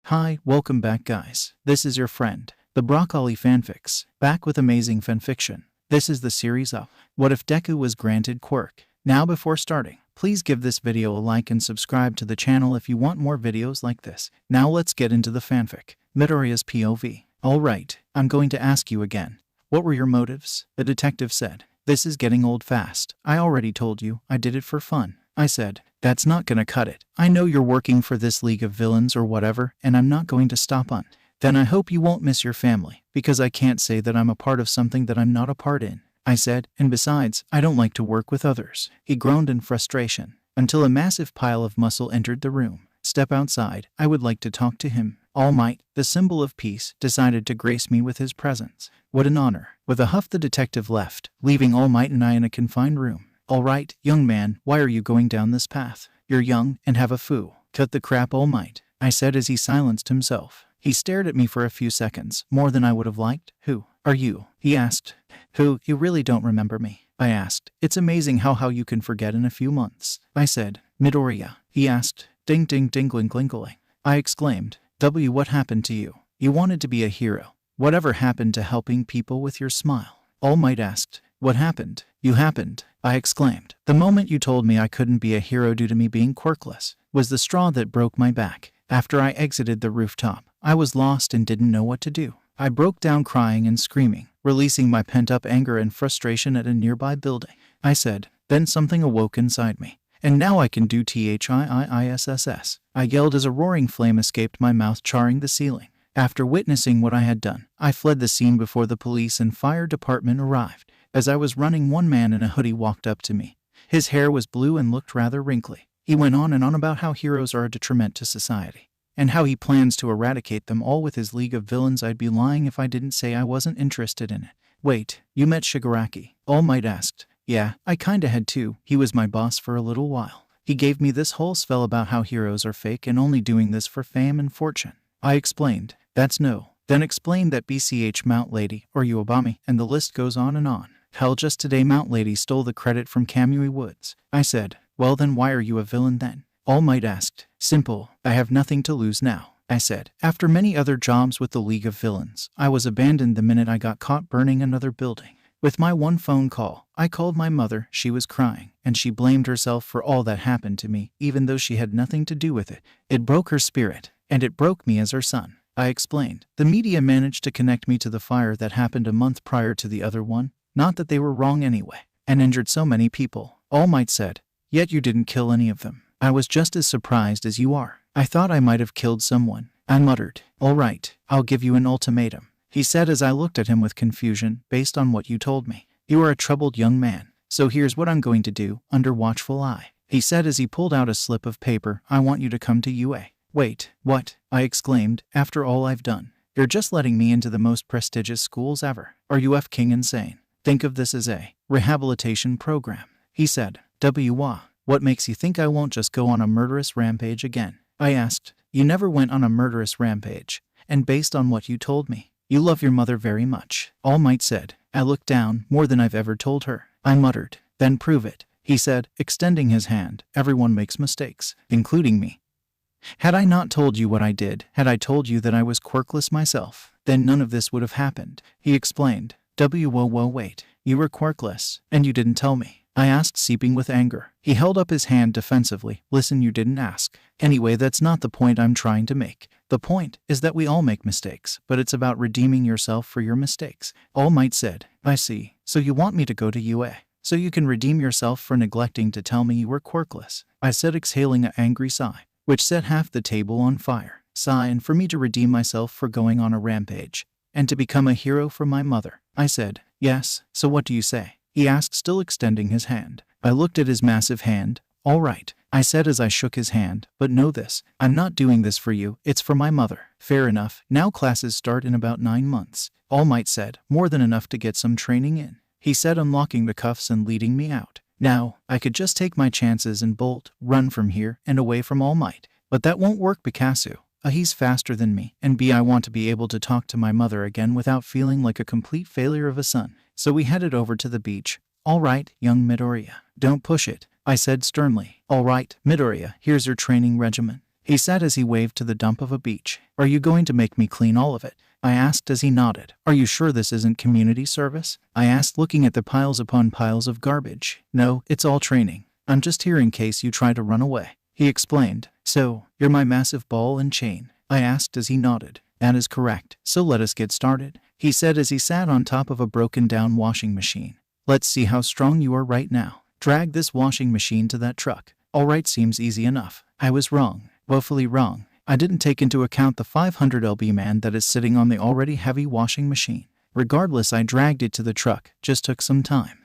Hi, welcome back guys. This is your friend, the Broccoli Fanfics, back with amazing fanfiction. This is the series of What If Deku Was Granted Quirk. Now before starting, please give this video a like and subscribe to the channel if you want more videos like this. Now let's get into the fanfic. Midoriya's POV. Alright, I'm going to ask you again. What were your motives? The detective said. This is getting old fast. I already told you, I did it for fun. I said, that's not gonna cut it. I know you're working for this League of Villains or whatever, and I'm not going to stop on. Then I hope you won't miss your family, because I can't say that I'm a part of something that I'm not a part in. I said, and besides, I don't like to work with others. He groaned in frustration, until a massive pile of muscle entered the room. Step outside, I would like to talk to him. All Might, the symbol of peace, decided to grace me with his presence. What an honor. With a huff the detective left, leaving All Might and I in a confined room. All right, young man, why are you going down this path? You're young and have a foo. Cut the crap, All Might, I said as he silenced himself. He stared at me for a few seconds, more than I would have liked. Who are you? He asked. Who? You really don't remember me? I asked. It's amazing how you can forget in a few months. I said. Midoriya. He asked. Ding ding dingling glingling. I exclaimed. What happened to you? You wanted to be a hero. Whatever happened to helping people with your smile? All Might asked. What happened? You happened, I exclaimed. The moment you told me I couldn't be a hero due to me being quirkless was the straw that broke my back. After I exited the rooftop, I was lost and didn't know what to do. I broke down crying and screaming, releasing my pent-up anger and frustration at a nearby building. I said, then something awoke inside me. And now I can do THIIISSS. I yelled as a roaring flame escaped my mouth, charring the ceiling. After witnessing what I had done, I fled the scene before the police and fire department arrived. As I was running, one man in a hoodie walked up to me. His hair was blue and looked rather wrinkly. He went on and on about how heroes are a detriment to society, and how he plans to eradicate them all with his League of Villains. I'd be lying if I didn't say I wasn't interested in it. Wait, you met Shigaraki? All Might asked. Yeah, I kinda had to. He was my boss for a little while. He gave me this whole spell about how heroes are fake and only doing this for fame and fortune. I explained. That's no. Then explained that BCH Mount Lady, or Uobami, and the list goes on and on. Hell, just today Mount Lady stole the credit from Kamui Woods. I said, well then why are you a villain then? All Might asked. Simple, I have nothing to lose now. I said, after many other jobs with the League of Villains, I was abandoned the minute I got caught burning another building. With my one phone call, I called my mother. She was crying, and she blamed herself for all that happened to me, even though she had nothing to do with it. It broke her spirit, and it broke me as her son. I explained. The media managed to connect me to the fire that happened a month prior to the other one. Not that they were wrong anyway, and injured so many people. All Might said. Yet you didn't kill any of them. I was just as surprised as you are. I thought I might have killed someone. I muttered. All right, I'll give you an ultimatum, he said as I looked at him with confusion. Based on what you told me, you are a troubled young man. So here's what I'm going to do, under watchful eye, he said as he pulled out a slip of paper. I want you to come to UA. Wait, what? I exclaimed. After all I've done, you're just letting me into the most prestigious schools ever. Are you f***ing insane? Think of this as a rehabilitation program, he said. What makes you think I won't just go on a murderous rampage again? I asked. You never went on a murderous rampage, and based on what you told me, you love your mother very much, All Might said. I looked down, more than I've ever told her. I muttered. Then prove it, he said, extending his hand. Everyone makes mistakes, including me. Had I not told you what I did, had I told you that I was quirkless myself, then none of this would have happened, he explained. Wait, you were quirkless, and you didn't tell me? I asked, seeping with anger. He held up his hand defensively. Listen, you didn't ask. Anyway, that's not the point I'm trying to make. The point is that we all make mistakes, but it's about redeeming yourself for your mistakes. All Might said. I see. So you want me to go to UA, so you can redeem yourself for neglecting to tell me you were quirkless? I said, exhaling an angry sigh, which set half the table on fire. Sigh, and for me to redeem myself for going on a rampage, and to become a hero for my mother? I said. Yes, so what do you say? He asked, still extending his hand. I looked at his massive hand. All right, I said as I shook his hand, but know this, I'm not doing this for you, it's for my mother. Fair enough, now classes start in about 9 months. All Might said. More than enough to get some training in, he said, unlocking the cuffs and leading me out. Now, I could just take my chances and bolt, run from here and away from All Might. But that won't work, Picasso. A, he's faster than me, and B, I want to be able to talk to my mother again without feeling like a complete failure of a son. So we headed over to the beach. All right, young Midoriya, don't push it, I said sternly. All right, Midoriya, here's your training regimen. he said as he waved to the dump of a beach. Are you going to make me clean all of it? I asked as he nodded. Are you sure this isn't community service? I asked, looking at the piles upon piles of garbage. No, it's all training. I'm just here in case you try to run away, he explained. So, you're my massive ball and chain? I asked as he nodded. That is correct, so let us get started, he said as he sat on top of a broken down washing machine. Let's see how strong you are right now. Drag this washing machine to that truck. Alright, seems easy enough. I was wrong. Woefully wrong. I didn't take into account the 500 lb man that is sitting on the already heavy washing machine. Regardless, I dragged it to the truck. Just took some time.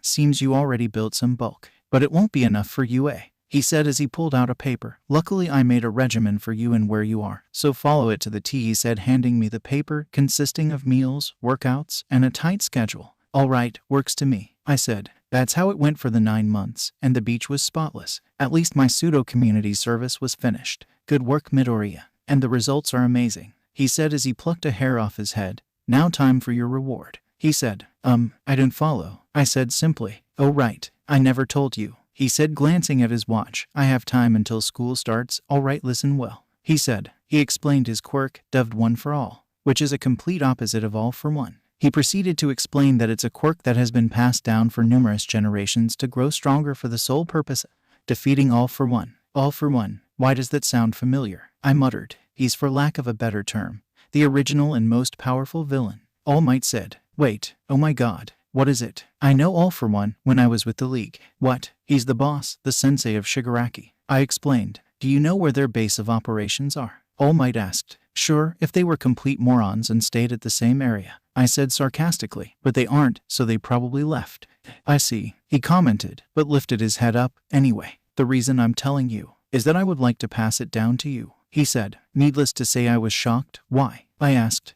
Seems you already built some bulk. But it won't be enough for you, he said as he pulled out a paper. Luckily, I made a regimen for you and where you are, so follow it to the T, he said, handing me the paper consisting of meals, workouts, and a tight schedule. Alright, works to me, I said. That's how it went for the 9 months, and the beach was spotless. At least my pseudo-community service was finished. Good work, Midoriya. And the results are amazing, he said as he plucked a hair off his head. Now time for your reward, he said. I didn't follow, I said simply. Oh right, I never told you, he said, glancing at his watch. I have time until school starts. Alright, listen well, he said. He explained his quirk, dubbed One for All, which is a complete opposite of All for One. He proceeded to explain that it's a quirk that has been passed down for numerous generations to grow stronger for the sole purpose of defeating All for One. All for One, why does that sound familiar? I muttered. He's, for lack of a better term, the original and most powerful villain, All Might said. Wait, oh my god, what is it? I know All for One when I was with the League. What? He's the boss, the sensei of Shigaraki, I explained. Do you know where their base of operations are? All Might asked. Sure, if they were complete morons and stayed at the same area, I said sarcastically. But they aren't, so they probably left. I see, he commented, but lifted his head up. Anyway, the reason I'm telling you is that I would like to pass it down to you, he said. Needless to say, I was shocked. Why? I asked.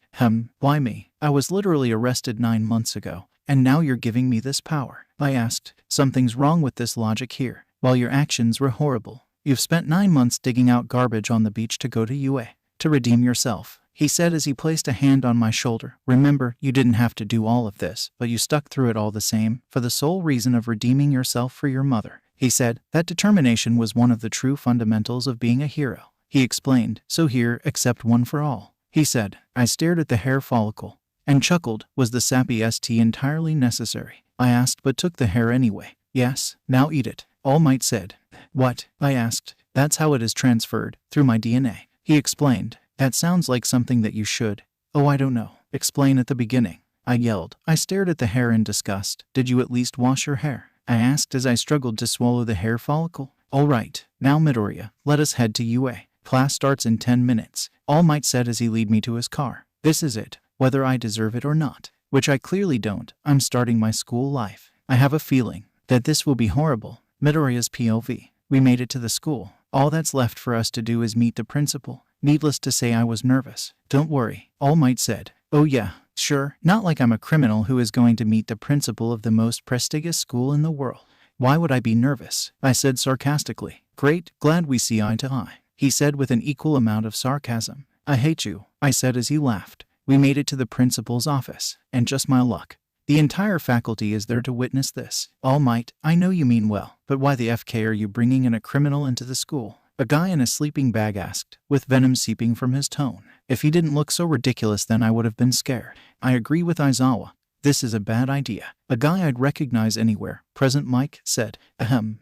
Why me? I was literally arrested 9 months ago, and now you're giving me this power, I asked. Something's wrong with this logic here. While your actions were horrible, you've spent 9 months digging out garbage on the beach to go to UA to redeem yourself, he said as he placed a hand on my shoulder. Remember, you didn't have to do all of this, but you stuck through it all the same, for the sole reason of redeeming yourself for your mother, he said. That determination was one of the true fundamentals of being a hero, he explained. So here, accept One for All, he said. I stared at the hair follicle and chuckled. Was the sappy ST entirely necessary? I asked, but took the hair anyway. Yes, now eat it, All Might said. What? I asked. That's how it is transferred, through my DNA, he explained. That sounds like something that you should, oh I don't know, explain at the beginning, I yelled. I stared at the hair in disgust. Did you at least wash your hair? I asked as I struggled to swallow the hair follicle. Alright, now Midoriya, let us head to UA. Class starts in 10 minutes, All Might said as he led me to his car. This is it, whether I deserve it or not, which I clearly don't. I'm starting my school life. I have a feeling that this will be horrible. Midoriya's POV. We made it to the school. All that's left for us to do is meet the principal. Needless to say, I was nervous. Don't worry, All Might said. Oh yeah, sure, not like I'm a criminal who is going to meet the principal of the most prestigious school in the world. Why would I be nervous? I said sarcastically. Great, glad we see eye to eye, he said with an equal amount of sarcasm. I hate you, I said as he laughed. We made it to the principal's office, and just my luck, the entire faculty is there to witness this. All Might, I know you mean well, but why the FK are you bringing in a criminal into the school? A guy in a sleeping bag asked, with venom seeping from his tone. If he didn't look so ridiculous, then I would have been scared. I agree with Aizawa. This is a bad idea. A guy I'd recognize anywhere. Present Mike said.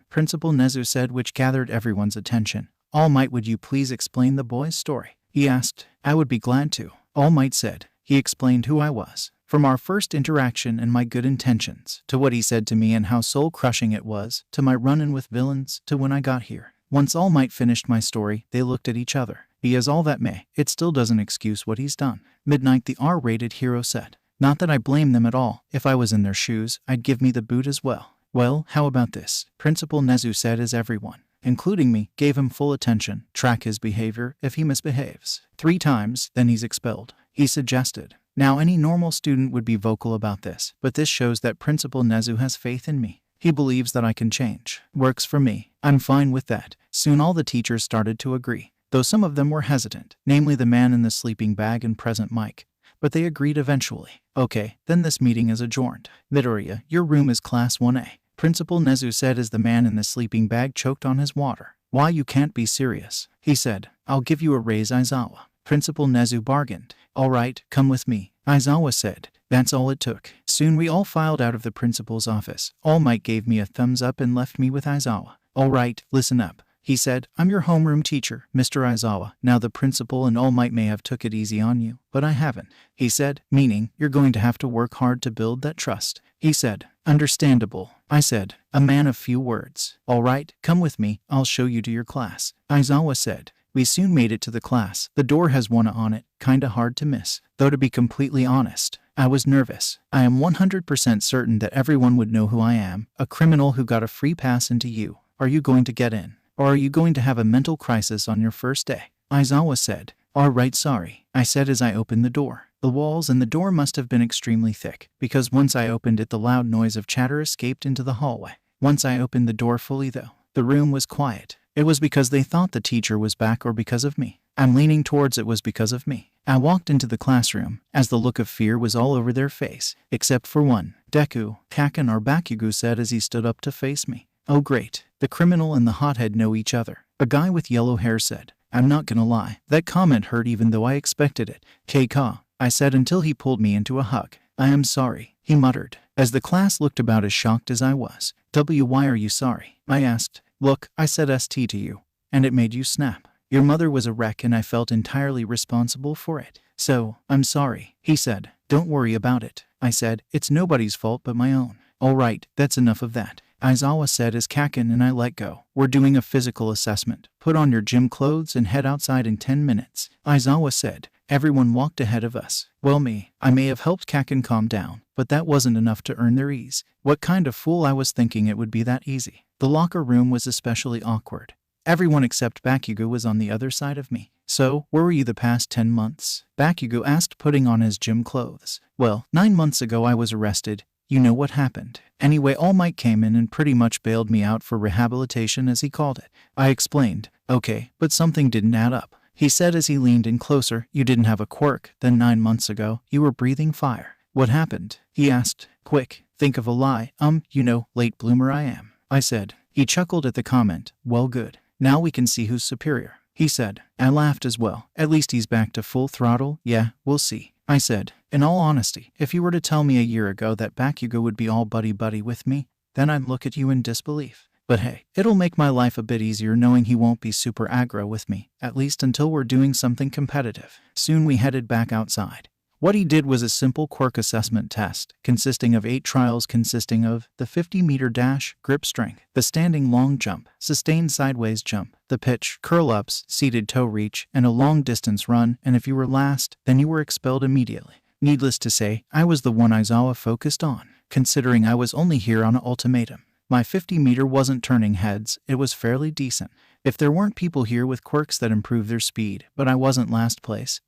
Principal Nezu said, which gathered everyone's attention. All Might, would you please explain the boy's story? He asked. I would be glad to, All Might said. He explained who I was, from our first interaction and my good intentions, to what he said to me and how soul-crushing it was, to my run-in with villains, to when I got here. Once All Might finished my story, they looked at each other. Be as all that may, it still doesn't excuse what he's done. Midnight, the R-rated hero said. Not that I blame them at all. If I was in their shoes, I'd give me the boot as well. Well, how about this? Principal Nezu said as everyone, including me, gave him full attention. Track his behavior. If he misbehaves 3 times, then he's expelled, he suggested. Now any normal student would be vocal about this, but this shows that Principal Nezu has faith in me. He believes that I can change. Works for me. I'm fine with that. Soon all the teachers started to agree, though some of them were hesitant, namely the man in the sleeping bag and Present Mike. But they agreed eventually. Okay, then this meeting is adjourned. Midoriya, your room is Class 1A, Principal Nezu said as the man in the sleeping bag choked on his water. Why, you can't be serious. He said, I'll give you a raise, Aizawa. Principal Nezu bargained. All right, come with me, Aizawa said. That's all it took. Soon we all filed out of the principal's office. All Might gave me a thumbs up and left me with Aizawa. All right, listen up. He said, I'm your homeroom teacher, Mr. Aizawa. Now the principal and All Might may have took it easy on you, but I haven't. He said, meaning you're going to have to work hard to build that trust. He said, understandable. I said, a man of few words. All right, come with me. I'll show you to your class. Aizawa said. We soon made it to the class. The door has one on it, kinda hard to miss. Though to be completely honest, I was nervous. I am 100% certain that everyone would know who I am, a criminal who got a free pass into you. Are you going to get in? Or are you going to have a mental crisis on your first day? Aizawa said. All right, sorry, I said as I opened the door. The walls and the door must have been extremely thick, because once I opened it the loud noise of chatter escaped into the hallway. Once I opened the door fully though, the room was quiet. It was because they thought the teacher was back or because of me. I'm leaning towards it was because of me. I walked into the classroom, as the look of fear was all over their face, except for one. Deku, Kaken or Bakugo said as he stood up to face me. Oh great, the criminal and the hothead know each other. A guy with yellow hair said. I'm not gonna lie, that comment hurt even though I expected it. K-Ka, I said until he pulled me into a hug. I am sorry, he muttered, as the class looked about as shocked as I was. Why are you sorry? I asked. Look, I said ST to you, and it made you snap. Your mother was a wreck and I felt entirely responsible for it. So, I'm sorry, he said. Don't worry about it, I said. It's nobody's fault but my own. All right, that's enough of that, Aizawa said as Kaken and I let go. We're doing a physical assessment. Put on your gym clothes and head outside in 10 minutes, Aizawa said. Everyone walked ahead of us. Well, I may have helped Kaken calm down, but that wasn't enough to earn their ease. What kind of fool I was thinking it would be that easy. The locker room was especially awkward. Everyone except Bakugo was on the other side of me. So, where were you the past 10 months? Bakugo asked, putting on his gym clothes. Well, 9 months ago I was arrested. You know what happened. Anyway, All Might came in and pretty much bailed me out for rehabilitation as he called it. I explained. Okay, but something didn't add up. He said as he leaned in closer. You didn't have a quirk. Then 9 months ago, you were breathing fire. What happened? He asked. Quick, think of a lie. Late bloomer I am, I said. He chuckled at the comment. Well, good. Now we can see who's superior, he said. I laughed as well. At least he's back to full throttle. Yeah, we'll see, I said. In all honesty, if you were to tell me a year ago that Bakugo would be all buddy-buddy with me, then I'd look at you in disbelief. But hey, it'll make my life a bit easier knowing he won't be super aggro with me, at least until we're doing something competitive. Soon we headed back outside. What he did was a simple quirk assessment test, consisting of 8 trials consisting of the 50-meter dash, grip strength, the standing long jump, sustained sideways jump, the pitch, curl-ups, seated toe reach, and a long-distance run, and if you were last, then you were expelled immediately. Needless to say, I was the one Aizawa focused on, considering I was only here on an ultimatum. My 50-meter wasn't turning heads, it was fairly decent. If there weren't people here with quirks that improved their speed, but I wasn't last place.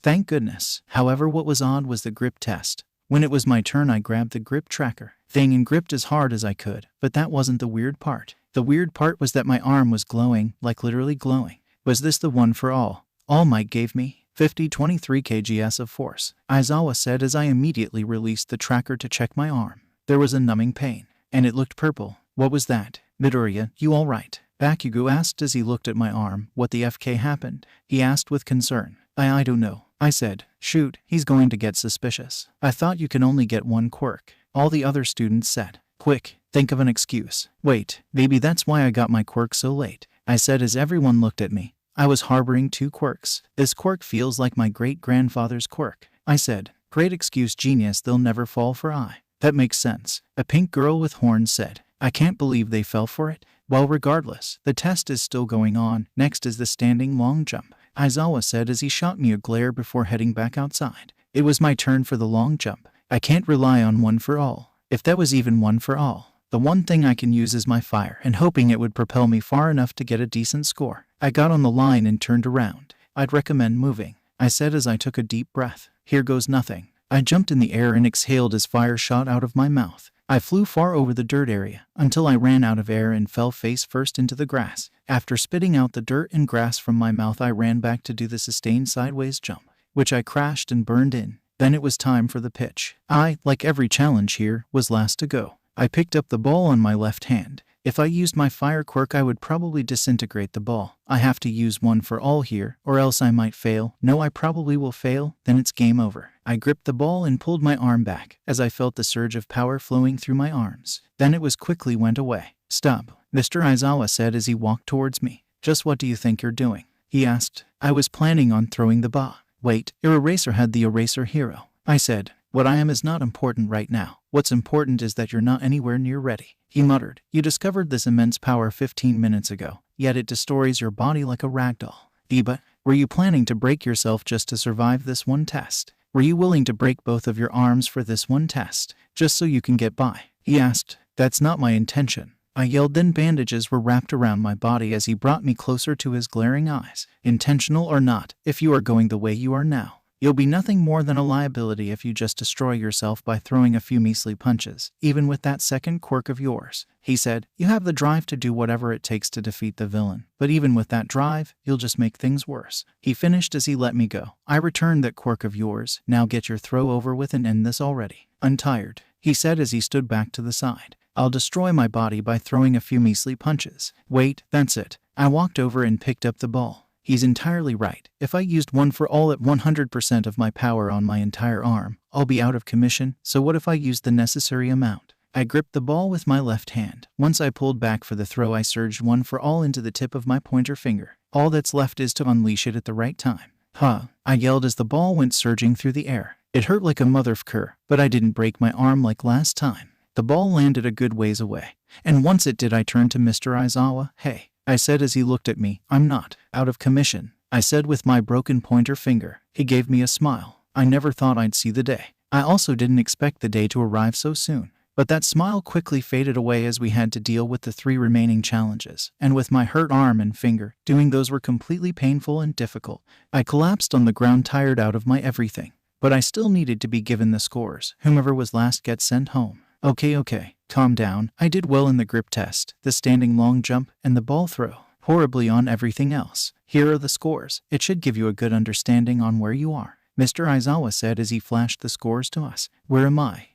Thank goodness. However, what was odd was the grip test. When it was my turn, I grabbed the grip tracker thing and gripped as hard as I could, but that wasn't the weird part. The weird part was that my arm was glowing, like literally glowing. Was this the one for all? All Might gave me 23 kgs of force, Aizawa said as I immediately released the tracker to check my arm. There was a numbing pain, and it looked purple. What was that? Midoriya, you all right? Bakugo asked as he looked at my arm. What the FK happened? He asked with concern. I don't know, I said. Shoot, he's going to get suspicious. I thought you can only get one quirk, all the other students said. Quick, think of an excuse. Wait, maybe that's why I got my quirk so late, I said as everyone looked at me. I was harboring 2 quirks. This quirk feels like my great-grandfather's quirk, I said. Great excuse, genius, they'll never fall for I. That makes sense, a pink girl with horns said. I can't believe they fell for it. Well, regardless, the test is still going on. Next is the standing long jump, Aizawa said as he shot me a glare before heading back outside. It was my turn for the long jump. I can't rely on one for all. If that was even one for all. The one thing I can use is my fire and hoping it would propel me far enough to get a decent score. I got on the line and turned around. I'd recommend moving, I said as I took a deep breath. Here goes nothing. I jumped in the air and exhaled as fire shot out of my mouth. I flew far over the dirt area until I ran out of air and fell face first into the grass. After spitting out the dirt and grass from my mouth, I ran back to do the sustained sideways jump, which I crashed and burned in. Then it was time for the pitch. I, like every challenge here, was last to go. I picked up the ball on my left hand, If I used my fire quirk, I would probably disintegrate the ball. I have to use one for all here, or else I might fail. No, I probably will fail, then it's game over. I gripped the ball and pulled my arm back as I felt the surge of power flowing through my arms. Then it was quickly went away. Stop, Mr. Aizawa said as he walked towards me. Just what do you think you're doing? He asked. I was planning on throwing the ball. Wait, your eraser had the eraser hero. I said. What I am is not important right now. What's important is that you're not anywhere near ready. He muttered. You discovered this immense power 15 minutes ago, yet it destroys your body like a ragdoll. But were you planning to break yourself just to survive this one test? Were you willing to break both of your arms for this one test, just so you can get by? He asked. That's not my intention. I yelled. Then bandages were wrapped around my body as he brought me closer to his glaring eyes. Intentional or not, if you are going the way you are now, you'll be nothing more than a liability if you just destroy yourself by throwing a few measly punches, even with that second quirk of yours. He said, you have the drive to do whatever it takes to defeat the villain, but even with that drive, you'll just make things worse. He finished as he let me go. I returned that quirk of yours. Now get your throw over with and end this already. Untired, he said as he stood back to the side. I'll destroy my body by throwing a few measly punches. Wait, that's it. I walked over and picked up the ball. He's entirely right. If I used one for all at 100% of my power on my entire arm, I'll be out of commission, so what if I used the necessary amount? I gripped the ball with my left hand. Once I pulled back for the throw, I surged one for all into the tip of my pointer finger. All that's left is to unleash it at the right time. I yelled as the ball went surging through the air. It hurt like a motherfucker, but I didn't break my arm like last time. The ball landed a good ways away, and once it did, I turned to Mr. Aizawa. Hey, I said as he looked at me. I'm not out of commission, I said with my broken pointer finger. He gave me a smile. I never thought I'd see the day. I also didn't expect the day to arrive so soon. But that smile quickly faded away as we had to deal with the 3 remaining challenges, and with my hurt arm and finger, doing those were completely painful and difficult. I collapsed on the ground, tired out of my everything. But I still needed to be given the scores. Whomever was last gets sent home. Okay, calm down. I did well in the grip test, the standing long jump, and the ball throw. Horribly on everything else. Here are the scores. It should give you a good understanding on where you are, Mr. Aizawa said as he flashed the scores to us. Where am I?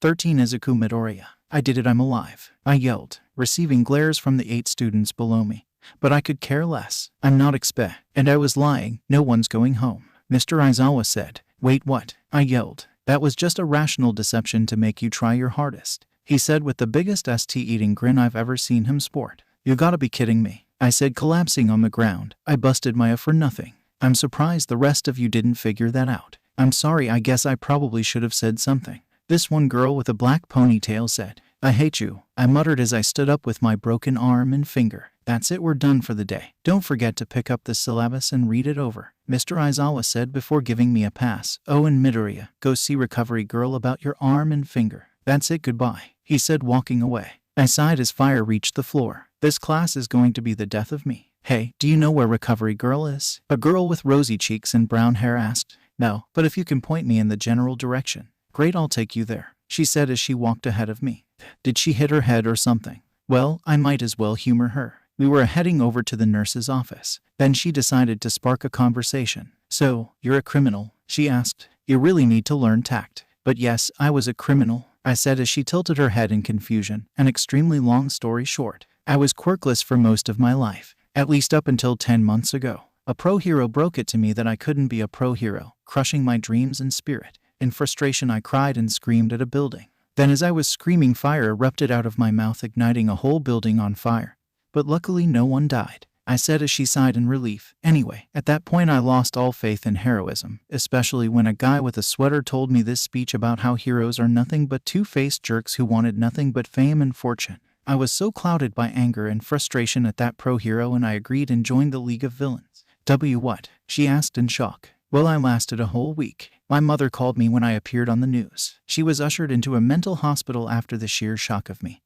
13 Izuku Midoriya. I did it, I'm alive, I yelled, receiving glares from the 8 students below me. But I could care less. I'm not and I was lying. No one's going home, Mr. Aizawa said. Wait, what? I yelled. That was just a rational deception to make you try your hardest, he said with the biggest st-eating grin I've ever seen him sport. You gotta be kidding me, I said, collapsing on the ground. I busted my for nothing. I'm surprised the rest of you didn't figure that out. I'm sorry, I guess I probably should have said something. This one girl with a black ponytail said. I hate you, I muttered as I stood up with my broken arm and finger. That's it, we're done for the day. Don't forget to pick up the syllabus and read it over, Mr. Aizawa said before giving me a pass. Oh, and Midoriya, go see Recovery Girl about your arm and finger. That's it, goodbye, he said, walking away. I sighed as fire reached the floor. This class is going to be the death of me. Hey, do you know where Recovery Girl is? A girl with rosy cheeks and brown hair asked. No, but if you can point me in the general direction. Great, I'll take you there, she said as she walked ahead of me. Did she hit her head or something? Well, I might as well humor her. We were heading over to the nurse's office. Then she decided to spark a conversation. So, you're a criminal? She asked. You really need to learn tact. But yes, I was a criminal, I said as she tilted her head in confusion. An extremely long story short, I was quirkless for most of my life, at least up until 10 months ago. A pro hero broke it to me that I couldn't be a pro hero, crushing my dreams and spirit. In frustration, I cried and screamed at a building. Then as I was screaming, fire erupted out of my mouth, igniting a whole building on fire. But luckily no one died, I said as she sighed in relief. Anyway, at that point I lost all faith in heroism, especially when a guy with a sweater told me this speech about how heroes are nothing but two-faced jerks who wanted nothing but fame and fortune. I was so clouded by anger and frustration at that pro hero, and I agreed and joined the League of Villains. What? She asked in shock. Well, I lasted a whole week. My mother called me when I appeared on the news. She was ushered into a mental hospital after the sheer shock of me.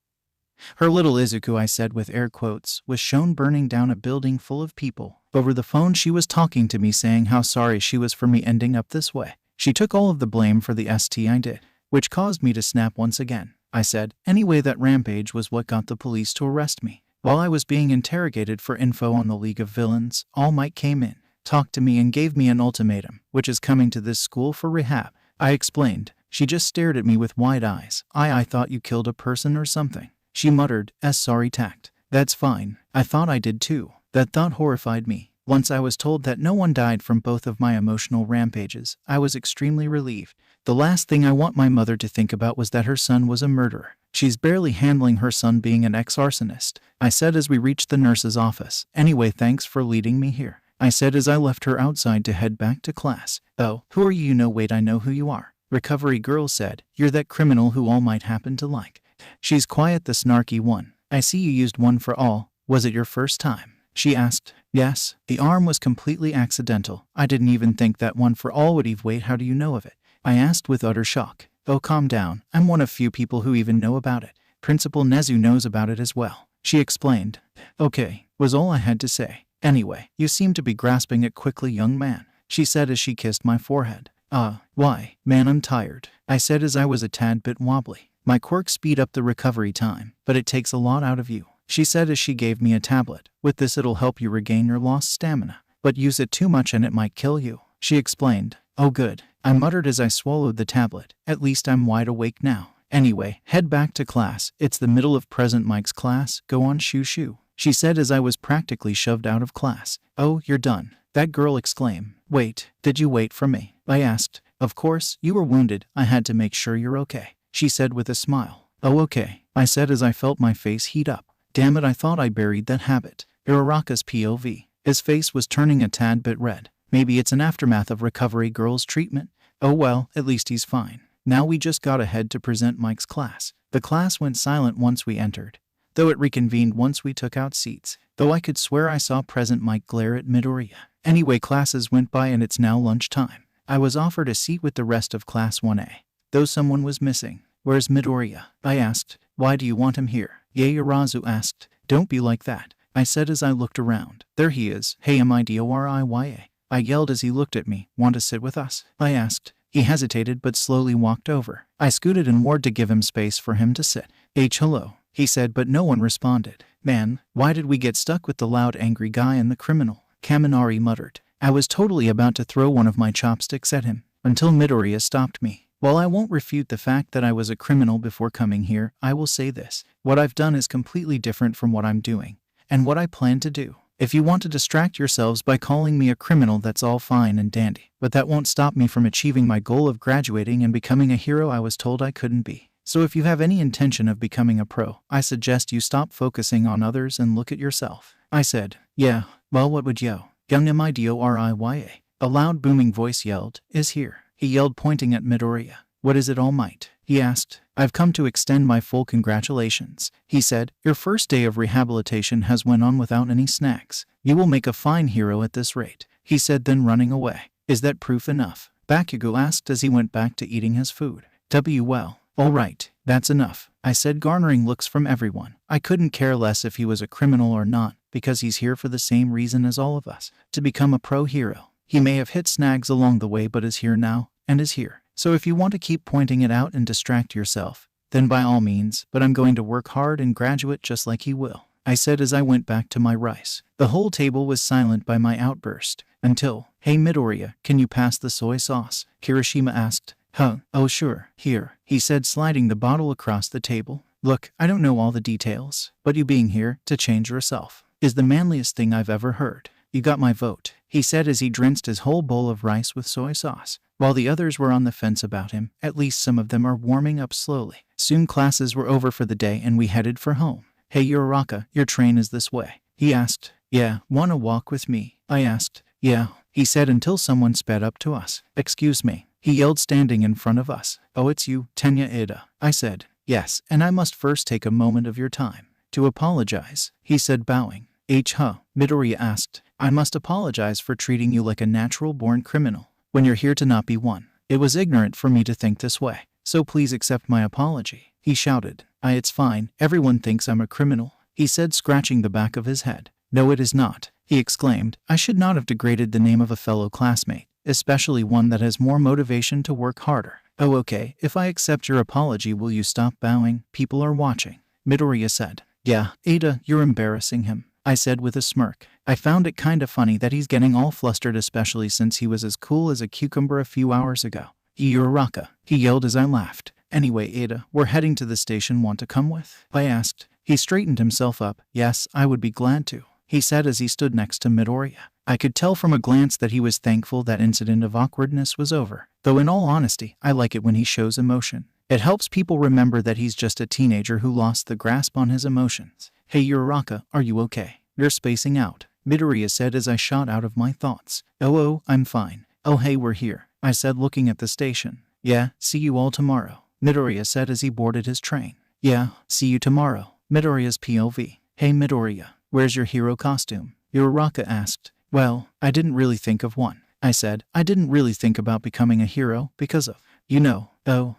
Her little Izuku, I said with air quotes, was shown burning down a building full of people. Over the phone she was talking to me, saying how sorry she was for me ending up this way. She took all of the blame for the ST I did, which caused me to snap once again. I said, anyway, that rampage was what got the police to arrest me. While I was being interrogated for info on the League of Villains, All Might came in, talked to me and gave me an ultimatum, which is coming to this school for rehab. I explained. She just stared at me with wide eyes. I thought you killed a person or something. She muttered, sorry tact. That's fine. I thought I did too. That thought horrified me. Once I was told that no one died from both of my emotional rampages, I was extremely relieved. The last thing I want my mother to think about was that her son was a murderer. She's barely handling her son being an ex-arsonist, I said as we reached the nurse's office. Anyway, thanks for leading me here, I said as I left her outside to head back to class. Oh, who are you? No, wait, I know who you are. Recovery girl said. You're that criminal who all might happen to like. She's quiet, the snarky one. I see you used one for all. Was it your first time? She asked. Yes. The arm was completely accidental. I didn't even think that one for all would Eve. Wait, how do you know of it? I asked with utter shock. Oh, calm down. I'm one of few people who even know about it. Principal Nezu knows about it as well, she explained. Okay, was all I had to say. Anyway, you seem to be grasping it quickly, young man, she said as she kissed my forehead. Why? Man, I'm tired, I said as I was a tad bit wobbly. My quirks speed up the recovery time, but it takes a lot out of you, she said as she gave me a tablet. With this it'll help you regain your lost stamina, but use it too much and it might kill you, she explained. Oh good, I muttered as I swallowed the tablet. At least I'm wide awake now. Anyway, head back to class. It's the middle of present Mike's class. Go on, shoo, she said as I was practically shoved out of class. Oh, you're done, that girl exclaimed. Wait, did you wait for me? I asked. Of course, you were wounded. I had to make sure you're okay, she said with a smile. Oh okay, I said as I felt my face heat up. Damn it, I thought I buried that habit. Uraraka's POV. His face was turning a tad bit red. Maybe it's an aftermath of recovery girl's treatment. Oh well, at least he's fine. Now we just gotta head to present Mike's class. The class went silent once we entered, though it reconvened once we took out seats, though I could swear I saw present Mike glare at Midoriya. Anyway, classes went by and it's now lunchtime. I was offered a seat with the rest of class 1A, though someone was missing. Where's Midoriya? I asked. Why do you want him here? Yaoyorozu asked. Don't be like that, I said as I looked around. There he is. Hey, Midoriya, I yelled as he looked at me. Want to sit with us? I asked. He hesitated but slowly walked over. I scooted inward to give him space for him to sit. Hello, he said, but no one responded. Man, why did we get stuck with the loud angry guy and the criminal? Kaminari muttered. I was totally about to throw one of my chopsticks at him, until Midoriya stopped me. While I won't refute the fact that I was a criminal before coming here, I will say this. What I've done is completely different from what I'm doing, and what I plan to do. If you want to distract yourselves by calling me a criminal, that's all fine and dandy, but that won't stop me from achieving my goal of graduating and becoming a hero I was told I couldn't be. So if you have any intention of becoming a pro, I suggest you stop focusing on others and look at yourself. I said. Yeah, well, what would Young Midoriya? A loud booming voice yelled. Is here, he yelled, pointing at Midoriya. What is it, All Might? He asked. I've come to extend my full congratulations, he said. Your first day of rehabilitation has went on without any snacks. You will make a fine hero at this rate, he said, then running away. Is that proof enough? Bakugo asked as he went back to eating his food. Well, all right, that's enough, I said, garnering looks from everyone. I couldn't care less if he was a criminal or not, because he's here for the same reason as all of us, to become a pro hero. He may have hit snags along the way, but is here now, and is here. So if you want to keep pointing it out and distract yourself, then by all means, but I'm going to work hard and graduate just like he will, I said as I went back to my rice. The whole table was silent by my outburst, until, hey Midoriya, can you pass the soy sauce? Kirishima asked. Huh, oh sure, here, he said, sliding the bottle across the table. Look, I don't know all the details, but you being here to change yourself is the manliest thing I've ever heard. You got my vote, he said as he rinsed his whole bowl of rice with soy sauce. While the others were on the fence about him, at least some of them are warming up slowly. Soon classes were over for the day and we headed for home. Hey Uraraka, your train is this way, he asked. Yeah, wanna walk with me? I asked. Yeah, he said, until someone sped up to us. Excuse me, he yelled, standing in front of us. Oh, it's you, Tenya Ida, I said. Yes, and I must first take a moment of your time to apologize, he said, bowing. Midoriya asked. I must apologize for treating you like a natural-born criminal when you're here to not be one. It was ignorant for me to think this way, so please accept my apology, he shouted. It's fine, everyone thinks I'm a criminal, he said, scratching the back of his head. No, it is not, he exclaimed. I should not have degraded the name of a fellow classmate, especially one that has more motivation to work harder. Oh okay, if I accept your apology, will you stop bowing? People are watching, Midoriya said. Yeah, Ada, you're embarrassing him, I said with a smirk. I found it kinda funny that he's getting all flustered, especially since he was as cool as a cucumber a few hours ago. Uraraka, he yelled as I laughed. Anyway, Ada, we're heading to the station. Want to come with? I asked. He straightened himself up. Yes, I would be glad to, he said as he stood next to Midoriya. I could tell from a glance that he was thankful that incident of awkwardness was over. Though in all honesty, I like it when he shows emotion. It helps people remember that he's just a teenager who lost the grasp on his emotions. Hey Uraraka, are you okay? You're spacing out, Midoriya said as I shot out of my thoughts. Oh, I'm fine. Oh hey, we're here, I said looking at the station. Yeah, see you all tomorrow, Midoriya said as he boarded his train. Yeah, see you tomorrow, Midoriya's POV. Hey Midoriya, where's your hero costume? Uraraka asked. Well, I didn't really think of one, I said. I didn't really think about becoming a hero because of,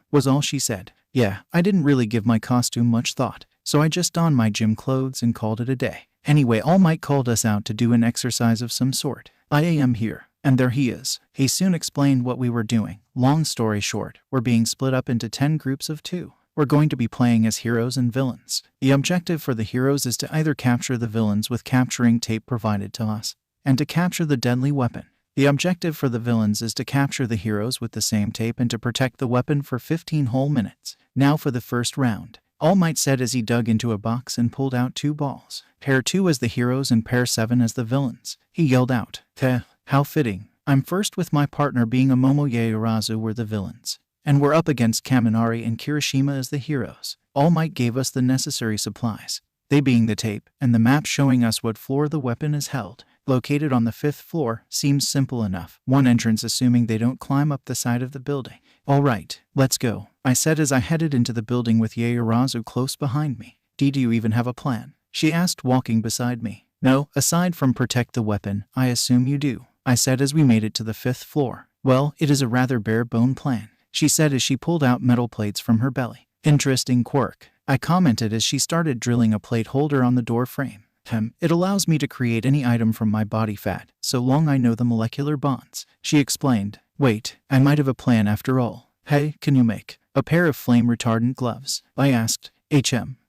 was all she said. Yeah, I didn't really give my costume much thought, so I just donned my gym clothes and called it a day. Anyway, All Might called us out to do an exercise of some sort. I am here, and there he is. He soon explained what we were doing. Long story short, we're being split up into 10 groups of 2. We're going to be playing as heroes and villains. The objective for the heroes is to either capture the villains with capturing tape provided to us, and to capture the deadly weapon. The objective for the villains is to capture the heroes with the same tape and to protect the weapon for 15 whole minutes. Now for the first round, All Might said as he dug into a box and pulled out 2 balls. Pair 2 as the heroes and pair 7 as the villains. He yelled out, how fitting. I'm first with my partner being a Momo Yaoyorozu were the villains, and we're up against Kaminari and Kirishima as the heroes. All Might gave us the necessary supplies, they being the tape and the map showing us what floor the weapon is held. Located on the 5th floor, seems simple enough. One entrance assuming they don't climb up the side of the building. All right, let's go, I said as I headed into the building with Yaoyorozu close behind me. Do you even have a plan? She asked walking beside me. No, aside from protect the weapon, I assume you do, I said as we made it to the 5th floor. Well, it is a rather bare-bone plan, she said as she pulled out metal plates from her belly. Interesting quirk, I commented as she started drilling a plate holder on the door frame. It allows me to create any item from my body fat, so long I know the molecular bonds, she explained. Wait, I might have a plan after all. Hey, can you make a pair of flame-retardant gloves? I asked.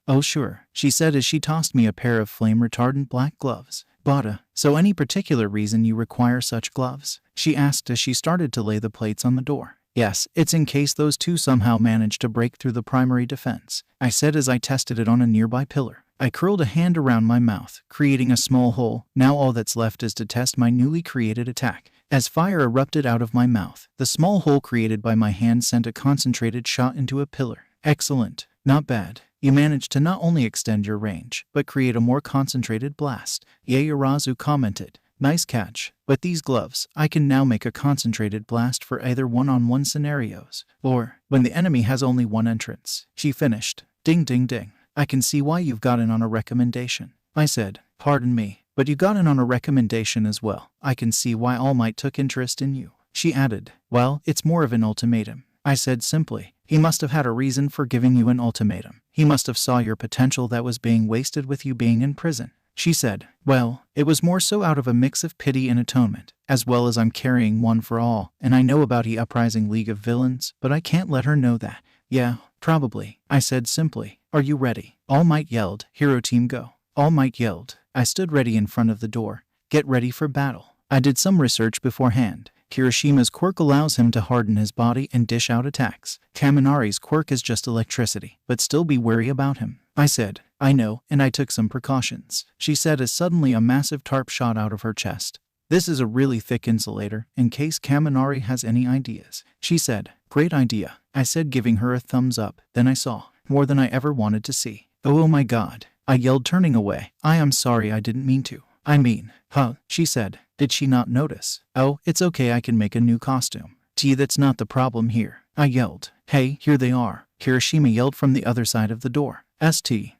Oh sure, she said as she tossed me a pair of flame-retardant black gloves. Bada, so any particular reason you require such gloves? She asked as she started to lay the plates on the door. Yes, it's in case those 2 somehow manage to break through the primary defense, I said as I tested it on a nearby pillar. I curled a hand around my mouth, creating a small hole. Now all that's left is to test my newly created attack. As fire erupted out of my mouth, the small hole created by my hand sent a concentrated shot into a pillar. Excellent. Not bad. You managed to not only extend your range, but create a more concentrated blast, Yaoyorozu commented. Nice catch. With these gloves, I can now make a concentrated blast for either one-on-one scenarios, or when the enemy has only one entrance. She finished. Ding ding ding. I can see why you've gotten on a recommendation, I said. Pardon me, but you got in on a recommendation as well. I can see why All Might took interest in you, she added. Well, it's more of an ultimatum, I said simply. He must have had a reason for giving you an ultimatum. He must have saw your potential that was being wasted with you being in prison, she said. Well, it was more so out of a mix of pity and atonement, as well as I'm carrying one for all, and I know about the uprising League of Villains, but I can't let her know that. Yeah, probably, I said simply. Are you ready? All Might yelled. Hero team go. All Might yelled. I stood ready in front of the door. Get ready for battle. I did some research beforehand. Kirishima's quirk allows him to harden his body and dish out attacks. Kaminari's quirk is just electricity, but still be wary about him, I said. I know, and I took some precautions, she said as suddenly a massive tarp shot out of her chest. This is a really thick insulator, in case Kaminari has any ideas, she said. Great idea, I said giving her a thumbs up. Then I saw more than I ever wanted to see. Oh my god, I yelled turning away. I am sorry, I didn't mean to. She said. Did she not notice? Oh, it's okay, I can make a new costume. That's not the problem here, I yelled. Hey, here they are, Kirishima yelled from the other side of the door.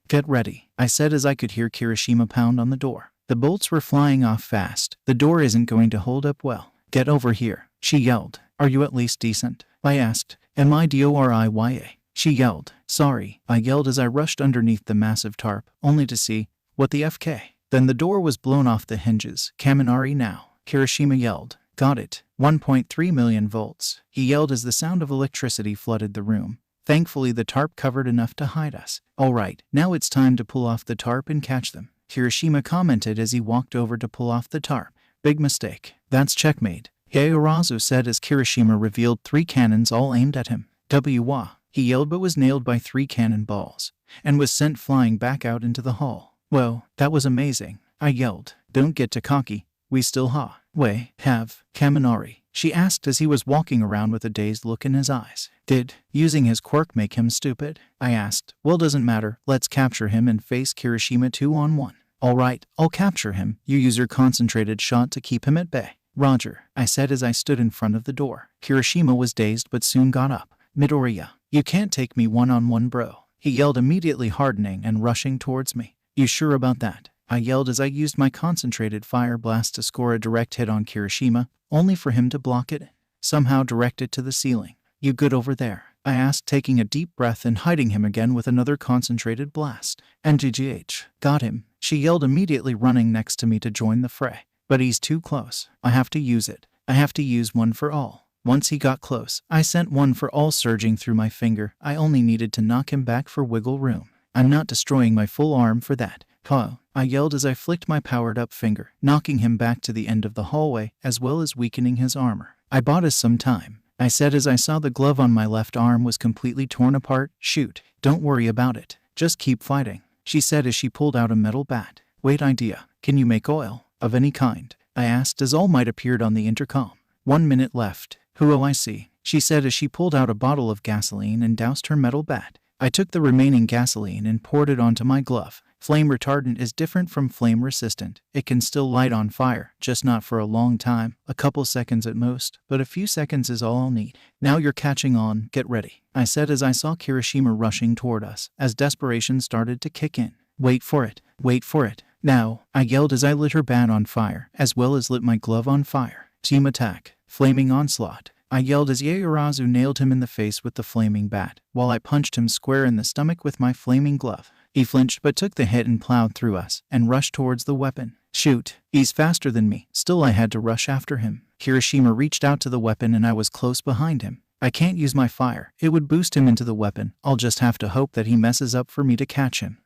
Get ready, I said as I could hear Kirishima pound on the door. The bolts were flying off fast. The door isn't going to hold up well. Get over here, she yelled. Are you at least decent? I asked. Am I DORIYA? She yelled. Sorry, I yelled as I rushed underneath the massive tarp, only to see, what the FK? Then the door was blown off the hinges. Kaminari now, Kirishima yelled. Got it. 1.3 million volts, he yelled as the sound of electricity flooded the room. Thankfully the tarp covered enough to hide us. Alright, now it's time to pull off the tarp and catch them, Kirishima commented as he walked over to pull off the tarp. Big mistake. That's checkmate, Yaoyorozu said as Kirishima revealed 3 cannons all aimed at him. Wah, he yelled but was nailed by 3 cannonballs. and was sent flying back out into the hall. "Well, that was amazing," I yelled. "Don't get too cocky. We still have Kaminari," she asked as he was walking around with a dazed look in his eyes. "Did using his quirk make him stupid?" I asked. "Well, doesn't matter. Let's capture him and face Kirishima 2-on-1. "All right, I'll capture him. You use your concentrated shot to keep him at bay." "Roger," I said as I stood in front of the door. Kirishima was dazed but soon got up. "Midoriya, you can't take me 1-on-1, bro," he yelled, immediately hardening and rushing towards me. "You sure about that?" I yelled as I used my concentrated fire blast to score a direct hit on Kirishima, only for him to block it, somehow direct it to the ceiling. "You good over there?" I asked, taking a deep breath and hiding him again with another concentrated blast. "And GGH, got him," she yelled, immediately running next to me to join the fray. "But he's too close. I have to use it. I have to use one for all." Once he got close, I sent one for all surging through my finger. I only needed to knock him back for wiggle room. "I'm not destroying my full arm for that." "Huh," I yelled as I flicked my powered-up finger, knocking him back to the end of the hallway, as well as weakening his armor. "I bought us some time," I said as I saw the glove on my left arm was completely torn apart. "Shoot, don't worry about it. Just keep fighting," she said as she pulled out a metal bat. "Wait, idea. Can you make oil? Of any kind?" I asked as All Might appeared on the intercom. 1 minute left. "Oh, I see," she said as she pulled out a bottle of gasoline and doused her metal bat. I took the remaining gasoline and poured it onto my glove. Flame retardant is different from flame resistant. It can still light on fire, just not for a long time, a couple seconds at most, but a few seconds is all I'll need. "Now you're catching on, get ready," I said as I saw Kirishima rushing toward us, as desperation started to kick in. Wait for it, now," I yelled as I lit her bat on fire, as well as lit my glove on fire. "Team attack, flaming onslaught," I yelled as Yaoyorozu nailed him in the face with the flaming bat, while I punched him square in the stomach with my flaming glove. He flinched but took the hit and plowed through us, and rushed towards the weapon. "Shoot, he's faster than me." Still I had to rush after him. Kirishima reached out to the weapon and I was close behind him. "I can't use my fire. It would boost him into the weapon. I'll just have to hope that he messes up for me to catch him."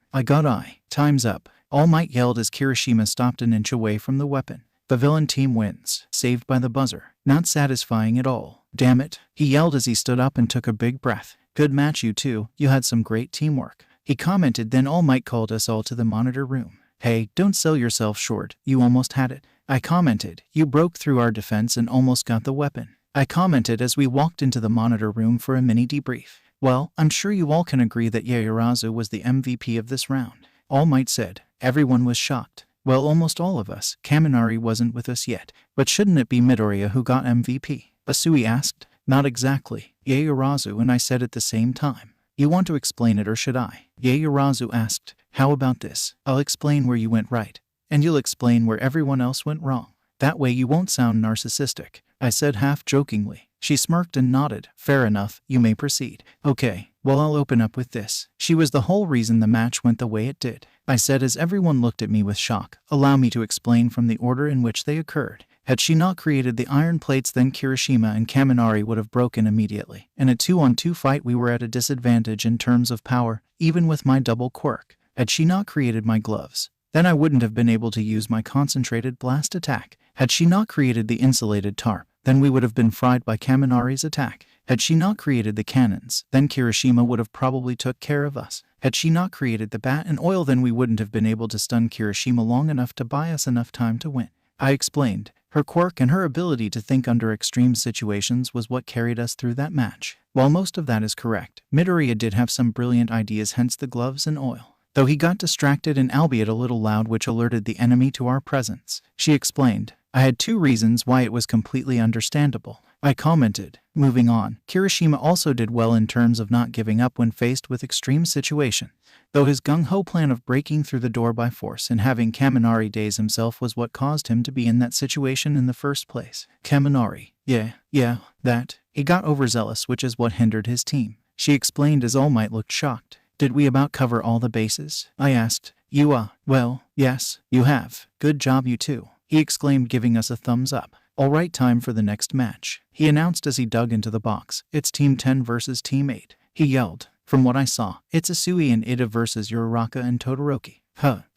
Time's up," All Might yelled as Kirishima stopped an inch away from the weapon. "The villain team wins. Saved by the buzzer." Not satisfying at all. "Damn it," he yelled as he stood up and took a big breath. "Good match, you two. You had some great teamwork," he commented. Then All Might called us all to the monitor room. "Hey, don't sell yourself short. You almost had it," I commented. "You broke through our defense and almost got the weapon," I commented as we walked into the monitor room for a mini debrief. "Well, I'm sure you all can agree that Yaoyorozu was the MVP of this round," All Might said. Everyone was shocked. Well, almost all of us. Kaminari wasn't with us yet. "But shouldn't it be Midoriya who got MVP?" Asui asked. "Not exactly. Yaoyorozu and I said at the same time." "You want to explain it or should I?" Yaoyorozu asked. "How about this? I'll explain where you went right, and you'll explain where everyone else went wrong. That way you won't sound narcissistic," I said half-jokingly. She smirked and nodded. "Fair enough, you may proceed." "Okay, well, I'll open up with this. She was the whole reason the match went the way it did," I said as everyone looked at me with shock. "Allow me to explain from the order in which they occurred. Had she not created the iron plates, then Kirishima and Kaminari would have broken immediately. In a 2-on-2 fight we were at a disadvantage in terms of power, even with my double quirk. Had she not created my gloves, then I wouldn't have been able to use my concentrated blast attack. Had she not created the insulated tarp, then we would have been fried by Kaminari's attack. Had she not created the cannons, then Kirishima would have probably took care of us. Had she not created the bat and oil, then we wouldn't have been able to stun Kirishima long enough to buy us enough time to win," I explained. Her quirk and her ability to think under extreme situations was what carried us through that match. While most of that is correct, Midoriya did have some brilliant ideas, hence the gloves and oil. Though he got distracted and albeit a little loud, which alerted the enemy to our presence. She explained. "I had 2 reasons why it was completely understandable," I commented. Moving on, Kirishima also did well in terms of not giving up when faced with extreme situation. Though his gung-ho plan of breaking through the door by force and having Kaminari daze himself was what caused him to be in that situation in the first place. Kaminari, yeah, that. He got overzealous, which is what hindered his team," she explained as All Might looked shocked. "Did we about cover all the bases?" I asked. Well, yes, you have. Good job, you two," he exclaimed, giving us a thumbs up. "All right, time for the next match," he announced as he dug into the box. "It's Team 10 versus Team 8, he yelled. "From what I saw, it's Asui and Ida versus Uraraka and Todoroki."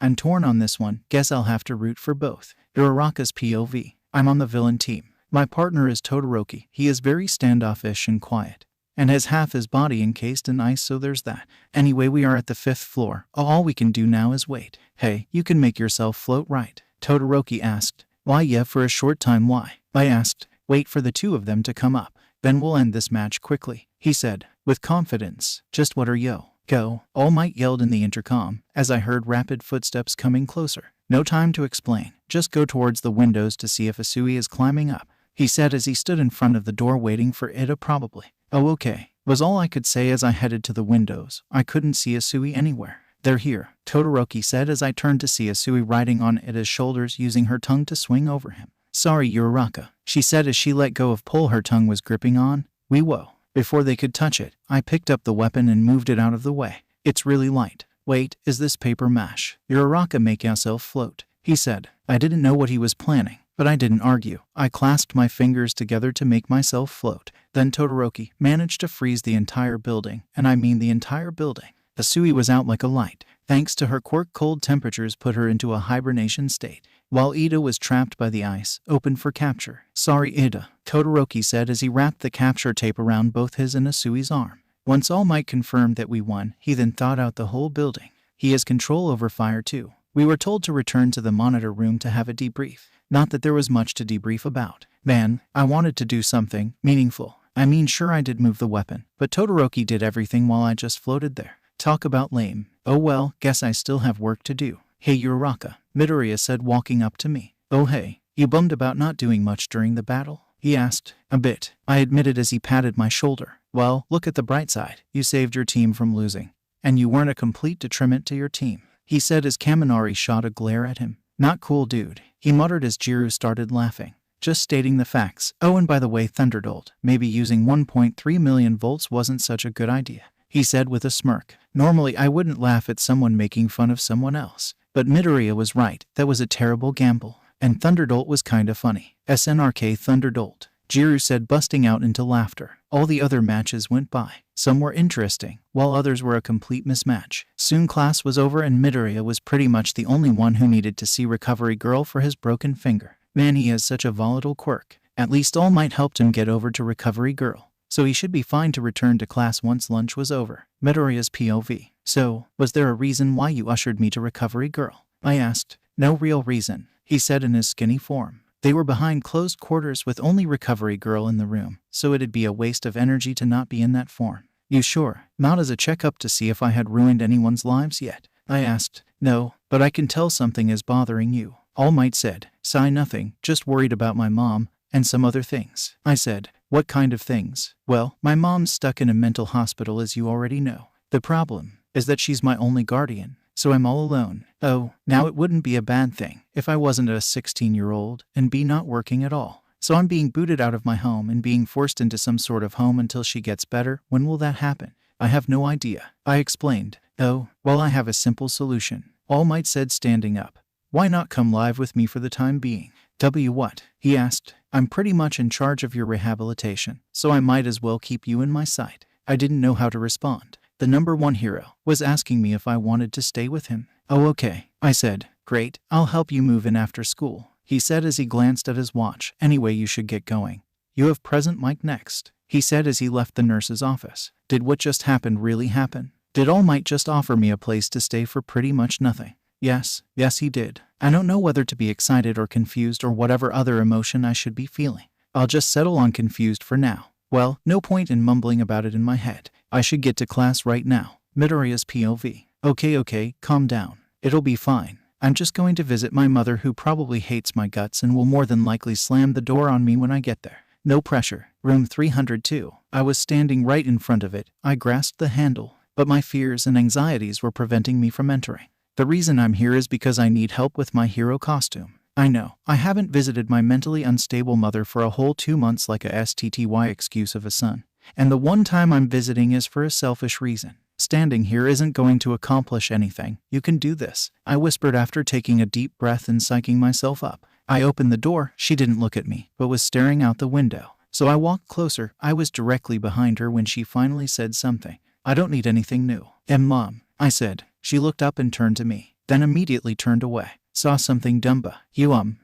I'm torn on this one. Guess I'll have to root for both. Uraraka's POV. I'm on the villain team. My partner is Todoroki. He is very standoffish and quiet. and has half his body encased in ice, so there's that. Anyway, we are at the 5th floor. All we can do now is wait. Hey, you can make yourself float, right? Todoroki asked. Why, yeah, for a short time. Why? I asked. Wait for the two of them to come up. Then we'll end this match quickly, he said, with confidence. Just what are yo? Go, All Might yelled in the intercom, as I heard rapid footsteps coming closer. No time to explain. Just go towards the windows to see if Asui is climbing up, he said as he stood in front of the door waiting for Ida. Probably. Oh, okay, was all I could say as I headed to the windows. I couldn't see Asui anywhere. They're here, Todoroki said as I turned to see Asui riding on Ida's shoulders, using her tongue to swing over him. Sorry, Uraraka, she said as she let go of pull her tongue was gripping on. Whoa. Before they could touch it, I picked up the weapon and moved it out of the way. It's really light. Wait, is this paper mache? Uraraka, make yourself float, he said. I didn't know what he was planning, but I didn't argue. I clasped my fingers together to make myself float. Then Todoroki managed to freeze the entire building, and I mean the entire building. Asui was out like a light. Thanks to her quirk, cold temperatures put her into a hibernation state, while Ida was trapped by the ice, open for capture. Sorry, Ida, Todoroki said as he wrapped the capture tape around both his and Asui's arm. Once All Might confirmed that we won, he then thawed out the whole building. He has control over fire too. We were told to return to the monitor room to have a debrief. Not that there was much to debrief about. Man, I wanted to do something meaningful. I mean, sure, I did move the weapon, but Todoroki did everything while I just floated there. Talk about lame. Oh well, guess I still have work to do. Hey Uraraka, Midoriya said, walking up to me. Oh hey, you bummed about not doing much during the battle? He asked. A bit, I admitted as he patted my shoulder. Well, look at the bright side. You saved your team from losing. And you weren't a complete detriment to your team, he said as Kaminari shot a glare at him. Not cool, dude, he muttered as Jiru started laughing. Just stating the facts. Oh, and by the way, Thunderbolt, maybe using 1.3 million volts wasn't such a good idea, he said with a smirk. Normally I wouldn't laugh at someone making fun of someone else, but Midoriya was right. That was a terrible gamble. And Thunderbolt was kinda funny. SNRK Thunderbolt, Jiru said, busting out into laughter. All the other matches went by. Some were interesting, while others were a complete mismatch. Soon class was over and Midoriya was pretty much the only one who needed to see Recovery Girl for his broken finger. Man, he has such a volatile quirk. At least All Might helped him get over to Recovery Girl, so he should be fine to return to class once lunch was over. Midoriya's POV. So, was there a reason why you ushered me to Recovery Girl? I asked. No real reason, he said in his skinny form. They were behind closed quarters with only Recovery Girl in the room, so it'd be a waste of energy to not be in that form. You sure? Not as a checkup to see if I had ruined anyone's lives yet? I asked. No, but I can tell something is bothering you, All Might said. Sigh, nothing, just worried about my mom and some other things. I said. What kind of things? Well, my mom's stuck in a mental hospital, as you already know. The problem is that she's my only guardian, so I'm all alone. Oh, now it wouldn't be a bad thing if I wasn't a 16-year-old and be not working at all. So I'm being booted out of my home and being forced into some sort of home until she gets better. When will that happen? I have no idea, I explained. Oh, well, I have a simple solution, All Might said, standing up. Why not come live with me for the time being? What? He asked. I'm pretty much in charge of your rehabilitation, so I might as well keep you in my sight. I didn't know how to respond. The #1 hero was asking me if I wanted to stay with him. Oh, okay, I said. Great, I'll help you move in after school, he said as he glanced at his watch. Anyway, you should get going. You have present mic next, he said as he left the nurse's office. Did what just happened really happen? Did All Might just offer me a place to stay for pretty much nothing? Yes, he did. I don't know whether to be excited or confused or whatever other emotion I should be feeling. I'll just settle on confused for now. Well, no point in mumbling about it in my head. I should get to class right now. Midoriya's POV. Okay, calm down. It'll be fine. I'm just going to visit my mother, who probably hates my guts and will more than likely slam the door on me when I get there. No pressure. Room 302. I was standing right in front of it. I grasped the handle, but my fears and anxieties were preventing me from entering. The reason I'm here is because I need help with my hero costume. I know, I haven't visited my mentally unstable mother for a whole 2 months like a STTY excuse of a son. And the one time I'm visiting is for a selfish reason. Standing here isn't going to accomplish anything. You can do this, I whispered after taking a deep breath and psyching myself up. I opened the door. She didn't look at me, but was staring out the window. So I walked closer. I was directly behind her when she finally said something. I don't need anything new. Mom, I said. She looked up and turned to me, then immediately turned away. Saw something, Dumba.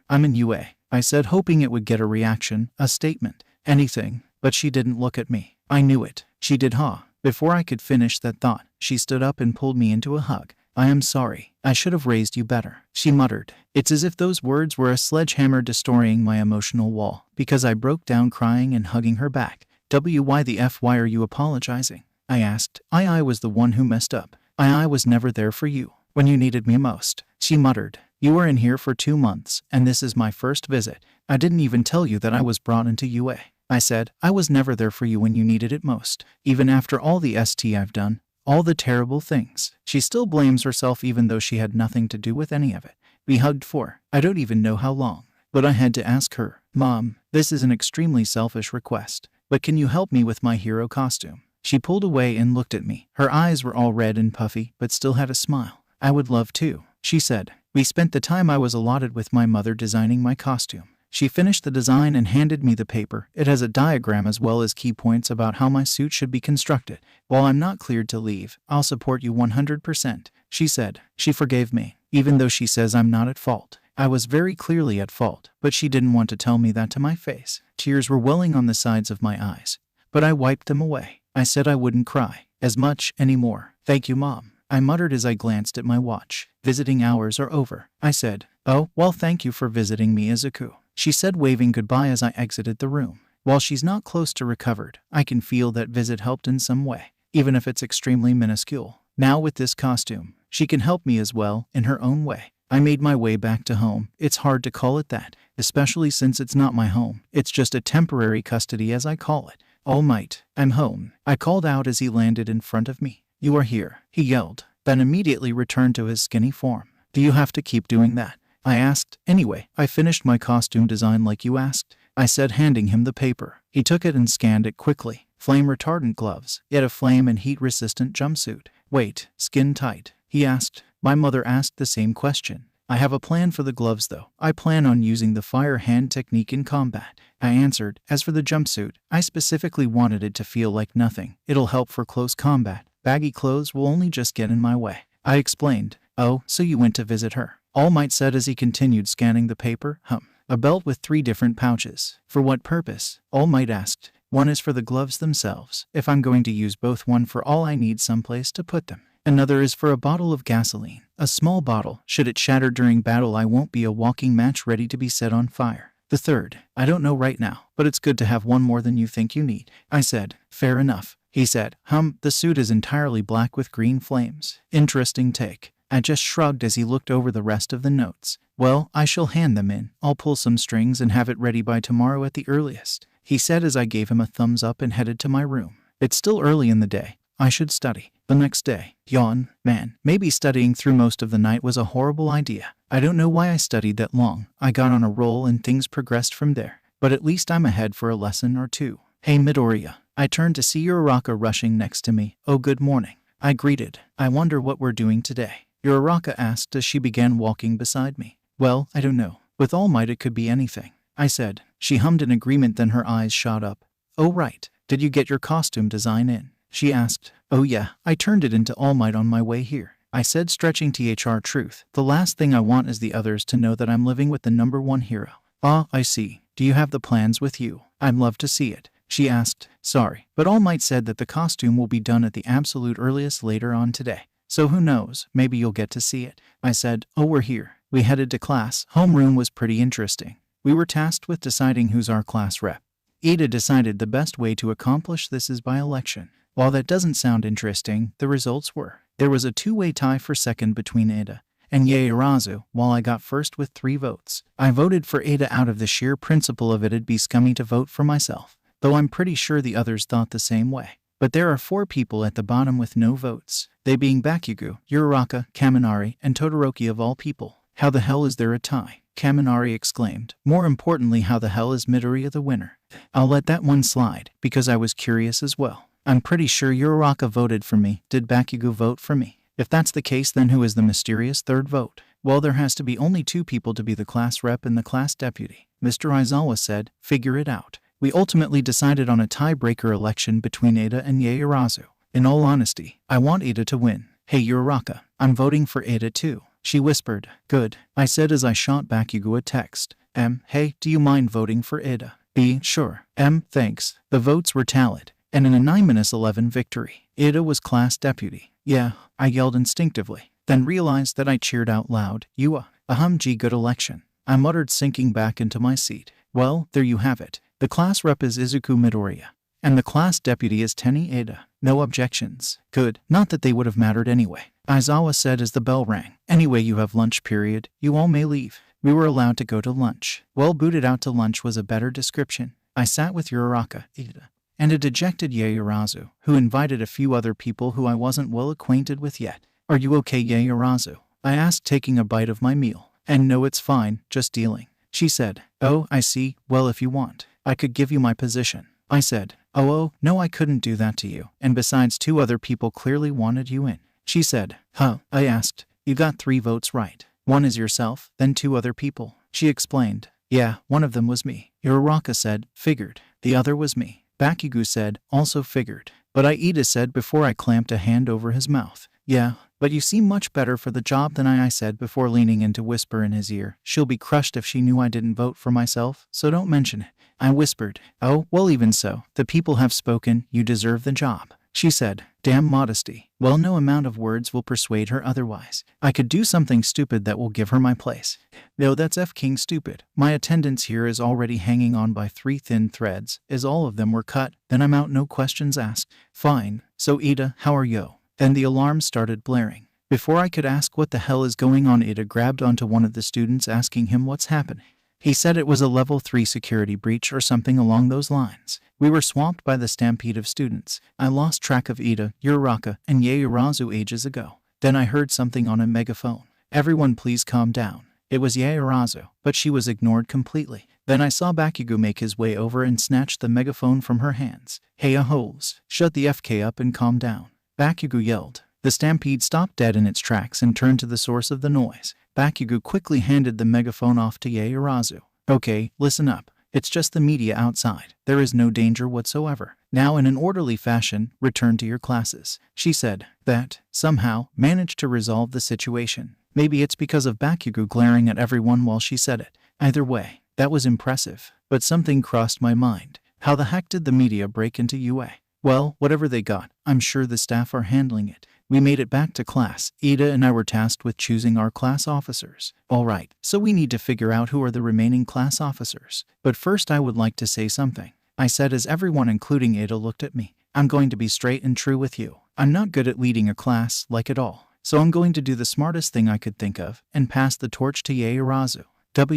I'm in UA. I said, hoping it would get a reaction, a statement, anything, but she didn't look at me. I knew it. She did, huh? Before I could finish that thought, she stood up and pulled me into a hug. I am sorry. I should have raised you better, she muttered. It's as if those words were a sledgehammer destroying my emotional wall, because I broke down crying and hugging her back. Why the F why are you apologizing? I asked. I was the one who messed up. I was never there for you when you needed me most, she muttered. You were in here for 2 months, and this is my first visit. I didn't even tell you that I was brought into UA. I said, I was never there for you when you needed it most. Even after all the ST I've done, all the terrible things. She still blames herself even though she had nothing to do with any of it. We hugged for, I don't even know how long. But I had to ask her, Mom, this is an extremely selfish request, but can you help me with my hero costume? She pulled away and looked at me. Her eyes were all red and puffy, but still had a smile. I would love to, she said. We spent the time I was allotted with my mother designing my costume. She finished the design and handed me the paper. It has a diagram as well as key points about how my suit should be constructed. While I'm not cleared to leave, I'll support you 100%, she said. She forgave me, even though she says I'm not at fault. I was very clearly at fault, but she didn't want to tell me that to my face. Tears were welling on the sides of my eyes, but I wiped them away. I said I wouldn't cry as much anymore. Thank you, Mom, I muttered as I glanced at my watch. Visiting hours are over, I said. Oh, well, thank you for visiting me, Izuku, she said, waving goodbye as I exited the room. While she's not close to recovered, I can feel that visit helped in some way, even if it's extremely minuscule. Now with this costume, she can help me as well, in her own way. I made my way back to home. It's hard to call it that, especially since it's not my home. It's just a temporary custody, as I call it. All Might, I'm home, I called out as he landed in front of me. You are here, he yelled, then immediately returned to his skinny form. Do you have to keep doing that? I asked. Anyway, I finished my costume design like you asked, I said, handing him the paper. He took it and scanned it quickly. Flame retardant gloves, yet a flame and heat resistant jumpsuit. Wait, skin tight? He asked. My mother asked the same question. I have a plan for the gloves though. I plan on using the fire hand technique in combat, I answered. As for the jumpsuit, I specifically wanted it to feel like nothing. It'll help for close combat. Baggy clothes will only just get in my way, I explained. Oh, so you went to visit her? All Might said as he continued scanning the paper. A belt with 3 different pouches. For what purpose? All Might asked. One is for the gloves themselves. If I'm going to use both, one for all, I need someplace to put them. Another is for a bottle of gasoline. A small bottle. Should it shatter during battle, I won't be a walking match ready to be set on fire. The third, I don't know right now, but it's good to have one more than you think you need, I said. Fair enough, he said. The suit is entirely black with green flames. Interesting take. I just shrugged as he looked over the rest of the notes. Well, I shall hand them in. I'll pull some strings and have it ready by tomorrow at the earliest, he said as I gave him a thumbs up and headed to my room. It's still early in the day. I should study. The next day. Yawn. Man, maybe studying through most of the night was a horrible idea. I don't know why I studied that long. I got on a roll and things progressed from there. But at least I'm ahead for a lesson or two. Hey Midoriya. I turned to see Uraraka rushing next to me. Oh, good morning, I greeted. I wonder what we're doing today, Uraraka asked as she began walking beside me. Well, I don't know. With All Might it could be anything, I said. She hummed in agreement, then her eyes shot up. Oh right, did you get your costume design in? She asked. Oh yeah, I turned it into All Might on my way here, I said, stretching truth. The last thing I want is the others to know that I'm living with the #1 hero. Ah, I see. Do you have the plans with you? I'd love to see it, she asked. Sorry, but All Might said that the costume will be done at the absolute earliest later on today. So who knows, maybe you'll get to see it, I said. Oh, we're here. We headed to class. Homeroom was pretty interesting. We were tasked with deciding who's our class rep. Ada decided the best way to accomplish this is by election. While that doesn't sound interesting, the results were. There was a 2-way tie for second between Ada and Yaoyorozu, while I got first with 3 votes. I voted for Ada out of the sheer principle of it'd be scummy to vote for myself, though I'm pretty sure the others thought the same way. But there are 4 people at the bottom with no votes, they being Bakugo, Uraraka, Kaminari, and Todoroki of all people. How the hell is there a tie? Kaminari exclaimed. More importantly, how the hell is Midoriya the winner? I'll let that one slide, because I was curious as well. I'm pretty sure Uraraka voted for me. Did Bakugo vote for me? If that's the case, then who is the mysterious third vote? Well, there has to be only 2 people to be the class rep and the class deputy, Mr. Aizawa said. Figure it out. We ultimately decided on a tiebreaker election between Ada and Yaoyorozu. In all honesty, I want Ada to win. Hey Uraraka, I'm voting for Ada too, she whispered. Good, I said as I shot Bakugo a text. Hey, do you mind voting for Ada? B, sure. Thanks. The votes were tallied. and in a 9-11 victory. Ida was class deputy. Yeah, I yelled instinctively, then realized that I cheered out loud. Gee, good election. I muttered, sinking back into my seat. Well, there you have it. The class rep is Izuku Midoriya, and the class deputy is Tenny Ida. No objections. Good. Not that they would have mattered anyway. Aizawa said as the bell rang. Anyway, you have lunch period. You all may leave. We were allowed to go to lunch. Well, booted out to lunch was a better description. I sat with Uraraka, Ida, and a dejected Yaoyorozu, who invited a few other people who I wasn't well acquainted with yet. Are you okay, Yaoyorozu? I asked, taking a bite of my meal. And no, it's fine, just dealing. She said, oh, I see. Well, if you want, I could give you my position. I said, oh, no, I couldn't do that to you. And besides, 2 other people clearly wanted you in. She said, huh? I asked. You got 3 votes right. 1 is yourself, then 2 other people. She explained. Yeah, one of them was me. Uraraka said, figured. The other was me. Bakugo said, also figured. But Ida said before I clamped a hand over his mouth. Yeah, but you seem much better for the job than I said before, leaning in to whisper in his ear. She'll be crushed if she knew I didn't vote for myself, so don't mention it. I whispered. Oh, well, even so, the people have spoken. You deserve the job. She said, damn modesty. Well, no amount of words will persuade her otherwise. I could do something stupid that will give her my place. No, that's F-king stupid. My attendance here is already hanging on by 3 thin threads. As all of them were cut, then I'm out, no questions asked. Fine. So Ida, how are you? Then the alarm started blaring. Before I could ask what the hell is going on, Ida grabbed onto one of the students, asking him what's happening. He said it was a level 3 security breach or something along those lines. We were swamped by the stampede of students. I lost track of Ida, Uraraka, and Yaoyorozu ages ago. Then I heard something on a megaphone. Everyone please calm down. It was Yaoyorozu, but she was ignored completely. Then I saw Bakugo make his way over and snatch the megaphone from her hands. Hey, holes, shut the FK up and calm down. Bakugo yelled. The stampede stopped dead in its tracks and turned to the source of the noise. Bakugo quickly handed the megaphone off to Yaoyorozu. Okay, listen up. It's just the media outside. There is no danger whatsoever. Now, in an orderly fashion, return to your classes. She said. That, somehow, managed to resolve the situation. Maybe it's because of Bakugo glaring at everyone while she said it. Either way, that was impressive. But something crossed my mind. How the heck did the media break into UA? Well, whatever they got, I'm sure the staff are handling it. We made it back to class. Ida and I were tasked with choosing our class officers. Alright, so we need to figure out who are the remaining class officers. But first I would like to say something. I said as everyone including Ida looked at me. I'm going to be straight and true with you. I'm not good at leading a class, like at all. So I'm going to do the smartest thing I could think of, and pass the torch to Yaoyorozu.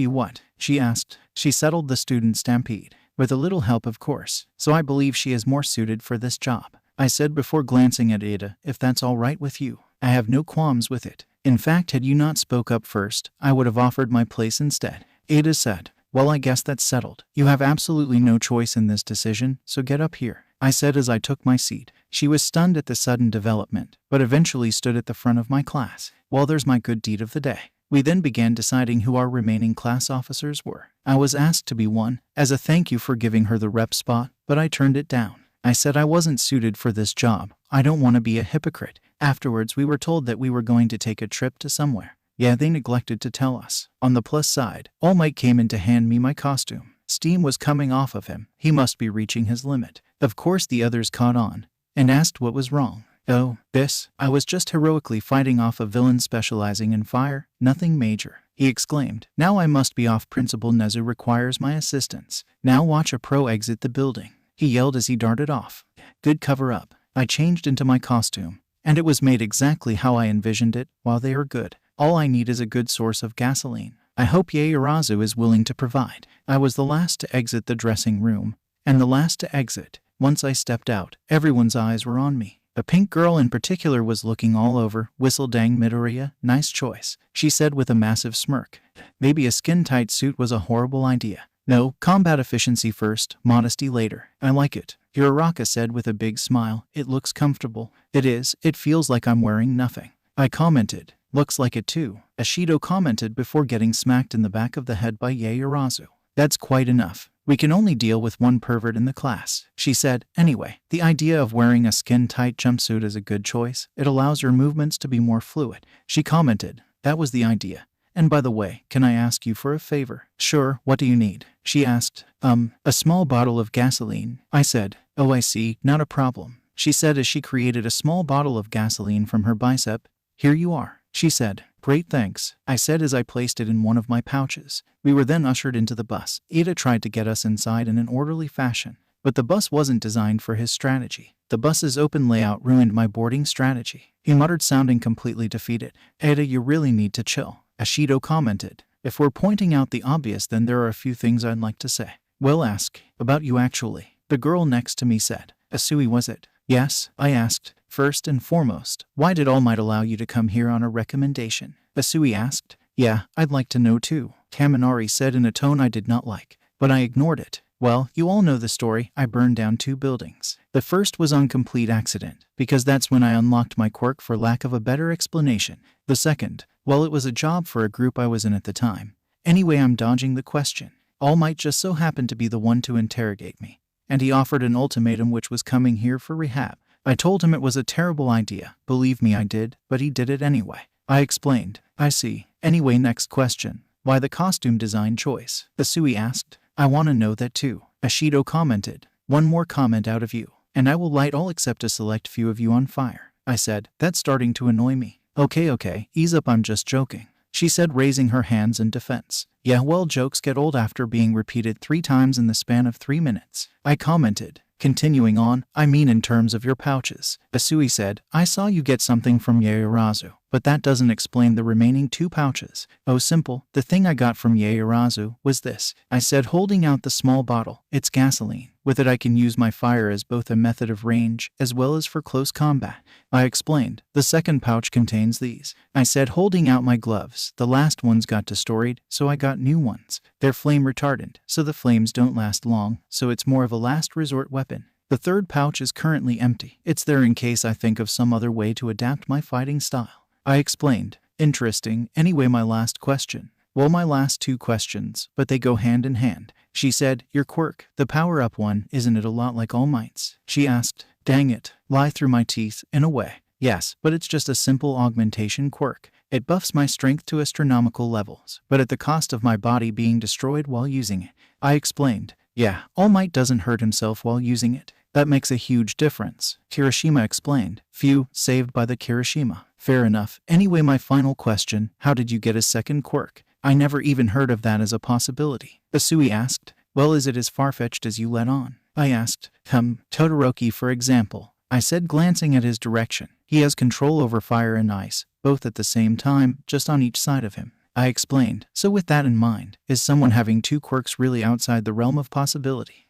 What? She asked. She settled the student stampede. With a little help, of course. So I believe she is more suited for this job. I said before glancing at Ida, if that's all right with you. I have no qualms with it. In fact, had you not spoke up first, I would have offered my place instead. Ida said, well, I guess that's settled. You have absolutely no choice in this decision, so get up here. I said as I took my seat. She was stunned at the sudden development, but eventually stood at the front of my class. Well, there's my good deed of the day. We then began deciding who our remaining class officers were. I was asked to be one, as a thank you for giving her the rep spot, but I turned it down. I said I wasn't suited for this job. I don't want to be a hypocrite. Afterwards, we were told that we were going to take a trip to somewhere. Yeah, they neglected to tell us. On the plus side, All Might came in to hand me my costume. Steam was coming off of him. He must be reaching his limit. Of course, the others caught on and asked what was wrong. Oh, this? I was just heroically fighting off a villain specializing in fire. Nothing major. He exclaimed. Now I must be off. Principal Nezu requires my assistance. Now watch a pro exit the building. He yelled as he darted off. Good cover up. I changed into my costume, and it was made exactly how I envisioned it. While they are good, all I need is a good source of gasoline. I hope Yaoyorozu is willing to provide. I was the last to exit the dressing room, and the last to exit. Once I stepped out, everyone's eyes were on me. A pink girl in particular was looking all over. Whistle dang Midoriya, nice choice, she said with a massive smirk. Maybe a skin-tight suit was a horrible idea. No, combat efficiency first, modesty later. I like it, Uraraka said with a big smile. It looks comfortable. It is. It feels like I'm wearing nothing. I commented. Looks like it too, Ashido commented before getting smacked in the back of the head by Yaoyorozu. That's quite enough. We can only deal with one pervert in the class, she said. Anyway, the idea of wearing a skin-tight jumpsuit is a good choice. It allows your movements to be more fluid, she commented. That was the idea. And by the way, can I ask you for a favor? Sure, what do you need? She asked. A small bottle of gasoline, I said. Oh, I see, not a problem, she said as she created a small bottle of gasoline from her bicep. Here you are, she said. Great, thanks, I said as I placed it in one of my pouches. We were then ushered into the bus. Ada tried to get us inside in an orderly fashion, but the bus wasn't designed for his strategy. The bus's open layout ruined my boarding strategy, he muttered, sounding completely defeated. Ada, you really need to chill, Ashido commented. If we're pointing out the obvious, then there are a few things I'd like to say. Well, ask about you actually, the girl next to me said. Asui, was it? Yes, I asked. First and foremost, why did All Might allow you to come here on a recommendation? Asui asked. Yeah, I'd like to know too, Kaminari said in a tone I did not like, but I ignored it. Well, you all know the story. I burned down 2 buildings. The first was on complete accident, because that's when I unlocked my quirk, for lack of a better explanation. The second, well, it was a job for a group I was in at the time. Anyway, I'm dodging the question. All Might just so happened to be the one to interrogate me, and he offered an ultimatum, which was coming here for rehab. I told him it was a terrible idea. Believe me, I did, but he did it anyway. I explained. I see. Anyway, next question. Why the costume design choice? Asui asked. I want to know that too, Ashido commented. One more comment out of you, and I will light all except a select few of you on fire, I said. That's starting to annoy me. Okay, ease up, I'm just joking, she said, raising her hands in defense. Yeah, well, jokes get old after being repeated 3 times in the span of 3 minutes, I commented. Continuing on, I mean in terms of your pouches, Asui said. I saw you get something from Yaoyorozu, but that doesn't explain the remaining 2 pouches. Oh, simple. The thing I got from Yaoyorozu was this, I said, holding out the small bottle. It's gasoline. With it I can use my fire as both a method of range as well as for close combat, I explained. The second pouch contains these, I said, holding out my gloves. The last ones got destroyed, so I got new ones. They're flame retardant, so the flames don't last long, so it's more of a last resort weapon. The third pouch is currently empty. It's there in case I think of some other way to adapt my fighting style, I explained. Interesting. Anyway, my last question. Well, my last 2 questions, but they go hand in hand, she said. Your quirk, the power-up one, isn't it a lot like All Might's? She asked. Dang it. Lie through my teeth, in a way. Yes, but it's just a simple augmentation quirk. It buffs my strength to astronomical levels, but at the cost of my body being destroyed while using it, I explained. Yeah, All Might doesn't hurt himself while using it. That makes a huge difference, Kirishima explained. Phew, saved by the Kirishima. Fair enough. Anyway, my final question. How did you get a second quirk? I never even heard of that as a possibility, Asui asked. Well, is it as far-fetched as you let on? I asked. Todoroki, for example, I said, glancing at his direction. He has control over fire and ice, both at the same time, just on each side of him, I explained. So with that in mind, is someone having 2 quirks really outside the realm of possibility?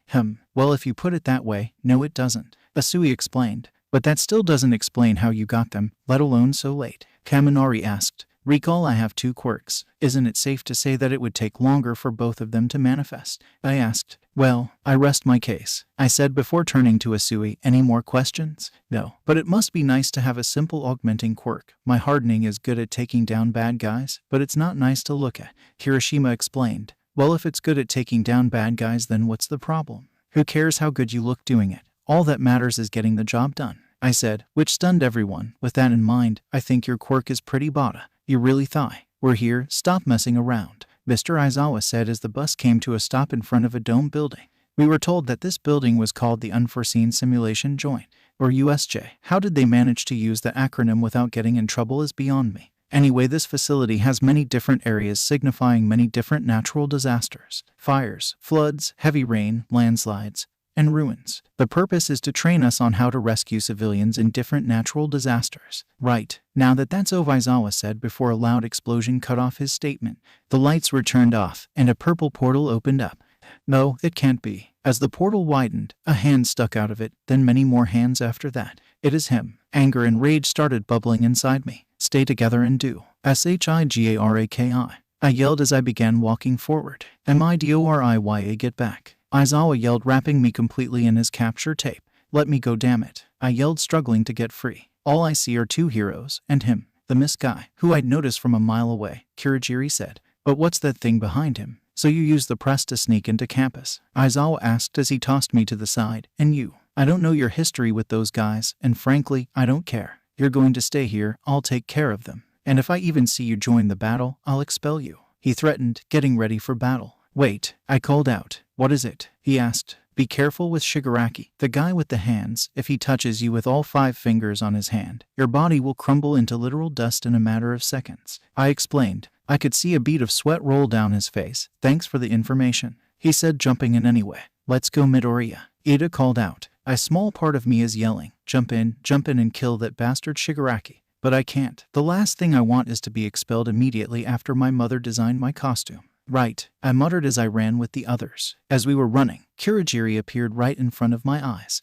Well, if you put it that way, no it doesn't, Asui explained. But that still doesn't explain how you got them, let alone so late, Kaminari asked. Recall, I have 2 quirks. Isn't it safe to say that it would take longer for both of them to manifest? I asked. Well, I rest my case, I said before turning to Asui. Any more questions? No. But it must be nice to have a simple augmenting quirk. My hardening is good at taking down bad guys, but it's not nice to look at, Kirishima explained. Well, if it's good at taking down bad guys, then what's the problem? Who cares how good you look doing it? All that matters is getting the job done, I said, which stunned everyone. With that in mind, I think your quirk is pretty bada. You really thought? We're here, stop messing around, Mr. Aizawa said as the bus came to a stop in front of a dome building. We were told that this building was called the Unforeseen Simulation Joint, or USJ. How did they manage to use the acronym without getting in trouble is beyond me. Anyway, this facility has many different areas signifying many different natural disasters. Fires, floods, heavy rain, landslides, and ruins. The purpose is to train us on how to rescue civilians in different natural disasters. Right. Now that's over, Aizawa said before a loud explosion cut off his statement. The lights were turned off, and a purple portal opened up. No, it can't be. As the portal widened, a hand stuck out of it, then many more hands after that. It is him. Anger and rage started bubbling inside me. Stay together and do. Shigaraki. I yelled as I began walking forward. Midoriya, get back. Aizawa yelled, wrapping me completely in his capture tape. Let me go, damn it, I yelled, struggling to get free. All I see are 2 heroes, and him, the mist guy, who I'd noticed from a mile away, Kirigiri said. But what's that thing behind him? So you use the press to sneak into campus? Aizawa asked as he tossed me to the side. And you? I don't know your history with those guys, and frankly, I don't care. You're going to stay here, I'll take care of them. And if I even see you join the battle, I'll expel you, he threatened, getting ready for battle. Wait, I called out. What is it? He asked. Be careful with Shigaraki, the guy with the hands. If he touches you with all 5 fingers on his hand, your body will crumble into literal dust in a matter of seconds. I explained. I could see a bead of sweat roll down his face. Thanks for the information, he said, jumping in anyway. Let's go, Midoriya, Ida called out. A small part of me is yelling, jump in and kill that bastard Shigaraki. But I can't. The last thing I want is to be expelled immediately after my mother designed my costume. Right, I muttered as I ran with the others. As we were running, Kurogiri appeared right in front of my eyes.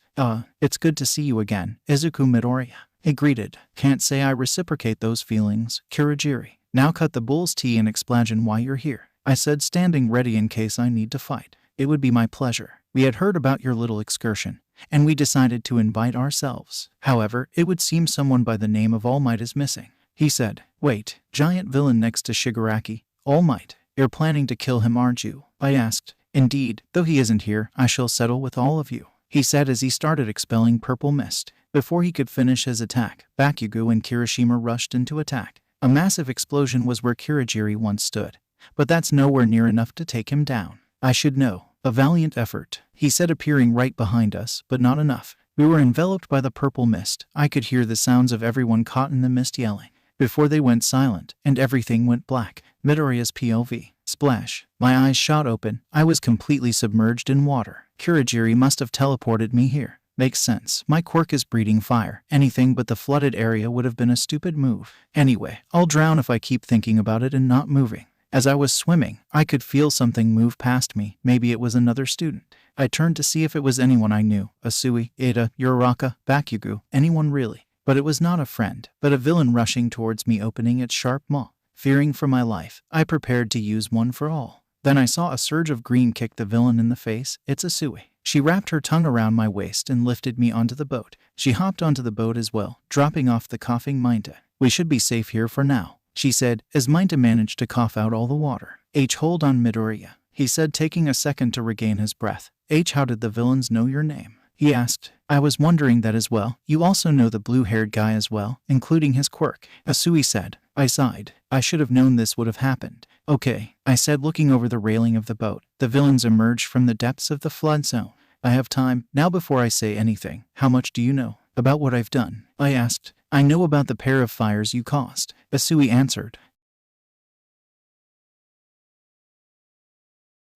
It's good to see you again, Izuku Midoriya, he greeted. Can't say I reciprocate those feelings, Kurogiri. Now cut the bull's tea and explain why you're here, I said, standing ready in case I need to fight. It would be my pleasure. We had heard about your little excursion, and we decided to invite ourselves. However, it would seem someone by the name of All Might is missing, he said. Wait, giant villain next to Shigaraki, All Might. You're planning to kill him, aren't you? I asked. Indeed, though he isn't here, I shall settle with all of you, he said as he started expelling purple mist. Before he could finish his attack, Bakugo and Kirishima rushed into attack. A massive explosion was where Kurogiri once stood, but that's nowhere near enough to take him down. I should know. A valiant effort, he said, appearing right behind us, but not enough. We were enveloped by the purple mist. I could hear the sounds of everyone caught in the mist yelling. Before they went silent, and everything went black. Midoriya's POV. Splash. My eyes shot open. I was completely submerged in water. Kurogiri must have teleported me here. Makes sense. My quirk is breathing fire. Anything but the flooded area would have been a stupid move. Anyway, I'll drown if I keep thinking about it and not moving. As I was swimming, I could feel something move past me. Maybe it was another student. I turned to see if it was anyone I knew. Asui, Ida, Uraraka, Bakugo, anyone really. But it was not a friend, but a villain rushing towards me, opening its sharp maw. Fearing for my life, I prepared to use one for all. Then I saw a surge of green kick the villain in the face. It's Asui. She wrapped her tongue around my waist and lifted me onto the boat. She hopped onto the boat as well, dropping off the coughing Minta. We should be safe here for now, she said, as Minta managed to cough out all the water. Hold on, Midoriya, he said, taking a second to regain his breath. How did the villains know your name? He asked. I was wondering that as well. You also know the blue-haired guy as well, including his quirk, Asui said. I sighed. I should have known this would have happened. Okay, I said, looking over the railing of the boat. The villains emerged from the depths of the flood zone. I have time. Now before I say anything, how much do you know about what I've done? I asked. I know about the pair of fires you caused, Asui answered.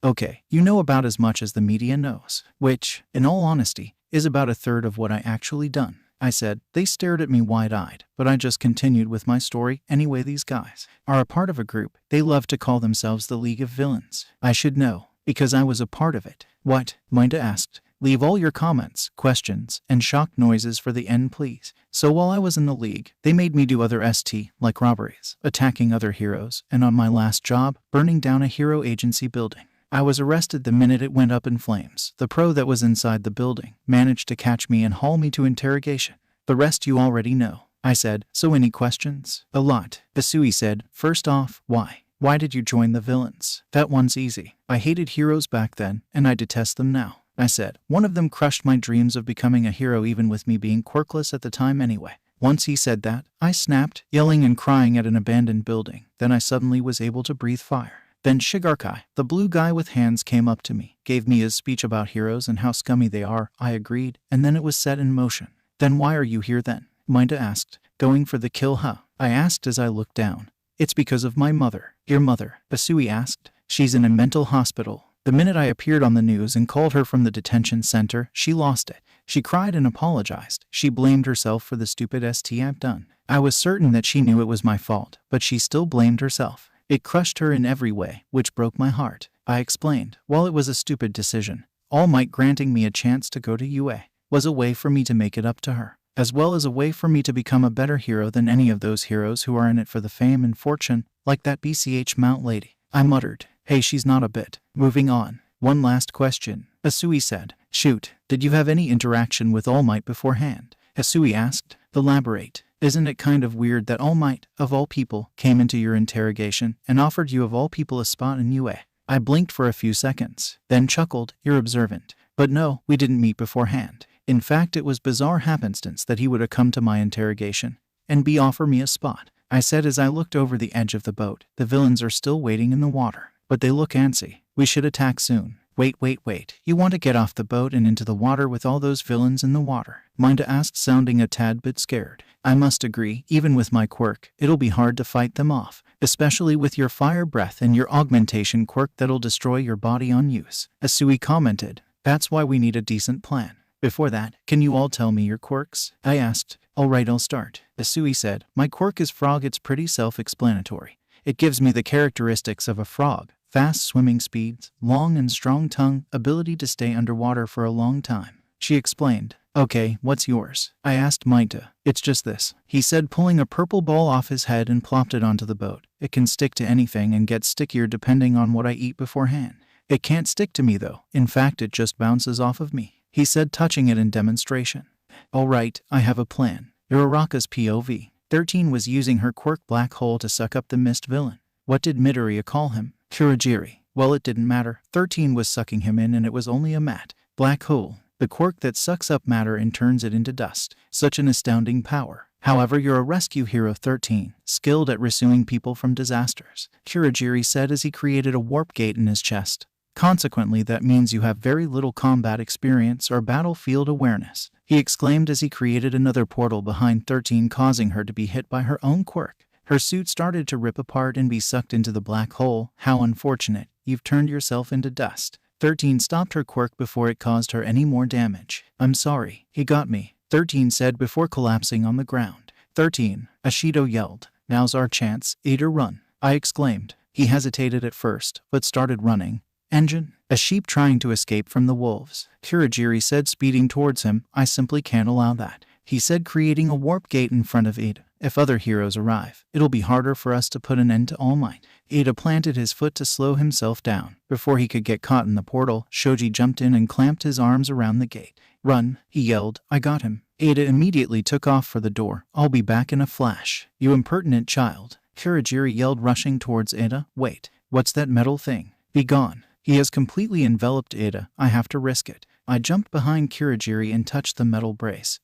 Okay, you know about as much as the media knows, which, in all honesty, is about a third of what I actually done, I said. They stared at me wide-eyed, but I just continued with my story. Anyway, these guys are a part of a group. They love to call themselves the League of Villains. I should know, because I was a part of it. What? Minta asked. Leave all your comments, questions, and shocked noises for the end, please. So while I was in the League, they made me do other like robberies, attacking other heroes, and on my last job, burning down a hero agency building. I was arrested the minute it went up in flames. The pro that was inside the building managed to catch me and haul me to interrogation. The rest you already know, I said. So any questions? A lot, Asui said. First off, why? Why did you join the villains? That one's easy. I hated heroes back then, and I detest them now, I said. One of them crushed my dreams of becoming a hero, even with me being quirkless at the time anyway. Once he said that, I snapped, yelling and crying at an abandoned building. Then I suddenly was able to breathe fire. Then Shigaraki, the blue guy with hands, came up to me, gave me his speech about heroes and how scummy they are. I agreed, and then it was set in motion. Then why are you here then? Minta asked. Going for the kill, huh? I asked as I looked down. It's because of my mother. Your mother? Asui asked. She's in a mental hospital. The minute I appeared on the news and called her from the detention center, she lost it. She cried and apologized. She blamed herself for the stupid I've done. I was certain that she knew it was my fault, but she still blamed herself. It crushed her in every way, which broke my heart. I explained. While it was a stupid decision, All Might granting me a chance to go to UA was a way for me to make it up to her, as well as a way for me to become a better hero than any of those heroes who are in it for the fame and fortune, like that BCH Mount lady. I muttered. Hey, she's not a bit. Moving on. One last question, Asui said. Shoot, did you have any interaction with All Might beforehand? Asui asked. Elaborate. Isn't it kind of weird that All Might, of all people, came into your interrogation and offered you of all people a spot in UA? I blinked for a few seconds, then chuckled. You're observant. But no, we didn't meet beforehand. In fact, it was bizarre happenstance that he would have come to my interrogation and offer me a spot, I said as I looked over the edge of the boat. The villains are still waiting in the water, but they look antsy. We should attack soon. Wait. You want to get off the boat and into the water with all those villains in the water? Minda asked, sounding a tad bit scared. I must agree, even with my quirk, it'll be hard to fight them off, especially with your fire breath and your augmentation quirk that'll destroy your body on use. Asui commented. That's why we need a decent plan. Before that, can you all tell me your quirks? I asked. Alright, I'll start. Asui said. My quirk is frog. It's pretty self-explanatory. It gives me the characteristics of a frog. Fast swimming speeds, long and strong tongue, ability to stay underwater for a long time. She explained. Okay, what's yours? I asked Maita. It's just this, he said, pulling a purple ball off his head and plopped it onto the boat. It can stick to anything and get stickier depending on what I eat beforehand. It can't stick to me though. In fact, it just bounces off of me, he said, touching it in demonstration. Alright, I have a plan. Uraraka's POV. 13 was using her quirk black hole to suck up the mist villain. What did Midoriya call him? Kurogiri. Well, it didn't matter. 13 was sucking him in and it was only a matte black hole. The quirk that sucks up matter and turns it into dust. Such an astounding power. However, you're a rescue hero, 13, skilled at rescuing people from disasters, Kurogiri said as he created a warp gate in his chest. Consequently, that means you have very little combat experience or battlefield awareness, he exclaimed as he created another portal behind 13, causing her to be hit by her own quirk. Her suit started to rip apart and be sucked into the black hole. How unfortunate. You've turned yourself into dust. 13 stopped her quirk before it caused her any more damage. I'm sorry. He got me, 13 said before collapsing on the ground. 13, Ashido yelled. Now's our chance. Eat or run, I exclaimed. He hesitated at first, but started running. Engine? A sheep trying to escape from the wolves, Kurogiri said, speeding towards him. I simply can't allow that, he said, creating a warp gate in front of Ada. If other heroes arrive, it'll be harder for us to put an end to All Might. Ada planted his foot to slow himself down. Before he could get caught in the portal, Shoji jumped in and clamped his arms around the gate. Run, he yelled. I got him. Ada immediately took off for the door. I'll be back in a flash. You impertinent child, Kurogiri yelled, rushing towards Ada. Wait, what's that metal thing? Be gone. He has completely enveloped Ada. I have to risk it. I jumped behind Kurogiri and touched the metal brace.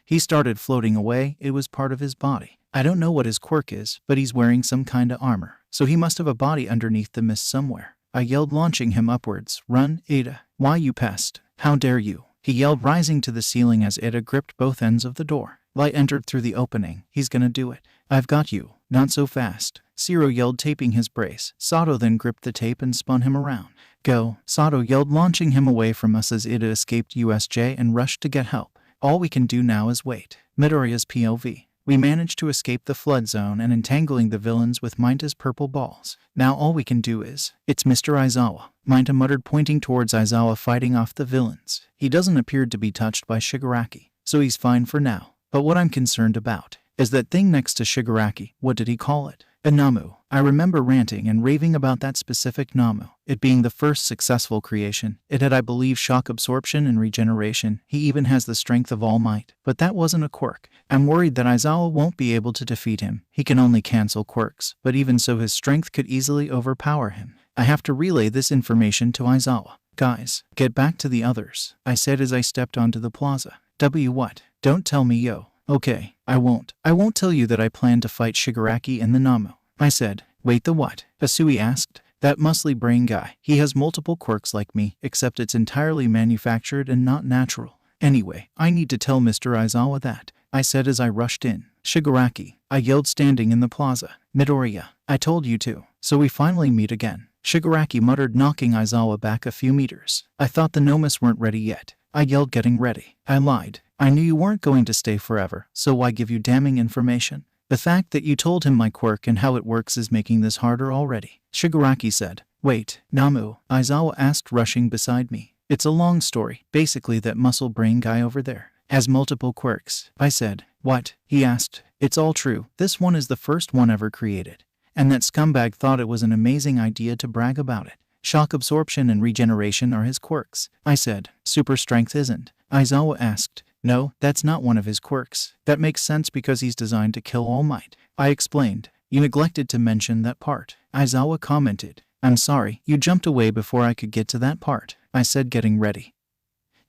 He started floating away. It was part of his body. I don't know what his quirk is, but he's wearing some kind of armor, so he must have a body underneath the mist somewhere. I yelled, launching him upwards. Run, Ada. Why, you pest. How dare you, he yelled, rising to the ceiling as Ada gripped both ends of the door. Light entered through the opening. He's gonna do it. I've got you. Not so fast, Zero yelled, taping his brace. Sato then gripped the tape and spun him around. Go, Sato yelled, launching him away from us as Ada escaped USJ and rushed to get help. All we can do now is wait. Midoriya's POV. We managed to escape the flood zone and entangling the villains with Minta's purple balls. Now all we can do is... It's Mr. Aizawa, Minta muttered, pointing towards Aizawa fighting off the villains. He doesn't appear to be touched by Shigaraki, so he's fine for now. But what I'm concerned about is that thing next to Shigaraki. What did he call it? A Namu. I remember ranting and raving about that specific Namu, it being the first successful creation. It had, I believe, shock absorption and regeneration. He even has the strength of All Might. But that wasn't a quirk. I'm worried that Aizawa won't be able to defeat him. He can only cancel quirks, but even so his strength could easily overpower him. I have to relay this information to Aizawa. Guys, get back to the others, I said as I stepped onto the plaza. What? Don't tell me, yo. Okay, I won't. I won't tell you that I plan to fight Shigaraki and the Namu, I said. Wait, the what? Asui asked. That muscly brain guy. He has multiple quirks like me, except it's entirely manufactured and not natural. Anyway, I need to tell Mr. Aizawa that, I said as I rushed in. Shigaraki, I yelled, standing in the plaza. Midoriya, I told you to. So we finally meet again, Shigaraki muttered, knocking Aizawa back a few meters. I thought the Nomus weren't ready yet, I yelled, getting ready. I lied. I knew you weren't going to stay forever, so why give you damning information? The fact that you told him my quirk and how it works is making this harder already, Shigaraki said. Wait, Namu? Aizawa asked, rushing beside me. It's a long story. Basically, that muscle brain guy over there has multiple quirks, I said. What? He asked. It's all true. This one is the first one ever created. And that scumbag thought it was an amazing idea to brag about it. Shock absorption and regeneration are his quirks, I said. Super strength isn't? Aizawa asked. No, that's not one of his quirks. That makes sense because he's designed to kill All Might, I explained. You neglected to mention that part, Aizawa commented. I'm sorry, you jumped away before I could get to that part, I said, getting ready.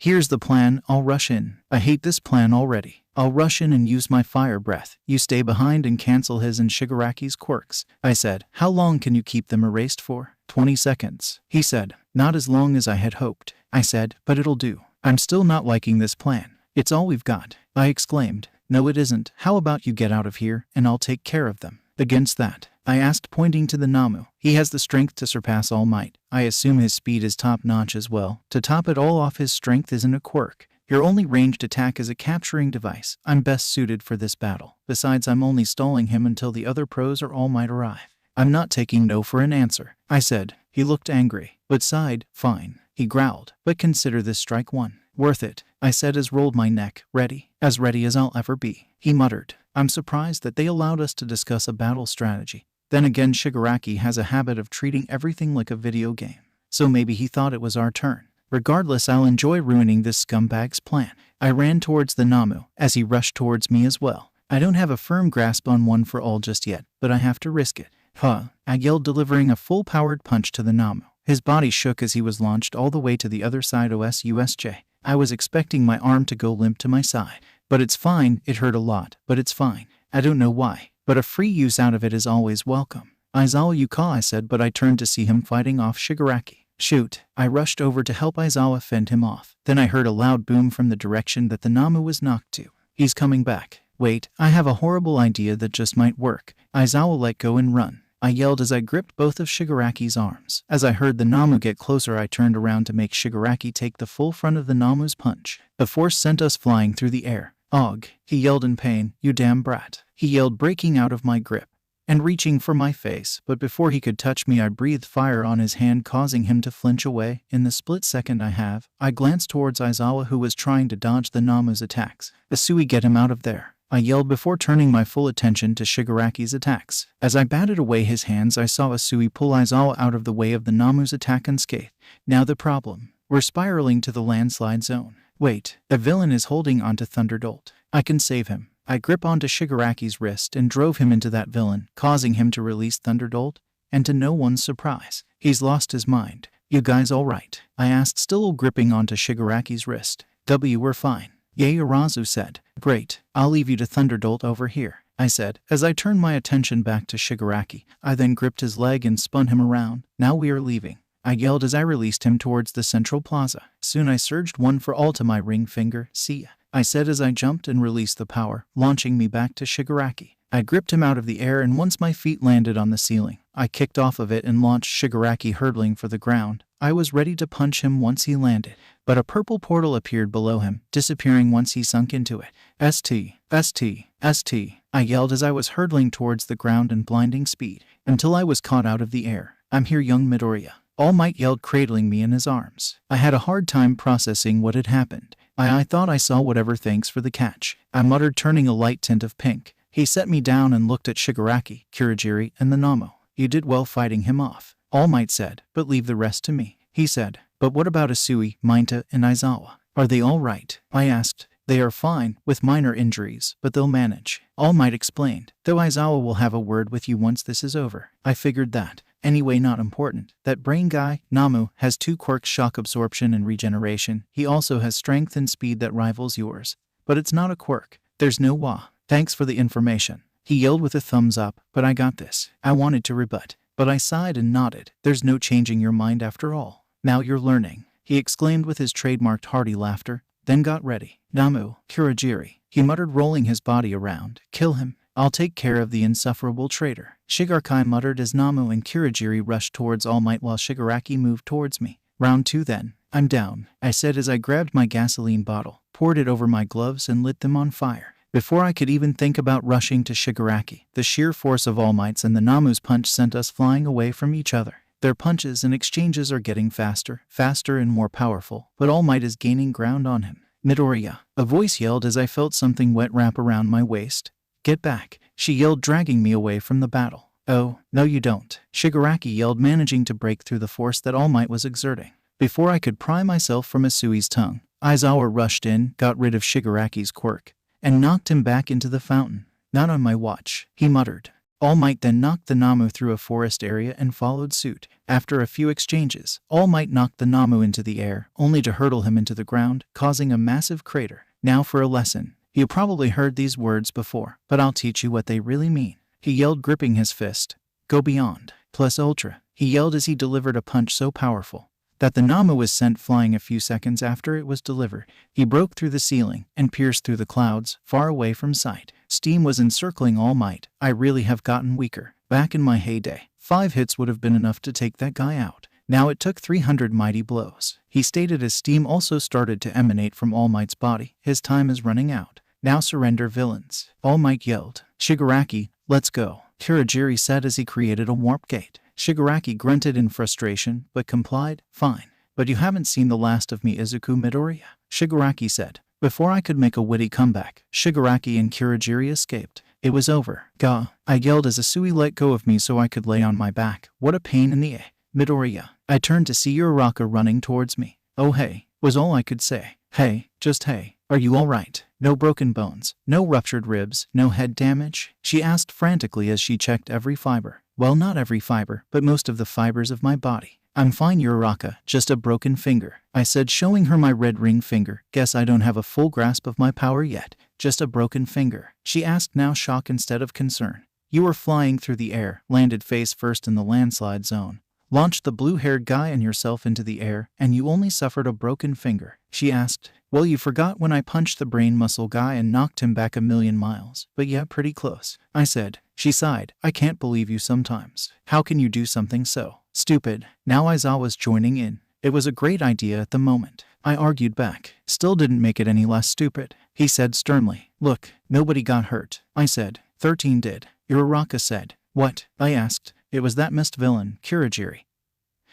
Here's the plan, I'll rush in. I hate this plan already. I'll rush in and use my fire breath. You stay behind and cancel his and Shigaraki's quirks. I said, how long can you keep them erased for? 20 seconds. He said, not as long as I had hoped. I said, but it'll do. I'm still not liking this plan. It's all we've got. I exclaimed. No, it isn't. How about you get out of here and I'll take care of them? Against that, I asked, pointing to the Namu. He has the strength to surpass All Might. I assume his speed is top-notch as well. To top it all off, his strength isn't a quirk. Your only ranged attack is a capturing device. I'm best suited for this battle. Besides, I'm only stalling him until the other pros or All Might arrive. I'm not taking no for an answer, I said. He looked angry, but sighed. Fine, he growled, but consider this strike one. Worth it, I said as rolled my neck. Ready? As ready as I'll ever be, he muttered. I'm surprised that they allowed us to discuss a battle strategy. Then again, Shigaraki has a habit of treating everything like a video game. So maybe he thought it was our turn. Regardless, I'll enjoy ruining this scumbag's plan. I ran towards the Namu, as he rushed towards me as well. I don't have a firm grasp on one for all just yet, but I have to risk it. Huh, I yelled, delivering a full-powered punch to the Namu. His body shook as he was launched all the way to the other side. OSUSJ. I was expecting my arm to go limp to my side. But it's fine, it hurt a lot, but it's fine. I don't know why, but a free use out of it is always welcome. Aizawa Yuka, I said, but I turned to see him fighting off Shigaraki. Shoot. I rushed over to help Aizawa fend him off. Then I heard a loud boom from the direction that the Namu was knocked to. He's coming back. Wait, I have a horrible idea that just might work. Aizawa, let go and run. I yelled as I gripped both of Shigaraki's arms. As I heard the Namu get closer, I turned around to make Shigaraki take the full front of the Namu's punch. The force sent us flying through the air. Og, he yelled in pain. You damn brat. He yelled, breaking out of my grip and reaching for my face, but before he could touch me, I breathed fire on his hand, causing him to flinch away. In the split second I glanced towards Aizawa, who was trying to dodge the Namu's attacks. Asui, get him out of there, I yelled before turning my full attention to Shigaraki's attacks. As I batted away his hands, I saw Asui pull Aizawa out of the way of the Namu's attack unscathed. Now the problem. We're spiraling to the landslide zone. Wait, the villain is holding onto Thunderbolt. I can save him. I grip onto Shigaraki's wrist and drove him into that villain, causing him to release Thunderbolt, and to no one's surprise, he's lost his mind. You guys all right? I asked, still gripping onto Shigaraki's wrist. We're fine. Yaoyorozu said. Great, I'll leave you to Thunderbolt over here, I said, as I turned my attention back to Shigaraki. I then gripped his leg and spun him around. Now we are leaving, I yelled as I released him towards the central plaza. Soon I surged one for all to my ring finger. See ya, I said as I jumped and released the power, launching me back to Shigaraki. I gripped him out of the air, and once my feet landed on the ceiling, I kicked off of it and launched Shigaraki hurtling for the ground. I was ready to punch him once he landed, but a purple portal appeared below him, disappearing once he sunk into it. ST, ST, ST, I yelled as I was hurtling towards the ground in blinding speed, until I was caught out of the air. I'm here, young Midoriya, All Might yelled, cradling me in his arms. I had a hard time processing what had happened. I thought I saw whatever, thanks for the catch, I muttered, turning a light tint of pink. He set me down and looked at Shigaraki, Kurogiri, and the Namu. You did well fighting him off, All Might said, but leave the rest to me, he said. But what about Asui, Mainta, and Aizawa? Are they all right? I asked. They are fine, with minor injuries, but they'll manage, All Might explained. Though Aizawa will have a word with you once this is over. I figured that. Anyway, not important. That brain guy, Namu, has 2 quirks, shock absorption and regeneration. He also has strength and speed that rivals yours. But it's not a quirk. There's no wah. Thanks for the information, he yelled with a thumbs up, but I got this. I wanted to rebut, but I sighed and nodded. There's no changing your mind after all. Now you're learning, he exclaimed with his trademarked hearty laughter, then got ready. Namu, Kurogiri, he muttered, rolling his body around. Kill him. I'll take care of the insufferable traitor, Shigaraki muttered as Namu and Kurogiri rushed towards All Might while Shigaraki moved towards me. Round 2 then. I'm down, I said as I grabbed my gasoline bottle, poured it over my gloves and lit them on fire. Before I could even think about rushing to Shigaraki, the sheer force of All Might's and the Namu's punch sent us flying away from each other. Their punches and exchanges are getting faster and more powerful, but All Might is gaining ground on him. Midoriya, a voice yelled as I felt something wet wrap around my waist. Get back, she yelled, dragging me away from the battle. Oh, no you don't, Shigaraki yelled, managing to break through the force that All Might was exerting. Before I could pry myself from Asui's tongue, Aizawa rushed in, got rid of Shigaraki's quirk, and knocked him back into the fountain. Not on my watch, he muttered. All Might then knocked the Namu through a forest area and followed suit. After a few exchanges, All Might knocked the Namu into the air, only to hurtle him into the ground, causing a massive crater. Now for a lesson. You probably heard these words before, but I'll teach you what they really mean. He yelled, gripping his fist. Go beyond. Plus ultra. He yelled as he delivered a punch so powerful that the Namu was sent flying a few seconds after it was delivered. He broke through the ceiling and pierced through the clouds, far away from sight. Steam was encircling All Might. I really have gotten weaker. Back in my heyday, 5 hits would have been enough to take that guy out. Now it took 300 mighty blows. He stated as steam also started to emanate from All Might's body. His time is running out. Now surrender, villains. All Might yelled. Shigaraki, let's go. Kurogiri said as he created a warp gate. Shigaraki grunted in frustration, but complied. Fine. But you haven't seen the last of me, Izuku Midoriya, Shigaraki said. Before I could make a witty comeback, Shigaraki and Kurogiri escaped. It was over. Gah! I yelled as Asui let go of me so I could lay on my back. What a pain in the a. Midoriya. I turned to see Uraraka running towards me. Oh hey, was all I could say. Hey, just hey. Are you alright? No broken bones, no ruptured ribs, no head damage? She asked frantically as she checked every fiber. Well, not every fiber, but most of the fibers of my body. I'm fine, Uraraka, just a broken finger, I said, showing her my red ring finger. Guess I don't have a full grasp of my power yet. Just a broken finger, she asked, now shock instead of concern. You were flying through the air, landed face first in the landslide zone, launched the blue-haired guy and yourself into the air, and you only suffered a broken finger, she asked. Well, you forgot when I punched the brain muscle guy and knocked him back 1,000,000 miles. But yeah, pretty close, I said. She sighed. I can't believe you sometimes. How can you do something so stupid? Now Aizawa's joining in. It was a great idea at the moment, I argued back. Still didn't make it any less stupid, he said sternly. Look, nobody got hurt, I said. 13 did, Uraraka said. What? I asked. It was that mist villain, Kurogiri.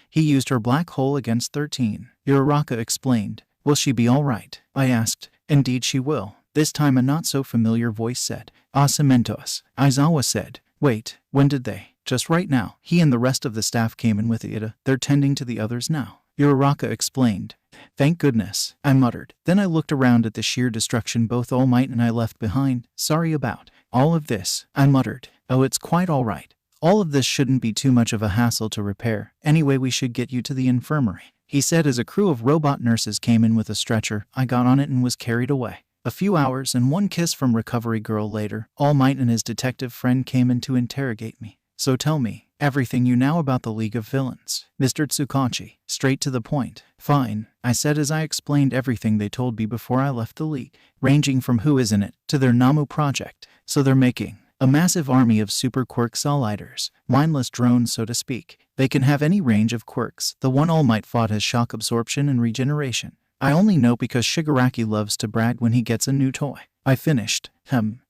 He used her black hole against 13, Uraraka explained. Will she be alright? I asked. Indeed she will. This time a not-so-familiar voice said. Cementos, Aizawa said. Wait, when did they? Just right now. He and the rest of the staff came in with Ida. They're tending to the others now, Uraraka explained. Thank goodness, I muttered. Then I looked around at the sheer destruction both All Might and I left behind. Sorry about all of this, I muttered. Oh, it's quite alright. All of this shouldn't be too much of a hassle to repair. Anyway, we should get you to the infirmary, he said as a crew of robot nurses came in with a stretcher. I got on it and was carried away. A few hours and one kiss from Recovery Girl later, All Might and his detective friend came in to interrogate me. So tell me, everything you know about the League of Villains, Mr. Tsukachi. Straight to the point. Fine, I said as I explained everything they told me before I left the League, ranging from who is in it to their Namu project. So they're making a massive army of super quirk Soliders, mindless drones so to speak. They can have any range of quirks. The one All Might fought has shock absorption and regeneration. I only know because Shigaraki loves to brag when he gets a new toy. I finished.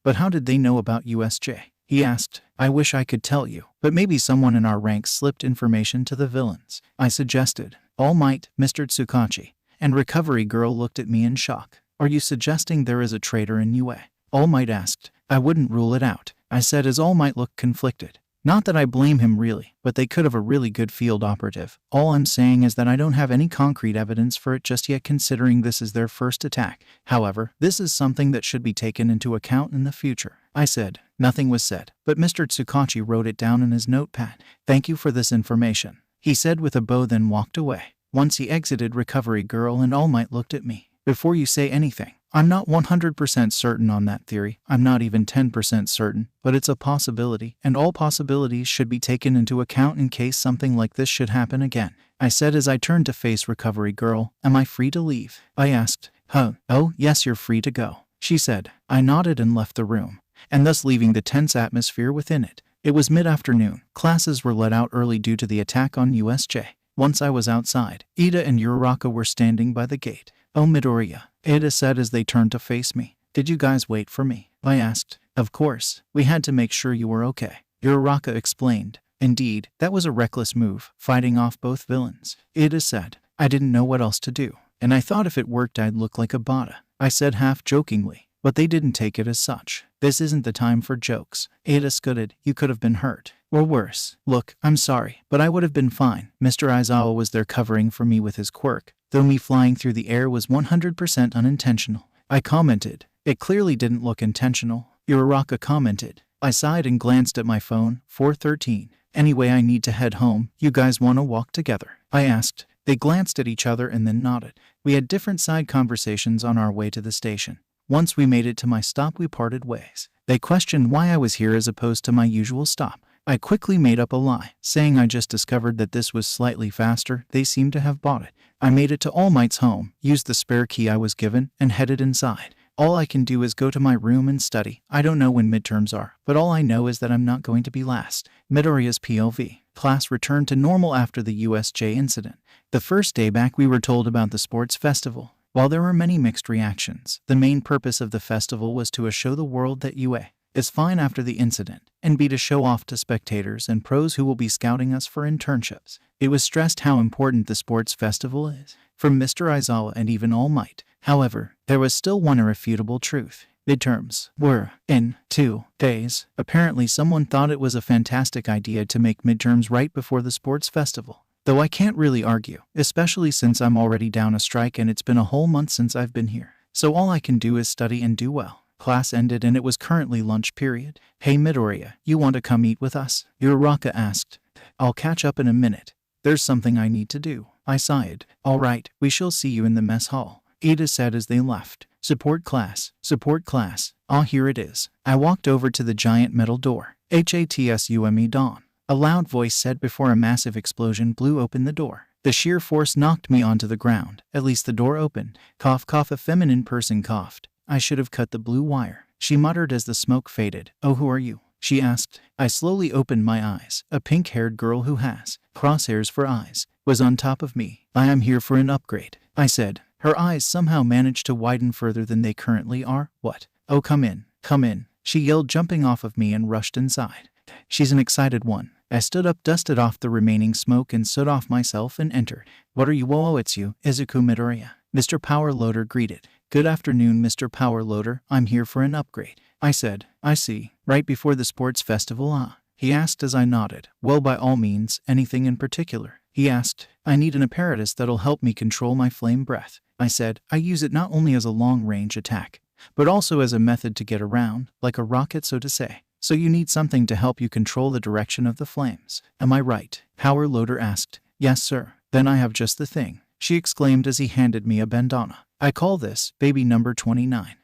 But how did they know about USJ? He asked. I wish I could tell you, but maybe someone in our ranks slipped information to the villains, I suggested. All Might, Mr. Tsukachi, and Recovery Girl looked at me in shock. Are you suggesting there is a traitor in UA? All Might asked. I wouldn't rule it out, I said as All Might looked conflicted. Not that I blame him really, but they could have a really good field operative. All I'm saying is that I don't have any concrete evidence for it just yet, considering this is their first attack. However, this is something that should be taken into account in the future, I said. Nothing was said, but Mr. Tsukachi wrote it down in his notepad. Thank you for this information, he said with a bow, then walked away. Once he exited, Recovery Girl and All Might looked at me. Before you say anything, I'm not 100% certain on that theory. I'm not even 10% certain, but it's a possibility, and all possibilities should be taken into account in case something like this should happen again, I said as I turned to face Recovery Girl. Am I free to leave? I asked. Oh, yes, you're free to go, she said. I nodded and left the room, and thus leaving the tense atmosphere within it. It was mid-afternoon. Classes were let out early due to the attack on USJ. Once I was outside, Ida and Uraraka were standing by the gate. Oh, Midoriya, Ida said as they turned to face me. Did you guys wait for me? I asked. Of course. We had to make sure you were okay, Uraraka explained. Indeed, that was a reckless move, fighting off both villains, Ida said. I didn't know what else to do, and I thought if it worked I'd look like a bada, I said half-jokingly, but they didn't take it as such. This isn't the time for jokes, Ida scooded. You could have been hurt, or worse. Look, I'm sorry, but I would have been fine. Mr. Aizawa was there covering for me with his quirk, though me flying through the air was 100% unintentional, I commented. It clearly didn't look intentional, Uraraka commented. I sighed and glanced at my phone. 4:13 Anyway, I need to head home. You guys want to walk together? I asked. They glanced at each other and then nodded. We had different side conversations on our way to the station. Once we made it to my stop, we parted ways. They questioned why I was here as opposed to my usual stop. I quickly made up a lie, saying I just discovered that this was slightly faster. They seemed to have bought it. I made it to All Might's home, used the spare key I was given, and headed inside. All I can do is go to my room and study. I don't know when midterms are, but all I know is that I'm not going to be last. Midoriya's POV. Class returned to normal after the USJ incident. The first day back, we were told about the sports festival. While there were many mixed reactions, the main purpose of the festival was to show the world that UA is fine after the incident, and B, to show off to spectators and pros who will be scouting us for internships. It was stressed how important the sports festival is, from Mr. Aizawa and even All Might. However, there was still one irrefutable truth. Midterms were in 2 days. Apparently someone thought it was a fantastic idea to make midterms right before the sports festival. Though I can't really argue, especially since I'm already down a strike and it's been a whole month since I've been here. So all I can do is study and do well. Class ended and it was currently lunch period. Hey Midoriya, you want to come eat with us? Uraraka asked. I'll catch up in a minute. There's something I need to do. I sighed. Alright, we shall see you in the mess hall. Ida said as they left. Support class. Support class. Ah, here it is. I walked over to the giant metal door. HATSUME Dawn. A loud voice said before a massive explosion blew open the door. The sheer force knocked me onto the ground. At least the door opened. Cough, cough, a feminine person coughed. I should have cut the blue wire. She muttered as the smoke faded. Oh, who are you? She asked. I slowly opened my eyes. A pink-haired girl who has crosshairs for eyes was on top of me. I am here for an upgrade, I said. Her eyes somehow managed to widen further than they currently are. What? Oh, come in. Come in. She yelled, jumping off of me, and rushed inside. She's an excited one. I stood up, dusted off the remaining smoke, and stood off myself and entered. What are you? Whoa, it's you, Izuku Midoriya. Mr. Power Loader greeted. Good afternoon, Mr. Power Loader. I'm here for an upgrade, I said. I see. Right before the sports festival, ah? He asked as I nodded. Well, by all means. Anything in particular? He asked. I need an apparatus that'll help me control my flame breath, I said. I use it not only as a long-range attack, but also as a method to get around, like a rocket, so to say. So you need something to help you control the direction of the flames. Am I right? Power Loader asked. Yes, sir. Then I have just the thing, she exclaimed as he handed me a bandana. I call this baby number 29.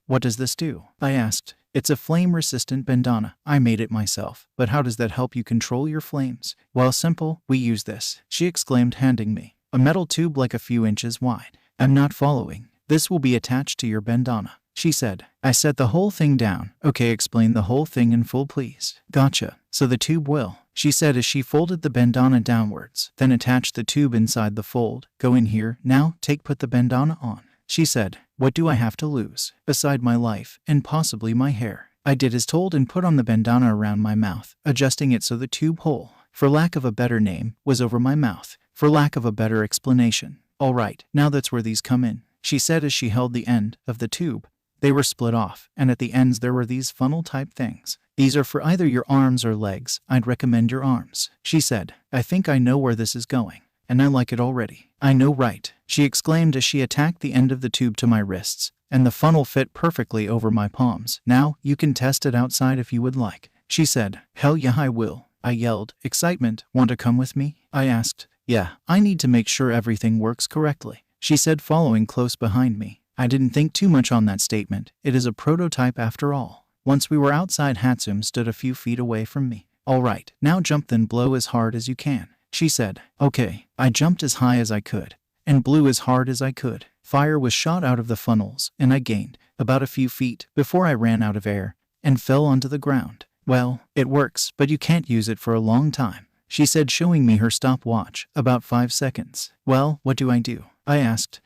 What does this do? I asked. It's a flame-resistant bandana. I made it myself. But how does that help you control your flames? Well, simple. We use this, she exclaimed, handing me a metal tube like a few inches wide. I'm not following. This will be attached to your bandana, she said. I set the whole thing down. Okay, explain the whole thing in full, please. Gotcha. So the tube will, she said as she folded the bandana downwards, then attached the tube inside the fold. Go in here. Now, put the bandana on, she said. What do I have to lose? Beside my life, and possibly my hair. I did as told and put on the bandana around my mouth, adjusting it so the tube hole, for lack of a better name, was over my mouth. For lack of a better explanation. Alright, now that's where these come in, she said as she held the end of the tube. They were split off, and at the ends there were these funnel-type things. These are for either your arms or legs. I'd recommend your arms, she said. I think I know where this is going, and I like it already. I know, right? She exclaimed as she attacked the end of the tube to my wrists, and the funnel fit perfectly over my palms. Now, you can test it outside if you would like, she said. Hell yeah, I will, I yelled. Excitement. Want to come with me? I asked. Yeah, I need to make sure everything works correctly, she said, following close behind me. I didn't think too much on that statement. It is a prototype after all. Once we were outside, Hatsum stood a few feet away from me. Alright, now jump, then blow as hard as you can, she said. Okay. I jumped as high as I could, and blew as hard as I could. Fire was shot out of the funnels, and I gained about a few feet before I ran out of air and fell onto the ground. Well, it works, but you can't use it for a long time, she said, showing me her stopwatch. About 5 seconds. Well, what do I do? I asked.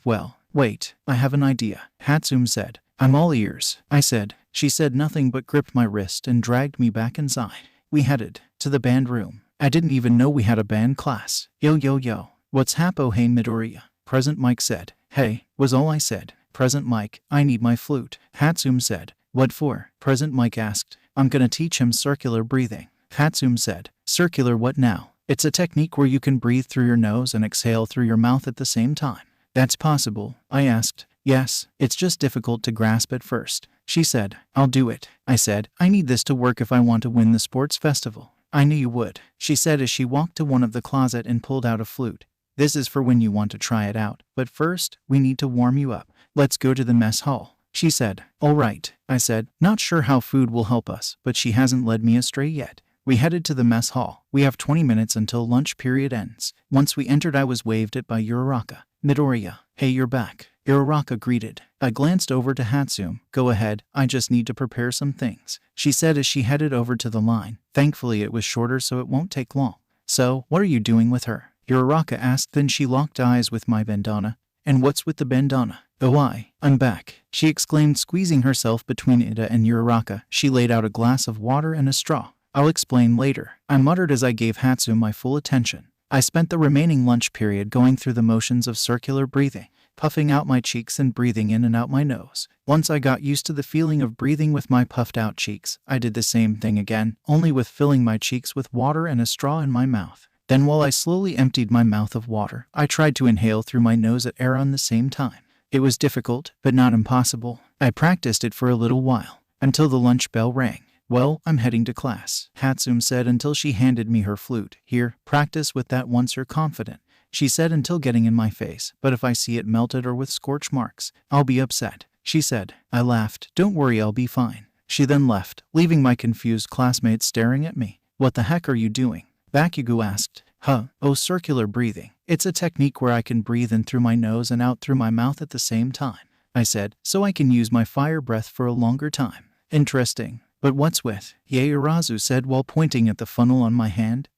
Well, wait, I have an idea, Hatsum said. I'm all ears, I said. She said nothing but gripped my wrist and dragged me back inside. We headed to the band room. I didn't even know we had a band class. Yo, yo, yo. What's hapo? Hey Midoriya, Present Mike said. Hey, was all I said. Present Mike, I need my flute, Hatsum said. What for? Present Mike asked. I'm gonna teach him circular breathing, Hatsum said. Circular what now? It's a technique where you can breathe through your nose and exhale through your mouth at the same time. That's possible, I asked. Yes, it's just difficult to grasp at first, she said. I'll do it, I said. I need this to work if I want to win the sports festival. I knew you would, she said as she walked to one of the closet and pulled out a flute. This is for when you want to try it out, but first, we need to warm you up. Let's go to the mess hall, she said. All right, I said, not sure how food will help us, but she hasn't led me astray yet. We headed to the mess hall. We have 20 minutes until lunch period ends. Once we entered, I was waved at by Uraraka. Midoriya, hey, you're back, Uraraka greeted. I glanced over to Hatsune. Go ahead, I just need to prepare some things, she said as she headed over to the line. Thankfully it was shorter so it won't take long. So, what are you doing with her? Uraraka asked, then she locked eyes with my bandana. And what's with the bandana? Oh, I'm back, she exclaimed, squeezing herself between Ida and Uraraka. She laid out a glass of water and a straw. I'll explain later, I muttered as I gave Hatsune my full attention. I spent the remaining lunch period going through the motions of circular breathing, puffing out my cheeks and breathing in and out my nose. Once I got used to the feeling of breathing with my puffed out cheeks, I did the same thing again, only with filling my cheeks with water and a straw in my mouth. Then while I slowly emptied my mouth of water, I tried to inhale through my nose at air on the same time. It was difficult, but not impossible. I practiced it for a little while, until the lunch bell rang. Well, I'm heading to class, Hatsune said until she handed me her flute. Here, practice with that once you're confident, she said until getting in my face. But if I see it melted or with scorch marks, I'll be upset, she said. I laughed. Don't worry, I'll be fine. She then left, leaving my confused classmates staring at me. What the heck are you doing? Bakugo asked. Oh, circular breathing. It's a technique where I can breathe in through my nose and out through my mouth at the same time, I said, so I can use my fire breath for a longer time. Interesting. But what's with? Yaoyorozu said while pointing at the funnel on my hand.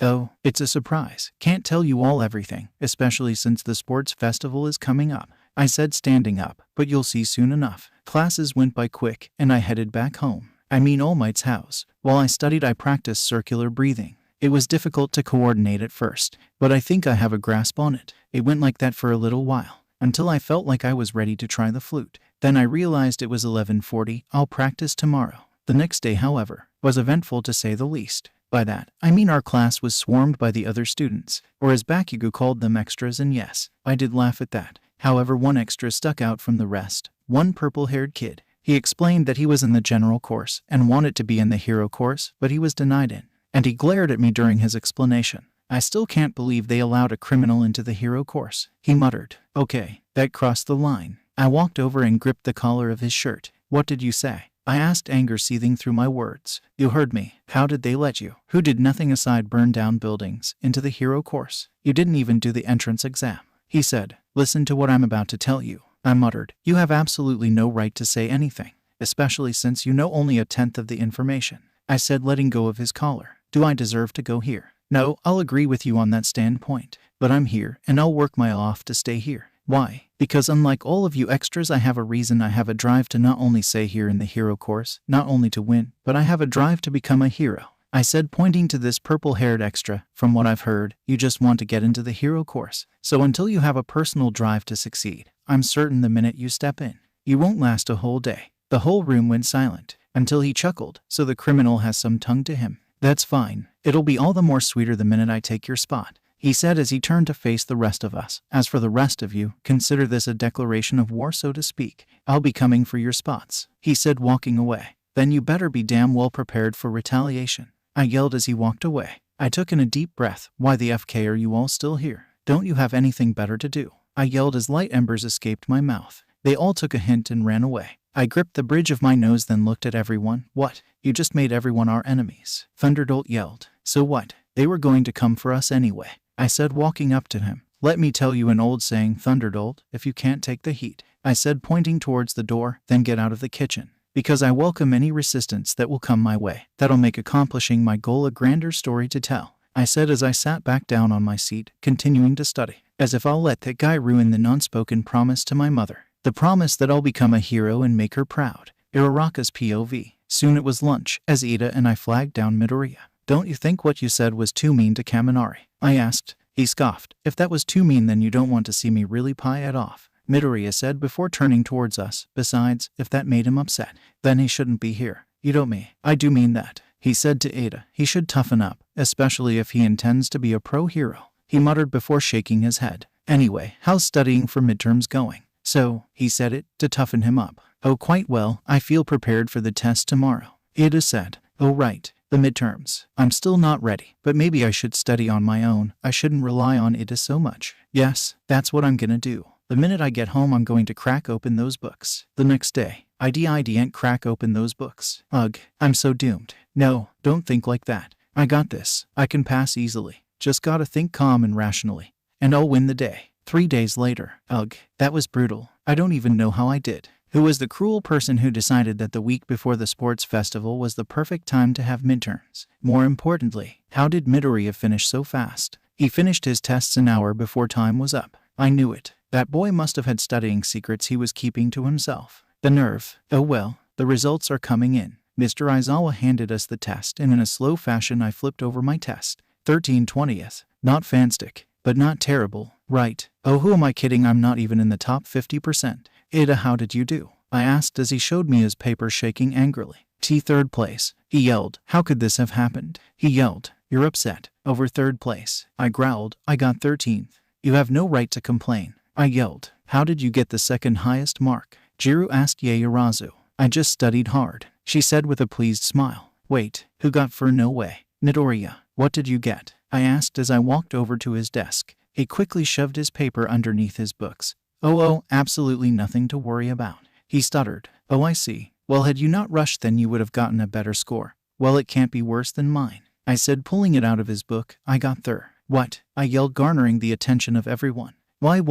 Oh, it's a surprise. Can't tell you all everything, especially since the sports festival is coming up, I said, standing up, but you'll see soon enough. Classes went by quick, and I headed back home. All Might's house. While I studied, I practiced circular breathing. It was difficult to coordinate at first, but I think I have a grasp on it. It went like that for a little while, until I felt like I was ready to try the flute. Then I realized it was 11:40. I'll practice tomorrow. The next day, however, was eventful to say the least. By that, I mean our class was swarmed by the other students, or as Bakugo called them, extras, and yes, I did laugh at that. However, one extra stuck out from the rest. One purple-haired kid. He explained that he was in the general course and wanted to be in the hero course, but he was denied it. And he glared at me during his explanation. I still can't believe they allowed a criminal into the hero course, he muttered. Okay, that crossed the line. I walked over and gripped the collar of his shirt. What did you say? I asked, anger seething through my words. You heard me. How did they let you, who did nothing aside burn down buildings, into the hero course? You didn't even do the entrance exam, he said. Listen to what I'm about to tell you, I muttered. You have absolutely no right to say anything, especially since you know only a tenth of the information, I said, letting go of his collar. Do I deserve to go here? No, I'll agree with you on that standpoint, but I'm here, and I'll work my off to stay here. Why? Because unlike all of you extras, I have a reason. I have a drive to not only stay here in the hero course, not only to win, but I have a drive to become a hero, I said, pointing to this purple-haired extra. From what I've heard, you just want to get into the hero course. So until you have a personal drive to succeed, I'm certain the minute you step in, you won't last a whole day. The whole room went silent, until he chuckled. So the criminal has some tongue to him. That's fine. It'll be all the more sweeter the minute I take your spot, he said as he turned to face the rest of us. As for the rest of you, consider this a declaration of war, so to speak. I'll be coming for your spots, he said, walking away. Then you better be damn well prepared for retaliation, I yelled as he walked away. I took in a deep breath. Why the FK are you all still here? Don't you have anything better to do? I yelled as light embers escaped my mouth. They all took a hint and ran away. I gripped the bridge of my nose, then looked at everyone. What? You just made everyone our enemies, Thunderbolt yelled. So what? They were going to come for us anyway, I said, walking up to him. Let me tell you an old saying, Thunderbolt, if you can't take the heat, I said, pointing towards the door, then get out of the kitchen, because I welcome any resistance that will come my way. That'll make accomplishing my goal a grander story to tell, I said as I sat back down on my seat, continuing to study. As if I'll let that guy ruin the non-spoken promise to my mother. The promise that I'll become a hero and make her proud. Uraraka's POV. Soon it was lunch, as Ida and I flagged down Midoriya. Don't you think what you said was too mean to Kaminari? I asked. He scoffed. If that was too mean, then you don't want to see me really pie it off, Midoriya said before turning towards us. Besides, if that made him upset, then he shouldn't be here. You don't mean. I do mean that, he said to Ada. He should toughen up, especially if he intends to be a pro hero, he muttered before shaking his head. Anyway, how's studying for midterms going? So, he said it, to toughen him up. Oh, quite well. I feel prepared for the test tomorrow, Ada said. Oh right, The midterms. I'm still not ready, but maybe I should study on my own. I shouldn't rely on it so much. Yes, that's what I'm gonna do. The minute I get home, I'm going to crack open those books. The next day, I didn't crack open those books. Ugh, I'm so doomed. No, don't think like that. I got this. I can pass easily. Just gotta think calm and rationally. And I'll win the day. 3 days later. Ugh, that was brutal. I don't even know how I did. Who was the cruel person who decided that the week before the sports festival was the perfect time to have midterms? More importantly, how did Midoriya finish so fast? He finished his tests an hour before time was up. I knew it. That boy must have had studying secrets he was keeping to himself. The nerve. Oh well, the results are coming in. Mr. Aizawa handed us the test, and in a slow fashion I flipped over my test. 13/20th. Not fantastic, but not terrible, right? Oh, who am I kidding? I'm not even in the top 50%. Ida, how did you do? I asked as he showed me his paper, shaking angrily. Third place. He yelled. How could this have happened? He yelled. You're upset. Over third place. I growled. I got 13th. You have no right to complain. I yelled. How did you get the second highest mark? Jiro asked Yaoyorozu. I just studied hard, she said with a pleased smile. Wait, who got for no way? Midoriya. What did you get? I asked as I walked over to his desk. He quickly shoved his paper underneath his books. Oh, absolutely nothing to worry about. He stuttered. Oh, I see. Well, had you not rushed, then you would have gotten a better score. Well, it can't be worse than mine, I said, pulling it out of his book. I got third. What? I yelled, garnering the attention of everyone. Why?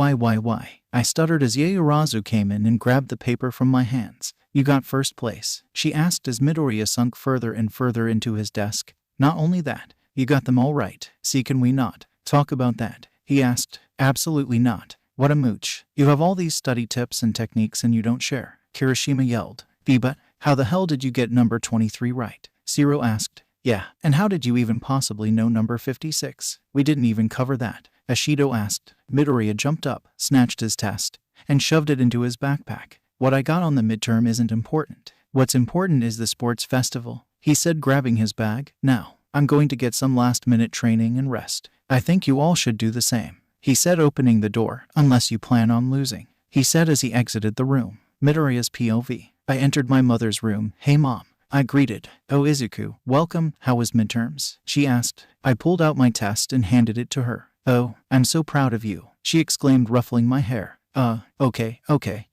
I stuttered as Yaoyorozu came in and grabbed the paper from my hands. You got first place, she asked as Midoriya sunk further and further into his desk. Not only that, you got them all right. See, can we not talk about that? He asked. Absolutely not. What a mooch. You have all these study tips and techniques and you don't share, Kirishima yelled. But how the hell did you get number 23 right? Zero asked. Yeah, and how did you even possibly know number 56? We didn't even cover that, Ashido asked. Midoriya jumped up, snatched his test, and shoved it into his backpack. What I got on the midterm isn't important. What's important is the sports festival, he said, grabbing his bag. Now, I'm going to get some last-minute training and rest. I think you all should do the same, he said, opening the door. Unless you plan on losing, he said as he exited the room. Midoriya's POV. I entered my mother's room. Hey mom, I greeted. Oh Izuku, welcome. How was midterms? She asked. I pulled out my test and handed it to her. Oh, I'm so proud of you, she exclaimed, ruffling my hair. Okay,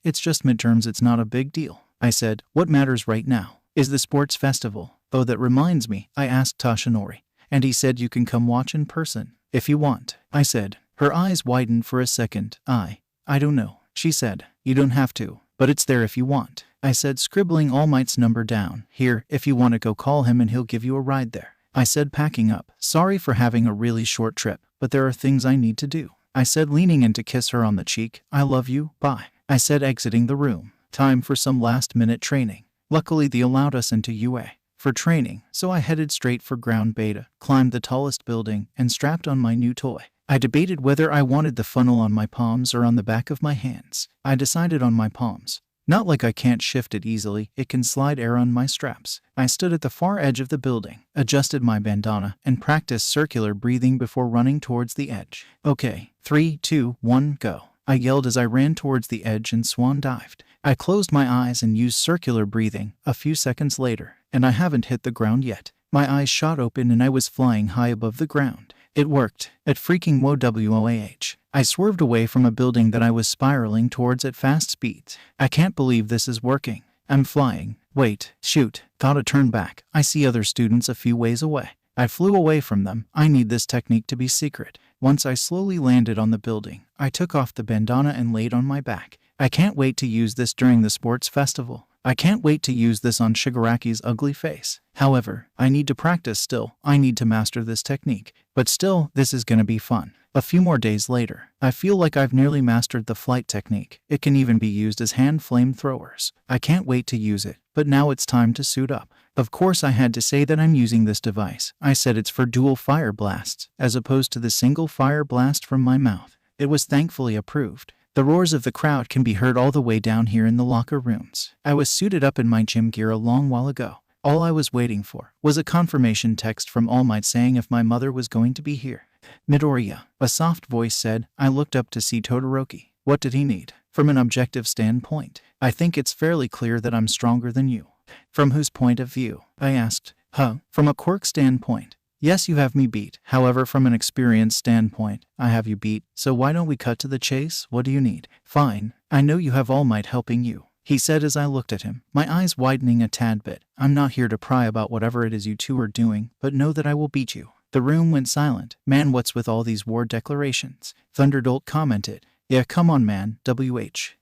it's just midterms, it's not a big deal, I said. What matters right now is the sports festival. Oh, that reminds me, I asked Toshinori, and he said you can come watch in person if you want, I said. Her eyes widened for a second. I don't know, she said. You don't have to, but it's there if you want, I said, scribbling All Might's number down. Here, if you want to go call him and he'll give you a ride there, I said, packing up. Sorry for having a really short trip, but there are things I need to do, I said, leaning in to kiss her on the cheek. I love you, bye, I said, exiting the room. Time for some last-minute training. Luckily, they allowed us into UA for training, so I headed straight for ground beta, climbed the tallest building, and strapped on my new toy. I debated whether I wanted the funnel on my palms or on the back of my hands. I decided on my palms. Not like I can't shift it easily, it can slide air on my straps. I stood at the far edge of the building, adjusted my bandana, and practiced circular breathing before running towards the edge. Okay, 3, 2, 1, go, I yelled as I ran towards the edge and swan dived. I closed my eyes and used circular breathing. A few seconds later, and I haven't hit the ground yet. My eyes shot open and I was flying high above the ground. It worked. At freaking WOAH. I swerved away from a building that I was spiraling towards at fast speeds. I can't believe this is working. I'm flying. Wait, shoot. Gotta turn back. I see other students a few ways away. I flew away from them. I need this technique to be secret. Once I slowly landed on the building, I took off the bandana and laid on my back. I can't wait to use this during the sports festival. I can't wait to use this on Shigaraki's ugly face. However, I need to practice still. I need to master this technique. But still, this is gonna be fun. A few more days later, I feel like I've nearly mastered the flight technique. It can even be used as hand flamethrowers. I can't wait to use it, but now it's time to suit up. Of course I had to say that I'm using this device. I said it's for dual fire blasts, as opposed to the single fire blast from my mouth. It was thankfully approved. The roars of the crowd can be heard all the way down here in the locker rooms. I was suited up in my gym gear a long while ago. All I was waiting for was a confirmation text from All Might saying if my mother was going to be here. Midoriya, a soft voice said. I looked up to see Todoroki. What did he need? From an objective standpoint, I think it's fairly clear that I'm stronger than you. From whose point of view? I asked. Huh? From a Quirk standpoint, yes, you have me beat. However, from an experience standpoint, I have you beat. So why don't we cut to the chase? What do you need? Fine. I know you have All Might helping you, he said as I looked at him, my eyes widening a tad bit. I'm not here to pry about whatever it is you two are doing, but know that I will beat you. The room went silent. Man, what's with all these war declarations? Thunderdolt commented. Yeah, come on, man.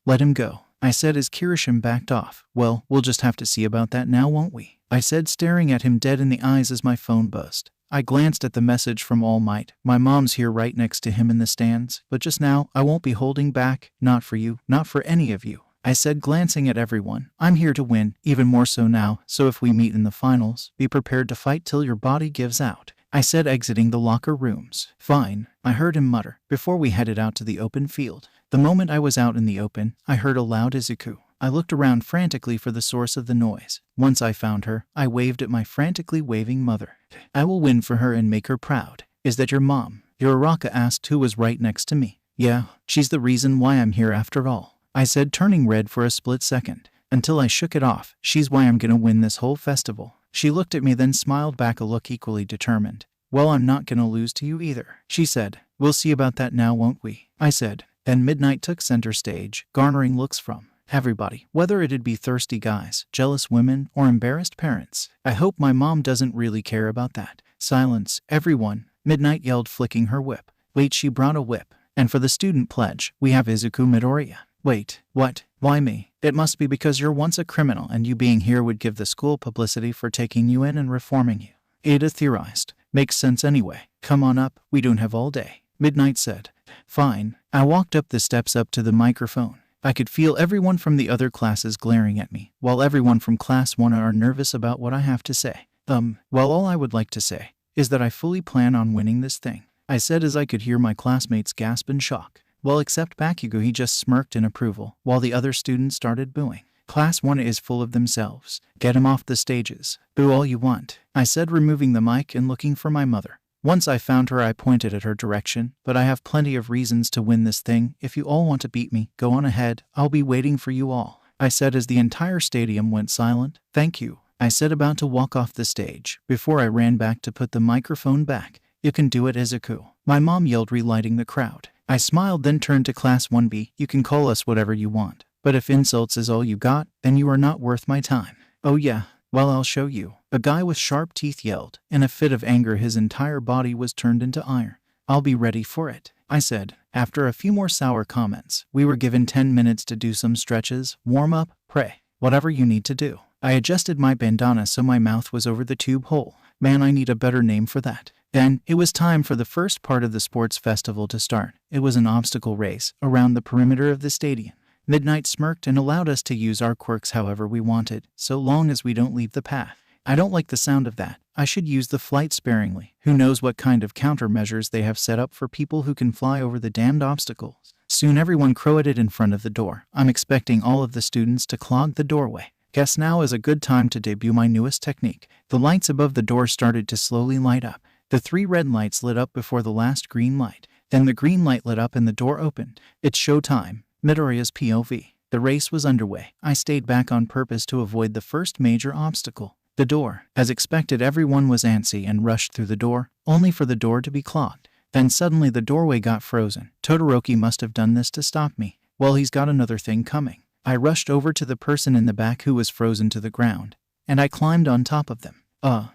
Let him go, I said as Kirishim backed off. Well, we'll just have to see about that now, won't we? I said, staring at him dead in the eyes as my phone buzzed. I glanced at the message from All Might. My mom's here right next to him in the stands, but just now, I won't be holding back. Not for you, not for any of you, I said, glancing at everyone. I'm here to win, even more so now, so if we meet in the finals, be prepared to fight till your body gives out, I said, exiting the locker rooms. Fine, I heard him mutter, before we headed out to the open field. The moment I was out in the open, I heard a loud Izuku. I looked around frantically for the source of the noise. Once I found her, I waved at my frantically waving mother. I will win for her and make her proud. Is that your mom? Yoraraka asked, who was right next to me. Yeah, she's the reason why I'm here after all, I said, turning red for a split second. Until I shook it off. She's why I'm gonna win this whole festival. She looked at me, then smiled back, a look equally determined. Well, I'm not gonna lose to you either, she said. We'll see about that now, won't we? I said. Then Midnight took center stage, garnering looks from everybody, whether it'd be thirsty guys, jealous women, or embarrassed parents. I hope my mom doesn't really care about that. Silence, everyone, Midnight yelled, flicking her whip. Wait, she brought a whip. And for the student pledge, we have Izuku Midoriya. Wait, what? Why me? It must be because you're once a criminal and you being here would give the school publicity for taking you in and reforming you, Ada theorized. Makes sense anyway. Come on up, we don't have all day, Midnight said. Fine. I walked up the steps up to the microphone. I could feel everyone from the other classes glaring at me, while everyone from class 1 are nervous about what I have to say. Well, all I would like to say is that I fully plan on winning this thing, I said as I could hear my classmates gasp in shock. Well, except Bakugo, he just smirked in approval, while the other students started booing. Class 1 is full of themselves. Get him off the stages. Boo all you want, I said, removing the mic and looking for my mother. Once I found her, I pointed at her direction. But I have plenty of reasons to win this thing. If you all want to beat me, go on ahead. I'll be waiting for you all, I said as the entire stadium went silent. Thank you, I said, about to walk off the stage, before I ran back to put the microphone back. You can do it, Izuku, my mom yelled, relighting the crowd. I smiled, then turned to Class 1B. You can call us whatever you want, but if insults is all you got, then you are not worth my time. Oh yeah? Well, I'll show you, a guy with sharp teeth yelled. In a fit of anger, his entire body was turned into iron. I'll be ready for it, I said. After a few more sour comments, we were given 10 minutes to do some stretches, warm up, pray, whatever you need to do. I adjusted my bandana so my mouth was over the tube hole. Man, I need a better name for that. Then, it was time for the first part of the sports festival to start. It was an obstacle race around the perimeter of the stadium. Midnight smirked and allowed us to use our quirks however we wanted, so long as we don't leave the path. I don't like the sound of that. I should use the flight sparingly. Who knows what kind of countermeasures they have set up for people who can fly over the damned obstacles. Soon everyone crowded in front of the door. I'm expecting all of the students to clog the doorway. Guess now is a good time to debut my newest technique. The lights above the door started to slowly light up. The 3 red lights lit up before the last green light. Then the green light lit up and the door opened. It's showtime. Midoriya's POV. The race was underway. I stayed back on purpose to avoid the first major obstacle, the door. As expected, everyone was antsy and rushed through the door, only for the door to be clogged. Then suddenly the doorway got frozen. Todoroki must have done this to stop me. Well, he's got another thing coming. I rushed over to the person in the back who was frozen to the ground, and I climbed on top of them.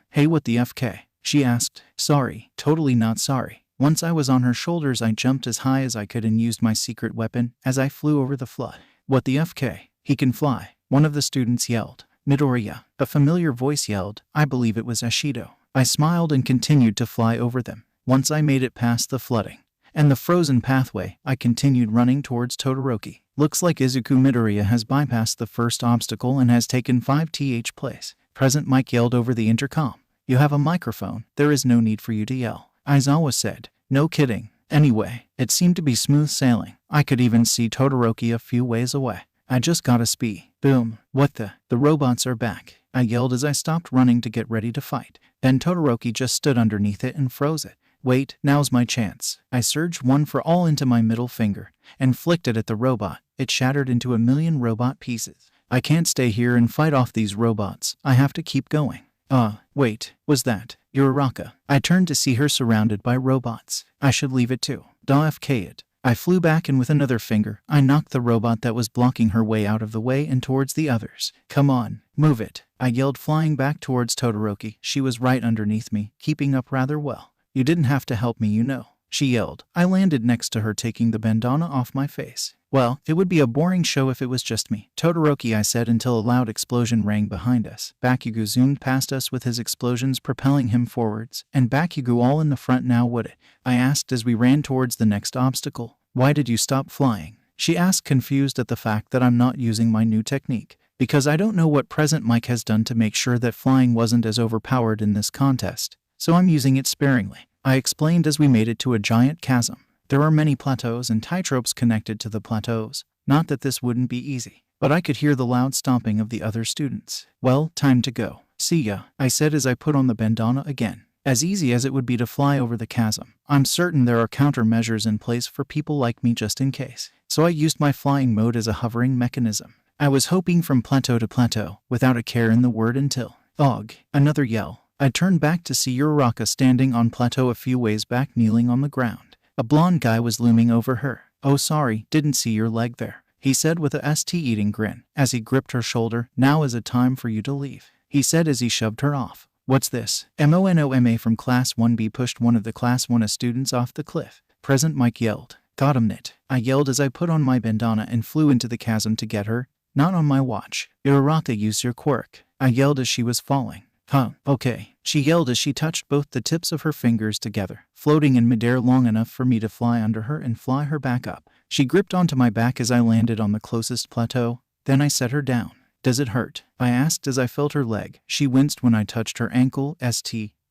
Hey, what the FK? She asked. Sorry, totally not sorry. Once I was on her shoulders, I jumped as high as I could and used my secret weapon as I flew over the flood. What the FK? He can fly, one of the students yelled. Midoriya, a familiar voice yelled. I believe it was Ashido. I smiled and continued to fly over them. Once I made it past the flooding and the frozen pathway, I continued running towards Todoroki. Looks like Izuku Midoriya has bypassed the first obstacle and has taken 5th place. Present, Mike yelled over the intercom. You have a microphone. There is no need for you to yell, Aizawa said. No kidding. Anyway, it seemed to be smooth sailing. I could even see Todoroki a few ways away. I just got a spee. Boom. What the? The robots are back, I yelled as I stopped running to get ready to fight. Then Todoroki just stood underneath it and froze it. Wait, now's my chance. I surged one for all into my middle finger and flicked it at the robot. It shattered into 1,000,000 robot pieces. I can't stay here and fight off these robots. I have to keep going. Wait, was that Uraraka? I turned to see her surrounded by robots. I should leave it too. DFK it. I flew back and with another finger, I knocked the robot that was blocking her way out of the way and towards the others. Come on, move it, I yelled, flying back towards Todoroki. She was right underneath me, keeping up rather well. You didn't have to help me, you know, she yelled. I landed next to her, taking the bandana off my face. Well, it would be a boring show if it was just me. Todoroki, I said until a loud explosion rang behind us. Bakugo zoomed past us with his explosions propelling him forwards. And Bakugo all in the front now, would it? I asked as we ran towards the next obstacle. Why did you stop flying? She asked, confused at the fact that I'm not using my new technique. Because I don't know what Present Mike has done to make sure that flying wasn't as overpowered in this contest. So I'm using it sparingly, I explained as we made it to a giant chasm. There are many plateaus and tightropes connected to the plateaus. Not that this wouldn't be easy, but I could hear the loud stomping of the other students. Well, time to go. See ya, I said as I put on the bandana again. As easy as it would be to fly over the chasm, I'm certain there are countermeasures in place for people like me just in case. So I used my flying mode as a hovering mechanism. I was hopping from plateau to plateau, without a care in the word until, "Ugh," another yell. I turned back to see Uraraka standing on plateau a few ways back, kneeling on the ground. A blonde guy was looming over her. "Oh sorry, didn't see your leg there," he said with a st-eating grin, as he gripped her shoulder. "Now is a time for you to leave," he said as he shoved her off. "What's this?" MONOMA from Class 1B pushed one of the Class 1A students off the cliff. Present Mike yelled. "Got him, Nit," I yelled as I put on my bandana and flew into the chasm to get her. "Not on my watch. Uraraka, use your quirk," I yelled as she was falling. "Huh, okay," she yelled as she touched both the tips of her fingers together, floating in midair long enough for me to fly under her and fly her back up. She gripped onto my back as I landed on the closest plateau. Then I set her down. "Does it hurt?" I asked as I felt her leg. She winced when I touched her ankle.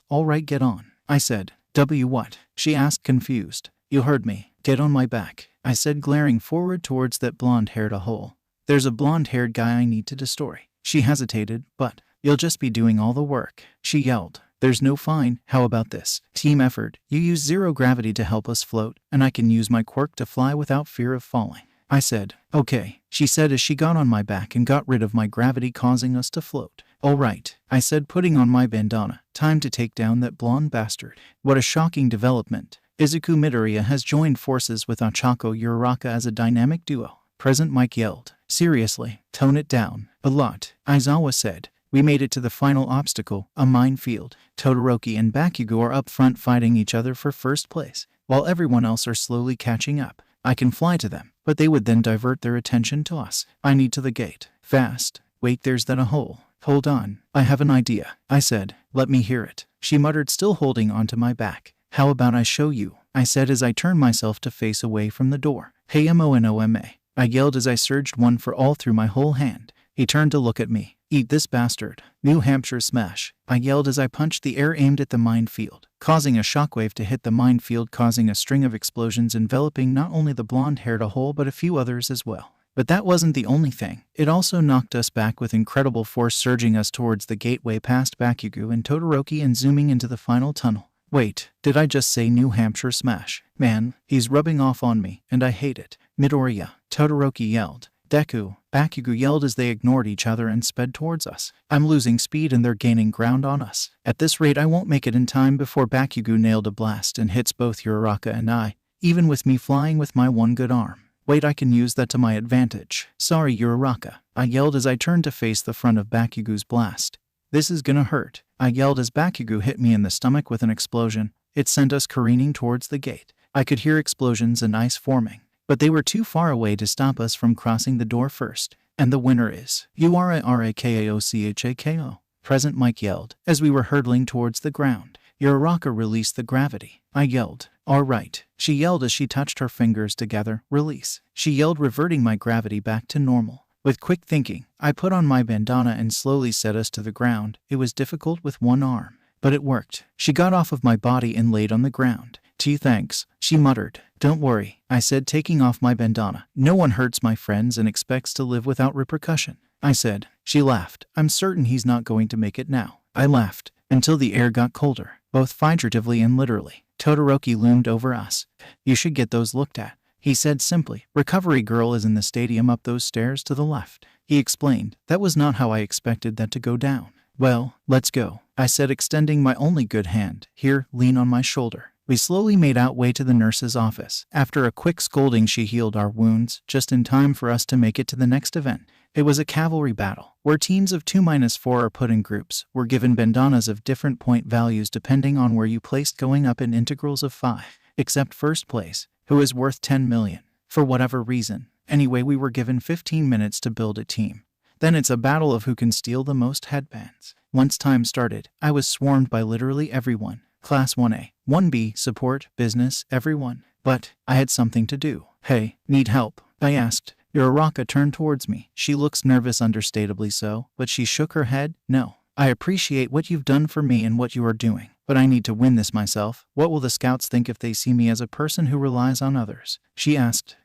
"All right, get on," I said. What?" she asked, confused. "You heard me. Get on my back," I said, glaring forward towards that blonde-haired hole. "There's a blonde-haired guy I need to destroy." She hesitated. "But you'll just be doing all the work," she yelled. "There's no fine. How about this? Team effort. You use zero gravity to help us float, and I can use my quirk to fly without fear of falling," I said. "Okay," she said as she got on my back and got rid of my gravity, causing us to float. "All right," I said, putting on my bandana. "Time to take down that blonde bastard." What a shocking development. Izuku Midoriya has joined forces with Ochako Uraraka as a dynamic duo. Present Mike yelled. "Seriously, tone it down a lot," Aizawa said. We made it to the final obstacle, a minefield. Todoroki and Bakugo are up front fighting each other for first place, while everyone else are slowly catching up. I can fly to them, but they would then divert their attention to us. I need to the gate. Fast. Wait, there's that a hole. Hold on. I have an idea, I said. Let me hear it. She muttered, still holding onto my back. How about I show you? I said as I turned myself to face away from the door. Hey MONOMA. I yelled as I surged one for all through my whole hand. He turned to look at me. Eat this bastard. New Hampshire smash. I yelled as I punched the air aimed at the minefield, causing a shockwave to hit the minefield, causing a string of explosions enveloping not only the blonde-haired hole but a few others as well. But that wasn't the only thing. It also knocked us back with incredible force, surging us towards the gateway past Bakugo and Todoroki and zooming into the final tunnel. Wait, did I just say New Hampshire smash? Man, he's rubbing off on me, and I hate it. Midoriya, Todoroki yelled. Deku, Bakugo yelled as they ignored each other and sped towards us. I'm losing speed and they're gaining ground on us. At this rate I won't make it in time before Bakugo nailed a blast and hits both Uraraka and I, even with me flying with my one good arm. Wait, I can use that to my advantage. Sorry Uraraka, I yelled as I turned to face the front of Bakugo's blast. This is gonna hurt, I yelled as Bakugo hit me in the stomach with an explosion. It sent us careening towards the gate. I could hear explosions and ice forming, but they were too far away to stop us from crossing the door first. And the winner is Urarakaochako. Present Mike yelled as we were hurtling towards the ground. Uraraka released the gravity. I yelled. All right, she yelled as she touched her fingers together. Release. She yelled, reverting my gravity back to normal. With quick thinking, I put on my bandana and slowly set us to the ground. It was difficult with one arm, but it worked. She got off of my body and laid on the ground. Thanks, she muttered. Don't worry, I said, taking off my bandana. No one hurts my friends and expects to live without repercussion, I said. She laughed. I'm certain he's not going to make it now. I laughed until the air got colder, both figuratively and literally. Todoroki loomed over us. You should get those looked at, he said simply. Recovery girl is in the stadium up those stairs to the left, he explained. That was not how I expected that to go down. Well, let's go, I said, extending my only good hand. Here, lean on my shoulder. We slowly made our way to the nurse's office. After a quick scolding, she healed our wounds, just in time for us to make it to the next event. It was a cavalry battle, where teams of 2-4 are put in groups, were given bandanas of different point values depending on where you placed, going up in integrals of 5, except first place, who is worth 10 million, for whatever reason. Anyway, we were given 15 minutes to build a team. Then it's a battle of who can steal the most headbands. Once time started, I was swarmed by literally everyone. Class 1A, 1B, support, business, everyone. But I had something to do. Hey, need help? I asked. Uraraka turned towards me. She looks nervous, understandably so, but she shook her head. No. I appreciate what you've done for me and what you are doing, but I need to win this myself. What will the scouts think if they see me as a person who relies on others? She asked.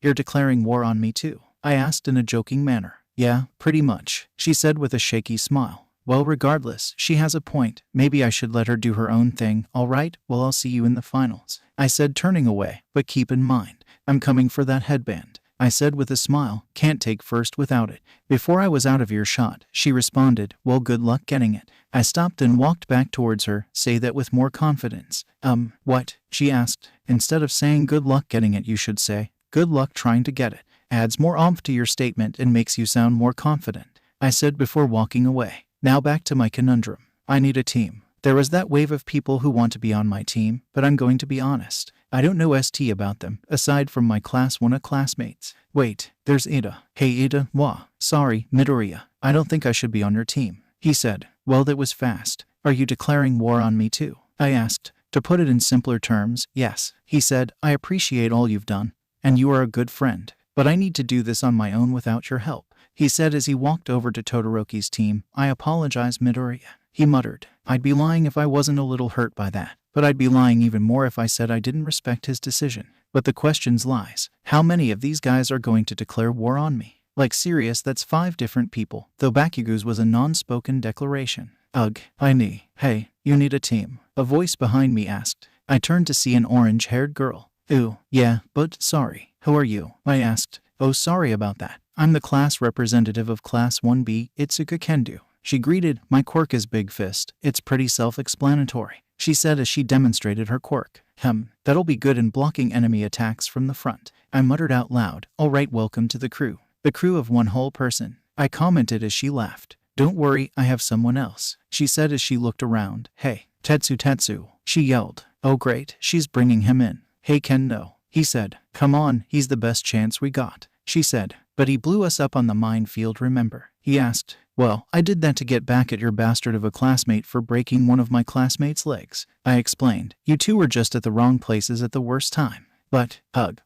You're declaring war on me too? I asked in a joking manner. Yeah, pretty much, she said with a shaky smile. Well, regardless, she has a point. Maybe I should let her do her own thing. All right, well, I'll see you in the finals, I said, turning away. But keep in mind, I'm coming for that headband, I said with a smile. Can't take first without it. Before I was out of earshot, she responded, well, good luck getting it. I stopped and walked back towards her. Say that with more confidence. What? She asked. Instead of saying good luck getting it, you should say, good luck trying to get it. Adds more oomph to your statement and makes you sound more confident, I said before walking away. Now back to my conundrum. I need a team. There is that wave of people who want to be on my team, but I'm going to be honest. I don't know ST about them, aside from my class 1A classmates. Wait, there's Ida. Hey Ida, sorry, Midoriya. I don't think I should be on your team, he said. Well, that was fast. Are you declaring war on me too? I asked. To put it in simpler terms, yes, he said. I appreciate all you've done, and you are a good friend, but I need to do this on my own without your help, he said as he walked over to Todoroki's team. I apologize, Midoriya, he muttered. I'd be lying if I wasn't a little hurt by that, but I'd be lying even more if I said I didn't respect his decision. But the question's lies. How many of these guys are going to declare war on me? Like serious, that's 5 different people, though Bakugo's was a non-spoken declaration. Ugh, hey, you need a team, a voice behind me asked. I turned to see an orange-haired girl. Ooh, yeah, but sorry. Who are you? I asked. Oh, sorry about that. I'm the class representative of Class 1B, Izuku Midoriya. She greeted. My quirk is Big Fist. It's pretty self-explanatory, she said as she demonstrated her quirk. That'll be good in blocking enemy attacks from the front, I muttered out loud. All right, welcome to the crew. The crew of one whole person, I commented as she laughed. Don't worry, I have someone else, she said as she looked around. Hey, Tetsu, she yelled. Oh great, she's bringing him in. Hey Kendo, he said. Come on, he's the best chance we got, she said. But he blew us up on the minefield, remember? He asked. Well, I did that to get back at your bastard of a classmate for breaking one of my classmates' legs, I explained. You two were just at the wrong places at the worst time. But,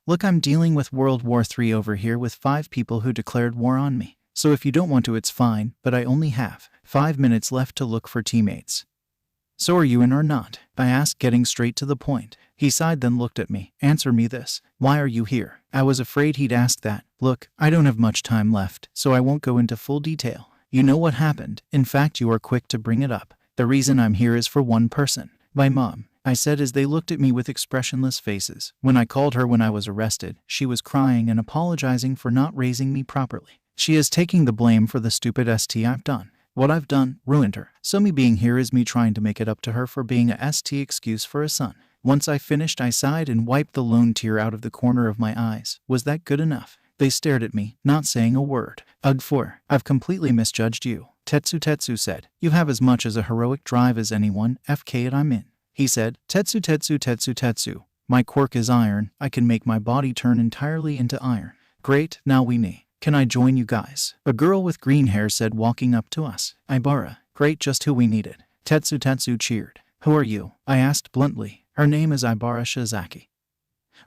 look, I'm dealing with World War III over here with 5 people who declared war on me. So if you don't want to, it's fine, but I only have 5 minutes left to look for teammates. So are you in or not? I asked, getting straight to the point. He sighed, then looked at me. Answer me this. Why are you here? I was afraid he'd ask that. Look, I don't have much time left, so I won't go into full detail. You know what happened. In fact, you are quick to bring it up. The reason I'm here is for one person. My mom, I said as they looked at me with expressionless faces. When I called her when I was arrested, she was crying and apologizing for not raising me properly. She is taking the blame for the stupid ST I've done. What I've done ruined her. So me being here is me trying to make it up to her for being a ST excuse for a son. Once I finished, I sighed and wiped the lone tear out of the corner of my eyes. Was that good enough? They stared at me, not saying a word. I've completely misjudged you, Tetsu said. You have as much as a heroic drive as anyone, FK it I'm in. He said. Tetsu. My quirk is iron. I can make my body turn entirely into iron. Great, now we need. Can I join you guys? A girl with green hair said, walking up to us. Ibara. Great, just who we needed. Tetsu cheered. Who are you? I asked bluntly. Her name is Ibara Shizaki.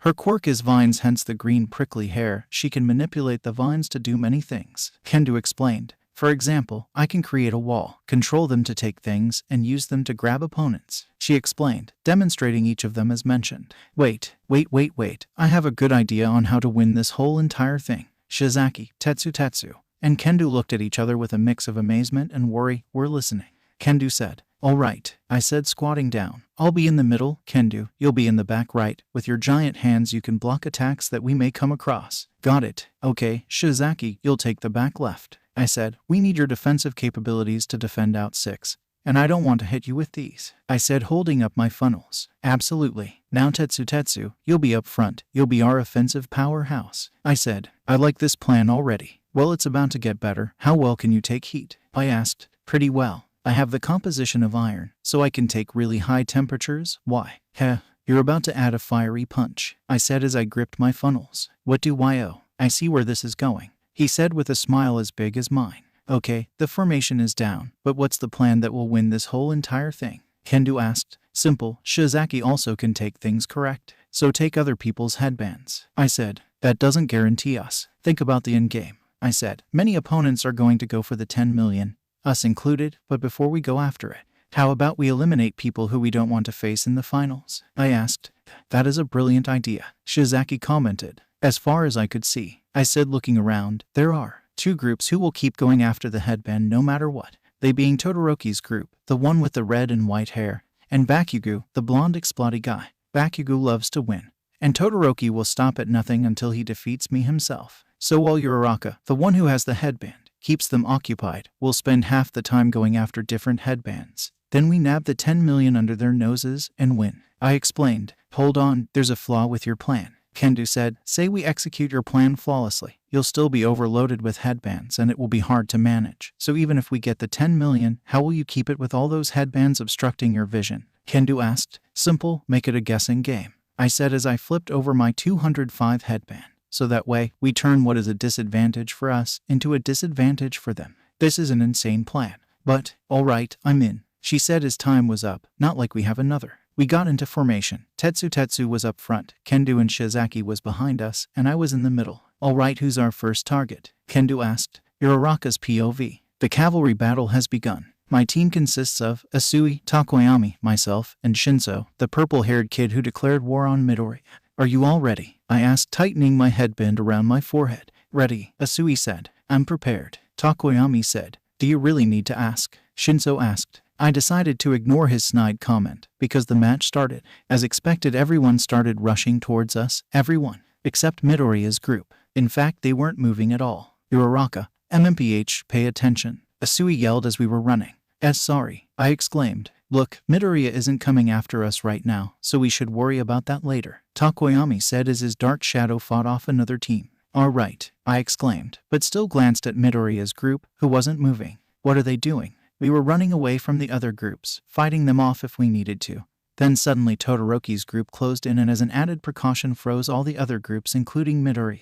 Her quirk is vines, hence the green prickly hair. She can manipulate the vines to do many things, Kendo explained. For example, I can create a wall, control them to take things, and use them to grab opponents, she explained, demonstrating each of them as mentioned. Wait. I have a good idea on how to win this whole entire thing. Shizaki, Tetsu, and Kendo looked at each other with a mix of amazement and worry. We're listening, Kendo said. All right, I said, squatting down. I'll be in the middle, Kendo. You'll be in the back right. With your giant hands you can block attacks that we may come across. Got it. Okay, Shizaki, you'll take the back left. I said. We need your defensive capabilities to defend out 6. And I don't want to hit you with these, I said, holding up my funnels. Absolutely. Now Tetsu, you'll be up front. You'll be our offensive powerhouse, I said. I like this plan already. Well, it's about to get better. How well can you take heat? I asked. Pretty well. I have the composition of iron, so I can take really high temperatures. Why? Heh, you're about to add a fiery punch, I said as I gripped my funnels. What do I owe? I see where this is going, he said with a smile as big as mine. Okay, the formation is down, but what's the plan that will win this whole entire thing? Kendo asked. Simple, Shizaki also can take things correct, so take other people's headbands, I said. That doesn't guarantee us. Think about the end game, I said. Many opponents are going to go for the 10 million, us included, but before we go after it, how about we eliminate people who we don't want to face in the finals? I asked. That is a brilliant idea, Shizaki commented. As far as I could see, I said, looking around, there are 2 groups who will keep going after the headband no matter what. They being Todoroki's group, the one with the red and white hair, and Bakugo, the blonde explodey guy. Bakugo loves to win, and Todoroki will stop at nothing until he defeats me himself. So while Uraraka, the one who has the headband, keeps them occupied, will spend half the time going after different headbands. Then we nab the 10 million under their noses and win. I explained. Hold on, there's a flaw with your plan, Kendo said. Say we execute your plan flawlessly. You'll still be overloaded with headbands and it will be hard to manage. So even if we get the 10 million, how will you keep it with all those headbands obstructing your vision? Kendo asked. Simple, make it a guessing game, I said as I flipped over my 205 headband. So that way, we turn what is a disadvantage for us into a disadvantage for them. This is an insane plan. But, alright, I'm in, she said as time was up. Not like we have another. We got into formation. Tetsu was up front, Kendo and Shizaki was behind us, and I was in the middle. Alright, who's our first target? Kendo asked. Uraraka's POV. The cavalry battle has begun. My team consists of Asui, Takoyami, myself, and Shinso, the purple-haired kid who declared war on Midoriya. Are you all ready? I asked, tightening my headband around my forehead. Ready, Asui said. I'm prepared, Takoyami said. Do you really need to ask? Shinso asked. I decided to ignore his snide comment, because the match started. As expected, everyone started rushing towards us, everyone, except Midoriya's group. In fact, they weren't moving at all. Uraraka, MMPH, pay attention, Asui yelled as we were running. Sorry, I exclaimed. Look, Midoriya isn't coming after us right now, so we should worry about that later, Takoyami said as his dark shadow fought off another team. Alright, I exclaimed, but still glanced at Midoriya's group, who wasn't moving. What are they doing? We were running away from the other groups, fighting them off if we needed to. Then suddenly Todoroki's group closed in and as an added precaution froze all the other groups including Midoriya.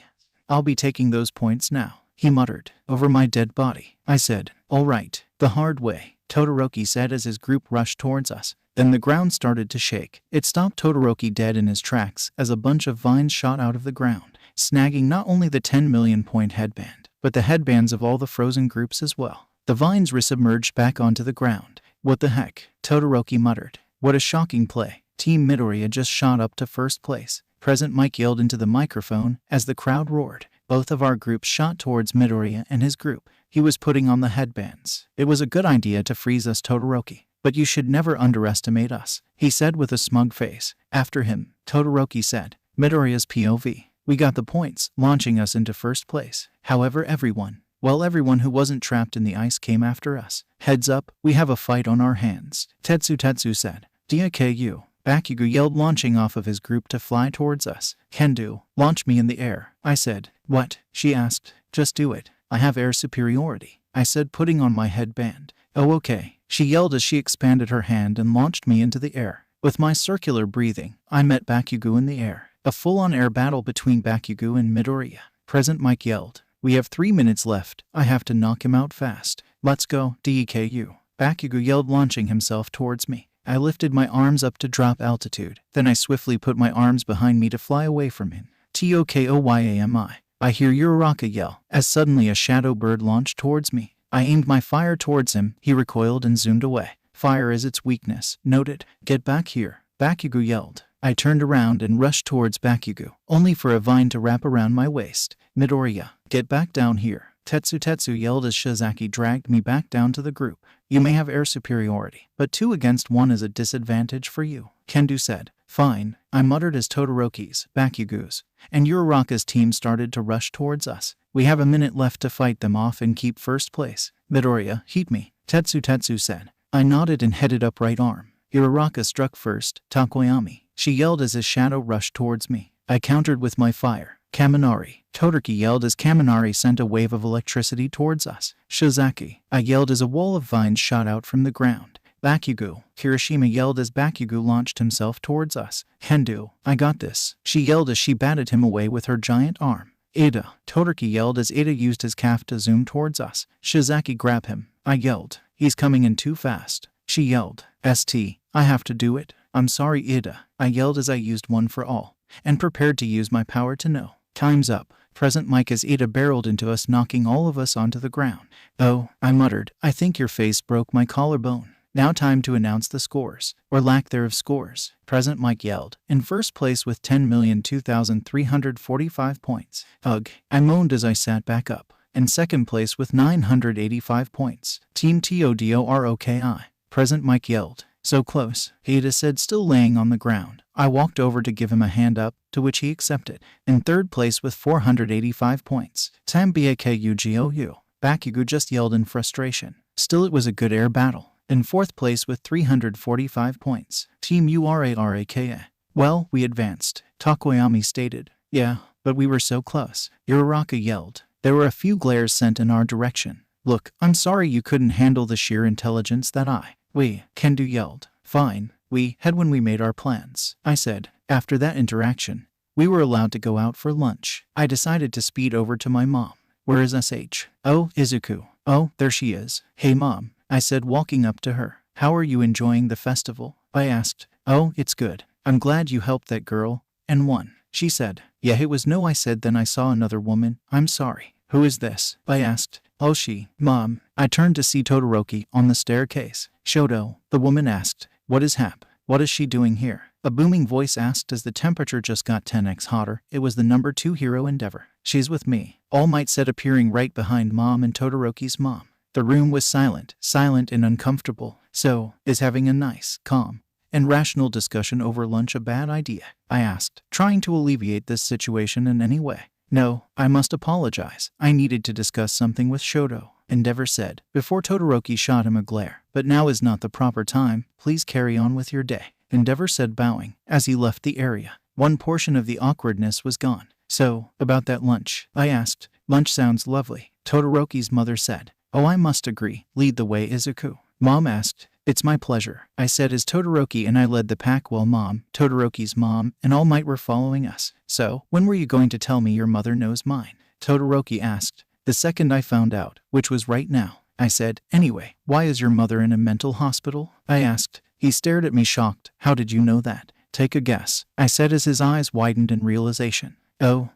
I'll be taking those points now, he muttered. Over my dead body, I said. Alright, the hard way, Todoroki said as his group rushed towards us. Then the ground started to shake. It stopped Todoroki dead in his tracks as a bunch of vines shot out of the ground, snagging not only the 10 million point headband, but the headbands of all the frozen groups as well. The vines resubmerged back onto the ground. What the heck? Todoroki muttered. What a shocking play. Team Midoriya just shot up to first place. President Mike yelled into the microphone as the crowd roared. Both of our groups shot towards Midoriya and his group. He was putting on the headbands. It was a good idea to freeze us, Todoroki. But you should never underestimate us, he said with a smug face. After him, Todoroki said. Midoriya's POV. We got the points, launching us into first place. However, everyone who wasn't trapped in the ice came after us. Heads up, we have a fight on our hands, Tetsu said. Deku, Bakugo yelled, launching off of his group to fly towards us. Kendo, launch me in the air, I said. What? She asked. Just do it. I have air superiority, I said, putting on my headband. Oh okay, she yelled as she expanded her hand and launched me into the air. With my circular breathing, I met Bakugo in the air. A full-on air battle between Bakugo and Midoriya. President Mike yelled. We have 3 minutes left. I have to knock him out fast. Let's go, Deku. Bakugo yelled, launching himself towards me. I lifted my arms up to drop altitude. Then I swiftly put my arms behind me to fly away from him. Tokoyami. I hear Uraraka yell, as suddenly a shadow bird launched towards me. I aimed my fire towards him. He recoiled and zoomed away. Fire is its weakness. Noted. Get back here, Bakugo yelled. I turned around and rushed towards Bakugo, only for a vine to wrap around my waist. Midoriya, get back down here, Tetsu yelled as Shizaki dragged me back down to the group. You may have air superiority, but 2 against 1 is a disadvantage for you, Kendo said. Fine, I muttered as Todoroki's, Bakugo's, and Uraraka's team started to rush towards us. We have a minute left to fight them off and keep first place. Midoriya, heat me, Tetsu said. I nodded and headed up right arm. Uraraka struck first, Takoyami, she yelled as his shadow rushed towards me. I countered with my fire. Kaminari, Todoroki yelled as Kaminari sent a wave of electricity towards us. Shizaki, I yelled as a wall of vines shot out from the ground. Bakugo, Kirishima yelled as Bakugo launched himself towards us. Hendo, I got this, she yelled as she batted him away with her giant arm. Ada, Todoroki yelled as Ada used his calf to zoom towards us. Shizaki, grab him, I yelled. He's coming in too fast, she yelled. I have to do it. I'm sorry, Ada, I yelled as I used one for all, and prepared to use my power to know. Time's up. Present Mike as Ada barreled into us, knocking all of us onto the ground. Oh, I muttered, I think your face broke my collarbone. Now time to announce the scores, or lack thereof scores. Present Mike yelled, in first place with 10,002,345 points. Ugh, I moaned as I sat back up. In second place with 985 points. Team TODOROKI. Present Mike yelled, so close, Ada said, still laying on the ground. I walked over to give him a hand up, to which he accepted. In third place with 485 points. Tambiakugou. Bakugo just yelled in frustration. Still, it was a good air battle. In fourth place with 345 points. Team URARAKA. Well, we advanced, Takoyami stated. Yeah, but we were so close, Uraraka yelled. There were a few glares sent in our direction. Look, I'm sorry you couldn't handle the sheer intelligence that Kendo yelled. Fine, we had when we made our plans, I said. After that interaction, we were allowed to go out for lunch. I decided to speed over to my mom. Where is SH? Oh, Izuku. Oh, there she is. Hey mom, I said, walking up to her. How are you enjoying the festival? I asked. Oh, it's good. I'm glad you helped that girl and won, she said. Yeah, it was no, I said. Then I saw another woman. I'm sorry. Who is this? I asked. Oh, she. Mom. I turned to see Todoroki on the staircase. Shoto, the woman asked. What is hap? What is she doing here? A booming voice asked as the temperature just got 10x hotter. It was the number 2 hero Endeavor. She's with me, All Might said, appearing right behind Mom and Todoroki's mom. The room was silent and uncomfortable. So, is having a nice, calm, and rational discussion over lunch a bad idea? I asked, trying to alleviate this situation in any way. No, I must apologize. I needed to discuss something with Shoto, Endeavor said, before Todoroki shot him a glare. But now is not the proper time. Please carry on with your day, Endeavor said, bowing, as he left the area. One portion of the awkwardness was gone. So, about that lunch, I asked. Lunch sounds lovely, Todoroki's mother said. Oh, I must agree. Lead the way, Izuku. Mom asked. It's my pleasure, I said as Todoroki and I led the pack while Mom, Todoroki's mom, and All Might were following us. So, when were you going to tell me your mother knows mine? Todoroki asked. The second I found out, which was right now, I said. Anyway, why is your mother in a mental hospital? I asked. He stared at me shocked. How did you know that? Take a guess, I said as his eyes widened in realization. Oh,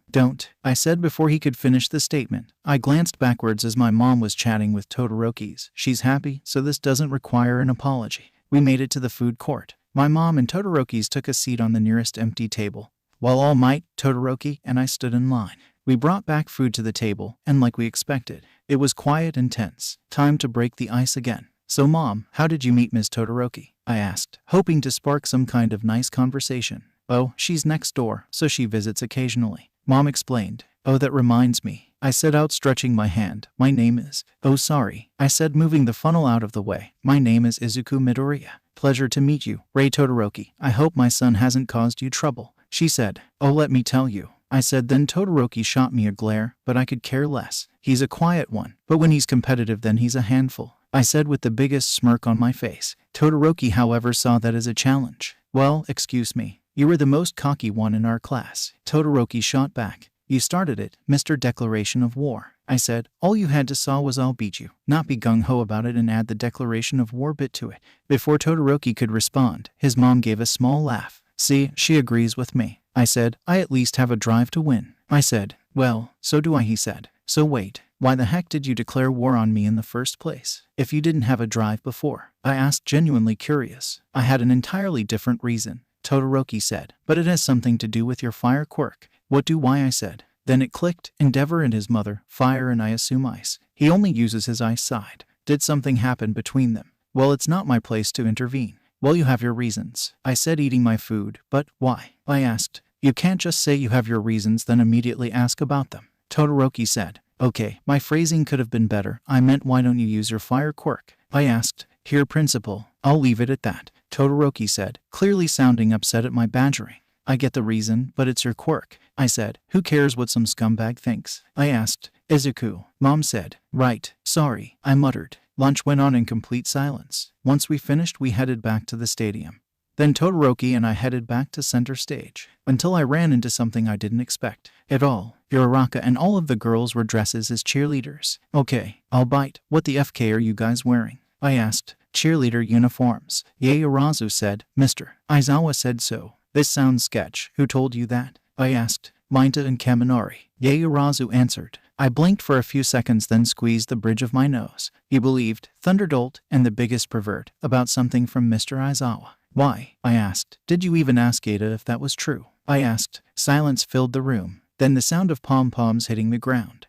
don't, I said before he could finish the statement. I glanced backwards as my mom was chatting with Todoroki's. She's happy, so this doesn't require an apology. We made it to the food court. My mom and Todoroki's took a seat on the nearest empty table, while All Might, Todoroki, and I stood in line. We brought back food to the table, and like we expected, it was quiet and tense. Time to break the ice again. So Mom, how did you meet Ms. Todoroki? I asked, hoping to spark some kind of nice conversation. Oh, she's next door, so she visits occasionally, Mom explained. Oh, that reminds me, I said, outstretching my hand. My name is... Oh, sorry, I said, moving the funnel out of the way. My name is Izuku Midoriya. Pleasure to meet you, Rei Todoroki. I hope my son hasn't caused you trouble, she said. Oh, let me tell you, I said. Then Todoroki shot me a glare, but I could care less. He's a quiet one, but when he's competitive then he's a handful, I said with the biggest smirk on my face. Todoroki, however, saw that as a challenge. Well, excuse me. You were the most cocky one in our class, Todoroki shot back. You started it, Mr. Declaration of War, I said. All you had to say was I'll beat you, not be gung-ho about it and add the declaration of war bit to it. Before Todoroki could respond, his mom gave a small laugh. See, she agrees with me, I said. I at least have a drive to win, I said. Well, so do I, he said. So wait, why the heck did you declare war on me in the first place, if you didn't have a drive before? I asked, genuinely curious. I had an entirely different reason, Todoroki said, but it has something to do with your fire quirk. What do? Why? I said. Then it clicked. Endeavor and his mother, fire, and I assume ice. He only uses his ice side. Did something happen between them? Well, it's not my place to intervene. Well, you have your reasons, I said, eating my food. But why? I asked. You can't just say you have your reasons then immediately ask about them, Todoroki said. Okay, my phrasing could have been better. I meant why don't you use your fire quirk? I asked. Here, principal. I'll leave it at that, Todoroki said, clearly sounding upset at my badgering. I get the reason, but it's your quirk, I said. Who cares what some scumbag thinks? I asked. Izuku, Mom said. Right, sorry, I muttered. Lunch went on in complete silence. Once we finished, we headed back to the stadium. Then Todoroki and I headed back to center stage, until I ran into something I didn't expect at all. Uraraka and all of the girls were dressed as cheerleaders. Okay, I'll bite. What the FK are you guys wearing? I asked. Cheerleader uniforms, Yaoyorozu said. Mr. Aizawa said so. This sounds sketch. Who told you that? I asked. Minta and Kaminari, Yaoyorozu answered. I blinked for a few seconds, then squeezed the bridge of my nose. He believed, Thunderbolt and the biggest pervert, about something from Mr. Aizawa. Why? I asked. Did you even ask Ada if that was true? I asked. Silence filled the room. Then the sound of pom-poms hitting the ground.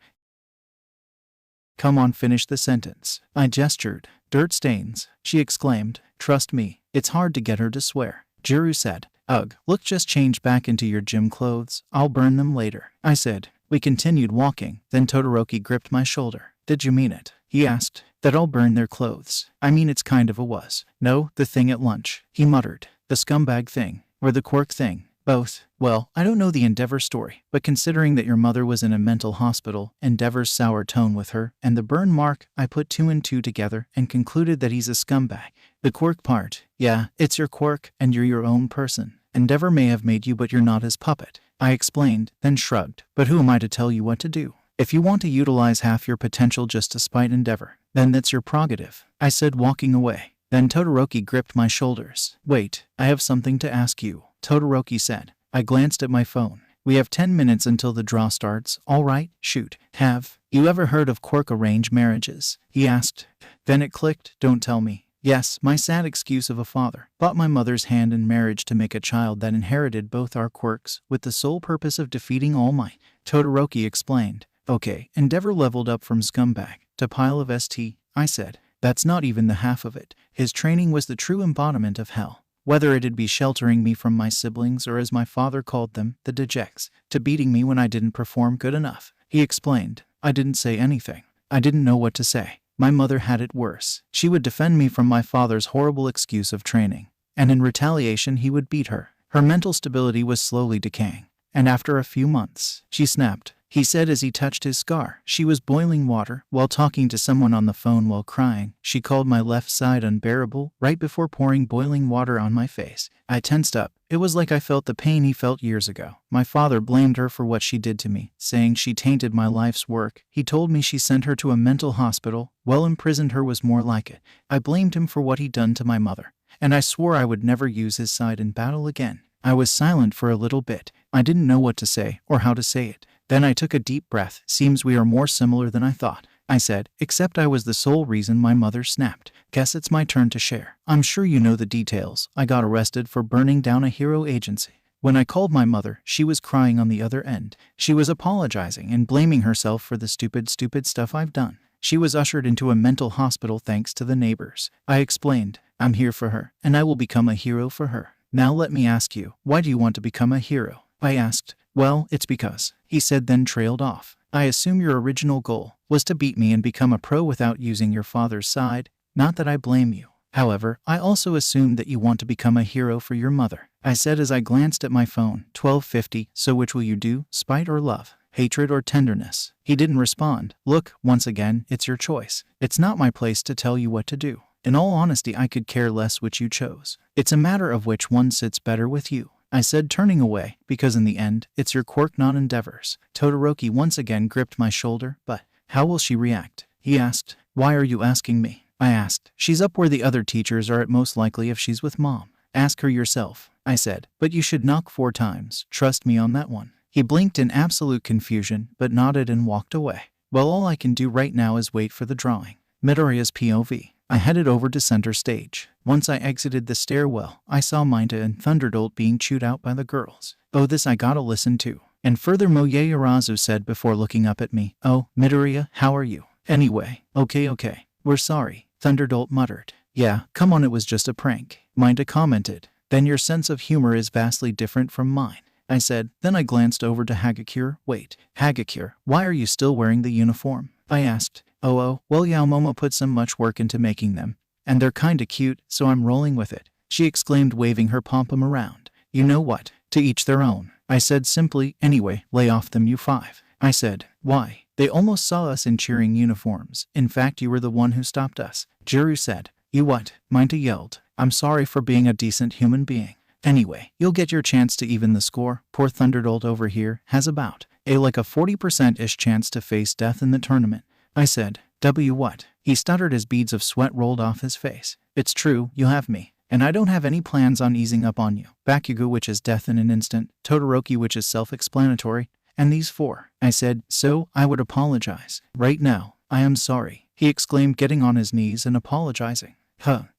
Come on, finish the sentence. I gestured. Dirt stains, she exclaimed. Trust me, it's hard to get her to swear. Jiro said. Ugh, look, just change back into your gym clothes. I'll burn them later, I said. We continued walking. Then Todoroki gripped my shoulder. Did you mean it? He asked. That I'll burn their clothes. I mean, it's kind of a was. No, the thing at lunch, he muttered. The scumbag thing, or the quirk thing. Both. Well, I don't know the Endeavor story, but considering that your mother was in a mental hospital, Endeavor's sour tone with her, and the burn mark, I put 2 and 2 together and concluded that he's a scumbag. The quirk part. Yeah, it's your quirk, and you're your own person. Endeavor may have made you, but you're not his puppet. I explained, then shrugged. But who am I to tell you what to do? If you want to utilize half your potential just to spite Endeavor, then that's your prerogative, I said, walking away. Then Todoroki gripped my shoulders. Wait, I have something to ask you, Todoroki said. I glanced at my phone. We have 10 minutes until the draw starts. All right, shoot. Have you ever heard of quirk arranged marriages? He asked. Then it clicked. Don't tell me. Yes, my sad excuse of a father bought my mother's hand in marriage to make a child that inherited both our quirks with the sole purpose of defeating All Might, Todoroki explained. Okay, Endeavor leveled up from scumbag to pile of ST, I said. That's not even the half of it. His training was the true embodiment of hell. Whether it'd be sheltering me from my siblings or, as my father called them, the dejects, to beating me when I didn't perform good enough. He explained. I didn't say anything. I didn't know what to say. My mother had it worse. She would defend me from my father's horrible excuse of training, and in retaliation he would beat her. Her mental stability was slowly decaying, and after a few months, she snapped. He said as he touched his scar. She was boiling water while talking to someone on the phone while crying. She called my left side unbearable right before pouring boiling water on my face. I tensed up. It was like I felt the pain he felt years ago. My father blamed her for what she did to me, saying she tainted my life's work. He told me she sent her to a mental hospital. Well, imprisoned her was more like it. I blamed him for what he'd done to my mother, and I swore I would never use his side in battle again. I was silent for a little bit. I didn't know what to say or how to say it. Then I took a deep breath. Seems we are more similar than I thought, I said, except I was the sole reason my mother snapped. Guess it's my turn to share. I'm sure you know the details. I got arrested for burning down a hero agency. When I called my mother, she was crying on the other end. She was apologizing and blaming herself for the stupid stuff I've done. She was ushered into a mental hospital thanks to the neighbors. I explained, I'm here for her, and I will become a hero for her. Now let me ask you, why do you want to become a hero? I asked. Well, it's because, he said, then trailed off. I assume your original goal was to beat me and become a pro without using your father's side. Not that I blame you. However, I also assume that you want to become a hero for your mother, I said as I glanced at my phone. 12:50. So which will you do, spite or love? Hatred or tenderness? He didn't respond. Look, once again, it's your choice. It's not my place to tell you what to do. In all honesty, I could care less which you chose. It's a matter of which one sits better with you, I said, turning away, because in the end, it's your quirk, not Endeavor's. Todoroki once again gripped my shoulder. But how will she react? He asked. Why are you asking me? I asked. She's up where the other teachers are at most likely if she's with Mom. Ask her yourself, I said. But you should knock 4 times. Trust me on that one. He blinked in absolute confusion, but nodded and walked away. Well, all I can do right now is wait for the drawing. Midoriya's POV. I headed over to center stage. Once I exited the stairwell, I saw Minta and Thunderbolt being chewed out by the girls. Oh, this I gotta listen to. And furthermore, Yaoyorozu said before looking up at me. Oh, Midoriya, how are you? Anyway, okay. We're sorry, Thunderbolt muttered. Yeah, come on, it was just a prank, Minta commented. Then your sense of humor is vastly different from mine. I said. Then I glanced over to Hagakure. Wait, Hagakure, why are you still wearing the uniform? I asked. Oh, well Yaomomo put so much work into making them, and they're kinda cute, so I'm rolling with it, she exclaimed, waving her pom-pom around. You know what? To each their own, I said simply. Anyway, lay off them, you five. I said. Why? They almost saw us in cheering uniforms. In fact, you were the one who stopped us, Jiru said. You what? Minta yelled. I'm sorry for being a decent human being. Anyway, you'll get your chance to even the score. Poor Thunderbolt over here has about like a 40%-ish chance to face death in the tournament. I said. What? He stuttered as beads of sweat rolled off his face. It's true, you have me. And I don't have any plans on easing up on you. Bakugo, which is death in an instant. Todoroki, which is self-explanatory. And these four. I said. So, I would apologize. Right now. I am sorry, he exclaimed, getting on his knees and apologizing.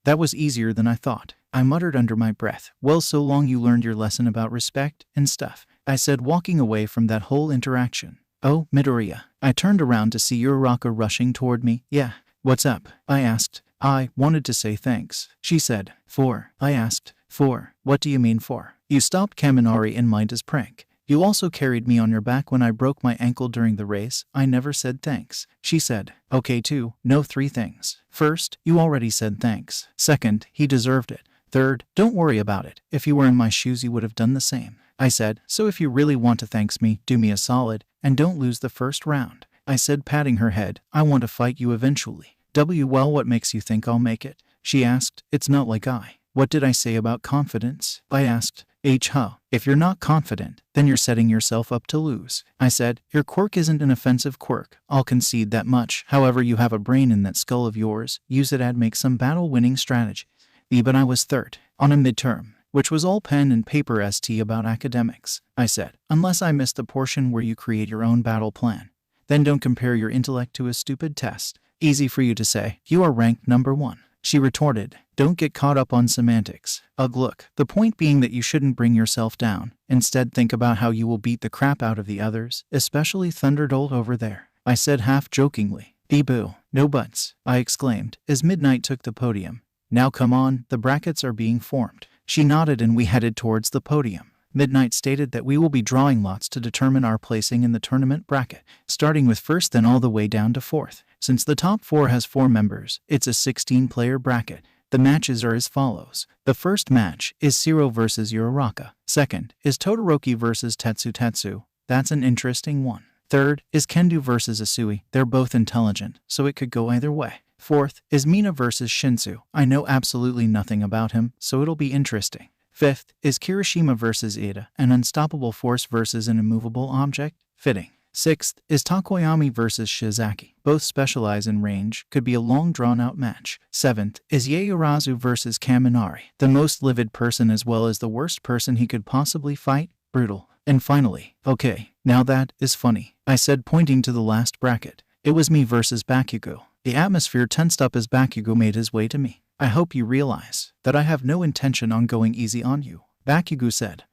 That was easier than I thought. I muttered under my breath. Well, so long you learned your lesson about respect and stuff, I said, walking away from that whole interaction. Oh, Midoriya. I turned around to see Uraraka rushing toward me. Yeah, what's up? I asked. I wanted to say thanks, she said. For? I asked. For? What do you mean for? You stopped Kaminari and Minda's prank. You also carried me on your back when I broke my ankle during the race. I never said thanks, she said. Okay, 2, no 3 things. First, you already said thanks. Second, he deserved it. Third, don't worry about it. If you were in my shoes, you would have done the same. I said. So if you really want to thank me, do me a solid, and don't lose the first round. I said, patting her head. I want to fight you eventually. Well, what makes you think I'll make it? She asked. It's not like I. What did I say about confidence? I asked. If you're not confident, then you're setting yourself up to lose. I said. Your quirk isn't an offensive quirk. I'll concede that much. However, you have a brain in that skull of yours. Use it and make some battle-winning strategy. But I was third on a midterm, which was all pen and paper st about academics. I said. Unless I missed the portion where you create your own battle plan. Then don't compare your intellect to a stupid test. Easy for you to say. You are ranked number 1. She retorted. Don't get caught up on semantics. Ugh, look. The point being that you shouldn't bring yourself down. Instead, think about how you will beat the crap out of the others, especially Thunderbolt over there. I said half jokingly. Boo. No buts, I exclaimed, as Midnight took the podium. Now come on, the brackets are being formed. She nodded and we headed towards the podium. Midnight stated that we will be drawing lots to determine our placing in the tournament bracket, starting with first then all the way down to fourth. Since the top 4 has 4 members, it's a 16-player bracket. The matches are as follows. The first match is Zero versus Uraraka. Second is Todoroki versus Tetsu. That's an interesting one. Third is Kendo versus Asui. They're both intelligent, so it could go either way. Fourth is Mina versus Shinsu. I know absolutely nothing about him, so it'll be interesting. Fifth is Kirishima versus Ida, an unstoppable force versus an immovable object. Fitting. Sixth is Takoyami versus Shizaki. Both specialize in range, could be a long drawn-out match. Seventh is Yaoyorozu versus Kaminari, the most livid person as well as the worst person he could possibly fight. Brutal. And finally, okay, now that is funny, I said, pointing to the last bracket. It was me versus Bakugo. The atmosphere tensed up as Bakugo made his way to me. I hope you realize that I have no intention on going easy on you, Bakugo said.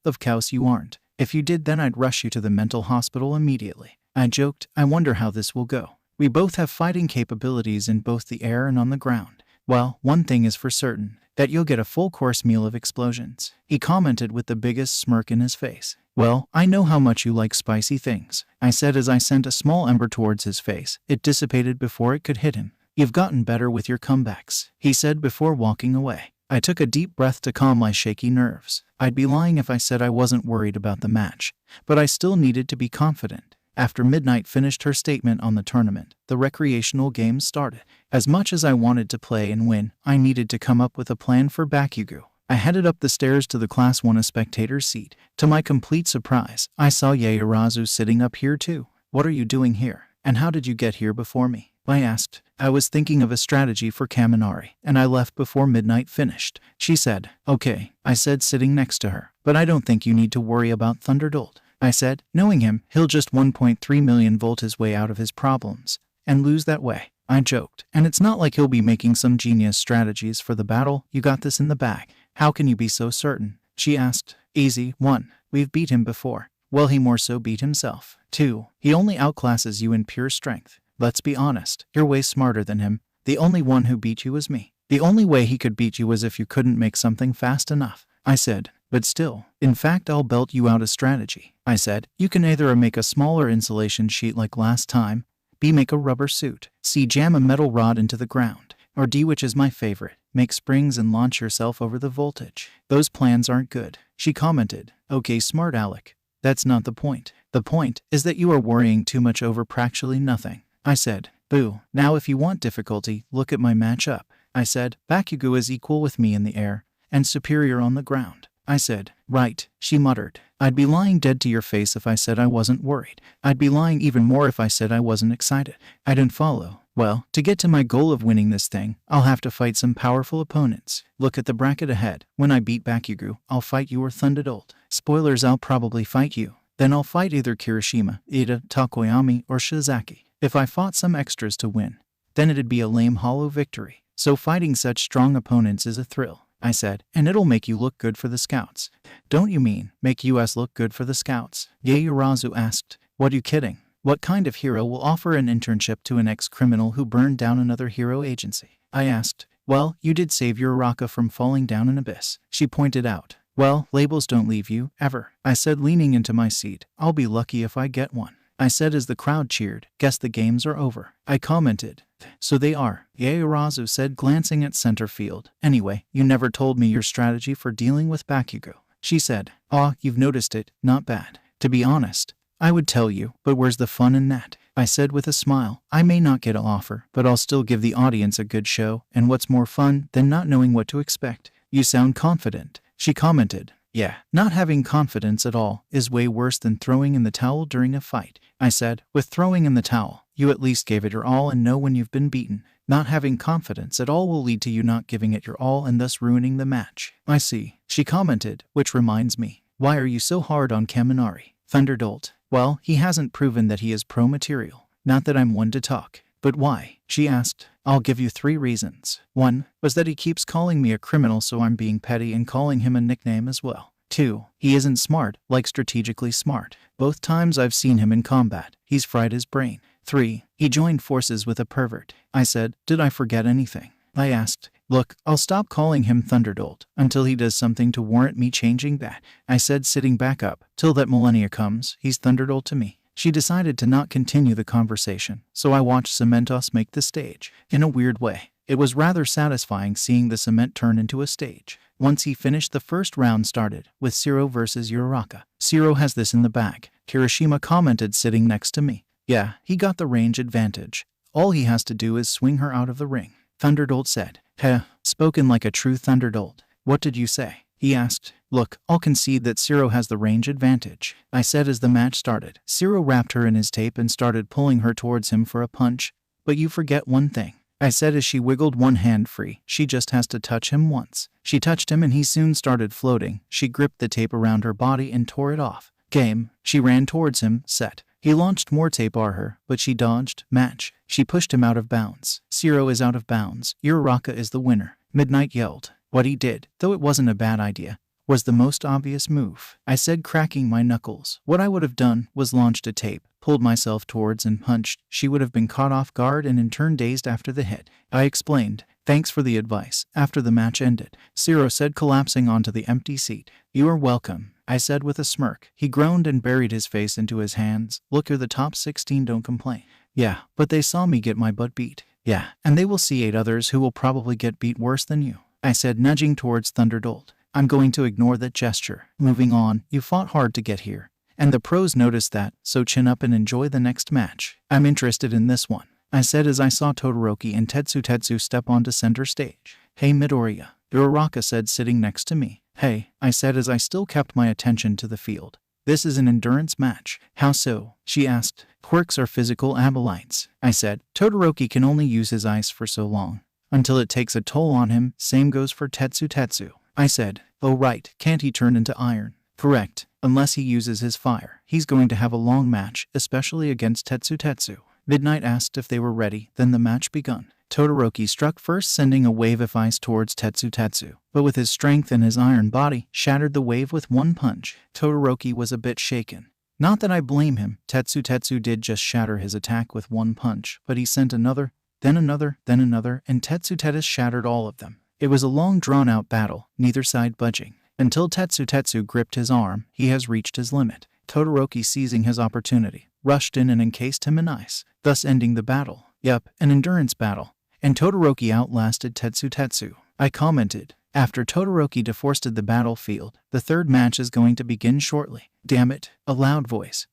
Of course you aren't. If you did, then I'd rush you to the mental hospital immediately. I joked. I wonder how this will go. We both have fighting capabilities in both the air and on the ground. Well, one thing is for certain, that you'll get a full course meal of explosions, he commented with the biggest smirk in his face. Well, I know how much you like spicy things, I said as I sent a small ember towards his face. It dissipated before it could hit him. You've gotten better with your comebacks, he said before walking away. I took a deep breath to calm my shaky nerves. I'd be lying if I said I wasn't worried about the match, but I still needed to be confident. After Midnight finished her statement on the tournament, the recreational games started. As much as I wanted to play and win, I needed to come up with a plan for Bakugo. I headed up the stairs to the Class 1 spectator's seat. To my complete surprise, I saw Yaoyorozu sitting up here too. What are you doing here? And how did you get here before me? I asked. I was thinking of a strategy for Kaminari, and I left before Midnight finished. She said. Okay, I said, sitting next to her. But I don't think you need to worry about Thunderbolt. I said. Knowing him, he'll just 1.3 million volt his way out of his problems, and lose that way. I joked. And it's not like he'll be making some genius strategies for the battle. You got this in the bag. How can you be so certain? She asked. Easy. 1. We've beat him before. Well, he more so beat himself. 2. He only outclasses you in pure strength. Let's be honest, you're way smarter than him. The only one who beat you was me. The only way he could beat you was if you couldn't make something fast enough. I said. but still. In fact, I'll belt you out a strategy, I said. You can either make a smaller insulation sheet like last time, B, make a rubber suit, C, jam a metal rod into the ground, or D, which is my favorite, make springs and launch yourself over the voltage. Those plans aren't good, she commented. Okay, smart Alec. That's not the point. The point is that you are worrying too much over practically nothing, I said. Boo. Now if you want difficulty, look at my matchup, I said. Bakugo is equal with me in the air, and superior on the ground, I said. Right, she muttered. I'd be lying dead to your face if I said I wasn't worried. I'd be lying even more if I said I wasn't excited. I didn't follow. Well, to get to my goal of winning this thing, I'll have to fight some powerful opponents. Look at the bracket ahead. When I beat Bakugo, I'll fight you or Thunderbolt. Spoilers, I'll probably fight you. Then I'll fight either Kirishima, Ida, Takoyami, or Shizaki. If I fought some extras to win, then it'd be a lame hollow victory. So fighting such strong opponents is a thrill, I said, and it'll make you look good for the scouts. Don't you mean, make us look good for the scouts? Yaoyorozu asked. What, are you kidding? What kind of hero will offer an internship to an ex-criminal who burned down another hero agency? I asked. Well, you did save your Uraraka from falling down an abyss, she pointed out. Well, labels don't leave you, ever, I said, leaning into my seat. I'll be lucky if I get one, I said as the crowd cheered. Guess the games are over, I commented. So they are, Yaoyorozu said, glancing at center field. Anyway, you never told me your strategy for dealing with Bakugo, she said. Aw, you've noticed it, not bad. To be honest, I would tell you, but where's the fun in that? I said with a smile. I may not get an offer, but I'll still give the audience a good show, and what's more fun than not knowing what to expect? You sound confident, she commented. Yeah, not having confidence at all is way worse than throwing in the towel during a fight, I said. With throwing in the towel, you at least gave it your all and know when you've been beaten. Not having confidence at all will lead to you not giving it your all and thus ruining the match. I see, she commented, which reminds me, why are you so hard on Kaminari? Thunderbolt. Well, he hasn't proven that he is pro material. Not that I'm one to talk. But why? She asked. I'll give you 3 reasons. 1 was that he keeps calling me a criminal, so I'm being petty and calling him a nickname as well. 2, he isn't smart, like strategically smart. Both times I've seen him in combat, he's fried his brain. 3, he joined forces with a pervert. I said, did I forget anything? I asked. Look, I'll stop calling him Thunderbolt until he does something to warrant me changing that, I said, sitting back up. Till that millennia comes, he's Thunderbolt to me. She decided to not continue the conversation, so I watched Cementos make the stage. In a weird way, it was rather satisfying seeing the cement turn into a stage. Once he finished, the first round started, with Zero versus Uraraka. Zero has this in the bag, Kirishima commented, sitting next to me. Yeah, he got the range advantage. All he has to do is swing her out of the ring, Thunderbolt said. Heh, spoken like a true Thunderbolt. What did you say? He asked. Look, I'll concede that Zero has the range advantage, I said as the match started. Zero wrapped her in his tape and started pulling her towards him for a punch. But you forget one thing, I said as she wiggled one hand free. She just has to touch him once. She touched him and he soon started floating. She gripped the tape around her body and tore it off. Game. She ran towards him. Set. He launched more tape at her, but she dodged. Match. She pushed him out of bounds. Zero is out of bounds. Uraraka is the winner. Midnight yelled. What he did, though it wasn't a bad idea, was the most obvious move, I said, cracking my knuckles. What I would have done was launched a tape, pulled myself towards and punched. She would have been caught off guard and in turn dazed after the hit. I explained. Thanks for the advice. After the match ended, Zero said, collapsing onto the empty seat. You are welcome, I said with a smirk. He groaned and buried his face into his hands. Look, you're the top 16, don't complain. Yeah, but they saw me get my butt beat. Yeah, and they will see 8 others who will probably get beat worse than you, I said, nudging towards Thunderbolt. I'm going to ignore that gesture. Moving on, you fought hard to get here, and the pros noticed that, so chin up and enjoy the next match. I'm interested in this one, I said as I saw Todoroki and Tetsu step onto center stage. Hey Midoriya, Uraraka said, sitting next to me. Hey, I said as I still kept my attention to the field. This is an endurance match. How so? She asked. Quirks are physical abilities, I said. Todoroki can only use his ice for so long, until it takes a toll on him. Same goes for Tetsu, I said. Oh right, can't he turn into iron? Correct, unless he uses his fire. He's going to have a long match, especially against Tetsu. Midnight asked if they were ready, then the match begun. Todoroki struck first, sending a wave of ice towards Tetsu, but with his strength and his iron body, shattered the wave with one punch. Todoroki was a bit shaken. Not that I blame him. Tetsu did just shatter his attack with one punch, but he sent another, then another, then another, and Tetsu shattered all of them. It was a long drawn-out battle, neither side budging. Until Tetsu gripped his arm, he has reached his limit. Todoroki, seizing his opportunity, rushed in and encased him in ice, thus ending the battle. Yup, an endurance battle. And Todoroki outlasted Tetsu. I commented. After Todoroki deforested the battlefield, the third match is going to begin shortly. Damn it, a loud voice,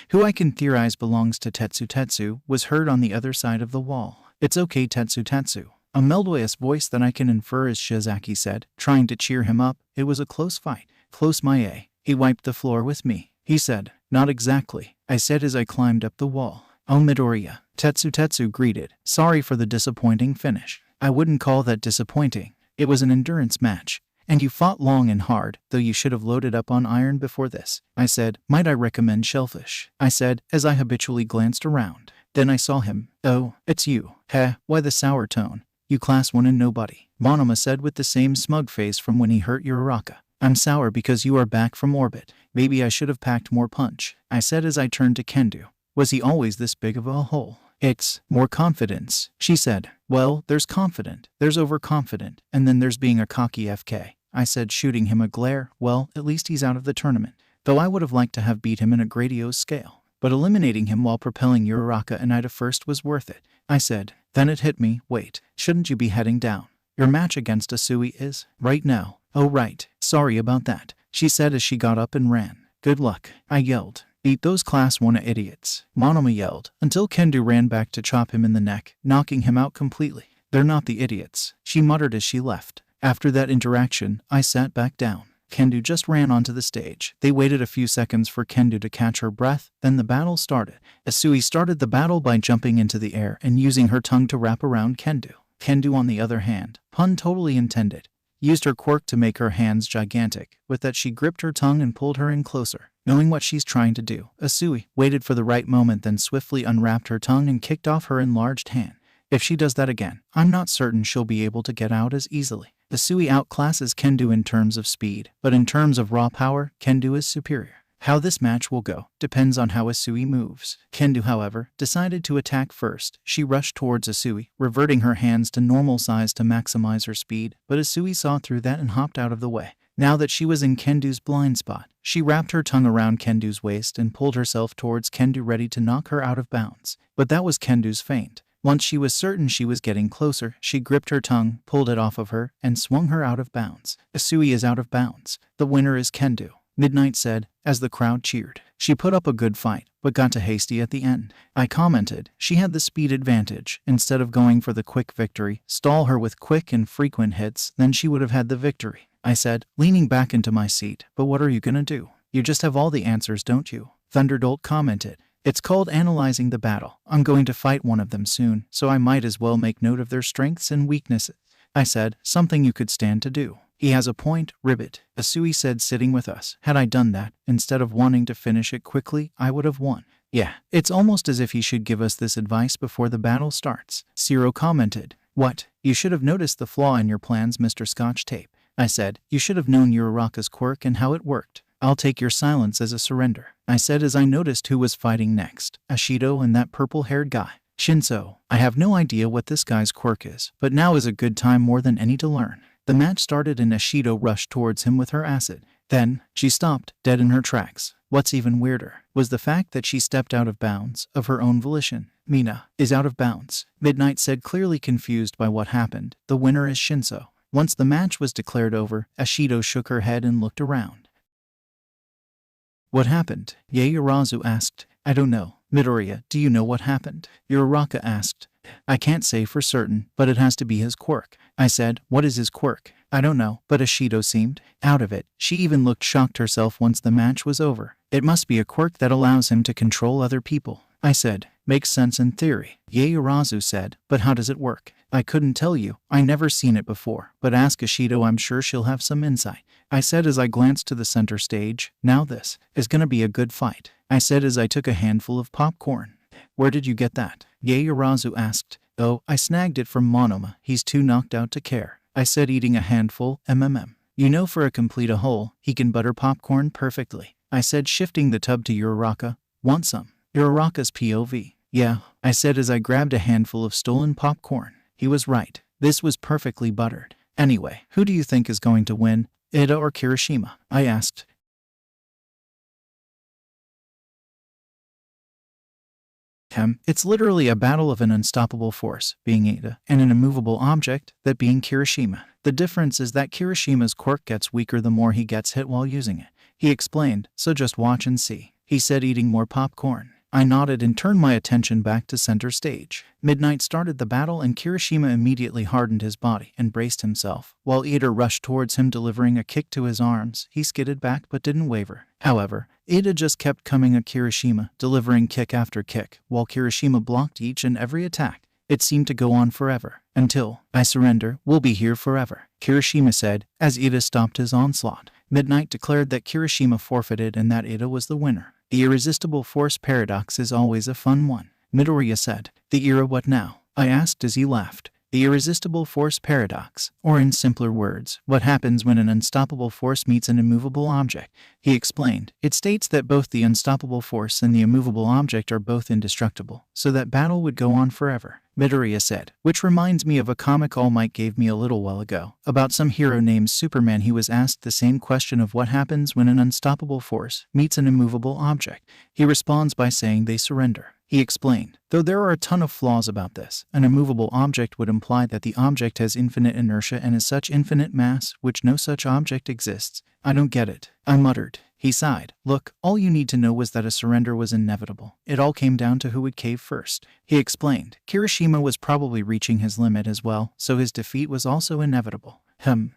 who I can theorize belongs to Tetsu, was heard on the other side of the wall. It's okay, Tetsu. A melodious voice that I can infer is Shizaki said, trying to cheer him up. It was a close fight. Close, my A. He wiped the floor with me. He said. Not exactly, I said as I climbed up the wall. Oh, Midoriya, Tetsu greeted. Sorry for the disappointing finish. I wouldn't call that disappointing. It was an endurance match. And you fought long and hard, though you should have loaded up on iron before this. I said. Might I recommend shellfish? I said, as I habitually glanced around. Then I saw him. Oh, it's you. Heh, why the sour tone? You class 1 and nobody. Monoma said with the same smug face from when he hurt Uraraka. I'm sour because you are back from orbit. Maybe I should have packed more punch, I said as I turned to Kendo. Was he always this big of a hole? It's more confidence, she said. Well, there's confident, there's overconfident, and then there's being a cocky FK. I said, shooting him a glare. Well, at least he's out of the tournament. Though I would have liked to have beat him in a gradient scale. But eliminating him while propelling Uraraka and Ida first was worth it. I said. Then it hit me. Wait, shouldn't you be heading down? Your match against Asui is right now. Oh right, sorry about that, she said as she got up and ran. Good luck, I yelled. Beat those class 1 idiots, Monoma yelled, until Kendo ran back to chop him in the neck, knocking him out completely. They're not the idiots, she muttered as she left. After that interaction, I sat back down. Kendo just ran onto the stage. They waited a few seconds for Kendo to catch her breath, then the battle started. Asui started the battle by jumping into the air and using her tongue to wrap around Kendo. Kendo, on the other hand, pun totally intended, used her quirk to make her hands gigantic. With that, she gripped her tongue and pulled her in closer. Knowing what she's trying to do, Asui waited for the right moment, then swiftly unwrapped her tongue and kicked off her enlarged hand. If she does that again, I'm not certain she'll be able to get out as easily. Asui outclasses Kendo in terms of speed, but in terms of raw power, Kendo is superior. How this match will go depends on how Asui moves. Kendo, however, decided to attack first. She rushed towards Asui, reverting her hands to normal size to maximize her speed, but Asui saw through that and hopped out of the way. Now that she was in Kendo's blind spot, she wrapped her tongue around Kendo's waist and pulled herself towards Kendo, ready to knock her out of bounds. But that was Kendo's feint. Once she was certain she was getting closer, she gripped her tongue, pulled it off of her, and swung her out of bounds. Asui is out of bounds. The winner is Kendo, Midnight said, as the crowd cheered. She put up a good fight, but got too hasty at the end. I commented. She had the speed advantage. Instead of going for the quick victory, stall her with quick and frequent hits, then she would have had the victory, I said, leaning back into my seat. But what are you gonna do? You just have all the answers, don't you? Thunderdolt commented. It's called analyzing the battle. I'm going to fight one of them soon, so I might as well make note of their strengths and weaknesses. I said, something you could stand to do. He has a point, Ribbit, Asui said, sitting with us. Had I done that, instead of wanting to finish it quickly, I would have won. Yeah, it's almost as if he should give us this advice before the battle starts. Zero commented. What? You should have noticed the flaw in your plans, Mr. Scotch Tape. I said, you should have known Uraraka's quirk and how it worked. I'll take your silence as a surrender, I said as I noticed who was fighting next. Ashido and that purple-haired guy. Shinso. I have no idea what this guy's quirk is, but now is a good time more than any to learn. The match started and Ashido rushed towards him with her acid. Then, she stopped, dead in her tracks. What's even weirder was the fact that she stepped out of bounds of her own volition. Mina is out of bounds, Midnight said, clearly confused by what happened. The winner is Shinso. Once the match was declared over, Ashido shook her head and looked around. What happened? Yaoyorozu asked. I don't know. Midoriya, do you know what happened? Uraraka asked. I can't say for certain, but it has to be his quirk. I said, what is his quirk? I don't know, but Ashido seemed out of it. She even looked shocked herself once the match was over. It must be a quirk that allows him to control other people. I said, makes sense in theory. Yaoyorozu said, but how does it work? I couldn't tell you. I never seen it before, but ask Ashido, I'm sure she'll have some insight. I said as I glanced to the center stage. Now this is gonna be a good fight, I said as I took a handful of popcorn. Where did you get that? Yaoyorozu asked. Oh, I snagged it from Monoma. He's too knocked out to care, I said, eating a handful. You know, for a complete a whole, he can butter popcorn perfectly, I said, shifting the tub to Uraraka. Want some? Uraraka's POV. Yeah, I said as I grabbed a handful of stolen popcorn. He was right. This was perfectly buttered. Anyway, who do you think is going to win? Ida or Kirishima? I asked. It's literally a battle of an unstoppable force, being Ida, and an immovable object, that being Kirishima. The difference is that Kirishima's quirk gets weaker the more he gets hit while using it. He explained, so just watch and see. He said, eating more popcorn. I nodded and turned my attention back to center stage. Midnight started the battle and Kirishima immediately hardened his body and braced himself. While Ida rushed towards him delivering a kick to his arms, he skidded back but didn't waver. However, Ida just kept coming at Kirishima, delivering kick after kick, while Kirishima blocked each and every attack. It seemed to go on forever, until, I surrender, we'll be here forever, Kirishima said, as Ida stopped his onslaught. Midnight declared that Kirishima forfeited and that Ida was the winner. The irresistible force paradox is always a fun one, Midoriya said. The era what now? I asked as he laughed. The irresistible force paradox, or in simpler words, what happens when an unstoppable force meets an immovable object. He explained, it states that both the unstoppable force and the immovable object are both indestructible, so that battle would go on forever, Midoriya said, which reminds me of a comic All Might gave me a little while ago, about some hero named Superman. He was asked the same question of what happens when an unstoppable force meets an immovable object. He responds by saying they surrender. He explained, though there are a ton of flaws about this, an immovable object would imply that the object has infinite inertia and is such infinite mass, which no such object exists. I don't get it, I muttered. He sighed. Look, all you need to know was that a surrender was inevitable. It all came down to who would cave first. He explained, Kirishima was probably reaching his limit as well, so his defeat was also inevitable.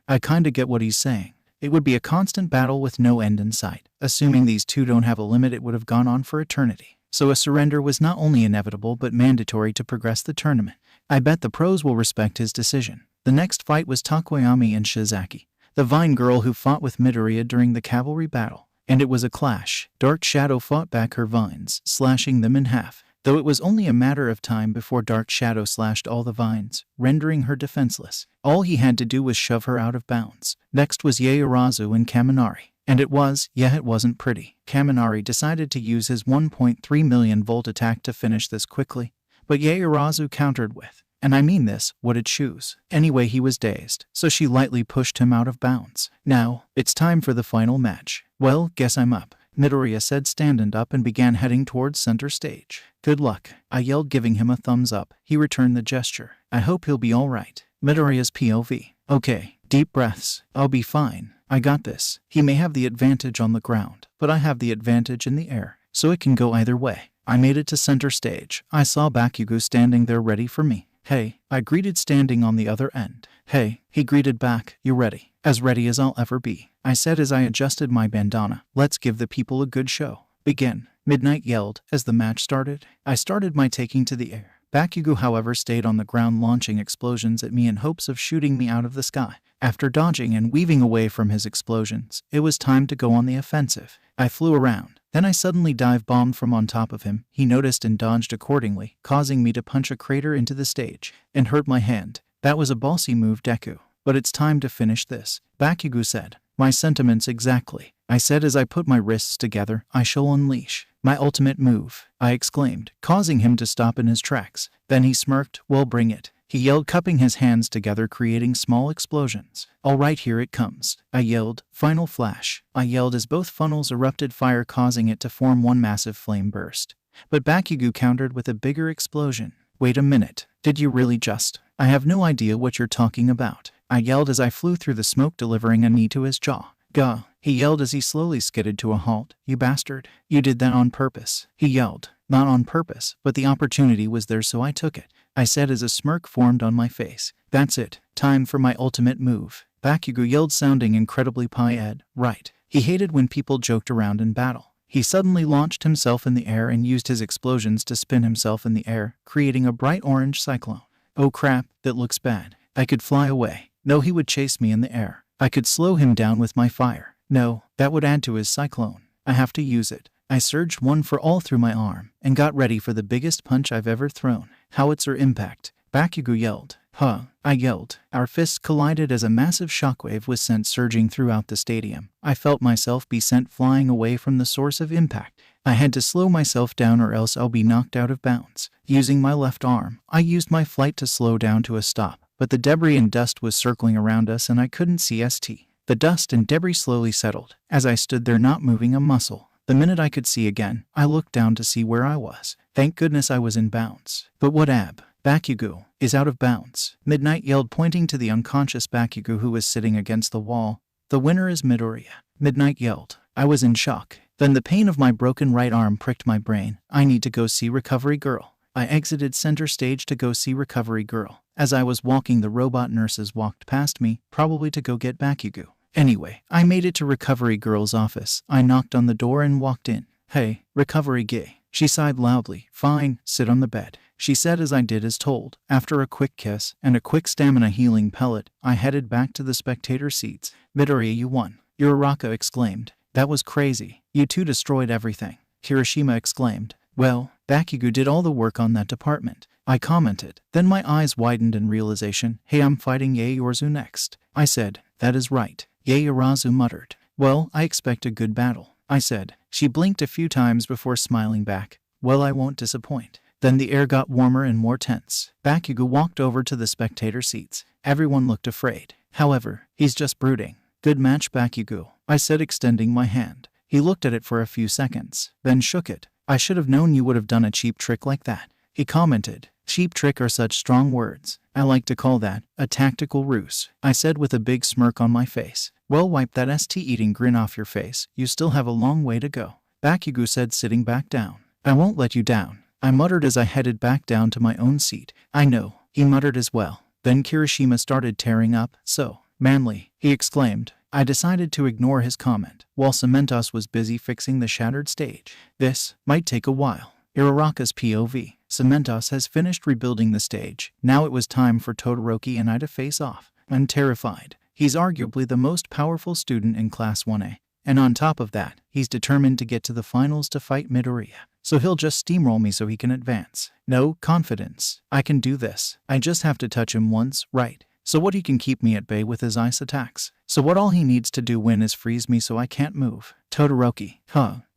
I kinda get what he's saying. It would be a constant battle with no end in sight. Assuming these two don't have a limit, it would have gone on for eternity. So a surrender was not only inevitable but mandatory to progress the tournament. I bet the pros will respect his decision. The next fight was Takoyami and Shizaki, the Vine girl who fought with Midoriya during the cavalry battle. And it was a clash. Dark Shadow fought back her vines, slashing them in half, though it was only a matter of time before Dark Shadow slashed all the vines, rendering her defenseless. All he had to do was shove her out of bounds. Next was Yaoyorozu and Kaminari. And it wasn't pretty. Kaminari decided to use his 1.3 million volt attack to finish this quickly, but Yaoyorozu countered with, and I mean this, wooden shoes. Anyway, he was dazed, so she lightly pushed him out of bounds. Now, it's time for the final match. Well, guess I'm up, Midoriya said, standing up and began heading towards center stage. Good luck, I yelled, giving him a thumbs up. He returned the gesture. I hope he'll be alright. Midoriya's POV. Okay, deep breaths. I'll be fine. I got this. He may have the advantage on the ground, but I have the advantage in the air, so it can go either way. I made it to center stage. I saw Bakugo standing there ready for me. Hey, I greeted, standing on the other end. Hey, he greeted back. You ready? As ready as I'll ever be, I said as I adjusted my bandana. Let's give the people a good show. Begin, Midnight yelled as the match started. I started my taking to the air. Bakugo, however, stayed on the ground, launching explosions at me in hopes of shooting me out of the sky. After dodging and weaving away from his explosions, it was time to go on the offensive. I flew around. Then I suddenly dive-bombed from on top of him. He noticed and dodged accordingly, causing me to punch a crater into the stage and hurt my hand. That was a ballsy move, Deku. But it's time to finish this, Bakugo said. My sentiments exactly, I said as I put my wrists together. I shall unleash my ultimate move, I exclaimed, causing him to stop in his tracks. Then he smirked. Well, bring it, he yelled, cupping his hands together, creating small explosions. All right, here it comes, I yelled. Final flash, I yelled as both funnels erupted fire, causing it to form one massive flame burst. But Bakugo countered with a bigger explosion. Wait a minute, did you really just? I have no idea what you're talking about, I yelled as I flew through the smoke, delivering a knee to his jaw. Gah, he yelled as he slowly skidded to a halt. You bastard. You did that on purpose, he yelled. Not on purpose, but the opportunity was there, so I took it, I said as a smirk formed on my face. That's it. Time for my ultimate move, Bakugo yelled, sounding incredibly pie-ed. Right. He hated when people joked around in battle. He suddenly launched himself in the air and used his explosions to spin himself in the air, creating a bright orange cyclone. Oh crap, that looks bad. I could fly away. No, he would chase me in the air. I could slow him down with my fire. No, that would add to his cyclone. I have to use it. I surged one for all through my arm and got ready for the biggest punch I've ever thrown. Howitzer impact, Bakugo yelled. Huh, I yelled. Our fists collided as a massive shockwave was sent surging throughout the stadium. I felt myself be sent flying away from the source of impact. I had to slow myself down or else I'll be knocked out of bounds. Using my left arm, I used my flight to slow down to a stop, but the debris and dust was circling around us and I couldn't see ST. The dust and debris slowly settled as I stood there not moving a muscle. The minute I could see again, I looked down to see where I was. Thank goodness I was in bounds. But what ab? Bakugo is out of bounds, Midnight yelled, pointing to the unconscious Bakugo who was sitting against the wall. The winner is Midoriya, Midnight yelled. I was in shock. Then the pain of my broken right arm pricked my brain. I need to go see Recovery Girl. I exited center stage to go see Recovery Girl. As I was walking, the robot nurses walked past me, probably to go get Bakugo. Anyway, I made it to Recovery Girl's office. I knocked on the door and walked in. Hey, Recovery Gay. She sighed loudly. Fine, sit on the bed, she said as I did as told. After a quick kiss and a quick stamina healing pellet, I headed back to the spectator seats. Midoriya, you won, Uraraka exclaimed. That was crazy. You two destroyed everything, Kirishima exclaimed. Well, Bakugo did all the work on that department, I commented. Then my eyes widened in realization. Hey, I'm fighting Yaoyorozu next, I said. That is right, Yaoyorozu muttered. Well, I expect a good battle, I said. She blinked a few times before smiling back. Well, I won't disappoint. Then the air got warmer and more tense. Bakugo walked over to the spectator seats. Everyone looked afraid. However, he's just brooding. Good match, Bakugo, I said, extending my hand. He looked at it for a few seconds, then shook it. I should have known you would have done a cheap trick like that, he commented. Cheap trick are such strong words. I like to call that a tactical ruse, I said with a big smirk on my face. Well, wipe that st-eating grin off your face. You still have a long way to go, Bakugo said, sitting back down. I won't let you down, I muttered as I headed back down to my own seat. I know, he muttered as well. Then Kirishima started tearing up. So manly, he exclaimed. I decided to ignore his comment, while Cementos was busy fixing the shattered stage. This might take a while. Uraraka's POV. Cementos has finished rebuilding the stage. Now it was time for Todoroki and I to face off. I'm terrified. He's arguably the most powerful student in Class 1A. And on top of that, he's determined to get to the finals to fight Midoriya. So he'll just steamroll me so he can advance. No confidence. I can do this. I just have to touch him once, right? So what, he can keep me at bay with his ice attacks. So what, all he needs to do win is freeze me so I can't move. Todoroki.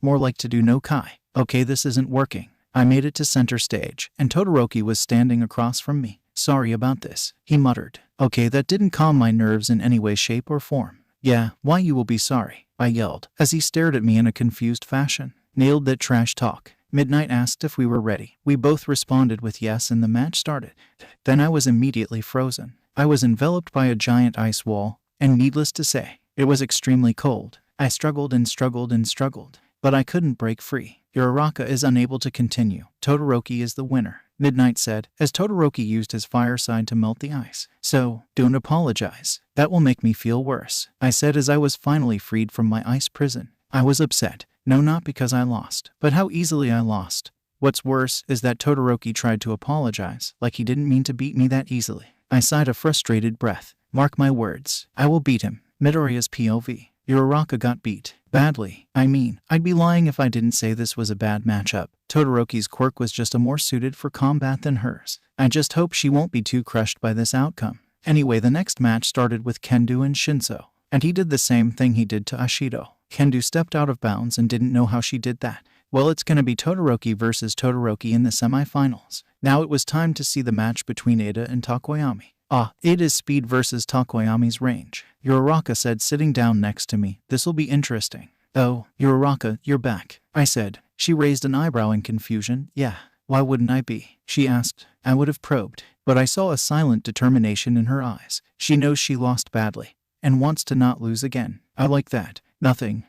More like to do no Kai. Okay, this isn't working. I made it to center stage, and Todoroki was standing across from me. Sorry about this, he muttered. Okay, that didn't calm my nerves in any way, shape, or form. Yeah, why you will be sorry, I yelled, as he stared at me in a confused fashion. Nailed that trash talk. Midnight asked if we were ready. We both responded with yes, and the match started. Then I was immediately frozen. I was enveloped by a giant ice wall, and needless to say, it was extremely cold. I struggled and struggled and struggled, but I couldn't break free. Uraraka is unable to continue. Todoroki is the winner, Midnight said, as Todoroki used his fireside to melt the ice. So, don't apologize. That will make me feel worse, I said as I was finally freed from my ice prison. I was upset. No, not because I lost, but how easily I lost. What's worse is that Todoroki tried to apologize, like he didn't mean to beat me that easily. I sighed a frustrated breath. Mark my words, I will beat him. Midoriya's POV. Uraraka got beat. Badly. I mean, I'd be lying if I didn't say this was a bad matchup. Todoroki's quirk was just more suited for combat than hers. I just hope she won't be too crushed by this outcome. Anyway, the next match started with Kendo and Shinso, and he did the same thing he did to Ashido. Kendo stepped out of bounds and didn't know how she did that. Well, it's gonna be Todoroki versus Todoroki in the semifinals. Now it was time to see the match between Ada and Takoyami. Ada's speed versus Takoyami's range, Uraraka said, sitting down next to me. This'll be interesting. Oh, Uraraka, you're back, I said. She raised an eyebrow in confusion. Yeah, why wouldn't I be? She asked. I would have probed, but I saw a silent determination in her eyes. She knows she lost badly, and wants to not lose again. I like that. Nothing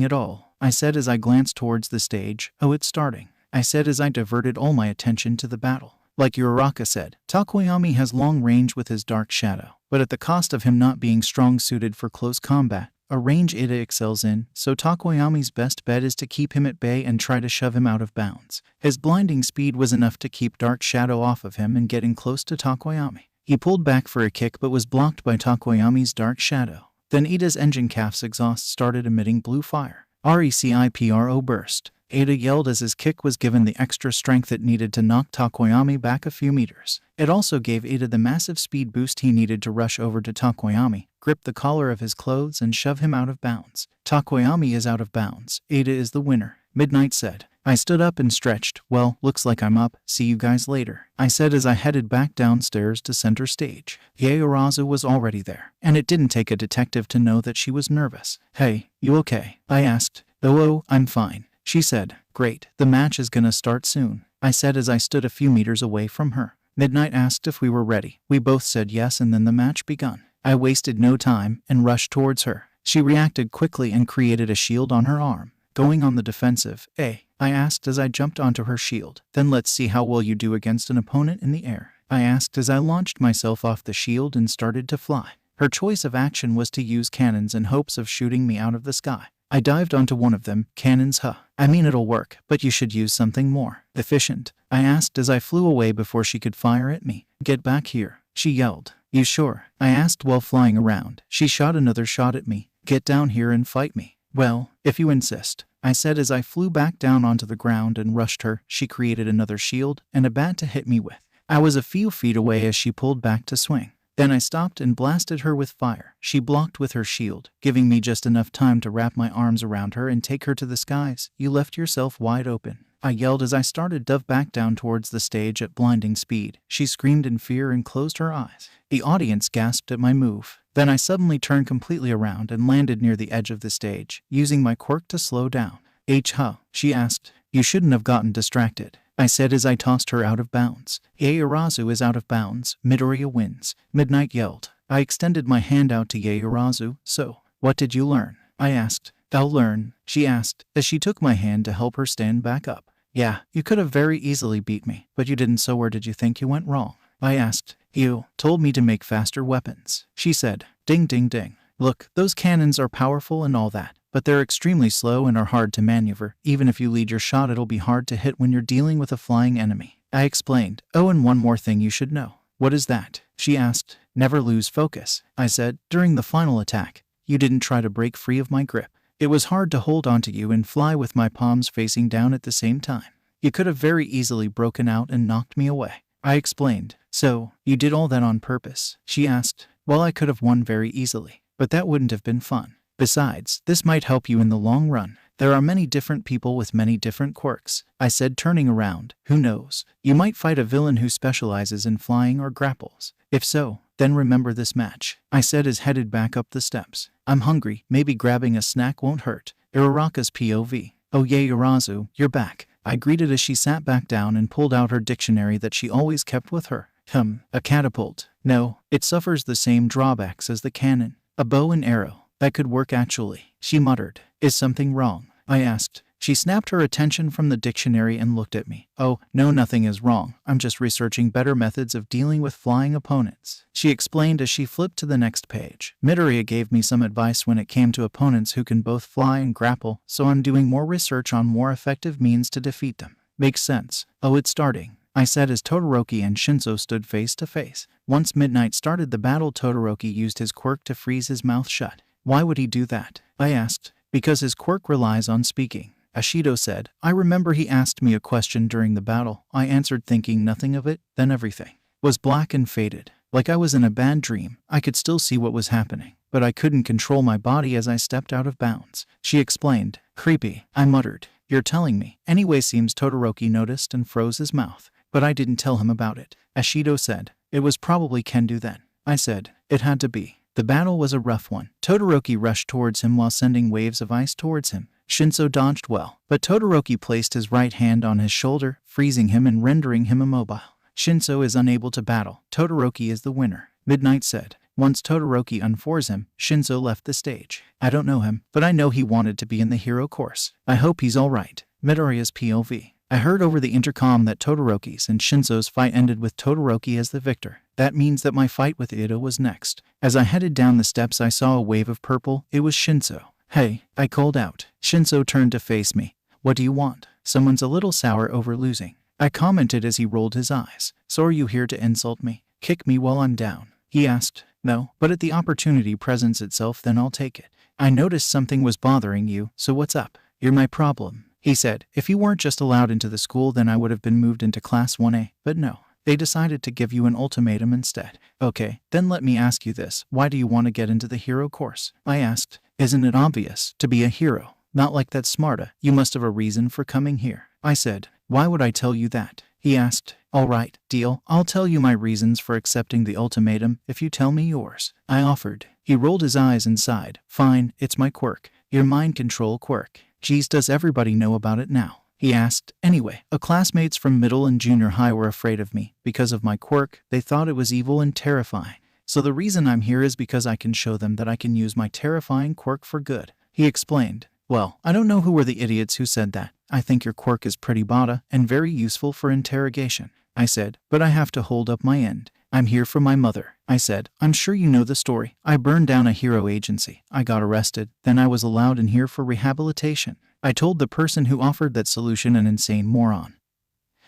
at all, I said as I glanced towards the stage. Oh, it's starting, I said as I diverted all my attention to the battle. Like Uraraka said, Takoyami has long range with his dark shadow, but at the cost of him not being strong suited for close combat, a range Ada excels in, so Takoyami's best bet is to keep him at bay and try to shove him out of bounds. His blinding speed was enough to keep dark shadow off of him and getting close to Takoyami. He pulled back for a kick but was blocked by Takoyami's dark shadow. Then Ida's engine calf's exhaust started emitting blue fire. RECIPRO burst. Ada yelled as his kick was given the extra strength it needed to knock Takoyami back a few meters. It also gave Ada the massive speed boost he needed to rush over to Takoyami, grip the collar of his clothes and shove him out of bounds. Takoyami is out of bounds. Ada is the winner, Midnight said. I stood up and stretched. Well, looks like I'm up. See you guys later, I said as I headed back downstairs to center stage. Yaoyorozu was already there, and it didn't take a detective to know that she was nervous. Hey, you okay? I asked. Oh, I'm fine, she said. Great, the match is gonna start soon, I said as I stood a few meters away from her. Midnight asked if we were ready. We both said yes, and then the match begun. I wasted no time and rushed towards her. She reacted quickly and created a shield on her arm. Going on the defensive, I asked as I jumped onto her shield. Then let's see how well you do against an opponent in the air, I asked as I launched myself off the shield and started to fly. Her choice of action was to use cannons in hopes of shooting me out of the sky. I dived onto one of them. Cannons, huh? I mean, it'll work, but you should use something more efficient, I asked as I flew away before she could fire at me. Get back here, she yelled. You sure? I asked while flying around. She shot another shot at me. Get down here and fight me. Well, if you insist, I said as I flew back down onto the ground and rushed her. She created another shield and a bat to hit me with. I was a few feet away as she pulled back to swing. Then I stopped and blasted her with fire. She blocked with her shield, giving me just enough time to wrap my arms around her and take her to the skies. You left yourself wide open, I yelled as I started to dove back down towards the stage at blinding speed. She screamed in fear and closed her eyes. The audience gasped at my move. Then I suddenly turned completely around and landed near the edge of the stage, using my quirk to slow down. Huh? She asked. You shouldn't have gotten distracted, I said as I tossed her out of bounds. Yaoyorozu is out of bounds. Midoriya wins, Midnight yelled. I extended my hand out to Yaoyorozu. So, what did you learn? I asked. I'll learn, she asked, as she took my hand to help her stand back up. Yeah, you could have very easily beat me, but you didn't, so where did you think you went wrong? I asked. You told me to make faster weapons, she said. Ding ding ding. Look, those cannons are powerful and all that, but they're extremely slow and are hard to maneuver. Even if you lead your shot, it'll be hard to hit when you're dealing with a flying enemy, I explained. Oh, and one more thing you should know. What is that? She asked. Never lose focus, I said. During the final attack, you didn't try to break free of my grip. It was hard to hold onto you and fly with my palms facing down at the same time. You could have very easily broken out and knocked me away, I explained. So, you did all that on purpose? She asked. Well, I could have won very easily, but that wouldn't have been fun. Besides, this might help you in the long run. There are many different people with many different quirks, I said, turning around. Who knows? You might fight a villain who specializes in flying or grapples. If so, then remember this match, I said as headed back up the steps. I'm hungry. Maybe grabbing a snack won't hurt. Uraraka's POV. Oh, Yaoyorozu, you're back, I greeted as she sat back down and pulled out her dictionary that she always kept with her. A catapult. No, it suffers the same drawbacks as the cannon. A bow and arrow. That could work actually, she muttered. Is something wrong? I asked. She snapped her attention from the dictionary and looked at me. Oh, no, nothing is wrong. I'm just researching better methods of dealing with flying opponents, she explained as she flipped to the next page. Midoriya gave me some advice when it came to opponents who can both fly and grapple, so I'm doing more research on more effective means to defeat them. Makes sense. Oh, it's starting, I said as Todoroki and Shinso stood face to face. Once Midnight started the battle, Todoroki used his quirk to freeze his mouth shut. Why would he do that? I asked. Because his quirk relies on speaking, Ashido said. I remember he asked me a question during the battle. I answered thinking nothing of it. Then everything was black and faded. Like I was in a bad dream. I could still see what was happening, but I couldn't control my body as I stepped out of bounds, she explained. Creepy, I muttered. You're telling me. Anyway, seems Todoroki noticed and froze his mouth, but I didn't tell him about it, Ashido said. It was probably Kendo then, I said. It had to be. The battle was a rough one. Todoroki rushed towards him while sending waves of ice towards him. Shinso dodged well, but Todoroki placed his right hand on his shoulder, freezing him and rendering him immobile. Shinso is unable to battle. Todoroki is the winner, Midnight said. Once Todoroki unfroze him, Shinso left the stage. I don't know him, but I know he wanted to be in the hero course. I hope he's alright. Midoriya's POV. I heard over the intercom that Todoroki's and Shinso's fight ended with Todoroki as the victor. That means that my fight with Ito was next. As I headed down the steps, I saw a wave of purple. It was Shinso. Hey, I called out. Shinso turned to face me. What do you want? Someone's a little sour over losing, I commented as he rolled his eyes. So are you here to insult me? Kick me while I'm down? He asked. No, but if the opportunity presents itself, then I'll take it. I noticed something was bothering you, so what's up? You're my problem, he said. If you weren't just allowed into the school, then I would have been moved into Class 1A, but no. They decided to give you an ultimatum instead. Okay, then let me ask you this. Why do you want to get into the hero course? I asked. Isn't it obvious? To be a hero. Not like that, Smarta. You must have a reason for coming here. I said. Why would I tell you that? He asked. All right, deal. I'll tell you my reasons for accepting the ultimatum if you tell me yours, I offered. He rolled his eyes and sighed. Fine, it's my quirk. Your mind control quirk. Geez, does everybody know about it now? He asked. Anyway, classmates from middle and junior high were afraid of me because of my quirk. They thought it was evil and terrifying. So the reason I'm here is because I can show them that I can use my terrifying quirk for good. He explained. Well, I don't know who were the idiots who said that. I think your quirk is pretty bada and very useful for interrogation, I said, but I have to hold up my end. I'm here for my mother, I said. I'm sure you know the story. I burned down a hero agency. I got arrested. Then I was allowed in here for rehabilitation. I told the person who offered that solution an insane moron.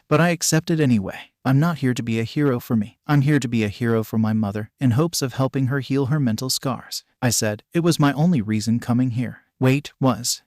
But I accepted anyway. I'm not here to be a hero for me. I'm here to be a hero for my mother in hopes of helping her heal her mental scars, I said. It was my only reason coming here. Wait,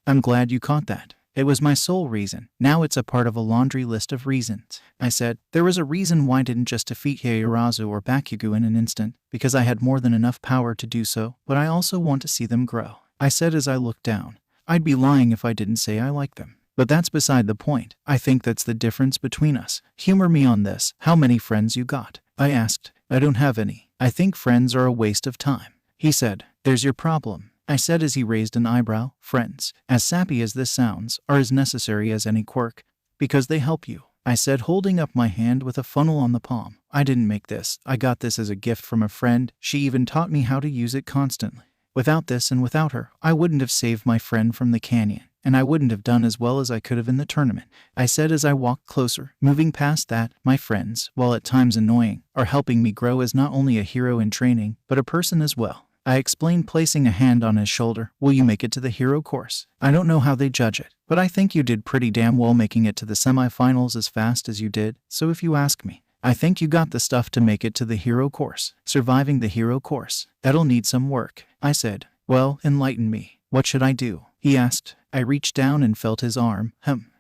I'm glad you caught that. It was my sole reason. Now it's a part of a laundry list of reasons, I said. There was a reason why I didn't just defeat Heiirazu or Bakugo in an instant, because I had more than enough power to do so, but I also want to see them grow, I said as I looked down. I'd be lying if I didn't say I like them. But that's beside the point. I think that's the difference between us. Humor me on this. How many friends you got? I asked. I don't have any. I think friends are a waste of time. He said. There's your problem, I said as he raised an eyebrow. Friends, as sappy as this sounds, are as necessary as any quirk, because they help you, I said, holding up my hand with a funnel on the palm. I didn't make this. I got this as a gift from a friend. She even taught me how to use it constantly. Without this and without her, I wouldn't have saved my friend from the canyon, and I wouldn't have done as well as I could have in the tournament, I said as I walked closer. Moving past that, my friends, while at times annoying, are helping me grow as not only a hero in training, but a person as well, I explained, placing a hand on his shoulder. Will you make it to the hero course? I don't know how they judge it, but I think you did pretty damn well making it to the semifinals as fast as you did, so if you ask me, I think you got the stuff to make it to the hero course. Surviving the hero course, that'll need some work, I said. Well, enlighten me. What should I do? He asked. I reached down and felt his arm.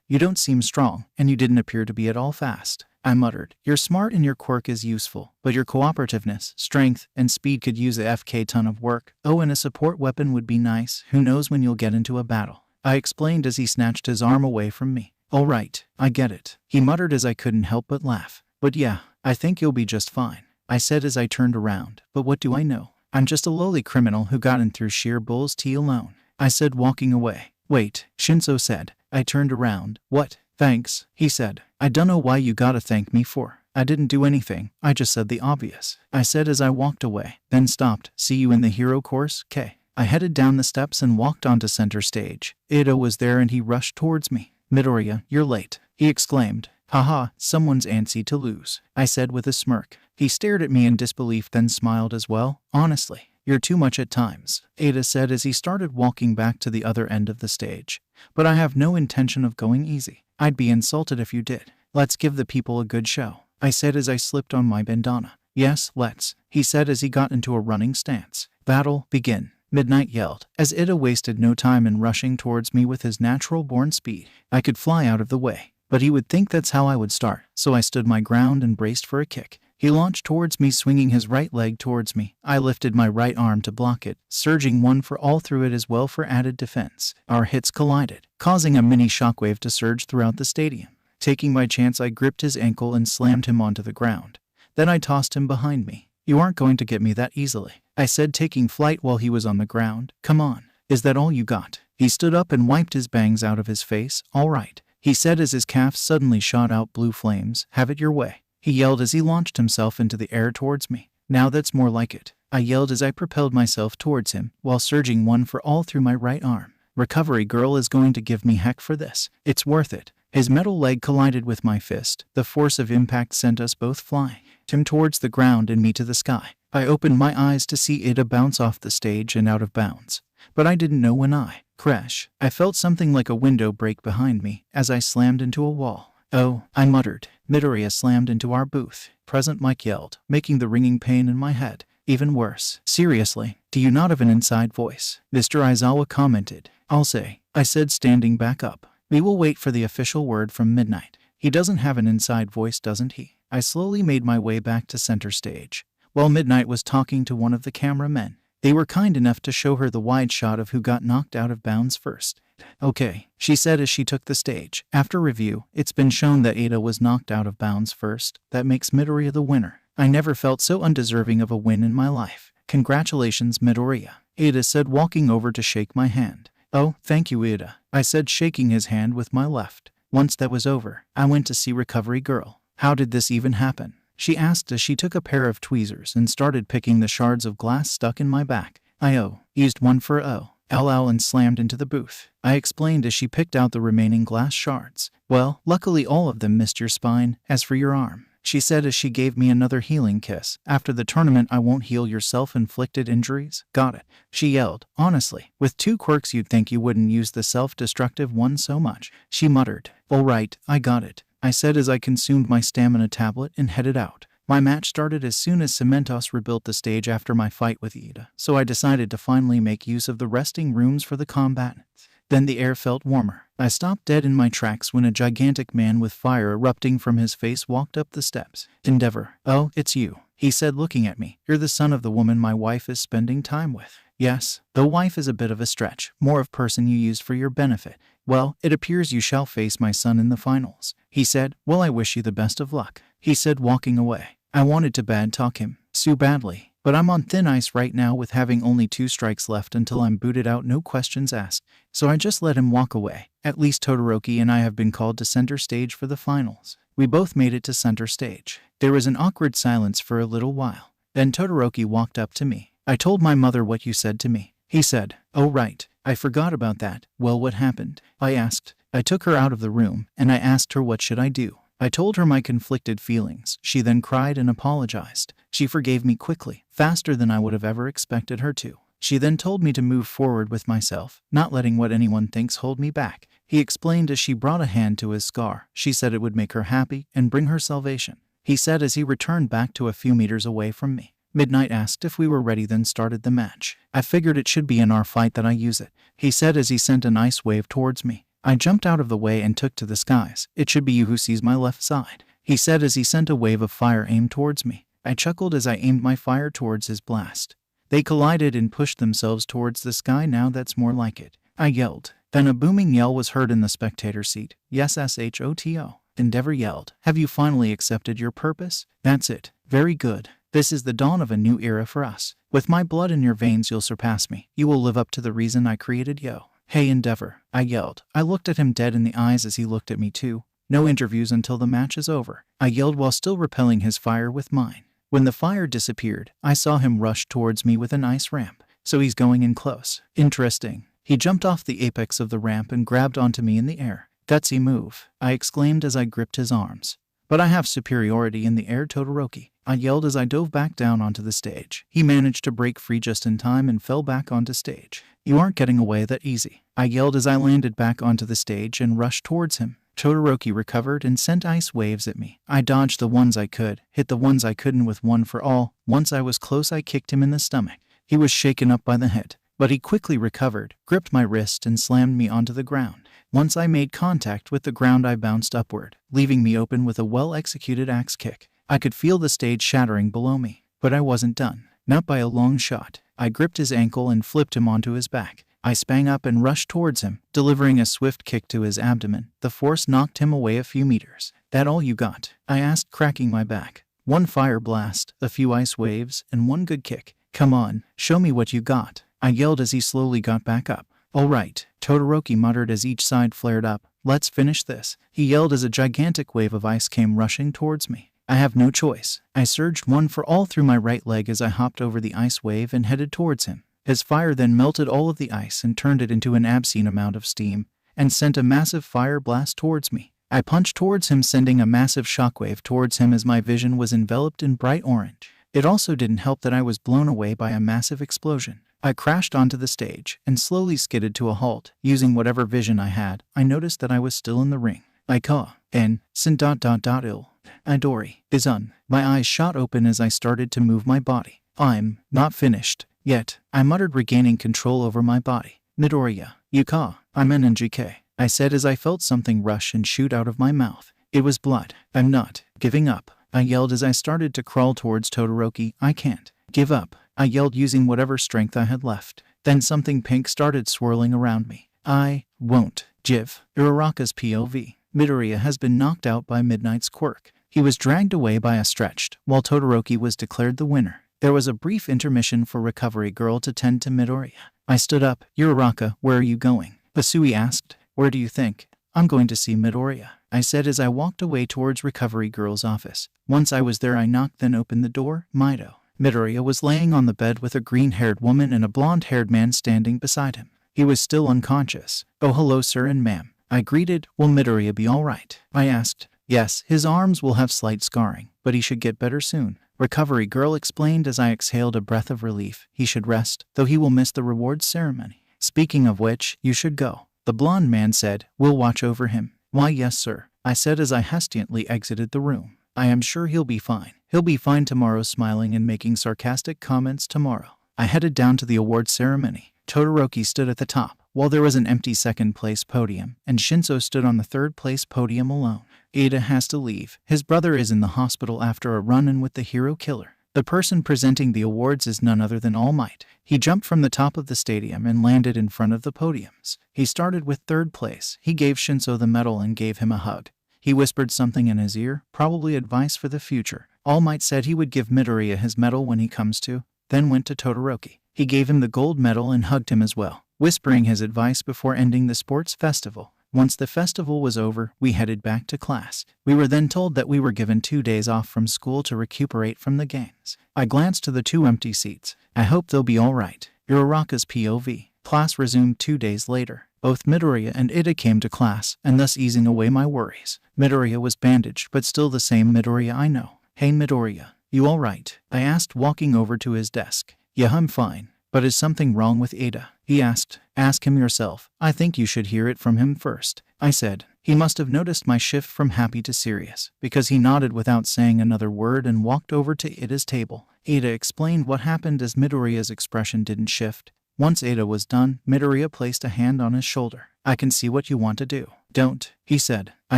You don't seem strong, and you didn't appear to be at all fast, I muttered. You're smart and your quirk is useful, but your cooperativeness, strength, and speed could use a FK ton of work. Oh, and a support weapon would be nice. Who knows when you'll get into a battle, I explained as he snatched his arm away from me. All right, I get it, he muttered as I couldn't help but laugh. But yeah, I think you'll be just fine, I said as I turned around. But what do I know? I'm just a lowly criminal who got in through sheer bull's tea alone, I said, walking away. Wait, Shinso said. I turned around. What? Thanks, he said. I dunno why you gotta thank me for. I didn't do anything. I just said the obvious, I said as I walked away, then stopped. See you in the hero course, K. I headed down the steps and walked onto center stage. Ito was there and he rushed towards me. Midoriya, you're late, he exclaimed. Haha, someone's antsy to lose, I said with a smirk. He stared at me in disbelief, then smiled as well. Honestly, you're too much at times, Ada said as he started walking back to the other end of the stage. But I have no intention of going easy. I'd be insulted if you did. Let's give the people a good show, I said as I slipped on my bandana. Yes, let's, he said as he got into a running stance. Battle, begin, Midnight yelled, as Ida wasted no time in rushing towards me with his natural-born speed. I could fly out of the way, but he would think that's how I would start, so I stood my ground and braced for a kick. He launched towards me, swinging his right leg towards me. I lifted my right arm to block it, surging one for all through it as well for added defense. Our hits collided, causing a mini shockwave to surge throughout the stadium. Taking my chance, I gripped his ankle and slammed him onto the ground. Then I tossed him behind me. You aren't going to get me that easily, I said, taking flight while he was on the ground. Come on, is that all you got? He stood up and wiped his bangs out of his face. All right, he said as his calf suddenly shot out blue flames. Have it your way, he yelled as he launched himself into the air towards me. Now that's more like it, I yelled as I propelled myself towards him, while surging one for all through my right arm. Recovery girl is going to give me heck for this. It's worth it. His metal leg collided with my fist. The force of impact sent us both flying, him towards the ground and me to the sky. I opened my eyes to see Ida bounce off the stage and out of bounds. But I didn't know when crash. I felt something like a window break behind me as I slammed into a wall. Oh, I muttered. Midoriya slammed into our booth. Present, Mike yelled, making the ringing pain in my head even worse. Seriously, do you not have an inside voice? Mr. Aizawa commented. I'll say, I said, standing back up. We will wait for the official word from Midnight. He doesn't have an inside voice, doesn't he? I slowly made my way back to center stage, while Midnight was talking to one of the cameramen. They were kind enough to show her the wide shot of who got knocked out of bounds first. Okay, she said as she took the stage. After review, it's been shown that Ada was knocked out of bounds first. That makes Midoriya the winner. I never felt so undeserving of a win in my life. Congratulations, Midoriya, Ada said, walking over to shake my hand. Oh, thank you, Ada, I said, shaking his hand with my left. Once that was over, I went to see Recovery Girl. How did this even happen? She asked as she took a pair of tweezers and started picking the shards of glass stuck in my back. I used one for LL and slammed into the booth, I explained as she picked out the remaining glass shards. Well, luckily all of them missed your spine. As for your arm, she said as she gave me another healing kiss. After the tournament I won't heal your self-inflicted injuries. Got it, she yelled. Honestly, with 2 quirks you'd think you wouldn't use the self-destructive one so much, she muttered. All right, I got it, I said as I consumed my stamina tablet and headed out. My match started as soon as Cementos rebuilt the stage after my fight with Ida, so I decided to finally make use of the resting rooms for the combatants. Then the air felt warmer. I stopped dead in my tracks when a gigantic man with fire erupting from his face walked up the steps. Endeavor. Oh, it's you, he said, looking at me. You're the son of the woman my wife is spending time with. Yes, though wife is a bit of a stretch, more of person you used for your benefit. Well, it appears you shall face my son in the finals, he said. Well, I wish you the best of luck, he said, walking away. I wanted to bad talk him so badly, but I'm on thin ice right now with having only 2 strikes left until I'm booted out, no questions asked, so I just let him walk away. At least Todoroki and I have been called to center stage for the finals. We both made it to center stage. There was an awkward silence for a little while. Then Todoroki walked up to me. I told my mother what you said to me, he said. Oh right, I forgot about that. Well, what happened? I asked. I took her out of the room and I asked her what should I do. I told her my conflicted feelings. She then cried and apologized. She forgave me quickly, faster than I would have ever expected her to. She then told me to move forward with myself, not letting what anyone thinks hold me back. He explained as she brought a hand to his scar. She said it would make her happy and bring her salvation, he said as he returned back to a few meters away from me. Midnight asked if we were ready, then started the match. I figured it should be in our fight that I use it, he said as he sent an ice wave towards me. I jumped out of the way and took to the skies. It should be you who sees my left side, he said as he sent a wave of fire aimed towards me. I chuckled as I aimed my fire towards his blast. They collided and pushed themselves towards the sky. Now that's more like it, I yelled. Then a booming yell was heard in the spectator seat. Yes, SHOTO. Endeavor yelled. Have you finally accepted your purpose? That's it. Very good. This is the dawn of a new era for us. With my blood in your veins you'll surpass me. You will live up to the reason I created you. Hey Endeavor, I yelled. I looked at him dead in the eyes as he looked at me too. No interviews until the match is over, I yelled while still repelling his fire with mine. When the fire disappeared, I saw him rush towards me with an ice ramp. So he's going in close. Interesting. He jumped off the apex of the ramp and grabbed onto me in the air. Gutsy move, I exclaimed as I gripped his arms. But I have superiority in the air, Todoroki, I yelled as I dove back down onto the stage. He managed to break free just in time and fell back onto stage. You aren't getting away that easy, I yelled as I landed back onto the stage and rushed towards him. Todoroki recovered and sent ice waves at me. I dodged the ones I could, hit the ones I couldn't with one for all. Once I was close, I kicked him in the stomach. He was shaken up by the hit, but he quickly recovered, gripped my wrist and slammed me onto the ground. Once I made contact with the ground, I bounced upward, leaving me open with a well-executed axe kick. I could feel the stage shattering below me, but I wasn't done. Not by a long shot. I gripped his ankle and flipped him onto his back. I sprang up and rushed towards him, delivering a swift kick to his abdomen. The force knocked him away a few meters. That all you got? I asked, cracking my back. One fire blast, a few ice waves, and one good kick. Come on, show me what you got, I yelled as he slowly got back up. All right, Todoroki muttered as each side flared up. Let's finish this, he yelled as a gigantic wave of ice came rushing towards me. I have no choice. I surged one for all through my right leg as I hopped over the ice wave and headed towards him. His fire then melted all of the ice and turned it into an obscene amount of steam, and sent a massive fire blast towards me. I punched towards him, sending a massive shockwave towards him as my vision was enveloped in bright orange. It also didn't help that I was blown away by a massive explosion. I crashed onto the stage and slowly skidded to a halt. Using whatever vision I had, I noticed that I was still in the ring. I ka and sin ill. Idori is un. My eyes shot open as I started to move my body. I'm not finished yet, I muttered, regaining control over my body. Midoriya, Yuka, I'm an NGK, I said as I felt something rush and shoot out of my mouth. It was blood. I'm not giving up, I yelled as I started to crawl towards Todoroki. I can't give up, I yelled using whatever strength I had left. Then something pink started swirling around me. I won't. Jiv. Uraraka's POV. Midoriya has been knocked out by Midnight's Quirk. He was dragged away by a stretched, while Todoroki was declared the winner. There was a brief intermission for Recovery Girl to tend to Midoriya. I stood up. Uraraka, where are you going? Basui asked. Where do you think? I'm going to see Midoriya, I said as I walked away towards Recovery Girl's office. Once I was there I knocked, then opened the door. Midoriya was laying on the bed with a green-haired woman and a blonde-haired man standing beside him. He was still unconscious. Oh, hello sir and ma'am, I greeted. Will Midoriya be all right? I asked. Yes, his arms will have slight scarring, but he should get better soon. Recovery Girl explained as I exhaled a breath of relief. He should rest, though he will miss the rewards ceremony. Speaking of which, you should go. The blonde man said. We'll watch over him. Why yes sir, I said as I hastily exited the room. I am sure he'll be fine. He'll be fine tomorrow, smiling and making sarcastic comments tomorrow. I headed down to the award ceremony. Todoroki stood at the top, while there was an empty second-place podium, and Shinso stood on the third-place podium alone. Ada has to leave. His brother is in the hospital after a run-in with the hero killer. The person presenting the awards is none other than All Might. He jumped from the top of the stadium and landed in front of the podiums. He started with third place. He gave Shinso the medal and gave him a hug. He whispered something in his ear, probably advice for the future. All Might said he would give Midoriya his medal when he comes to, then went to Todoroki. He gave him the gold medal and hugged him as well, whispering his advice before ending the sports festival. Once the festival was over, we headed back to class. We were then told that we were given 2 days off from school to recuperate from the games. I glanced to the 2 empty seats. I hope they'll be all right. Uraraka's POV. Class resumed 2 days later. Both Midoriya and Ida came to class, and thus easing away my worries. Midoriya was bandaged, but still the same Midoriya I know. Hey Midoriya, you all right? I asked, walking over to his desk. Yeah, I'm fine. But is something wrong with Ada? He asked. Ask him yourself. I think you should hear it from him first. I said. He must have noticed my shift from happy to serious, because he nodded without saying another word and walked over to Ida's table. Ada explained what happened as Midoriya's expression didn't shift. Once Ada was done, Midoriya placed a hand on his shoulder. I can see what you want to do. Don't, he said. I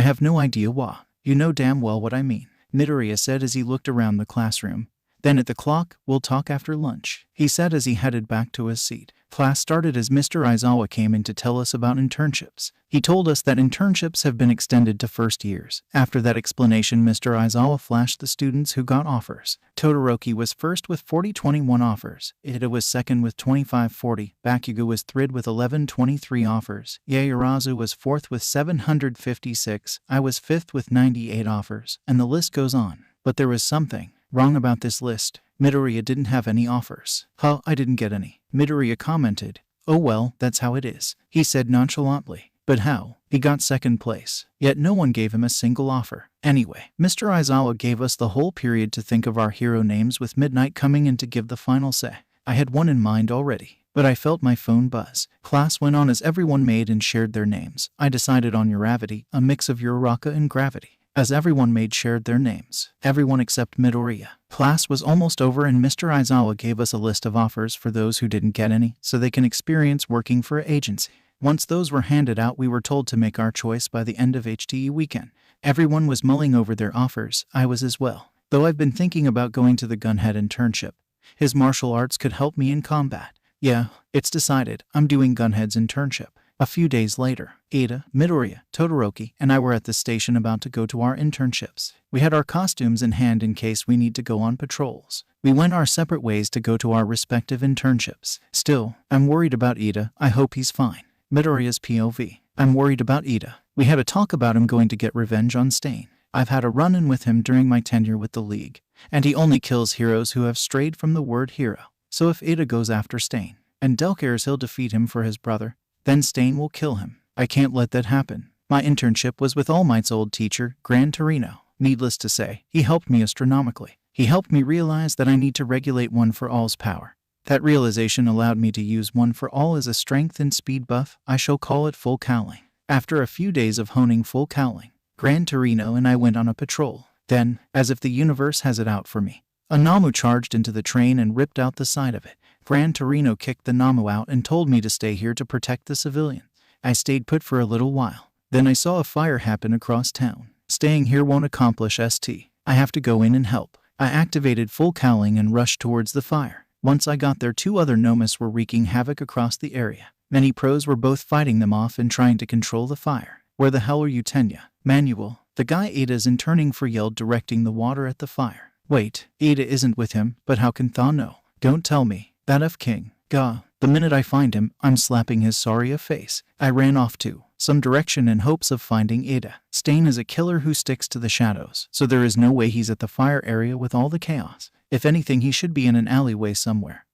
have no idea why. You know damn well what I mean, Midoriya said as he looked around the classroom. Then at the clock, we'll talk after lunch, he said as he headed back to his seat. Class started as Mr. Aizawa came in to tell us about internships. He told us that internships have been extended to first years. After that explanation, Mr. Aizawa flashed the students who got offers. Todoroki was first with 40-21 offers. Ida was second with 25-40. Bakugo was third with 11-23 offers. Yaoyorozu was fourth with 756. I was fifth with 98 offers. And the list goes on. But there was something wrong about this list. Midoriya didn't have any offers. Huh, I didn't get any. Midoriya commented. Oh well, that's how it is, he said nonchalantly. But how? He got second place. Yet no one gave him a single offer. Anyway, Mr. Aizawa gave us the whole period to think of our hero names, with Midnight coming in to give the final say. I had one in mind already, but I felt my phone buzz. Class went on as everyone made and shared their names. I decided on Uravity, a mix of Uraraka and Gravity. As everyone shared their names. Everyone except Midoriya. Class was almost over and Mr. Aizawa gave us a list of offers for those who didn't get any, so they can experience working for an agency. Once those were handed out, we were told to make our choice by the end of HTE weekend. Everyone was mulling over their offers. I was as well. Though I've been thinking about going to the Gunhead internship. His martial arts could help me in combat. Yeah, it's decided. I'm doing Gunhead's internship. A few days later, Ada, Midoriya, Todoroki, and I were at the station about to go to our internships. We had our costumes in hand in case we need to go on patrols. We went our separate ways to go to our respective internships. Still, I'm worried about Ida. I hope he's fine. Midoriya's POV. I'm worried about Ida. We had a talk about him going to get revenge on Stain. I've had a run-in with him during my tenure with the League, and he only kills heroes who have strayed from the word hero. So if Ada goes after Stain, and Delcares he'll defeat him for his brother, then Stain will kill him. I can't let that happen. My internship was with All Might's old teacher, Gran Torino. Needless to say, he helped me astronomically. He helped me realize that I need to regulate One for All's power. That realization allowed me to use One for All as a strength and speed buff. I shall call it Full Cowling. After a few days of honing Full Cowling, Gran Torino and I went on a patrol. Then, as if the universe has it out for me, a Namu charged into the train and ripped out the side of it. Gran Torino kicked the Namu out and told me to stay here to protect the civilians. I stayed put for a little while. Then I saw a fire happen across town. Staying here won't accomplish ST. I have to go in and help. I activated Full Cowling and rushed towards the fire. Once I got there, 2 other Nomas were wreaking havoc across the area. Many pros were both fighting them off and trying to control the fire. Where the hell are you, Tenya? Manuel, the guy Ada's interning for, yelled, directing the water at the fire. Wait, Ada isn't with him, but how can Tha know? Don't tell me. That F King. Gah. The minute I find him, I'm slapping his sorry face. I ran off to some direction in hopes of finding Ada. Stain is a killer who sticks to the shadows, so there is no way he's at the fire area with all the chaos. If anything, he should be in an alleyway somewhere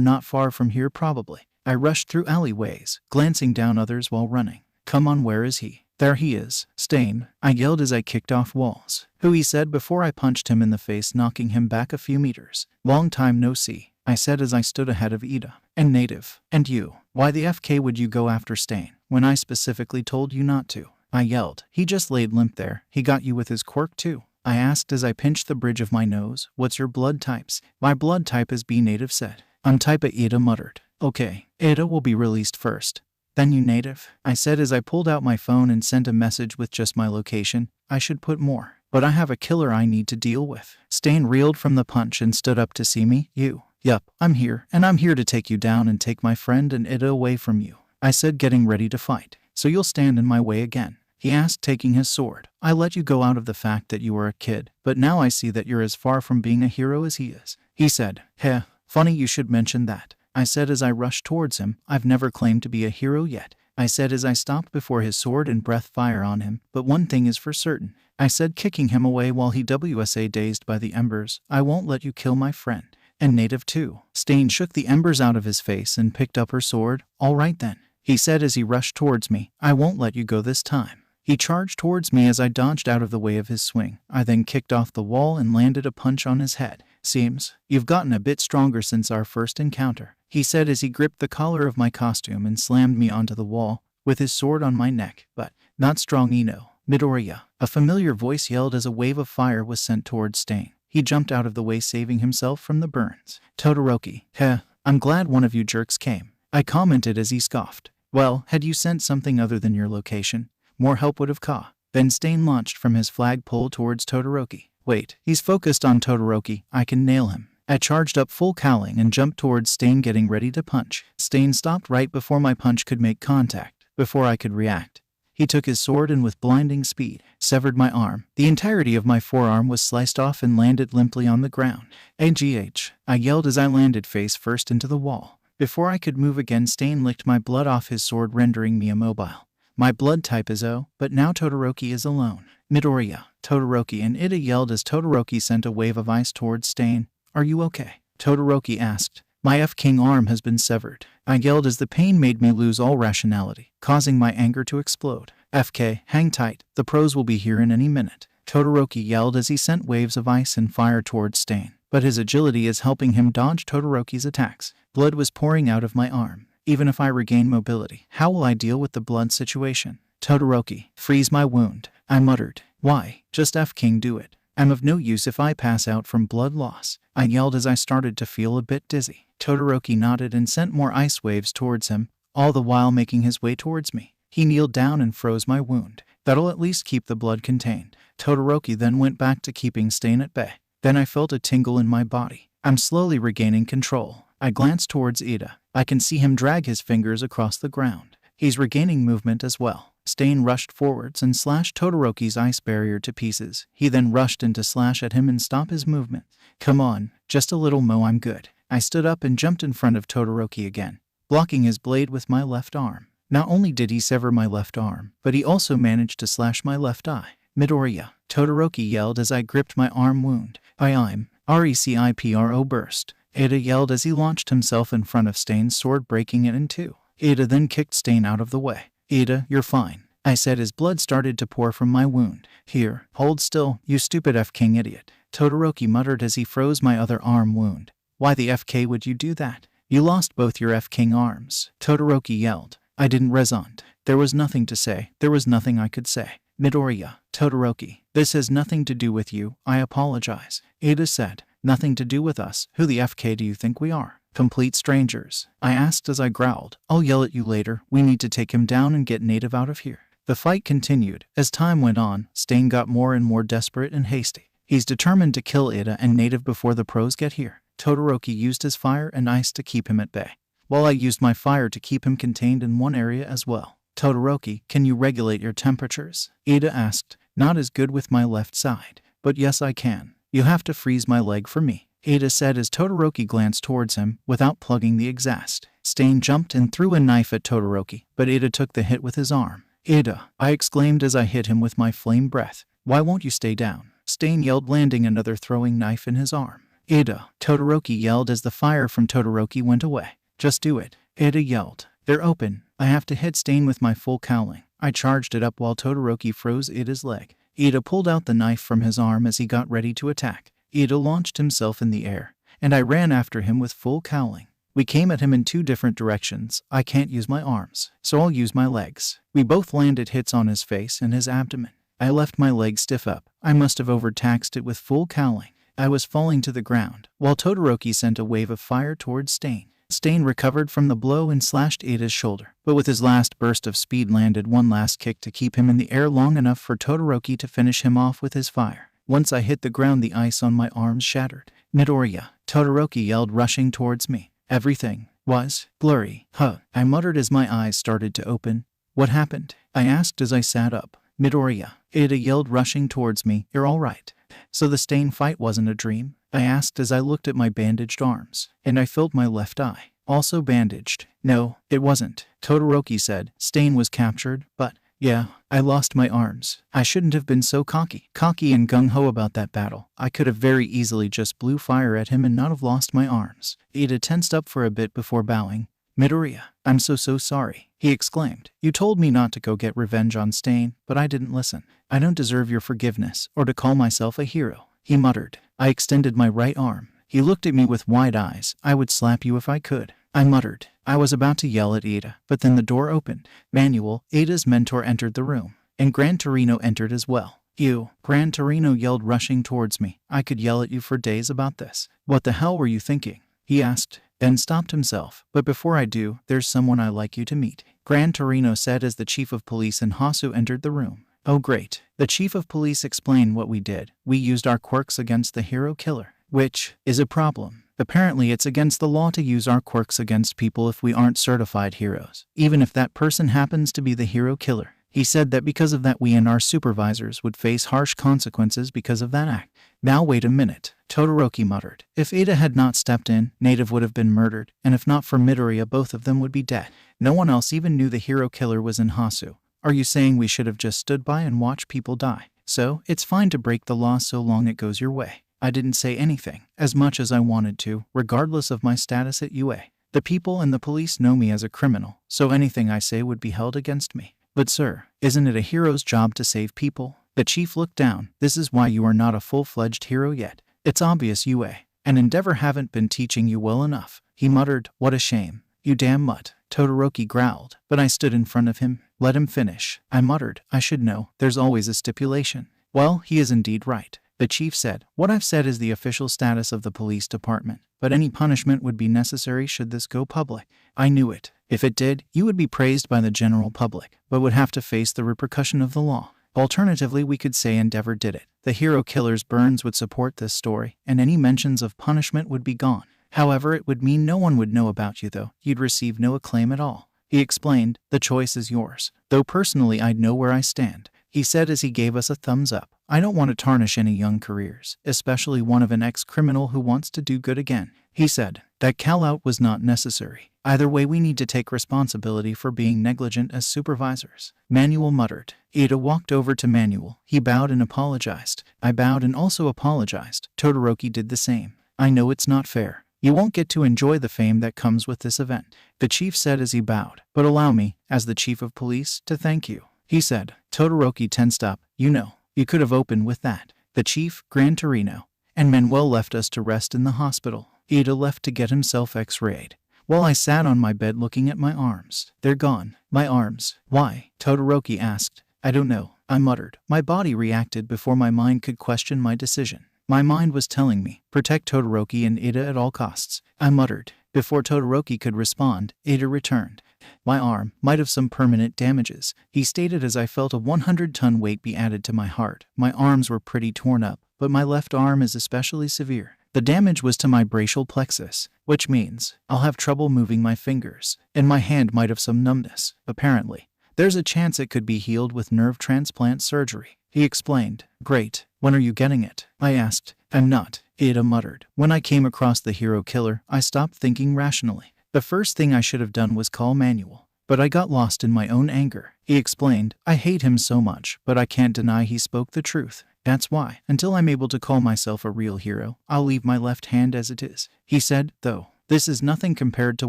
not far from here probably. I rushed through alleyways, glancing down others while running. Come on, where is he? There he is. Stain, I yelled as I kicked off walls. Who, he said before I punched him in the face, knocking him back a few meters. Long time no see, I said as I stood ahead of Ada. And Native. And you. Why the FK would you go after Stain when I specifically told you not to? I yelled. He just laid limp there. He got you with his quirk too. I asked as I pinched the bridge of my nose. What's your blood types? My blood type is B, Native said. I'm type A, Ada muttered. Okay, Ada will be released first. Then you, Native, I said as I pulled out my phone and sent a message with just my location. I should put more, but I have a killer I need to deal with. Stain reeled from the punch and stood up to see me. You. Yup, I'm here, and I'm here to take you down and take my friend and Ada away from you, I said, getting ready to fight. So you'll stand in my way again? He asked, taking his sword. I let you go out of the fact that you were a kid, but now I see that you're as far from being a hero as he is. He said. Heh, funny you should mention that, I said as I rushed towards him. I've never claimed to be a hero yet, I said as I stopped before his sword and breath fire on him. But one thing is for certain, I said, kicking him away while he WSA dazed by the embers. I won't let you kill my friend. And Native too. Stain shook the embers out of his face and picked up her sword. All right then, he said as he rushed towards me. I won't let you go this time. He charged towards me as I dodged out of the way of his swing. I then kicked off the wall and landed a punch on his head. Seems you've gotten a bit stronger since our first encounter, he said as he gripped the collar of my costume and slammed me onto the wall with his sword on my neck. But not strong, Ino. Midoriya, a familiar voice yelled as a wave of fire was sent towards Stain. He jumped out of the way, saving himself from the burns. Todoroki. Heh, I'm glad one of you jerks came, I commented as he scoffed. Well, had you sent something other than your location, more help would have come. Then Stain launched from his flagpole towards Todoroki. Wait, he's focused on Todoroki. I can nail him. I charged up full cowling and jumped towards Stain, getting ready to punch. Stain stopped right before my punch could make contact. Before I could react, he took his sword and with blinding speed severed my arm. The entirety of my forearm was sliced off and landed limply on the ground. AGH, I yelled as I landed face first into the wall. Before I could move again, Stain licked my blood off his sword, rendering me immobile. My blood type is O, but now Todoroki is alone. Midoriya, Todoroki and Ida yelled as Todoroki sent a wave of ice towards Stain. Are you okay? Todoroki asked. My F-King arm has been severed, I yelled as the pain made me lose all rationality, causing my anger to explode. FK, hang tight, the pros will be here in any minute, Todoroki yelled as he sent waves of ice and fire towards Stain. But his agility is helping him dodge Todoroki's attacks. Blood was pouring out of my arm. Even if I regain mobility, how will I deal with the blood situation? Todoroki, freeze my wound, I muttered. Why? Just F-King do it. I'm of no use if I pass out from blood loss, I yelled as I started to feel a bit dizzy. Todoroki nodded and sent more ice waves towards him, all the while making his way towards me. He kneeled down and froze my wound. That'll at least keep the blood contained. Todoroki then went back to keeping Stain at bay. Then I felt a tingle in my body. I'm slowly regaining control. I glanced towards Ida. I can see him drag his fingers across the ground. He's regaining movement as well. Stain rushed forwards and slashed Todoroki's ice barrier to pieces. He then rushed in to slash at him and stop his movement. Come on, just a little mo, I'm good. I stood up and jumped in front of Todoroki again, blocking his blade with my left arm. Not only did he sever my left arm, but he also managed to slash my left eye. Midoriya, Todoroki yelled as I gripped my arm wound. I'm RECIPRO burst. Ada yelled as he launched himself in front of Stain's sword, breaking it in two. Ada then kicked Stain out of the way. Ada, you're fine, I said as blood started to pour from my wound. Here, hold still, you stupid F-King idiot, Todoroki muttered as he froze my other arm wound. Why the FK would you do that? You lost both your F-King arms, Todoroki yelled. I didn't respond. There was nothing to say. There was nothing I could say. Midoriya, Todoroki, this has nothing to do with you, I apologize. Ada said. Nothing to do with us. Who the FK do you think we are? Complete strangers, I asked as I growled. I'll yell at you later. We need to take him down and get Native out of here. The fight continued. As time went on, Stain got more and more desperate and hasty. He's determined to kill Ida and Native before the pros get here. Todoroki used his fire and ice to keep him at bay, while I used my fire to keep him contained in one area as well. Todoroki, can you regulate your temperatures? Ida asked. Not as good with my left side, but yes I can. You have to freeze my leg for me, Ida said as Todoroki glanced towards him without plugging the exhaust. Stain jumped and threw a knife at Todoroki, but Ida took the hit with his arm. Ida, I exclaimed as I hit him with my flame breath. Why won't you stay down? Stain yelled, landing another throwing knife in his arm. Ida, Todoroki yelled as the fire from Todoroki went away. Just do it, Ida yelled. They're open. I have to hit Stain with my full cowling. I charged it up while Todoroki froze Ida's leg. Ida pulled out the knife from his arm as he got ready to attack. Ida launched himself in the air, and I ran after him with full cowling. We came at him in two different directions. I can't use my arms, so I'll use my legs. We both landed hits on his face and his abdomen. I left my leg stiff up. I must have overtaxed it with full cowling. I was falling to the ground, while Todoroki sent a wave of fire towards Stain. Stain recovered from the blow and slashed Ida's shoulder, but with his last burst of speed landed one last kick to keep him in the air long enough for Todoroki to finish him off with his fire. Once I hit the ground, the ice on my arms shattered. Midoriya, Todoroki yelled, rushing towards me. Everything was blurry. Huh, I muttered as my eyes started to open. What happened? I asked as I sat up. Midoriya, Ida yelled, rushing towards me. You're all right. So the Stain fight wasn't a dream? I asked as I looked at my bandaged arms, and I felt my left eye also bandaged. No, it wasn't, Todoroki said. Stain was captured, but yeah, I lost my arms. I shouldn't have been so cocky and gung-ho about that battle. I could have very easily just blew fire at him and not have lost my arms. Ida tensed up for a bit before bowing. Midoriya, I'm so sorry, he exclaimed. You told me not to go get revenge on Stain, but I didn't listen. I don't deserve your forgiveness or to call myself a hero, he muttered. I extended my right arm. He looked at me with wide eyes. I would slap you if I could, I muttered. I was about to yell at Ida, but then the door opened. Manuel, Ida's mentor, entered the room, and Gran Torino entered as well. You, Gran Torino yelled, rushing towards me. I could yell at you for days about this. What the hell were you thinking? He asked, then stopped himself. But before I do, there's someone I'd like you to meet, Gran Torino said as the chief of police and Hasu entered the room. Oh great. The chief of police explained what we did. We used our quirks against the hero killer, which is a problem. Apparently it's against the law to use our quirks against people if we aren't certified heroes, even if that person happens to be the hero killer. He said that because of that we and our supervisors would face harsh consequences because of that act. Now wait a minute, Todoroki muttered. If Ida had not stepped in, Native would have been murdered, and if not for Midoriya, both of them would be dead. No one else even knew the hero killer was in Hasu. Are you saying we should have just stood by and watched people die? So, it's fine to break the law so long it goes your way. I didn't say anything, as much as I wanted to, regardless of my status at UA. The people and the police know me as a criminal, so anything I say would be held against me. But sir, isn't it a hero's job to save people? The chief looked down. This is why you are not a full-fledged hero yet. It's obvious UA and Endeavor haven't been teaching you well enough. He muttered, what a shame. You damn mutt, Todoroki growled, but I stood in front of him. Let him finish. I muttered, I should know. There's always a stipulation. Well, he is indeed right. The chief said, what I've said is the official status of the police department, but any punishment would be necessary should this go public. I knew it. If it did, you would be praised by the general public, but would have to face the repercussion of the law. Alternatively, we could say Endeavor did it. The hero killer's Burns would support this story, and any mentions of punishment would be gone. However, it would mean no one would know about you though. You'd receive no acclaim at all. He explained, the choice is yours. Though personally I'd know where I stand, he said as he gave us a thumbs up. I don't want to tarnish any young careers, especially one of an ex-criminal who wants to do good again. He said, that call-out was not necessary. Either way, we need to take responsibility for being negligent as supervisors. Manuel muttered. Ida walked over to Manuel. He bowed and apologized. I bowed and also apologized. Todoroki did the same. I know it's not fair. You won't get to enjoy the fame that comes with this event, the chief said as he bowed. But allow me, as the chief of police, to thank you. He said. Todoroki tensed up. You could have opened with that. The chief, Gran Torino, and Manuel left us to rest in the hospital. Ida left to get himself x-rayed, while I sat on my bed looking at my arms. They're gone. My arms. Why? Todoroki asked. I don't know, I muttered. My body reacted before my mind could question my decision. My mind was telling me, protect Todoroki and Ida at all costs. I muttered. Before Todoroki could respond, Ida returned. My arm might have some permanent damages, he stated as I felt a 100-ton weight be added to my heart. My arms were pretty torn up, but my left arm is especially severe. The damage was to my brachial plexus, which means I'll have trouble moving my fingers, and my hand might have some numbness. Apparently, there's a chance it could be healed with nerve transplant surgery. He explained. Great. When are you getting it? I asked. I'm not, Ida muttered. When I came across the hero killer, I stopped thinking rationally. The first thing I should have done was call Manuel. But I got lost in my own anger. He explained. I hate him so much, but I can't deny he spoke the truth. That's why, until I'm able to call myself a real hero, I'll leave my left hand as it is. He said, though, this is nothing compared to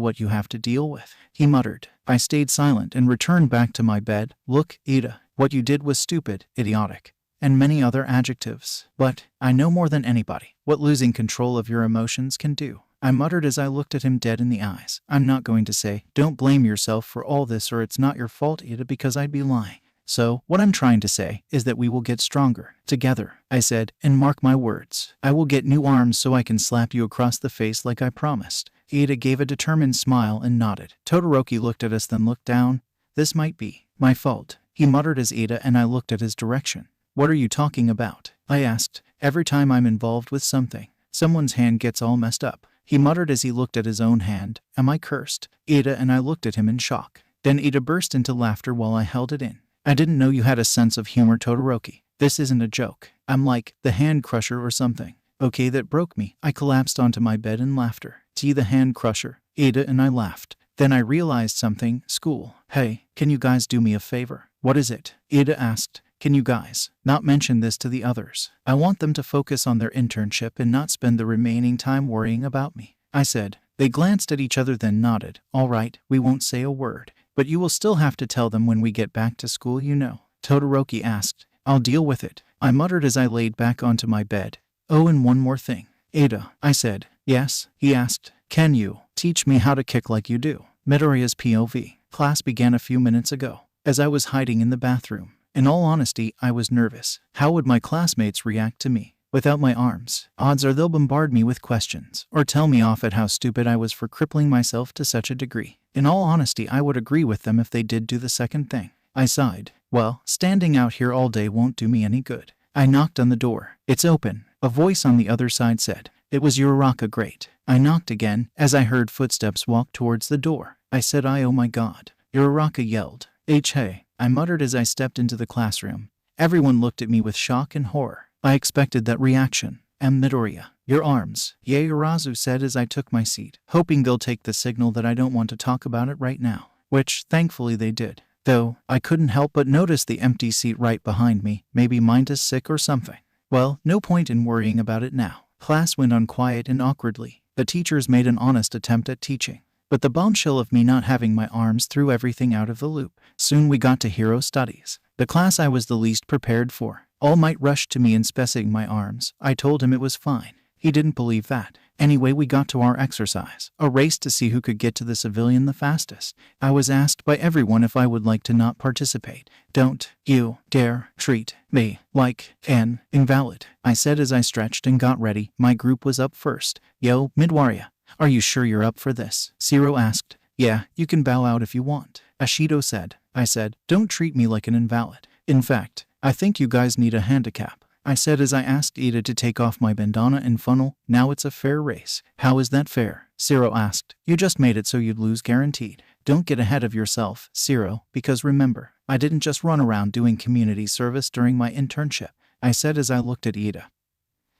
what you have to deal with. He muttered. I stayed silent and returned back to my bed. Look, Ida, what you did was stupid, idiotic, and many other adjectives. But I know more than anybody what losing control of your emotions can do. I muttered as I looked at him dead in the eyes. I'm not going to say, don't blame yourself for all this or it's not your fault, Ida, because I'd be lying. So, what I'm trying to say is that we will get stronger together, I said, and mark my words. I will get new arms so I can slap you across the face like I promised. Ida gave a determined smile and nodded. Todoroki looked at us then looked down. This might be my fault, he muttered as Ida and I looked at his direction. What are you talking about? I asked. Every time I'm involved with something, someone's hand gets all messed up. He muttered as he looked at his own hand. Am I cursed? Ida and I looked at him in shock. Then Ida burst into laughter while I held it in. I didn't know you had a sense of humor, Todoroki. This isn't a joke. I'm like the hand crusher or something. Okay, that broke me. I collapsed onto my bed in laughter. See the hand crusher? Ada and I laughed. Then I realized something. School. Hey, can you guys do me a favor? What is it? Ada asked. Can you guys not mention this to the others? I want them to focus on their internship and not spend the remaining time worrying about me, I said. They glanced at each other then nodded. All right, we won't say a word. But you will still have to tell them when we get back to school, you know. Todoroki asked. I'll deal with it, I muttered as I laid back onto my bed. Oh, and one more thing. Ada, I said. Yes, he asked. Can you teach me how to kick like you do? Midoriya's POV. Class began a few minutes ago, as I was hiding in the bathroom. In all honesty, I was nervous. How would my classmates react to me without my arms? Odds are they'll bombard me with questions, or tell me off at how stupid I was for crippling myself to such a degree. In all honesty, I would agree with them if they did do the second thing. I sighed. Well, standing out here all day won't do me any good. I knocked on the door. It's open. A voice on the other side said. It was Uraraka. Great. I knocked again, as I heard footsteps walk towards the door. I said, oh my god. Uraraka yelled. Hey. I muttered as I stepped into the classroom. Everyone looked at me with shock and horror. I expected that reaction. Midoriya. Your arms. Yaoyorozu said as I took my seat, hoping they'll take the signal that I don't want to talk about it right now. Which, thankfully, they did. Though, I couldn't help but notice the empty seat right behind me. Maybe mind is sick or something. Well, no point in worrying about it now. Class went on quiet and awkwardly. The teachers made an honest attempt at teaching. But the bombshell of me not having my arms threw everything out of the loop. Soon we got to hero studies. The class I was the least prepared for. All Might rushed to me inspecting my arms. I told him it was fine. He didn't believe that. Anyway, we got to our exercise. A race to see who could get to the civilian the fastest. I was asked by everyone if I would like to not participate. Don't you dare treat me like an invalid, I said as I stretched and got ready. My group was up first. Yo, Midoriya, are you sure you're up for this? Zero asked. Yeah, you can bow out if you want, Ashido said. I said, don't treat me like an invalid. In fact, I think you guys need a handicap, I said as I asked Ida to take off my bandana and funnel. Now it's a fair race. How is that fair? Zero asked. You just made it so you'd lose guaranteed. Don't get ahead of yourself, Zero, because remember, I didn't just run around doing community service during my internship, I said as I looked at Ida,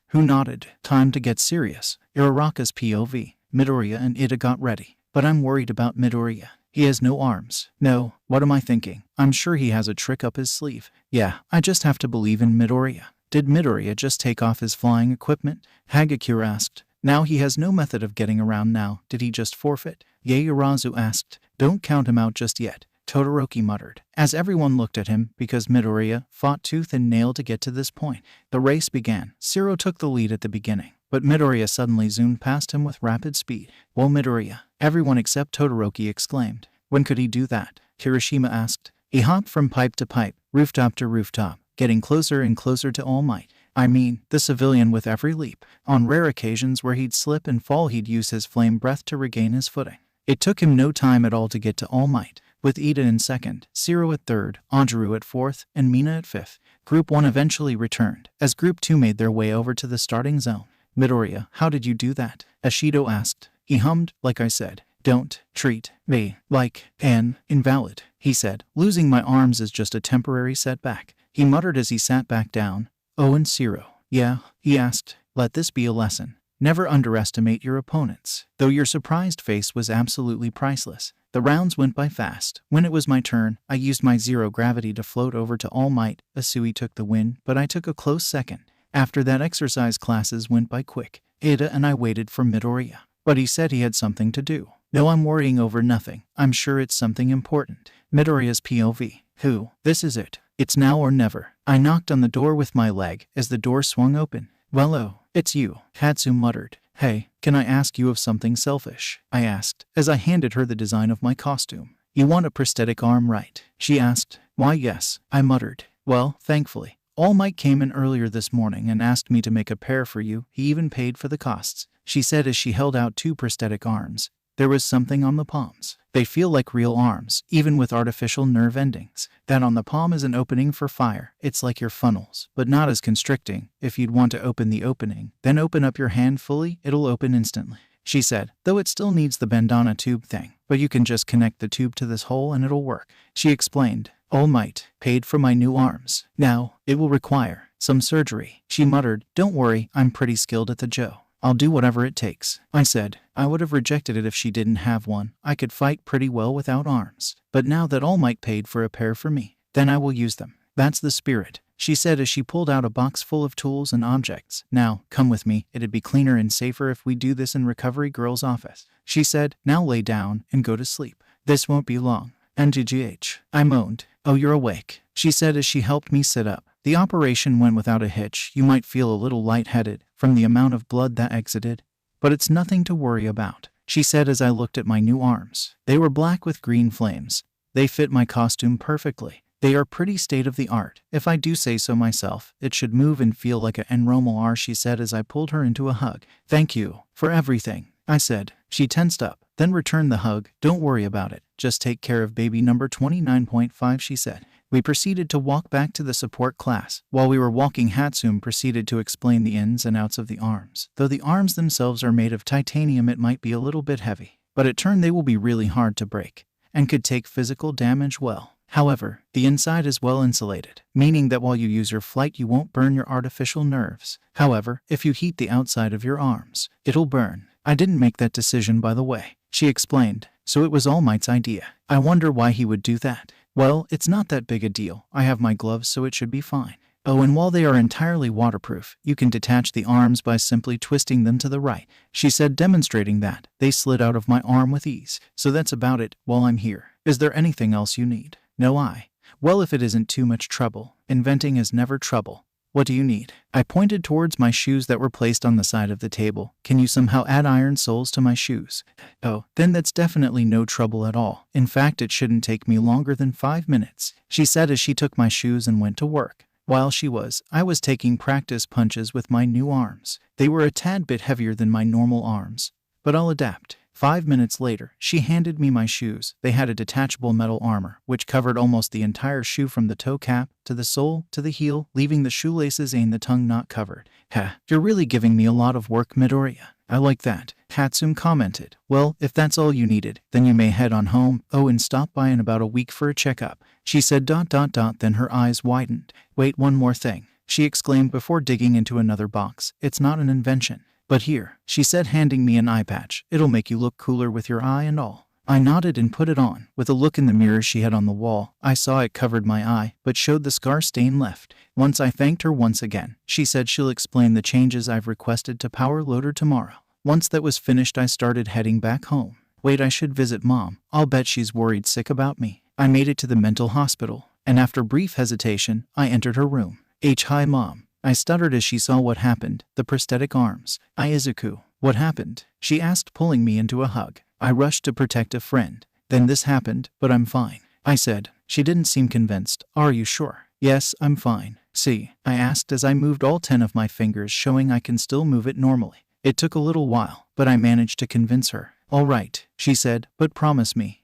who nodded. Time to get serious. Uraraka's POV. Midoriya and Ida got ready. But I'm worried about Midoriya. He has no arms. No, what am I thinking? I'm sure he has a trick up his sleeve. Yeah, I just have to believe in Midoriya. Did Midoriya just take off his flying equipment? Hagakure asked. Now he has no method of getting around now. Did he just forfeit? Yaoyorozu asked. Don't count him out just yet, Todoroki muttered, as everyone looked at him because Midoriya fought tooth and nail to get to this point. The race began. Zero took the lead at the beginning, but Midoriya suddenly zoomed past him with rapid speed. Whoa, Midoriya! Everyone except Todoroki exclaimed. When could he do that? Kirishima asked. He hopped from pipe to pipe, rooftop to rooftop, getting closer and closer to All Might. I mean, the civilian with every leap. On rare occasions where he'd slip and fall, he'd use his flame breath to regain his footing. It took him no time at all to get to All Might, with Ida in second, Zero at third, Anjuru at fourth, and Mina at fifth. Group 1 eventually returned, as Group 2 made their way over to the starting zone. Midoriya, how did you do that? Ashido asked. He hummed, like I said. Don't treat me like an invalid, he said. Losing my arms is just a temporary setback, he muttered as he sat back down. Oh, and Zero. Yeah, he asked. Let this be a lesson. Never underestimate your opponents. Though your surprised face was absolutely priceless. The rounds went by fast. When it was my turn, I used my zero gravity to float over to All Might. Asui took the win, but I took a close second. After that, exercise classes went by quick. Ada and I waited for Midoriya, but he said he had something to do. No, I'm worrying over nothing. I'm sure it's something important. Midoriya's POV. Who? This is it. It's now or never. I knocked on the door with my leg as the door swung open. Well, oh, it's you, Hatsu muttered. Hey, can I ask you of something selfish? I asked, as I handed her the design of my costume. You want a prosthetic arm, right? She asked. Why, yes, I muttered. Well, thankfully, All Might came in earlier this morning and asked me to make a pair for you. He even paid for the costs, she said as she held out 2 prosthetic arms. There was something on the palms. They feel like real arms, even with artificial nerve endings. That on the palm is an opening for fire. It's like your funnels, but not as constricting. If you'd want to open the opening, then open up your hand fully, it'll open instantly, she said, though it still needs the bandana tube thing. But you can just connect the tube to this hole and it'll work, she explained. All Might paid for my new arms. Now, it will require some surgery, she muttered. Don't worry, I'm pretty skilled at the Joe. I'll do whatever it takes, I said. I would have rejected it if she didn't have one. I could fight pretty well without arms. But now that All Might paid for a pair for me, then I will use them. That's the spirit, she said as she pulled out a box full of tools and objects. Now, come with me. It'd be cleaner and safer if we do this in Recovery Girl's office, she said. Now lay down and go to sleep. This won't be long. NGGH, I moaned. Oh, you're awake, she said as she helped me sit up. The operation went without a hitch. You might feel a little lightheaded from the amount of blood that exited, but it's nothing to worry about, she said as I looked at my new arms. They were black with green flames. They fit my costume perfectly. They are pretty state-of-the-art. If I do say so myself, it should move and feel like a Enromal R, she said as I pulled her into a hug. Thank you for everything, I said. She tensed up, then returned the hug. Don't worry about it. Just take care of baby number 29.5, she said. We proceeded to walk back to the support class. While we were walking, Hatsum proceeded to explain the ins and outs of the arms. Though the arms themselves are made of titanium, it might be a little bit heavy, but it turned they will be really hard to break and could take physical damage well. However, the inside is well insulated, meaning that while you use your flight you won't burn your artificial nerves. However, if you heat the outside of your arms, it'll burn. I didn't make that decision, by the way, she explained, so it was All Might's idea. I wonder why he would do that. Well, it's not that big a deal. I have my gloves, so it should be fine. Oh, and while they are entirely waterproof, you can detach the arms by simply twisting them to the right, she said, demonstrating that. They slid out of my arm with ease. So that's about it while I'm here. Is there anything else you need? No, well, if it isn't too much trouble. Inventing is never trouble. What do you need? I pointed towards my shoes that were placed on the side of the table. Can you somehow add iron soles to my shoes? Oh, then that's definitely no trouble at all. In fact, it shouldn't take me longer than 5 minutes, she said as she took my shoes and went to work. While I was taking practice punches with my new arms. They were a tad bit heavier than my normal arms, but I'll adapt. 5 minutes later, she handed me my shoes. They had a detachable metal armor, which covered almost the entire shoe from the toe cap to the sole to the heel, leaving the shoelaces and the tongue not covered. Ha, you're really giving me a lot of work, Midoriya. I like that, Hatsum commented. Well, if that's all you needed, then you may head on home. Oh, and stop by in about a week for a checkup, she said. Then her eyes widened. Wait, one more thing, she exclaimed before digging into another box. It's not an invention. But here, she said, handing me an eye patch. It'll make you look cooler with your eye and all. I nodded and put it on. With a look in the mirror she had on the wall, I saw it covered my eye, but showed the scar stain left. Once I thanked her once again. She said she'll explain the changes I've requested to Power Loader tomorrow. Once that was finished, I started heading back home. Wait, I should visit Mom. I'll bet she's worried sick about me. I made it to the mental hospital, and after brief hesitation, I entered her room. Hi, Mom, I stuttered as she saw what happened. The prosthetic arms. Izuku, what happened? She asked, pulling me into a hug. I rushed to protect a friend. Then this happened, but I'm fine, I said. She didn't seem convinced. Are you sure? Yes, I'm fine. See, I asked as I moved all 10 of my fingers, showing I can still move it normally. It took a little while, but I managed to convince her. All right, she said, but promise me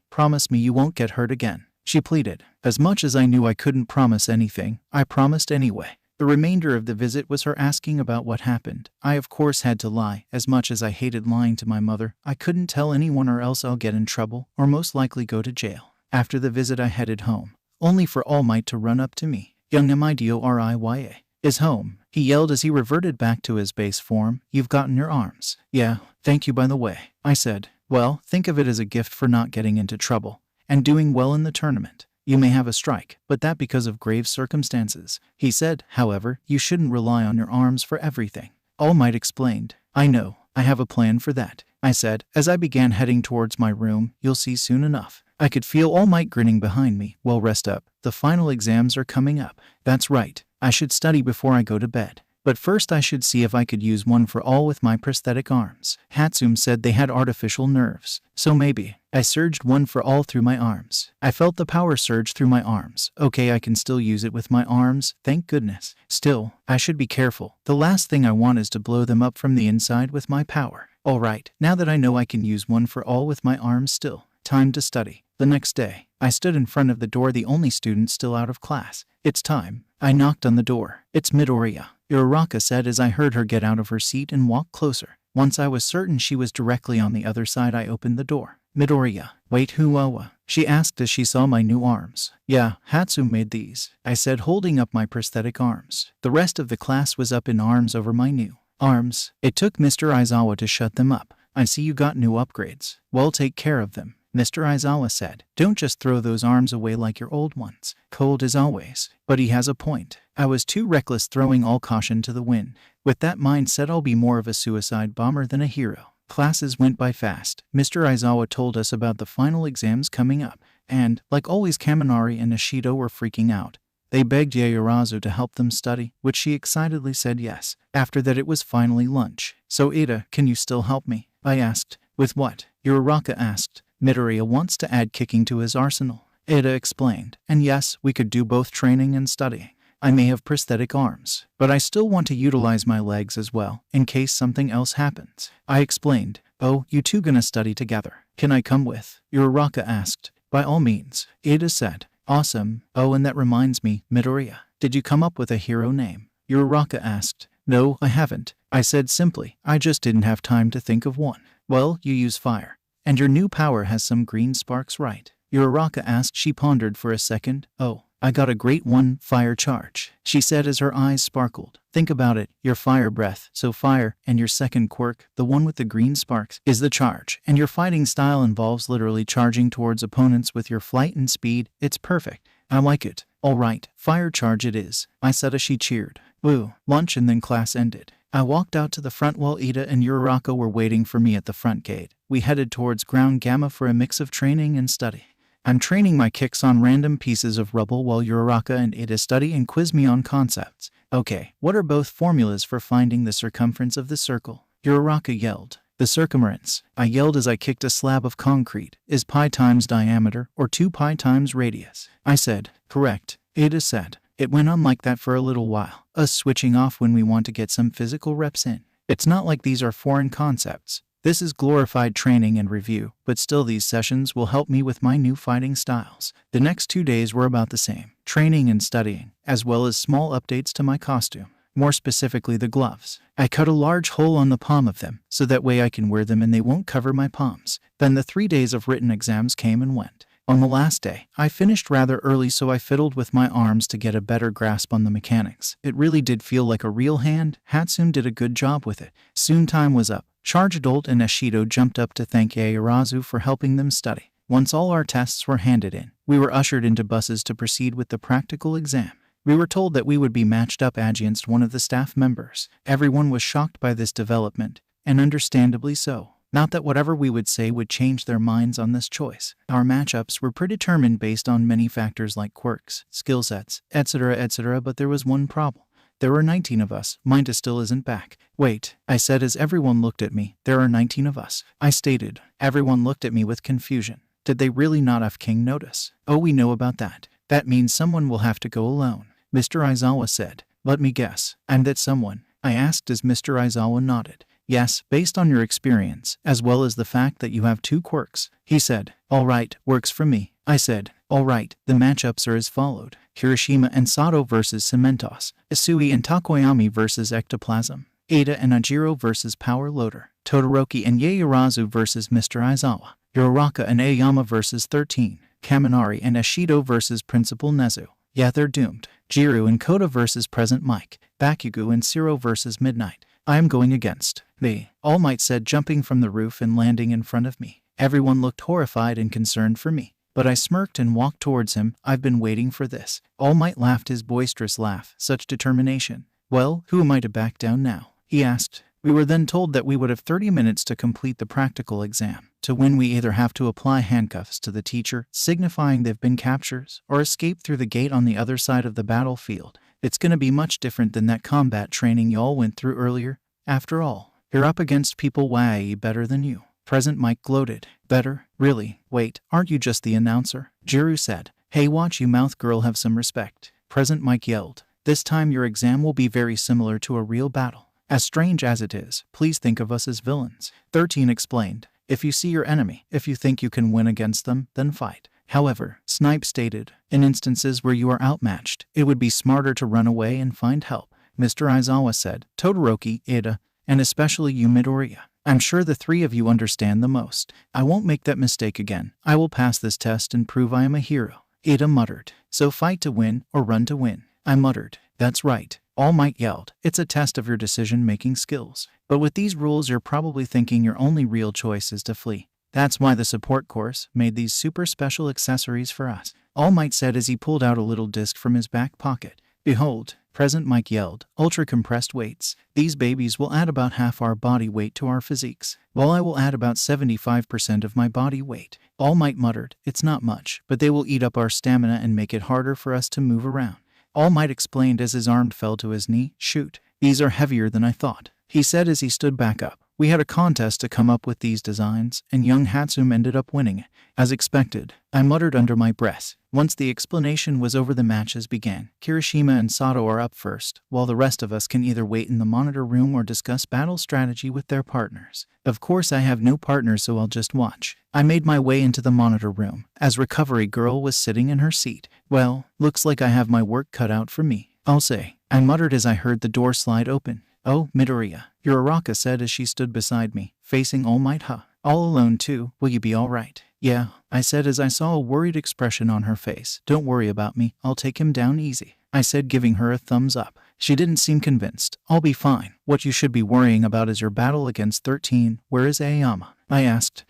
you won't get hurt again, she pleaded. As much as I knew I couldn't promise anything, I promised anyway. The remainder of the visit was her asking about what happened. I of course had to lie. As much as I hated lying to my mother, I couldn't tell anyone or else I'll get in trouble, or most likely go to jail. After the visit I headed home, only for All Might to run up to me. Young Midoriya is home, he yelled as he reverted back to his base form. You've gotten your arms. Yeah, thank you by the way, I said. Well, think of it as a gift for not getting into trouble and doing well in the tournament. You may have a strike, but that because of grave circumstances. He said, however, you shouldn't rely on your arms for everything. All Might explained. I know, I have a plan for that, I said, as I began heading towards my room. You'll see soon enough. I could feel All Might grinning behind me. Well, rest up. The final exams are coming up. That's right. I should study before I go to bed. But first I should see if I could use one for all with my prosthetic arms. Hatsum said they had artificial nerves. So maybe. I surged one for all through my arms. I felt the power surge through my arms. Okay, I can still use it with my arms, thank goodness. Still, I should be careful. The last thing I want is to blow them up from the inside with my power. Alright, now that I know I can use one for all with my arms still, time to study. The next day, I stood in front of the door, the only student still out of class. It's time. I knocked on the door. It's Midoriya, Uraraka said as I heard her get out of her seat and walk closer. Once I was certain she was directly on the other side, I opened the door. Midoriya, wait, who she asked as she saw my new arms. Yeah, Hatsum made these, I said, holding up my prosthetic arms. The rest of the class was up in arms over my new arms. It took Mr. Aizawa to shut them up. I see you got new upgrades. Well, take care of them, Mr. Aizawa said. Don't just throw those arms away like your old ones. Cold as always. But he has a point. I was too reckless, throwing all caution to the wind. With that mindset, I'll be more of a suicide bomber than a hero. Classes went by fast. Mr. Aizawa told us about the final exams coming up, and, like always, Kaminari and Nishido were freaking out. They begged Yaoyorozu to help them study, which she excitedly said yes. After that it was finally lunch. So Ada, can you still help me? I asked. With what? Uraraka asked. Midoriya wants to add kicking to his arsenal, Ada explained. And yes, we could do both training and studying. I may have prosthetic arms, but I still want to utilize my legs as well, in case something else happens, I explained. Oh, you two gonna study together? Can I come with? Uraraka asked. By all means, Ada said. Awesome. Oh, and that reminds me, Midoriya, did you come up with a hero name? Uraraka asked. No, I haven't, I said simply. I just didn't have time to think of one. Well, you use fire. And your new power has some green sparks, right? Uraraka asked. She pondered for a second. Oh, I got a great one, fire charge, she said as her eyes sparkled. Think about it, your fire breath, so fire, and your second quirk, the one with the green sparks, is the charge. And your fighting style involves literally charging towards opponents with your flight and speed. It's perfect. I like it. Alright, fire charge it is, I said as she cheered. Woo, lunch and then class ended. I walked out to the front while Ida and Uraraka were waiting for me at the front gate. We headed towards Ground Gamma for a mix of training and study. I'm training my kicks on random pieces of rubble while Uraraka and Ida study and quiz me on concepts. Okay, what are both formulas for finding the circumference of the circle? Uraraka yelled. The circumference, I yelled as I kicked a slab of concrete, is pi times diameter, or 2 pi times radius. I said. Correct, Ada said. It went on like that for a little while, us switching off when we want to get some physical reps in. It's not like these are foreign concepts. This is glorified training and review, but still these sessions will help me with my new fighting styles. The next 2 days were about the same, training and studying, as well as small updates to my costume. More specifically the gloves. I cut a large hole on the palm of them, so that way I can wear them and they won't cover my palms. Then the 3 days of written exams came and went. On the last day, I finished rather early, so I fiddled with my arms to get a better grasp on the mechanics. It really did feel like a real hand. Hatsune did a good job with it. Soon time was up. Charge Adult and Nishido jumped up to thank Yaoyorozu for helping them study. Once all our tests were handed in, we were ushered into buses to proceed with the practical exam. We were told that we would be matched up against one of the staff members. Everyone was shocked by this development, and understandably so. Not that whatever we would say would change their minds on this choice. Our matchups were predetermined based on many factors like quirks, skill sets, etc., but there was one problem. There were 19 of us. Minta still isn't back. Wait, I said as everyone looked at me. There are 19 of us, I stated. Everyone looked at me with confusion. Did they really not have King notice? Oh, we know about that. That means someone will have to go alone, Mr. Aizawa said. Let me guess. I'm that someone, I asked as Mr. Aizawa nodded. Yes, based on your experience, as well as the fact that you have 2 quirks, he said. All right, works for me, I said. Alright, the matchups are as followed. Kirishima and Sato vs Cementos. Isui and Takoyami vs Ectoplasm. Ada and Ajiro vs Power Loader. Todoroki and Yaoyorozu vs Mr. Aizawa. Yororaka and Aoyama vs 13. Kaminari and Ashido vs Principal Nezu. Yeah, they're doomed. Jiru and Koda vs Present Mike. Bakugo and Siro vs Midnight. I am going against the All Might said, jumping from the roof and landing in front of me. Everyone looked horrified and concerned for me, but I smirked and walked towards him. I've been waiting for this. All Might laughed his boisterous laugh. Such determination. Well, who am I to back down now? He asked. We were then told that we would have 30 minutes to complete the practical exam. To win, we either have to apply handcuffs to the teacher, signifying they've been captured, or escape through the gate on the other side of the battlefield. It's gonna be much different than that combat training y'all went through earlier. After all, you're up against people way better than you. Present Mike gloated. Better? Really? Wait, aren't you just the announcer? Jiru said. Hey, watch you mouth girl, have some respect. Present Mike yelled. This time your exam will be very similar to a real battle. As strange as it is, please think of us as villains. 13 explained. If you see your enemy, if you think you can win against them, then fight. However, Snipe stated, in instances where you are outmatched, it would be smarter to run away and find help. Mr. Aizawa said. Todoroki, Ada, and especially you Midoriya. I'm sure the three of you understand the most. I won't make that mistake again. I will pass this test and prove I am a hero. Ada muttered. So fight to win or run to win. I muttered. That's right. All Might yelled. It's a test of your decision-making skills. But with these rules, you're probably thinking your only real choice is to flee. That's why the support course made these super special accessories for us. All Might said as he pulled out a little disc from his back pocket. Behold, Present Mike yelled. Ultra-compressed weights. These babies will add about half our body weight to our physiques, while I will add about 75% of my body weight. All Might muttered. It's not much, but they will eat up our stamina and make it harder for us to move around. All Might explained as his arm fell to his knee. Shoot, these are heavier than I thought, he said as he stood back up. We had a contest to come up with these designs, and young Hatsum ended up winning it. As expected, I muttered under my breath. Once the explanation was over, the matches began. Kirishima and Sato are up first, while the rest of us can either wait in the monitor room or discuss battle strategy with their partners. Of course, I have no partners, so I'll just watch. I made my way into the monitor room, as Recovery Girl was sitting in her seat. Well, looks like I have my work cut out for me, I'll say. I muttered as I heard the door slide open. Oh, Midoriya, Yororaka said as she stood beside me, facing All Might. Huh? All alone too? Will you be alright? Yeah, I said as I saw a worried expression on her face. Don't worry about me, I'll take him down easy, I said, giving her a thumbs up. She didn't seem convinced. I'll be fine. What you should be worrying about is your battle against 13. Where is Aoyama? I asked.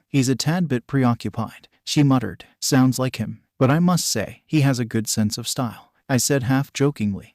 He's a tad bit preoccupied, she muttered. Sounds like him. But I must say, he has a good sense of style, I said half jokingly.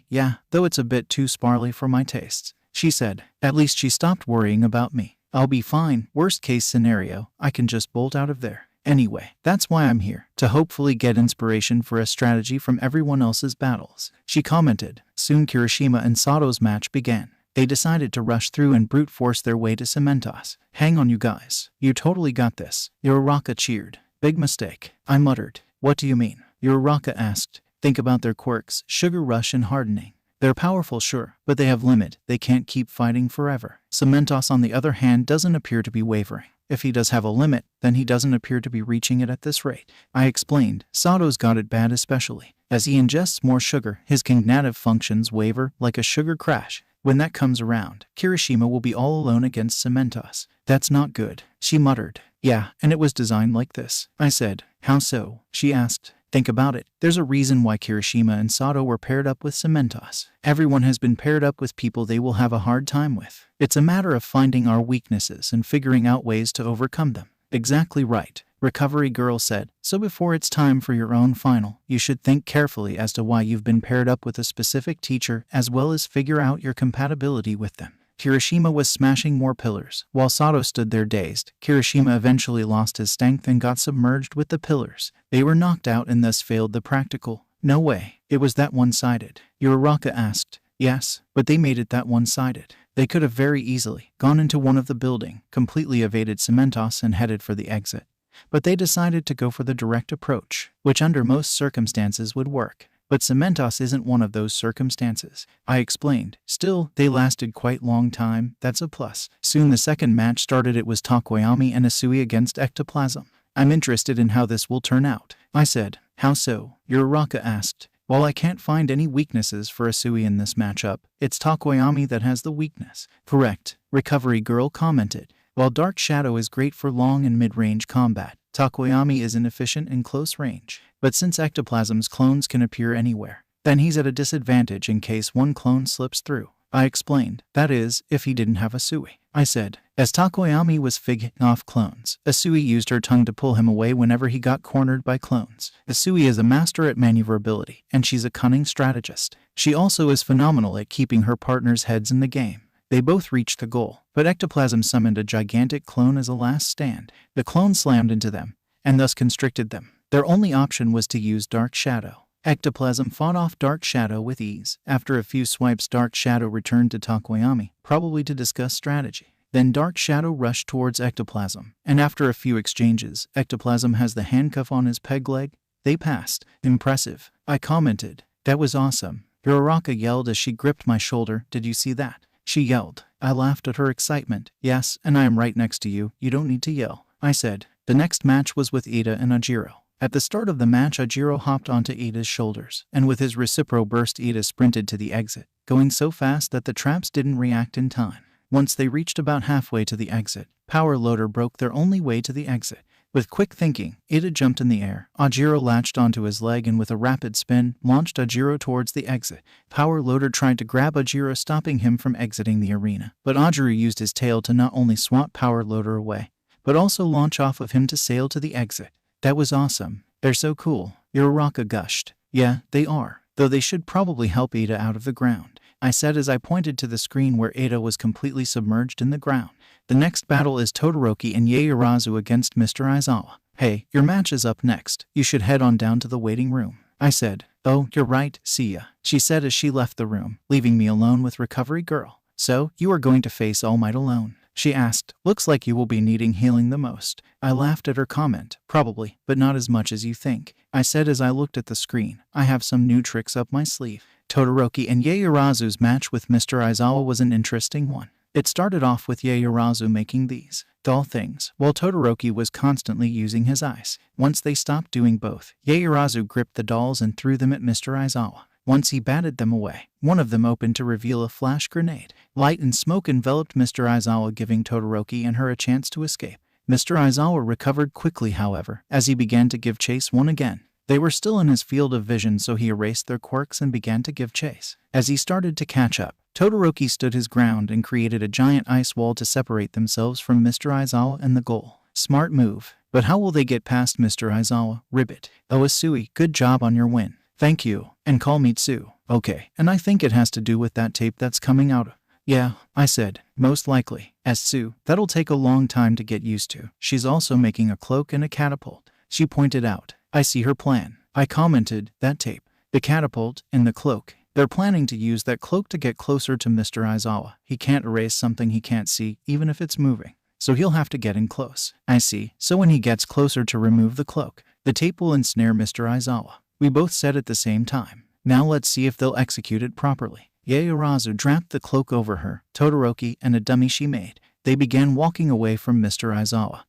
Yeah, though it's a bit too sparly for my tastes, she said. At least she stopped worrying about me. I'll be fine. Worst case scenario, I can just bolt out of there. Anyway, that's why I'm here, to hopefully get inspiration for a strategy from everyone else's battles, she commented. Soon Kirishima and Sato's match began. They decided to rush through and brute force their way to Cementos. Hang on, you guys. You totally got this. Yororaka cheered. Big mistake, I muttered. What do you mean? Yororaka asked. Think about their quirks, sugar rush and hardening. They're powerful, sure, but they have limit. They can't keep fighting forever. Cementos, on the other hand, doesn't appear to be wavering. If he does have a limit, then he doesn't appear to be reaching it at this rate, I explained. Sato's got it bad, especially. As he ingests more sugar, his cognitive functions waver like a sugar crash. When that comes around, Kirishima will be all alone against Cementos. That's not good, she muttered. Yeah, and it was designed like this, I said. How so? She asked. Think about it. There's a reason why Kirishima and Sato were paired up with Cementos. Everyone has been paired up with people they will have a hard time with. It's a matter of finding our weaknesses and figuring out ways to overcome them. Exactly right, Recovery Girl said. So before it's time for your own final, you should think carefully as to why you've been paired up with a specific teacher, as well as figure out your compatibility with them. Kirishima was smashing more pillars, while Sato stood there dazed. Kirishima eventually lost his strength and got submerged with the pillars. They were knocked out and thus failed the practical. No way, it was that one-sided, Yororaka asked. Yes, but they made it that one-sided. They could have very easily gone into one of the building, completely evaded Cementos and headed for the exit. But they decided to go for the direct approach, which under most circumstances would work. But Cementos isn't one of those circumstances, I explained. Still, they lasted quite long time. That's a plus. Soon the second match started. It was Takoyami and Isui against Ectoplasm. I'm interested in how this will turn out, I said. How so? Uraraka asked. While I can't find any weaknesses for Asui in this matchup, it's Takoyami that has the weakness. Correct, Recovery Girl commented. While Dark Shadow is great for long and mid-range combat, Takoyami is inefficient in close range. But since Ectoplasm's clones can appear anywhere, then he's at a disadvantage in case one clone slips through. I explained. That is, if he didn't have Asui, I said. As Takoyami was fighting off clones, Asui used her tongue to pull him away whenever he got cornered by clones. Asui is a master at maneuverability, and she's a cunning strategist. She also is phenomenal at keeping her partner's heads in the game. They both reached the goal, but Ectoplasm summoned a gigantic clone as a last stand. The clone slammed into them, and thus constricted them. Their only option was to use Dark Shadow. Ectoplasm fought off Dark Shadow with ease. After a few swipes, Dark Shadow returned to Takoyami, probably to discuss strategy. Then Dark Shadow rushed towards Ectoplasm, and after a few exchanges, Ectoplasm has the handcuff on his peg leg. They passed. Impressive, I commented. That was awesome. Uraraka yelled as she gripped my shoulder. Did you see that? She yelled. I laughed at her excitement. Yes, and I am right next to you. You don't need to yell, I said. The next match was with Ida and Ajiro. At the start of the match, Ajiro hopped onto Ida's shoulders, and with his reciprocal burst, Ida sprinted to the exit, going so fast that the traps didn't react in time. Once they reached about halfway to the exit, Power Loader broke their only way to the exit. With quick thinking, Ida jumped in the air. Ajiro latched onto his leg and with a rapid spin, launched Ajiro towards the exit. Power Loader tried to grab Ajiro, stopping him from exiting the arena, but Ajiro used his tail to not only swat Power Loader away, but also launch off of him to sail to the exit. That was awesome. They're so cool, Uraraka gushed. Yeah, they are, though they should probably help Ida out of the ground, I said as I pointed to the screen where Ida was completely submerged in the ground. The next battle is Todoroki and Yaoyorozu against Mr. Aizawa. Hey, your match is up next. You should head on down to the waiting room, I said. Oh, you're right, see ya, she said as she left the room, leaving me alone with Recovery Girl. So, you are going to face All Might alone? She asked. Looks like you will be needing healing the most. I laughed at her comment. Probably, but not as much as you think, I said as I looked at the screen. I have some new tricks up my sleeve. Todoroki and Yaoyorozu's match with Mr. Aizawa was an interesting one. It started off with Yaoyorozu making these doll things, while Todoroki was constantly using his eyes. Once they stopped doing both, Yaoyorozu gripped the dolls and threw them at Mr. Aizawa. Once he batted them away, one of them opened to reveal a flash grenade. Light and smoke enveloped Mr. Aizawa, giving Todoroki and her a chance to escape. Mr. Aizawa recovered quickly, however, as he began to give chase one again. They were still in his field of vision, so he erased their quirks and began to give chase. As he started to catch up, Todoroki stood his ground and created a giant ice wall to separate themselves from Mr. Aizawa and the goal. Smart move. But how will they get past Mr. Aizawa? Ribbit. Oh, Asui, good job on your win. Thank you. And call me Tsu. Okay, and I think it has to do with that tape that's coming out. Yeah, I said. Most likely. As Tsu, that'll take a long time to get used to. She's also making a cloak and a catapult, she pointed out. I see her plan, I commented. That tape, the catapult, and the cloak. They're planning to use that cloak to get closer to Mr. Aizawa. He can't erase something he can't see, even if it's moving. So he'll have to get in close. I see. So when he gets closer to remove the cloak, the tape will ensnare Mr. Aizawa. We both said at the same time. Now let's see if they'll execute it properly. Yaoyorozu draped the cloak over her, Todoroki, and a dummy she made. They began walking away from Mr. Aizawa.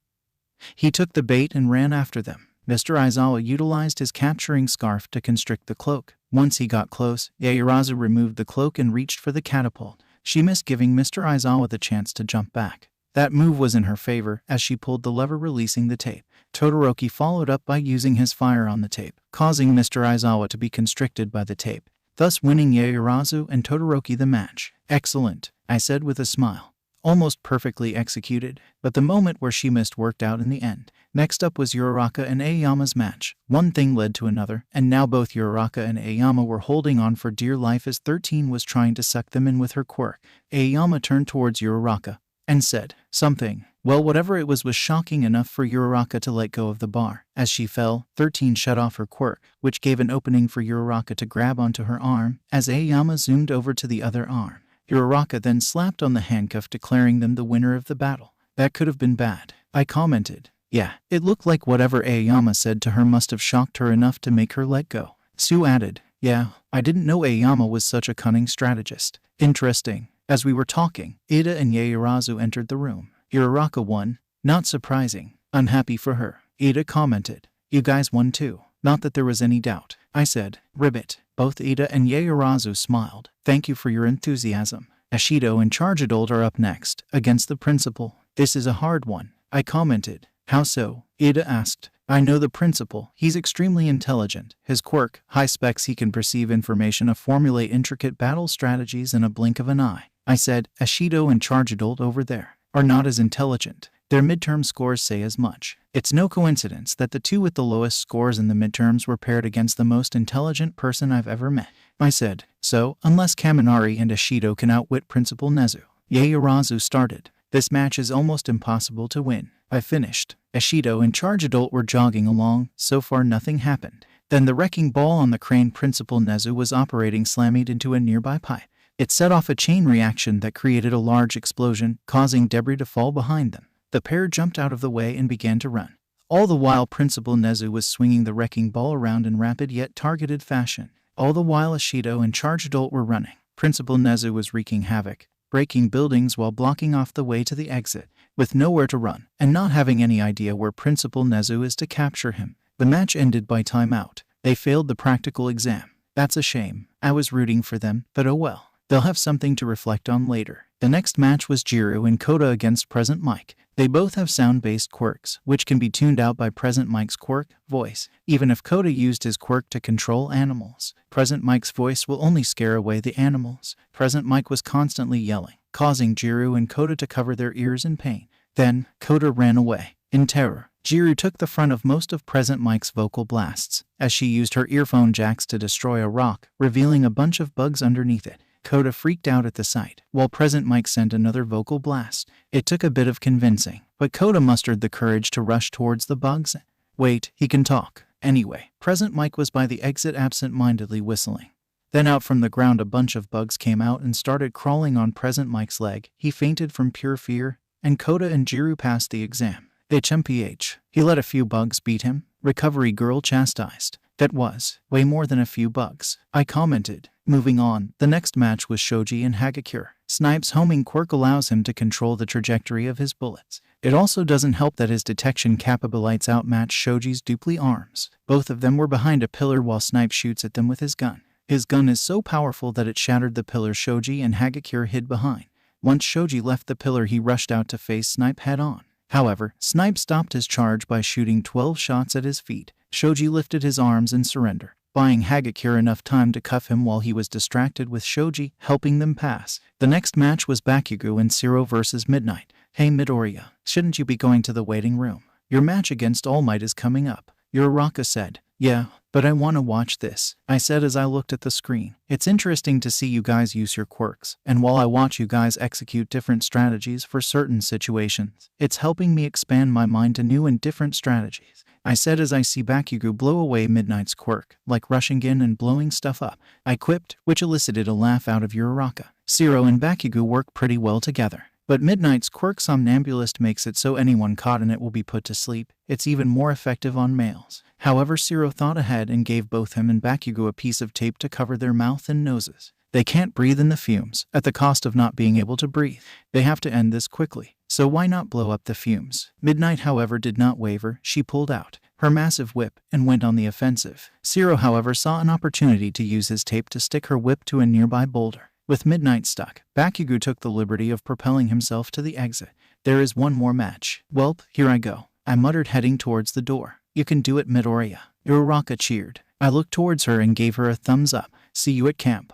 He took the bait and ran after them. Mr. Aizawa utilized his capturing scarf to constrict the cloak. Once he got close, Yaoyorozu removed the cloak and reached for the catapult. She missed, giving Mr. Aizawa the chance to jump back. That move was in her favor as she pulled the lever, releasing the tape. Todoroki followed up by using his fire on the tape, causing Mr. Aizawa to be constricted by the tape, thus winning Yaoyorozu and Todoroki the match. Excellent, I said with a smile. Almost perfectly executed, but the moment where she missed worked out in the end. Next up was Uraraka and Aoyama's match. One thing led to another, and now both Uraraka and Aoyama were holding on for dear life as 13 was trying to suck them in with her quirk. Aoyama turned towards Uraraka and said something. Well, whatever it was shocking enough for Uraraka to let go of the bar. As she fell, 13 shut off her quirk, which gave an opening for Uraraka to grab onto her arm, as Aoyama zoomed over to the other arm. Uraraka then slapped on the handcuff, declaring them the winner of the battle. That could have been bad, I commented. Yeah, it looked like whatever Aoyama said to her must have shocked her enough to make her let go. Tsu added, yeah, I didn't know Aoyama was such a cunning strategist. Interesting. As we were talking, Ida and Yaoyorozu entered the room. Uraraka won. Not surprising. Unhappy for her. Ida commented. You guys won too. Not that there was any doubt, I said. Ribbit. Both Ida and Yaoyorozu smiled. Thank you for your enthusiasm. Ashido and Charge Adult are up next, against the principal. This is a hard one, I commented. How so? Ida asked. I know the principal. He's extremely intelligent. His quirk, high specs, he can perceive information and formulate intricate battle strategies in a blink of an eye. I said, Ashido and Charge Adult over there are not as intelligent. Their midterm scores say as much. It's no coincidence that the two with the lowest scores in the midterms were paired against the most intelligent person I've ever met. I said, so, unless Kaminari and Ashido can outwit Principal Nezu. Yaoyorozu started. This match is almost impossible to win. I finished. Ashido and Charge Adult were jogging along. So far nothing happened. Then the wrecking ball on the crane Principal Nezu was operating slammed into a nearby pipe. It set off a chain reaction that created a large explosion, causing debris to fall behind them. The pair jumped out of the way and began to run. All the while Principal Nezu was swinging the wrecking ball around in rapid yet targeted fashion. All the while Ashido and Charge Adult were running. Principal Nezu was wreaking havoc, breaking buildings while blocking off the way to the exit. With nowhere to run, and not having any idea where Principal Nezu is to capture him, the match ended by timeout. They failed the practical exam. That's a shame. I was rooting for them, but oh well. They'll have something to reflect on later. The next match was Jiru and Kota against Present Mike. They both have sound-based quirks, which can be tuned out by Present Mike's quirk, voice. Even if Kota used his quirk to control animals, Present Mike's voice will only scare away the animals. Present Mike was constantly yelling, causing Jiru and Kota to cover their ears in pain. Then, Kota ran away. In terror, Jiru took the front of most of Present Mike's vocal blasts, as she used her earphone jacks to destroy a rock, revealing a bunch of bugs underneath it. Kota freaked out at the sight, while Present Mike sent another vocal blast. It took a bit of convincing, but Kota mustered the courage to rush towards the bugs. Wait, he can talk. Anyway, Present Mike was by the exit absent-mindedly whistling. Then out from the ground a bunch of bugs came out and started crawling on Present Mike's leg. He fainted from pure fear, and Kota and Jiru passed the exam. HMPH. He let a few bugs beat him, Recovery Girl chastised. That was way more than a few bugs, I commented. Moving on, the next match was Shoji and Hagakure. Snipe's homing quirk allows him to control the trajectory of his bullets. It also doesn't help that his detection capabilities outmatch Shoji's dupli arms. Both of them were behind a pillar while Snipe shoots at them with his gun. His gun is so powerful that it shattered the pillar Shoji and Hagakure hid behind. Once Shoji left the pillar, he rushed out to face Snipe head-on. However, Snipe stopped his charge by shooting 12 shots at his feet. Shoji lifted his arms in surrender, buying Hagakure enough time to cuff him while he was distracted with Shoji, helping them pass. The next match was Bakugo and Zero versus Midnight. Hey Midoriya, shouldn't you be going to the waiting room? Your match against All Might is coming up. Uraraka said. Yeah, but I want to watch this, I said as I looked at the screen. It's interesting to see you guys use your quirks, and while I watch you guys execute different strategies for certain situations, it's helping me expand my mind to new and different strategies, I said as I see Bakugo blow away Midnight's quirk, like rushing in and blowing stuff up. I quipped, which elicited a laugh out of Uraraka. Zero and Bakugo work pretty well together. But Midnight's quirk Somnambulist makes it so anyone caught in it will be put to sleep. It's even more effective on males. However, Zero thought ahead and gave both him and Bakugo a piece of tape to cover their mouth and noses. They can't breathe in the fumes, at the cost of not being able to breathe. They have to end this quickly, so why not blow up the fumes? Midnight, however, did not waver. She pulled out her massive whip and went on the offensive. Zero, however, saw an opportunity to use his tape to stick her whip to a nearby boulder. With Midnight stuck, Bakugo took the liberty of propelling himself to the exit. There is one more match. Welp, here I go, I muttered, heading towards the door. You can do it, Midoriya. Uraraka cheered. I looked towards her and gave her a thumbs up. See you at camp.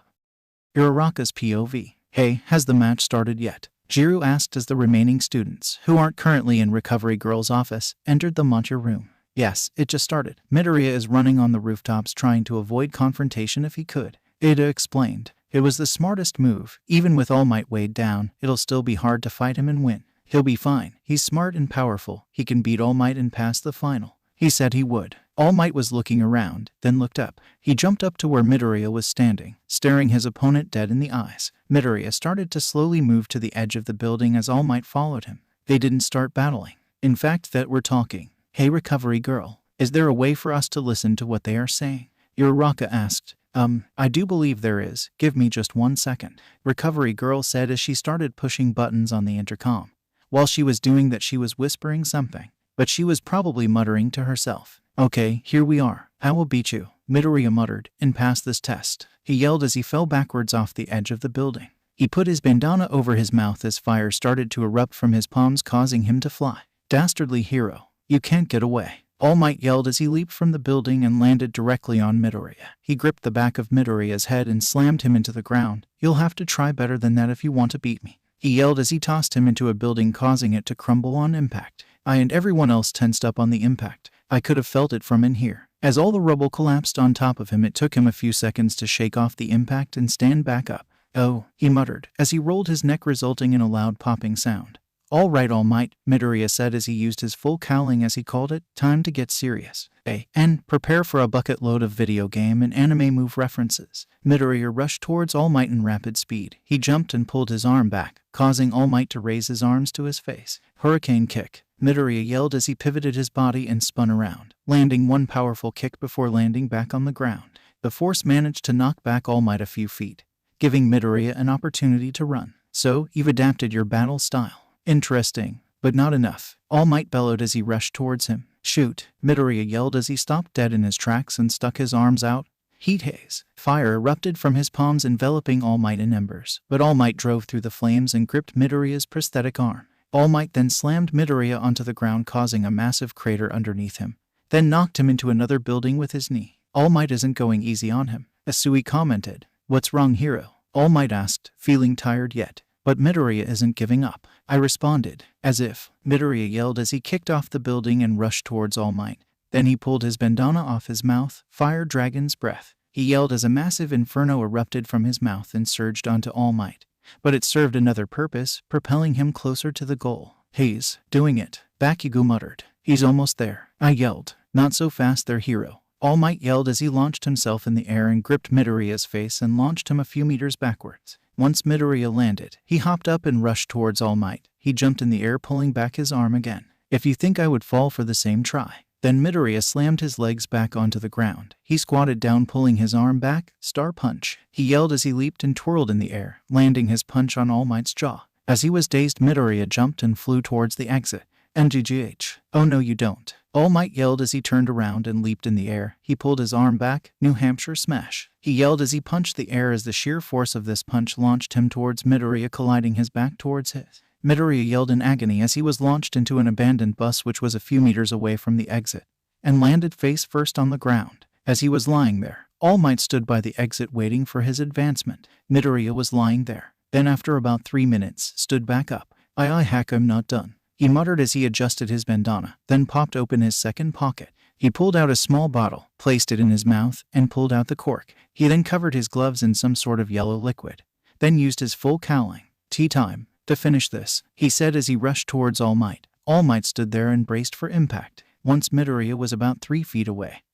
Uraraka's POV. Hey, has the match started yet? Jiru asked as the remaining students, who aren't currently in Recovery Girl's office, entered the matcha room. Yes, it just started. Midoriya is running on the rooftops trying to avoid confrontation if he could. Ida explained. It was the smartest move. Even with All Might weighed down, it'll still be hard to fight him and win. He'll be fine. He's smart and powerful. He can beat All Might and pass the final. He said he would. All Might was looking around, then looked up. He jumped up to where Midoriya was standing, staring his opponent dead in the eyes. Midoriya started to slowly move to the edge of the building as All Might followed him. They didn't start battling. In fact, that we're talking. Hey Recovery Girl, is there a way for us to listen to what they are saying? Uraraka asked. I do believe there is. Give me just 1 second. Recovery Girl said as she started pushing buttons on the intercom. While she was doing that, she was whispering something. but she was probably muttering to herself. Okay, here we are. I will beat you, Midoriya muttered, and pass this test. He yelled as he fell backwards off the edge of the building. He put his bandana over his mouth as fire started to erupt from his palms, causing him to fly. Dastardly hero, you can't get away, All Might yelled as he leaped from the building and landed directly on Midoriya. He gripped the back of Midoriya's head and slammed him into the ground. You'll have to try better than that if you want to beat me, he yelled as he tossed him into a building, causing it to crumble on impact. I and everyone else tensed up on the impact. I could have felt it from in here. As all the rubble collapsed on top of him, it took him a few seconds to shake off the impact and stand back up. Oh, he muttered as he rolled his neck, resulting in a loud popping sound. All right, All Might, Midoriya said as he used his full cowling, as he called it. Time to get serious. And prepare for a bucket load of video game and anime move references. Midoriya rushed towards All Might in rapid speed. He jumped and pulled his arm back, causing All Might to raise his arms to his face. Hurricane kick, Midoriya yelled as he pivoted his body and spun around, landing one powerful kick before landing back on the ground. The force managed to knock back All Might a few feet, giving Midoriya an opportunity to run. So, you've adapted your battle style. Interesting, but not enough, All Might bellowed as he rushed towards him. Shoot, Midoriya yelled as he stopped dead in his tracks and stuck his arms out. Heat haze. Fire erupted from his palms, enveloping All Might in embers, but All Might drove through the flames and gripped Midoriya's prosthetic arm. All Might then slammed Midoriya onto the ground, causing a massive crater underneath him, then knocked him into another building with his knee. All Might isn't going easy on him, Asui commented. What's wrong, hero? All Might asked, feeling tired yet. But Midoriya isn't giving up, I responded. As if, Midoriya yelled as he kicked off the building and rushed towards All Might. Then he pulled his bandana off his mouth. Fire dragon's breath, he yelled as a massive inferno erupted from his mouth and surged onto All Might. But it served another purpose, propelling him closer to the goal. He's doing it, Bakugo muttered. He's almost there, I yelled. Not so fast there, hero, All Might yelled as he launched himself in the air and gripped Midoriya's face and launched him a few meters backwards. Once Midoriya landed, he hopped up and rushed towards All Might. He jumped in the air, pulling back his arm again. If you think I would fall for the same try. Then Midoriya slammed his legs back onto the ground. He squatted down, pulling his arm back. Star punch, he yelled as he leaped and twirled in the air, landing his punch on All Might's jaw. As he was dazed, Midoriya jumped and flew towards the exit. NGGH. Oh no you don't, All Might yelled as he turned around and leaped in the air. He pulled his arm back. New Hampshire smash, he yelled as he punched the air, as the sheer force of this punch launched him towards Midoriya, colliding his back towards his. Midoriya yelled in agony as he was launched into an abandoned bus which was a few meters away from the exit, and landed face first on the ground. As he was lying there, All Might stood by the exit waiting for his advancement. Midoriya was lying there, then after about 3 minutes, stood back up. I heck, I'm not done, he muttered as he adjusted his bandana, then popped open his second pocket. He pulled out a small bottle, placed it in his mouth, and pulled out the cork. He then covered his gloves in some sort of yellow liquid, then used his full cowling. Tea time, to finish this, he said as he rushed towards All Might. All Might stood there and braced for impact. Once Midoriya was about 3 feet away,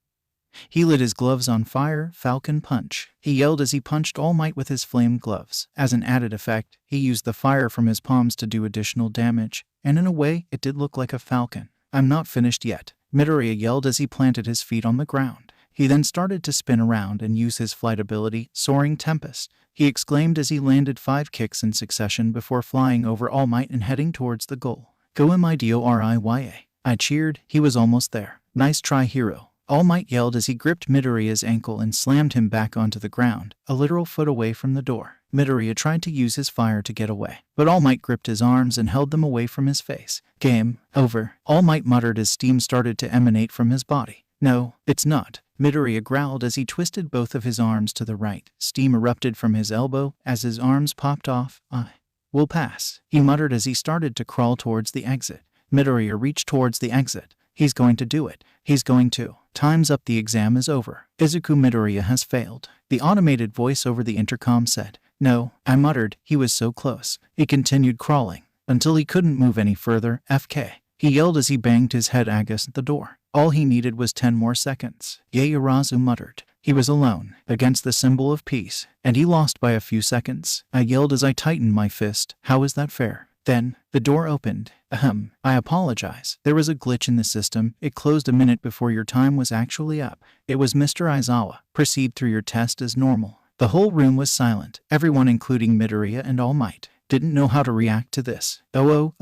he lit his gloves on fire. Falcon punch, he yelled as he punched All Might with his flame gloves. As an added effect, he used the fire from his palms to do additional damage, and in a way, it did look like a falcon. I'm not finished yet, Midoriya yelled as he planted his feet on the ground. He then started to spin around and use his flight ability, Soaring Tempest, he exclaimed as he landed 5 kicks in succession before flying over All Might and heading towards the goal. Go Midoriya, I cheered. He was almost there. Nice try, hero, All Might yelled as he gripped Midoriya's ankle and slammed him back onto the ground, a literal foot away from the door. Midoriya tried to use his fire to get away, but All Might gripped his arms and held them away from his face. Game over, All Might muttered as steam started to emanate from his body. No, it's not, Midoriya growled as he twisted both of his arms to the right. Steam erupted from his elbow as his arms popped off. I will pass, he muttered as he started to crawl towards the exit. Midoriya reached towards the exit. He's going to do it. He's going to. Time's up, the exam is over. Izuku Midoriya has failed, the automated voice over the intercom said. No, I muttered. He was so close. He continued crawling until he couldn't move any further. FK, he yelled as he banged his head against the door. All he needed was 10 more seconds. Yaoyorozu muttered. He was alone against the symbol of peace, and he lost by a few seconds. I yelled as I tightened my fist. How is that fair? Then, the door opened. I apologize. There was a glitch in the system. It closed a minute before your time was actually up. It was Mr. Aizawa. Proceed through your test as normal. The whole room was silent. Everyone, including Midoriya and All Might, didn't know how to react to this. Hero,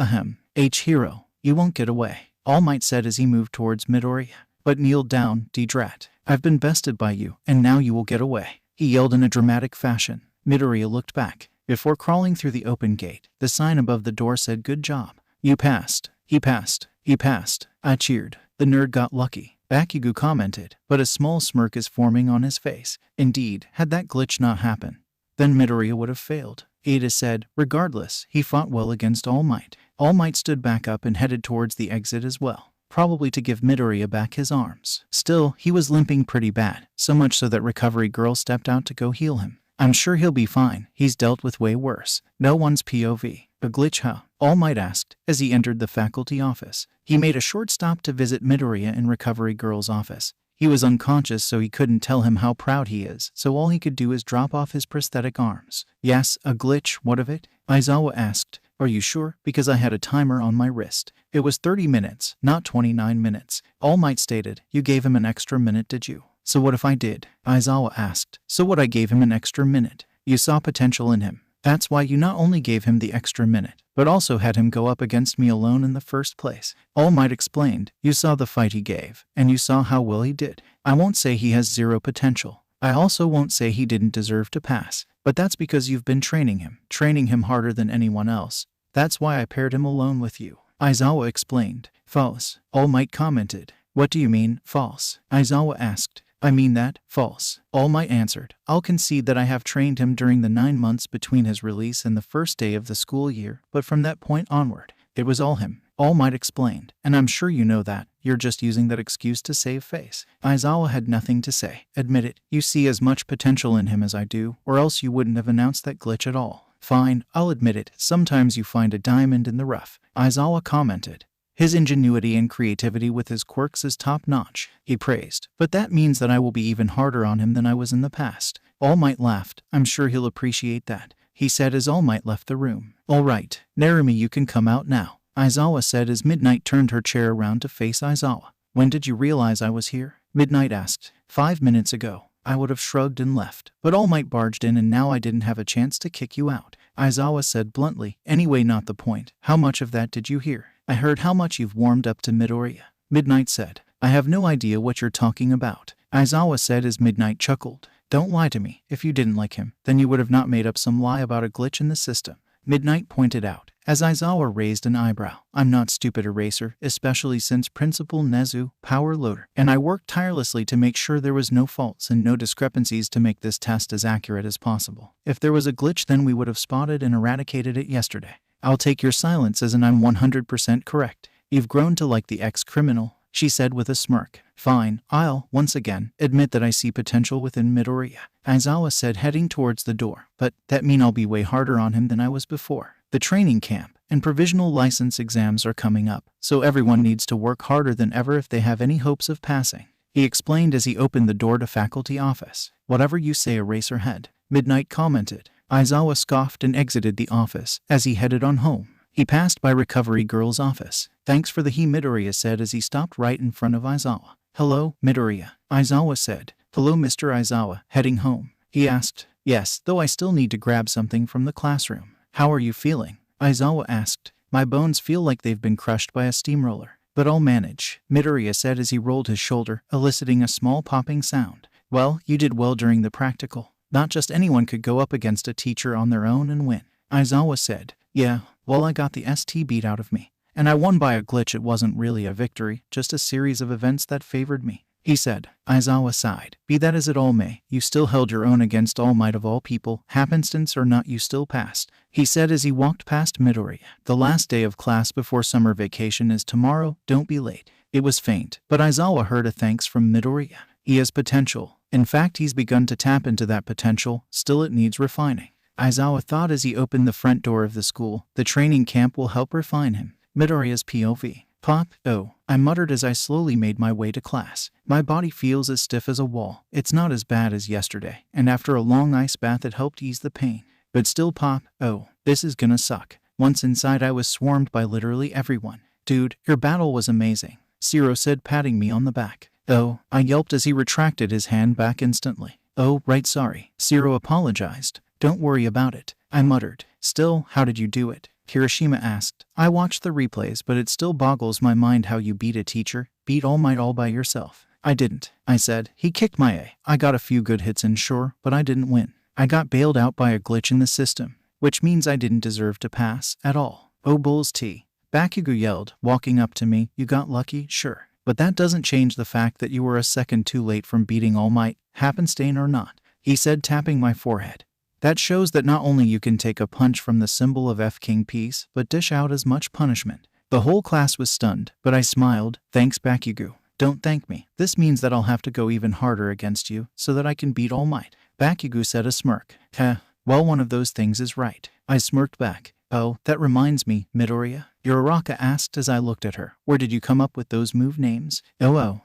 you won't get away. All Might said as he moved towards Midoriya. But kneel down, D-Drat. I've been bested by you, and now you will get away, he yelled in a dramatic fashion. Midoriya looked back. Before crawling through the open gate, the sign above the door said good job. You passed. He passed. He passed. I cheered. The nerd got lucky, Bakugo commented, but a small smirk is forming on his face. Indeed, had that glitch not happened, then Midoriya would have failed. Ada said, regardless, he fought well against All Might. All Might stood back up and headed towards the exit as well, probably to give Midoriya back his arms. Still, he was limping pretty bad, so much so that Recovery Girl stepped out to go heal him. I'm sure he'll be fine, he's dealt with way worse. No one's POV. A glitch how? All Might asked, as he entered the faculty office. He made a short stop to visit Midoriya in Recovery Girl's office. He was unconscious, so he couldn't tell him how proud he is, so all he could do is drop off his prosthetic arms. Yes, a glitch, what of it? Aizawa asked. Are you sure? Because I had a timer on my wrist. It was 30 minutes, not 29 minutes. All Might stated. You gave him an extra minute, did you? So what if I did? Aizawa asked. So what, I gave him an extra minute. You saw potential in him. That's why you not only gave him the extra minute, but also had him go up against me alone in the first place. All Might explained. You saw the fight he gave, and you saw how well he did. I won't say he has zero potential. I also won't say he didn't deserve to pass. But that's because you've been training him harder than anyone else. That's why I paired him alone with you. Aizawa explained. False. All Might commented. What do you mean, false? Aizawa asked. I mean that, false. All Might answered. I'll concede that I have trained him during the 9 months between his release and the first day of the school year, but from that point onward, it was all him. All Might explained. And I'm sure you know that. You're just using that excuse to save face. Aizawa had nothing to say. Admit it. You see as much potential in him as I do, or else you wouldn't have announced that glitch at all. Fine, I'll admit it. Sometimes you find a diamond in the rough, Aizawa commented. His ingenuity and creativity with his quirks is top-notch, he praised. But that means that I will be even harder on him than I was in the past. All Might laughed. I'm sure he'll appreciate that, he said as All Might left the room. All right, Narumi, you can come out now, Aizawa said as Midnight turned her chair around to face Aizawa. When did you realize I was here? Midnight asked. 5 minutes ago. I would have shrugged and left, but All Might barged in and now I didn't have a chance to kick you out, Aizawa said bluntly. Anyway, not the point. How much of that did you hear? I heard how much you've warmed up to Midoriya, Midnight said. I have no idea what you're talking about, Aizawa said as Midnight chuckled. Don't lie to me. If you didn't like him, then you would have not made up some lie about a glitch in the system, Midnight pointed out, as Aizawa raised an eyebrow. I'm not stupid, Eraser, especially since Principal Nezu, Power Loader, and I worked tirelessly to make sure there was no faults and no discrepancies to make this test as accurate as possible. If there was a glitch, then we would have spotted and eradicated it yesterday. I'll take your silence as an I'm 100% correct. You've grown to like the ex-criminal, she said with a smirk. Fine, I'll, once again, admit that I see potential within Midoriya, Aizawa said heading towards the door. But that mean I'll be way harder on him than I was before. The training camp and provisional license exams are coming up, so everyone needs to work harder than ever if they have any hopes of passing, he explained as he opened the door to faculty office. Whatever you say, Eraserhead, Midnight commented. Aizawa scoffed and exited the office as he headed on home. He passed by Recovery Girl's office. Thanks for the he, Midoriya said as he stopped right in front of Aizawa. Hello, Midoriya, Aizawa said. Hello, Mr. Aizawa. Heading home? He asked. Yes, though I still need to grab something from the classroom. How are you feeling? Aizawa asked. My bones feel like they've been crushed by a steamroller, but I'll manage, Midoriya said as he rolled his shoulder, eliciting a small popping sound. Well, you did well during the practical. Not just anyone could go up against a teacher on their own and win, Aizawa said. Yeah, well, I got the ST beat out of me, and I won by a glitch. It wasn't really a victory, just a series of events that favored me, he said. Aizawa sighed. Be that as it all may, you still held your own against All Might of all people. Happenstance or not, you still passed, he said as he walked past Midoriya. The last day of class before summer vacation is tomorrow. Don't be late. It was faint, but Aizawa heard a thanks from Midoriya. He has potential. In fact, he's begun to tap into that potential. Still, it needs refining, Aizawa thought as he opened the front door of the school. The training camp will help refine him. Midoriya's POV. Pop, oh, I muttered as I slowly made my way to class. My body feels as stiff as a wall. It's not as bad as yesterday, and after a long ice bath it helped ease the pain. But still, Pop, oh, this is gonna suck. Once inside I was swarmed by literally everyone. Dude, your battle was amazing, Zero said, patting me on the back. Oh, I yelped as he retracted his hand back instantly. Oh, right, sorry, Zero apologized. Don't worry about it, I muttered. Still, how did you do it? Kirishima asked. I watched the replays, but it still boggles my mind how you beat a teacher, beat All Might all by yourself. I didn't, I said. He kicked my A. I got a few good hits in sure, but I didn't win. I got bailed out by a glitch in the system, which means I didn't deserve to pass at all. Oh bulls T. Bakugo yelled, walking up to me. You got lucky, sure. But that doesn't change the fact that you were a second too late from beating All Might, happenstane or not, he said, tapping my forehead. That shows that not only you can take a punch from the symbol of F King Peace, but dish out as much punishment. The whole class was stunned, but I smiled. Thanks Bakugo. Don't thank me. This means that I'll have to go even harder against you, so that I can beat All Might. Bakugo said a smirk. Heh, well one of those things is right. I smirked back. Oh, that reminds me, Midoriya. Uraraka asked as I looked at her. Where did you come up with those move names? Then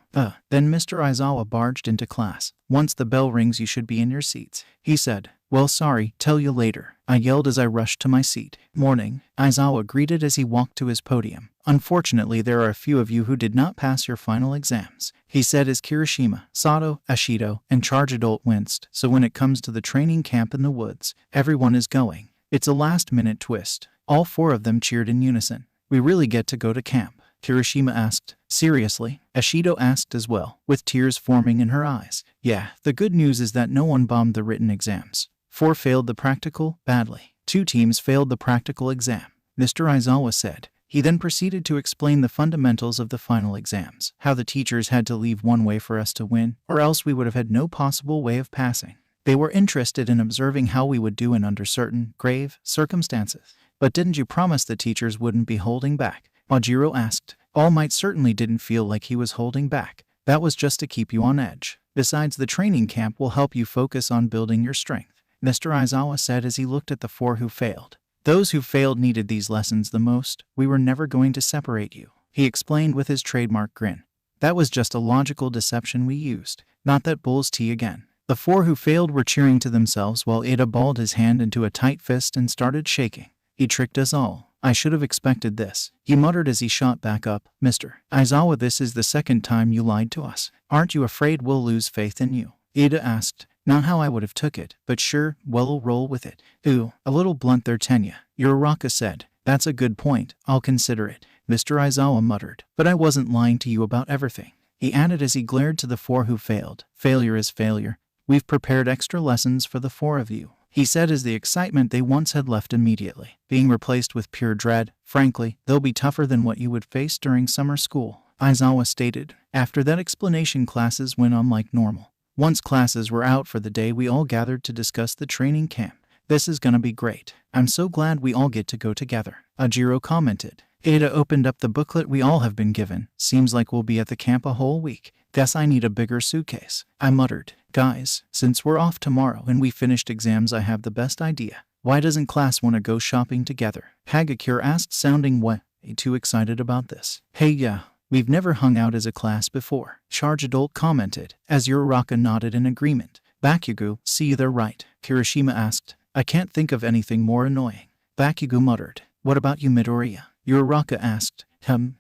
Mr. Aizawa barged into class. Once the bell rings you should be in your seats, he said. Well sorry, tell you later, I yelled as I rushed to my seat. Morning, Aizawa greeted as he walked to his podium. Unfortunately there are a few of you who did not pass your final exams, he said as Kirishima, Sato, Ashido, and Charge Adult winced. So when it comes to the training camp in the woods, everyone is going. It's a last-minute twist. All four of them cheered in unison. We really get to go to camp? Kirishima asked. Seriously? Ashido asked as well, with tears forming in her eyes. Yeah, the good news is that no one bombed the written exams. 4 failed the practical, badly. 2 teams failed the practical exam, Mr. Aizawa said. He then proceeded to explain the fundamentals of the final exams, how the teachers had to leave one way for us to win, or else we would have had no possible way of passing. They were interested in observing how we would do under certain, grave, circumstances. But didn't you promise the teachers wouldn't be holding back? Majiro asked. All Might certainly didn't feel like he was holding back. That was just to keep you on edge. Besides, the training camp will help you focus on building your strength, Mr. Aizawa said as he looked at the 4 who failed. Those who failed needed these lessons the most. We were never going to separate you, he explained with his trademark grin. That was just a logical deception we used. Not that bull's tea again. The 4 who failed were cheering to themselves while Ada balled his hand into a tight fist and started shaking. He tricked us all. I should have expected this, he muttered as he shot back up. Mr. Aizawa, this is the second time you lied to us. Aren't you afraid we'll lose faith in you? Ada asked. Not how I would have took it, but sure, we'll roll with it. Ooh, a little blunt there, Tenya, Uraraka said. That's a good point, I'll consider it, Mr. Aizawa muttered. But I wasn't lying to you about everything, he added as he glared to the 4 who failed. Failure is failure. We've prepared extra lessons for the 4 of you, he said as the excitement they once had left immediately, being replaced with pure dread. Frankly, they'll be tougher than what you would face during summer school, Aizawa stated. After that explanation, classes went on like normal. Once classes were out for the day, we all gathered to discuss the training camp. This is gonna be great. I'm so glad we all get to go together, Ajiro commented. Ada opened up the booklet we all have been given. Seems like we'll be at the camp a whole week. Guess I need a bigger suitcase, I muttered. Guys, since we're off tomorrow and we finished exams, I have the best idea. Why doesn't class want to go shopping together? Hagakure asked, sounding way too excited about this. Hey yeah, we've never hung out as a class before, Charge Adult commented, as Uraraka nodded in agreement. Bakugo, see they're right, Kirishima asked. I can't think of anything more annoying. Bakugo muttered. What about you, Midoriya? Uraraka asked.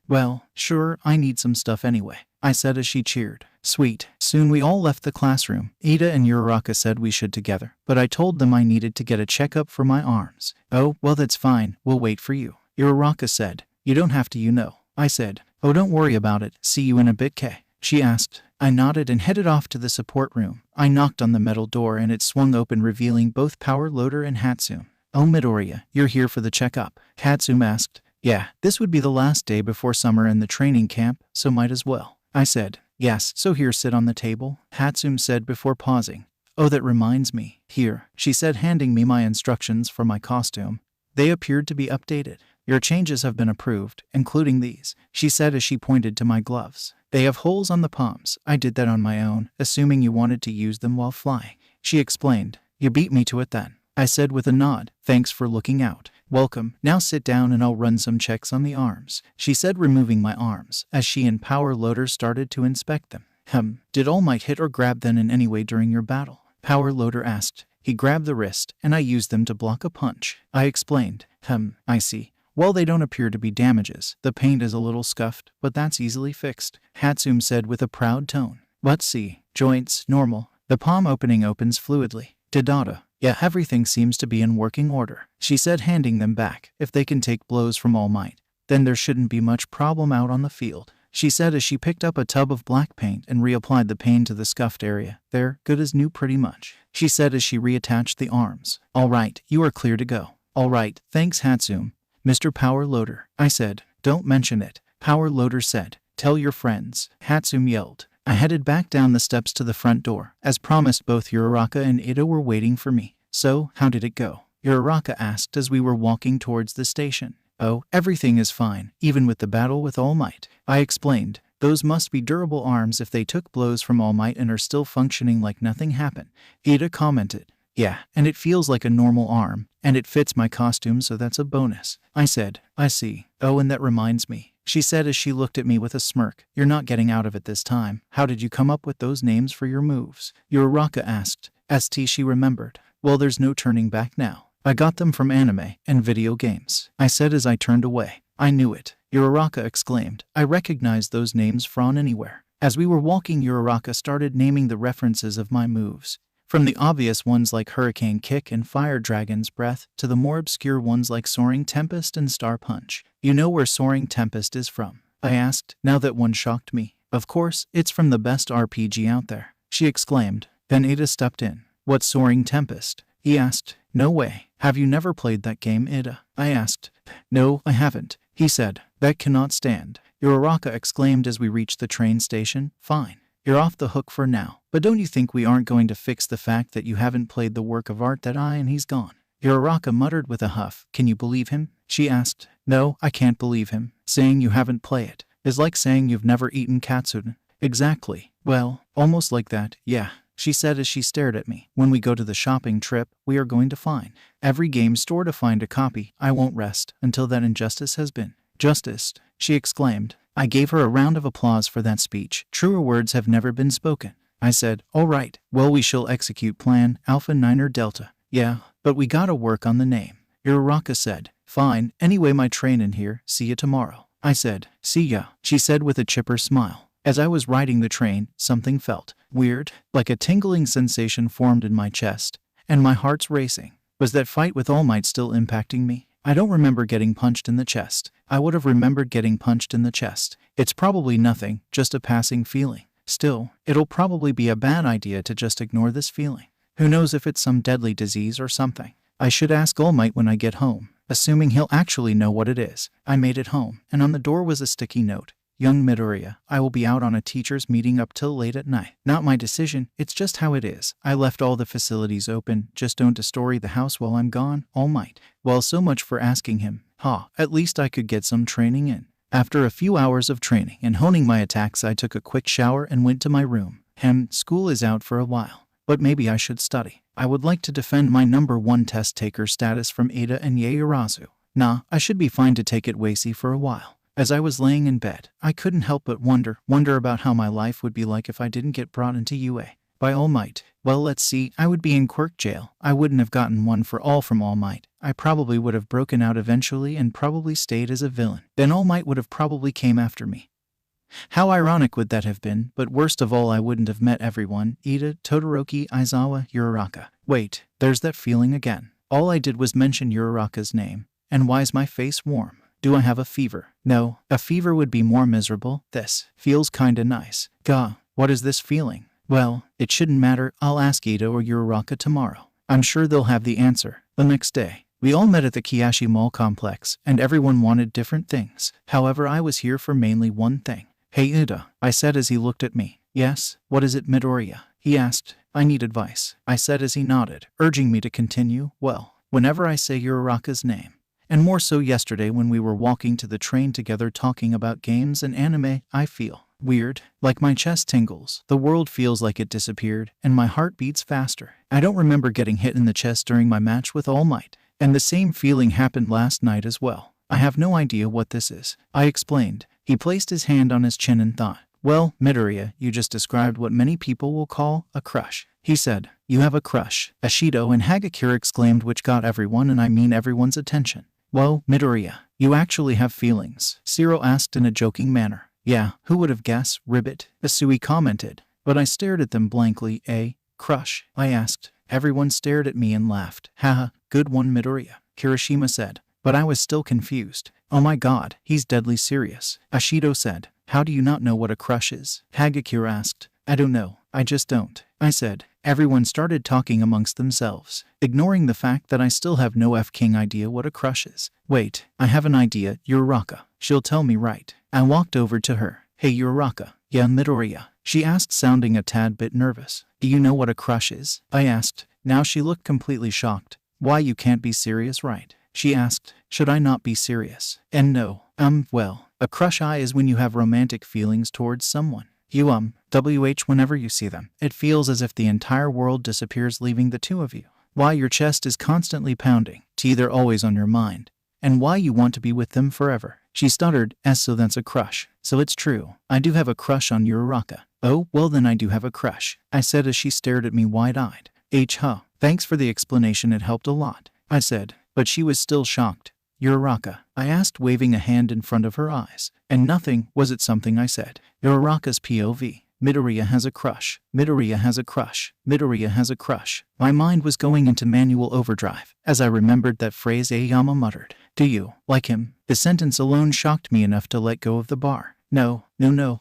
Well, sure, I need some stuff anyway, I said as she cheered. Sweet. Soon we all left the classroom. Ida and Uraraka said we should together, but I told them I needed to get a checkup for my arms. Oh, well that's fine, we'll wait for you, Uraraka said. You don't have to, you know, I said. Oh, don't worry about it. See you in a bit, Kay, she asked. I nodded and headed off to the support room. I knocked on the metal door and it swung open, revealing both Power Loader and Hatsune. Oh Midoriya, you're here for the checkup? Hatsune asked. Yeah, this would be the last day before summer and the training camp, so might as well, I said. Yes, so here, sit on the table, Hatsune said before pausing. Oh, that reminds me. Here, she said, handing me my instructions for my costume. They appeared to be updated. Your changes have been approved, including these, she said as she pointed to my gloves. They have holes on the palms. I did that on my own, assuming you wanted to use them while flying, she explained. You beat me to it then, I said with a nod. Thanks for looking out. Welcome. Now sit down and I'll run some checks on the arms, she said, removing my arms, as she and Power Loader started to inspect them. Did All Might hit or grab them in any way during your battle? Power Loader asked. He grabbed the wrist, and I used them to block a punch, I explained. I see. Well, they don't appear to be damages. The paint is a little scuffed, but that's easily fixed, Hatsune said with a proud tone. Let's see. Joints, normal. The palm opening opens fluidly. Tadada. Yeah, everything seems to be in working order, she said, handing them back. If they can take blows from All Might, then there shouldn't be much problem out on the field, she said as she picked up a tub of black paint and reapplied the paint to the scuffed area. They're good as new pretty much, she said as she reattached the arms. All right, you are clear to go. All right, thanks Hatsum. Mr. Power Loader, I said. Don't mention it, Power Loader said. Tell your friends, Hatsum yelled. I headed back down the steps to the front door. As promised, both Uraraka and Ida were waiting for me. So, how did it go? Uraraka asked as we were walking towards the station. Oh, everything is fine, even with the battle with All Might, I explained. Those must be durable arms if they took blows from All Might and are still functioning like nothing happened, Ida commented. Yeah, and it feels like a normal arm, and it fits my costume, so that's a bonus, I said. I see. Oh, and that reminds me, she said as she looked at me with a smirk. You're not getting out of it this time. How did you come up with those names for your moves? Uraraka asked. She remembered. Well, there's no turning back now. I got them from anime and video games, I said as I turned away. I knew it, Uraraka exclaimed. I recognized those names from anywhere. As we were walking, Uraraka started naming the references of my moves. From the obvious ones like Hurricane Kick and Fire Dragon's Breath to the more obscure ones like Soaring Tempest and Star Punch. You know where Soaring Tempest is from? I asked, now that one shocked me. Of course, it's from the best RPG out there, she exclaimed. Then Ida stepped in. What's Soaring Tempest? He asked. No way. Have you never played that game, Ida? I asked. No, I haven't, he said. That cannot stand, Uraraka exclaimed as we reached the train station. Fine. You're off the hook for now, but don't you think we aren't going to fix the fact that you haven't played the work of art that and he's gone? Uraraka muttered with a huff. Can you believe him? She asked. No, I can't believe him. Saying you haven't played it is like saying you've never eaten katsudon. Exactly. Well, almost like that, yeah, she said as she stared at me. When we go to the shopping trip, we are going to find every game store to find a copy. I won't rest until that injustice has been justiced, she exclaimed. I gave her a round of applause for that speech. Truer words have never been spoken. I said, all right, well, we shall execute plan Alpha Niner Delta. Yeah, but we gotta work on the name, Uraraka said. Fine, anyway, my train in here. See ya tomorrow, I said. See ya, she said with a chipper smile. As I was riding the train, something felt weird, like a tingling sensation formed in my chest, and my heart's racing. Was that fight with All Might still impacting me? I don't remember getting punched in the chest. I would have remembered getting punched in the chest. It's probably nothing, just a passing feeling. Still, it'll probably be a bad idea to just ignore this feeling. Who knows if it's some deadly disease or something. I should ask All Might when I get home, assuming he'll actually know what it is. I made it home, and on the door was a sticky note. Young Midoriya, I will be out on a teacher's meeting up till late at night. Not my decision, it's just how it is. I left all the facilities open, just don't destroy the house while I'm gone, All Might. Well, so much for asking him. At least I could get some training in. After a few hours of training and honing my attacks, I took a quick shower and went to my room. School is out for a while, but maybe I should study. I would like to defend my #1 test taker status from Ada and Yaoyorozu. Nah, I should be fine to take it Wasey for a while. As I was laying in bed, I couldn't help but wonder about how my life would be like if I didn't get brought into UA by All Might. Well, let's see, I would be in Quirk jail. I wouldn't have gotten one for all from All Might. I probably would have broken out eventually and probably stayed as a villain. Then All Might would have probably came after me. How ironic would that have been, but worst of all, I wouldn't have met everyone. Ida, Todoroki, Aizawa, Uraraka. Wait, there's that feeling again. All I did was mention Uraraka's name. And why's my face warm? Do I have a fever? No, a fever would be more miserable. This feels kinda nice. Gah, what is this feeling? Well, it shouldn't matter. I'll ask Ida or Uraraka tomorrow. I'm sure they'll have the answer. The next day, we all met at the Kiyashi Mall complex, and everyone wanted different things. However, I was here for mainly one thing. Hey Ida, I said as he looked at me. Yes, what is it, Midoriya? He asked. I need advice, I said as he nodded, urging me to continue. Well, whenever I say Uraraka's name, and more so yesterday when we were walking to the train together talking about games and anime, I feel weird, like my chest tingles. The world feels like it disappeared, and my heart beats faster. I don't remember getting hit in the chest during my match with All Might, and the same feeling happened last night as well. I have no idea what this is, I explained. He placed his hand on his chin and thought. Well, Midoriya, you just described what many people will call a crush, he said. You have a crush, Ashido and Hagakure exclaimed, which got everyone, and I mean everyone's attention. Well, Midoriya, you actually have feelings, Zero asked in a joking manner. Yeah, who would have guessed, Ribbit, Asui commented. But I stared at them blankly. A crush, I asked. Everyone stared at me and laughed. Haha, good one Midoriya, Kirishima said. But I was still confused. Oh my god, he's deadly serious. Ashido said. How do you not know what a crush is? Hagakure asked. I don't know, I just don't, I said. Everyone started talking amongst themselves, ignoring the fact that I still have no f-king idea what a crush is. Wait, I have an idea, Uraraka. She'll tell me right. I walked over to her. Hey Uraraka. Yeah, Midoriya, she asked, sounding a tad bit nervous. Do you know what a crush is? I asked. Now she looked completely shocked. Why, you can't be serious, right? She asked. Should I not be serious? And no. Well, a crush is when you have romantic feelings towards someone. You whenever you see them, it feels as if the entire world disappears, leaving the two of you. Why your chest is constantly pounding, they're always on your mind, and why you want to be with them forever. She stuttered, so that's a crush. So it's true, I do have a crush on Uraraka. Oh, well then I do have a crush, I said as she stared at me wide-eyed. Thanks for the explanation, it helped a lot, I said, but she was still shocked. Uraraka, I asked, waving a hand in front of her eyes. And nothing, was it something I said? Uraraka's POV. Midoriya has a crush. Midoriya has a crush. Midoriya has a crush. My mind was going into manual overdrive as I remembered that phrase Aoyama muttered. Do you like him? The sentence alone shocked me enough to let go of the bar. No.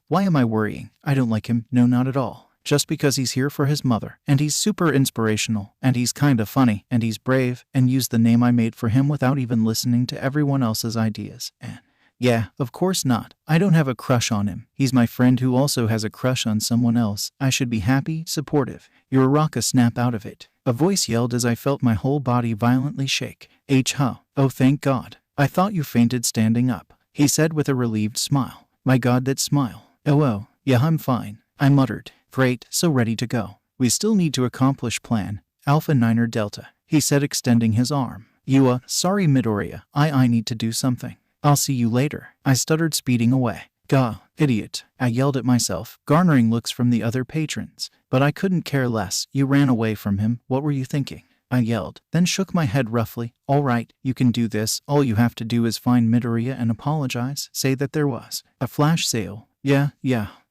Why am I worrying? I don't like him, no, not at all. Just because he's here for his mother, and he's super inspirational, and he's kinda funny, and he's brave, and used the name I made for him without even listening to everyone else's ideas, and yeah, of course not. I don't have a crush on him. He's my friend who also has a crush on someone else. I should be happy, supportive. Uraraka, snap out of it. A voice yelled as I felt my whole body violently shake. Oh thank God. I thought you fainted standing up, he said with a relieved smile. My God, that smile. Oh, yeah, I'm fine, I muttered. Great, so ready to go. We still need to accomplish plan Alpha Niner Delta, he said, extending his arm. Sorry Midoriya, I need to do something. I'll see you later, I stuttered, speeding away. Gah, idiot, I yelled at myself, garnering looks from the other patrons. But I couldn't care less. You ran away from him, what were you thinking? I yelled, then shook my head roughly. All right, you can do this. All you have to do is find Midoriya and apologize. Say that there was a flash sale. Yeah,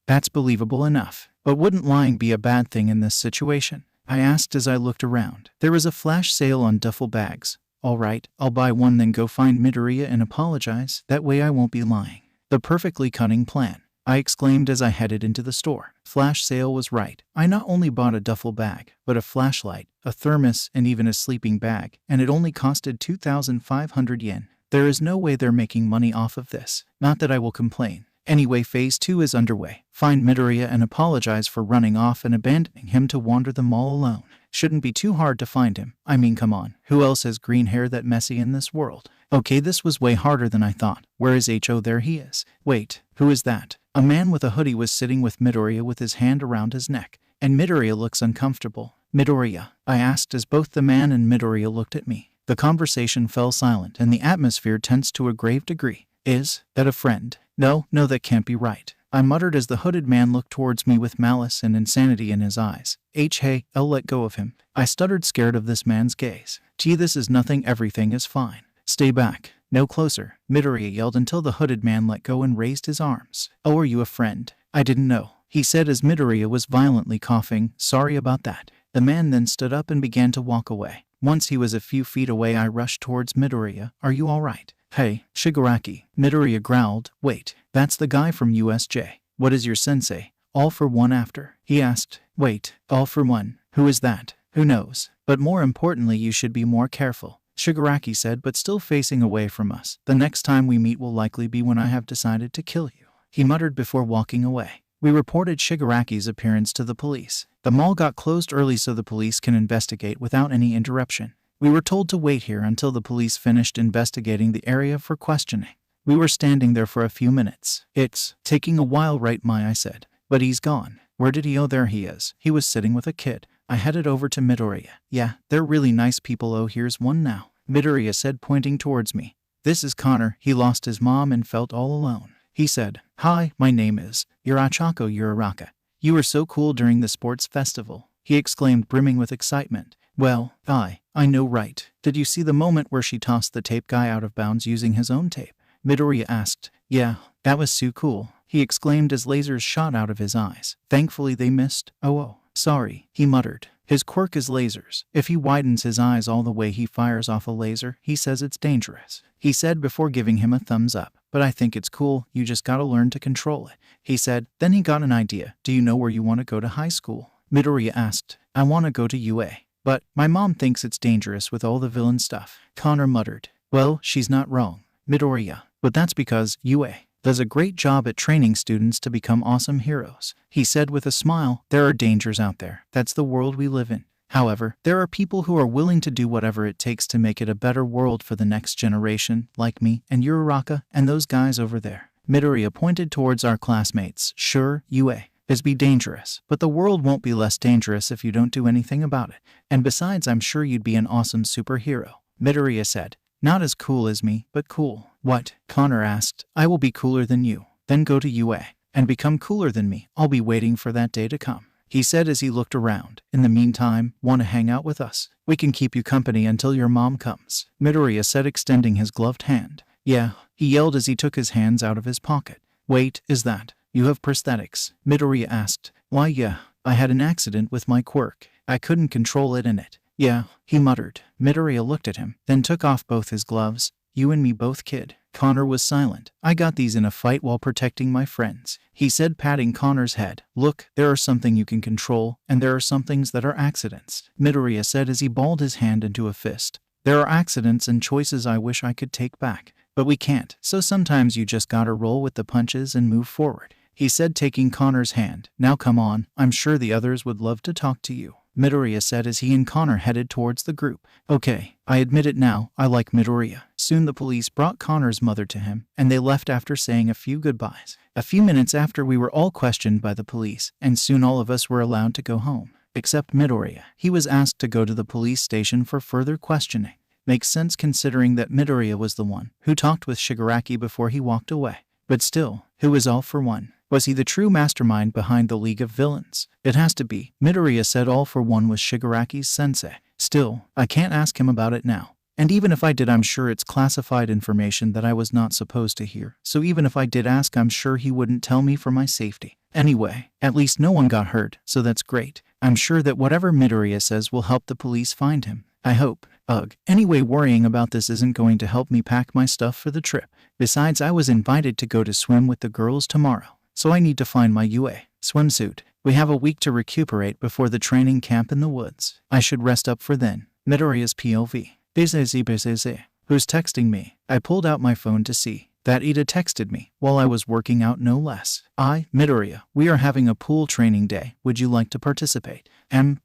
that's believable enough. But wouldn't lying be a bad thing in this situation? I asked as I looked around. There was a flash sale on duffel bags. All right, I'll buy one, then go find Midoriya and apologize. That way I won't be lying. The perfectly cunning plan, I exclaimed as I headed into the store. Flash sale was right. I not only bought a duffel bag, but a flashlight, a thermos, and even a sleeping bag, and it only costed 2,500 yen. There is no way they're making money off of this. Not that I will complain. Anyway, phase 2 is underway. Find Midoriya and apologize for running off and abandoning him to wander the mall alone. Shouldn't be too hard to find him. I mean, come on. Who else has green hair that messy in this world? Okay, this was way harder than I thought. Where is Ho? There he is. Wait, who is that? A man with a hoodie was sitting with Midoriya with his hand around his neck. And Midoriya looks uncomfortable. Midoriya, I asked as both the man and Midoriya looked at me. The conversation fell silent and the atmosphere tensed to a grave degree. Is that a friend? No, that can't be right, I muttered as the hooded man looked towards me with malice and insanity in his eyes. Hey, I'll let go of him, I stuttered, scared of this man's gaze. Gee, this is nothing, everything is fine. Stay back. No closer, Midoriya yelled until the hooded man let go and raised his arms. Oh, are you a friend? I didn't know, he said as Midoriya was violently coughing. Sorry about that. The man then stood up and began to walk away. Once he was a few feet away, I rushed towards Midoriya. Are you all right? Hey, Shigaraki, Midoriya growled. Wait, that's the guy from USJ. What is your sensei? All for one after? He asked. Wait, all for one? Who is that? Who knows? But more importantly, you should be more careful, Shigaraki said, but still facing away from us. The next time we meet will likely be when I have decided to kill you, he muttered before walking away. We reported Shigaraki's appearance to the police. The mall got closed early so the police can investigate without any interruption. We were told to wait here until the police finished investigating the area for questioning. We were standing there for a few minutes. It's taking a while, right, I said. But he's gone. Where did he? Oh, there he is. He was sitting with a kid. I headed over to Midoriya. Yeah, they're really nice people. Oh, here's one now, Midoriya said, pointing towards me. This is Connor. He lost his mom and felt all alone. He said, Hi, my name is Uraraka. You were so cool during the sports festival, he exclaimed, brimming with excitement. Well, I know, right? Did you see the moment where she tossed the tape guy out of bounds using his own tape? Midoriya asked. Yeah, that was so cool, he exclaimed as lasers shot out of his eyes. Thankfully they missed. Oh, sorry, he muttered. His quirk is lasers. If he widens his eyes all the way he fires off a laser, he says it's dangerous. He said before giving him a thumbs up. But I think it's cool, you just gotta learn to control it. He said, then he got an idea. Do you know where you want to go to high school? Midoriya asked. I want to go to UA. But my mom thinks it's dangerous with all the villain stuff. Connor muttered. Well, she's not wrong, Midoriya. But that's because UA does a great job at training students to become awesome heroes. He said with a smile, there are dangers out there. That's the world we live in. However, there are people who are willing to do whatever it takes to make it a better world for the next generation, like me and Uraraka and those guys over there. Midoriya pointed towards our classmates. Sure, UA is be dangerous, but the world won't be less dangerous if you don't do anything about it. And besides, I'm sure you'd be an awesome superhero. Midoriya said. Not as cool as me, but cool. What? Connor asked. I will be cooler than you. Then go to UA and become cooler than me. I'll be waiting for that day to come. He said as he looked around. In the meantime, want to hang out with us? We can keep you company until your mom comes. Midoriya said, extending his gloved hand. Yeah, he yelled as he took his hands out of his pocket. Wait, is that? You have prosthetics? Midoriya asked. Why yeah, I had an accident with my quirk. I couldn't control it in it. Yeah, he muttered. Midoriya looked at him, then took off both his gloves. You and me both, kid. Connor was silent. I got these in a fight while protecting my friends. He said, patting Connor's head. Look, there are something you can control, and there are some things that are accidents. Midoriya said as he balled his hand into a fist. There are accidents and choices I wish I could take back. But we can't, so sometimes you just gotta roll with the punches and move forward. He said, taking Connor's hand. Now come on, I'm sure the others would love to talk to you. Midoriya said as he and Connor headed towards the group. Okay, I admit it now, I like Midoriya. Soon the police brought Connor's mother to him, and they left after saying a few goodbyes. A few minutes after, we were all questioned by the police, and soon all of us were allowed to go home. Except Midoriya. He was asked to go to the police station for further questioning. Makes sense considering that Midoriya was the one who talked with Shigaraki before he walked away. But still, who was All For One? Was he the true mastermind behind the League of Villains? It has to be. Midoriya said All For One was Shigaraki's sensei. Still, I can't ask him about it now. And even if I did, I'm sure it's classified information that I was not supposed to hear. So even if I did ask, I'm sure he wouldn't tell me for my safety. Anyway, at least no one got hurt, so that's great. I'm sure that whatever Midoriya says will help the police find him. I hope. Ugh. Anyway, worrying about this isn't going to help me pack my stuff for the trip. Besides, I was invited to go to swim with the girls tomorrow. So I need to find my UA swimsuit. We have a week to recuperate before the training camp in the woods. I should rest up for then. Midoriya's POV. Bizeze. Who's texting me? I pulled out my phone to see that Ida texted me while I was working out, no less. Midoriya, we are having a pool training day. Would you like to participate?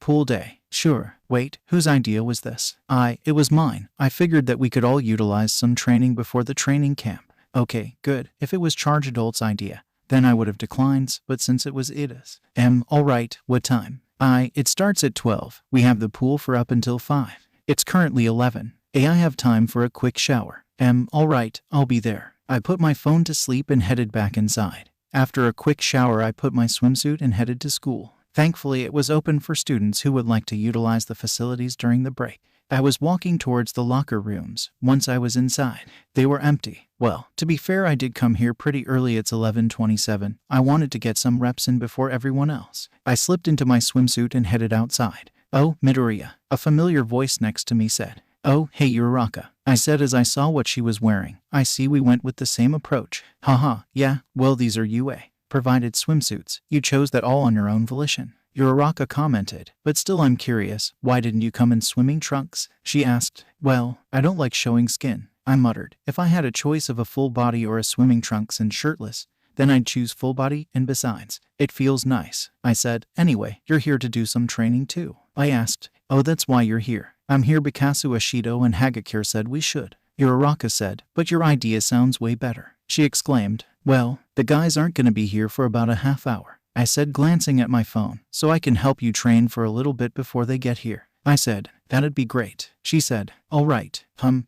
Pool day. Sure. Wait, whose idea was this? It was mine. I figured that we could all utilize some training before the training camp. Okay, good. If it was Charge Adult's idea, then I would have declined, but since it was Ida's. Alright, what time? It starts at 12. We have the pool for up until 5. It's currently 11. I have time for a quick shower. Alright, I'll be there. I put my phone to sleep and headed back inside. After a quick shower, I put my swimsuit and headed to school. Thankfully, it was open for students who would like to utilize the facilities during the break. I was walking towards the locker rooms. Once I was inside, they were empty. Well, to be fair, I did come here pretty early. It's 11:27. I wanted to get some reps in before everyone else. I slipped into my swimsuit and headed outside. Oh, Midoriya, a familiar voice next to me said. Oh, hey Uraraka, I said as I saw what she was wearing. I see we went with the same approach. Haha, yeah, well these are UA provided swimsuits. You chose that all on your own volition. Uraraka commented, but still I'm curious, why didn't you come in swimming trunks? She asked. Well, I don't like showing skin. I muttered. If I had a choice of a full body or a swimming trunks and shirtless, then I'd choose full body, and besides, it feels nice. I said, anyway, you're here to do some training too. I asked. Oh, that's why you're here. I'm here because Ashido and Hagakure said we should. Uraraka said, but your idea sounds way better. She exclaimed. Well, the guys aren't gonna be here for about a half hour. I said, glancing at my phone, so I can help you train for a little bit before they get here. I said, that'd be great. She said, all right.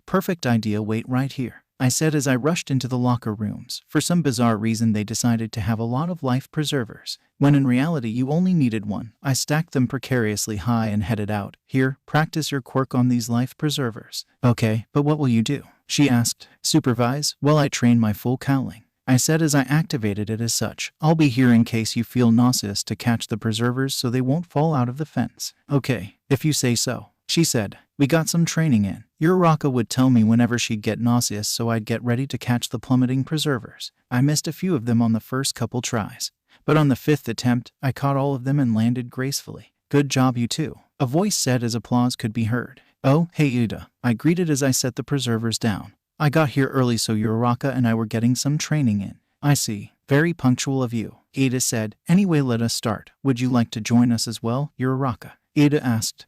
Perfect idea, wait right here. I said as I rushed into the locker rooms. For some bizarre reason, they decided to have a lot of life preservers, when in reality you only needed one. I stacked them precariously high and headed out. Here, practice your quirk on these life preservers. Okay, but what will you do? She asked. Supervise while I train my full cowling. I said as I activated it as such. I'll be here in case you feel nauseous to catch the preservers so they won't fall out of the fence. Okay, if you say so, she said. We got some training in. Uraraka would tell me whenever she'd get nauseous so I'd get ready to catch the plummeting preservers. I missed a few of them on the first couple tries, but on the 5th attempt, I caught all of them and landed gracefully. Good job you two, a voice said as applause could be heard. Oh, hey Ida, I greeted as I set the preservers down. I got here early so Uraraka and I were getting some training in. I see. Very punctual of you, Ada said. Anyway, let us start. Would you like to join us as well, Uraraka? Ada asked.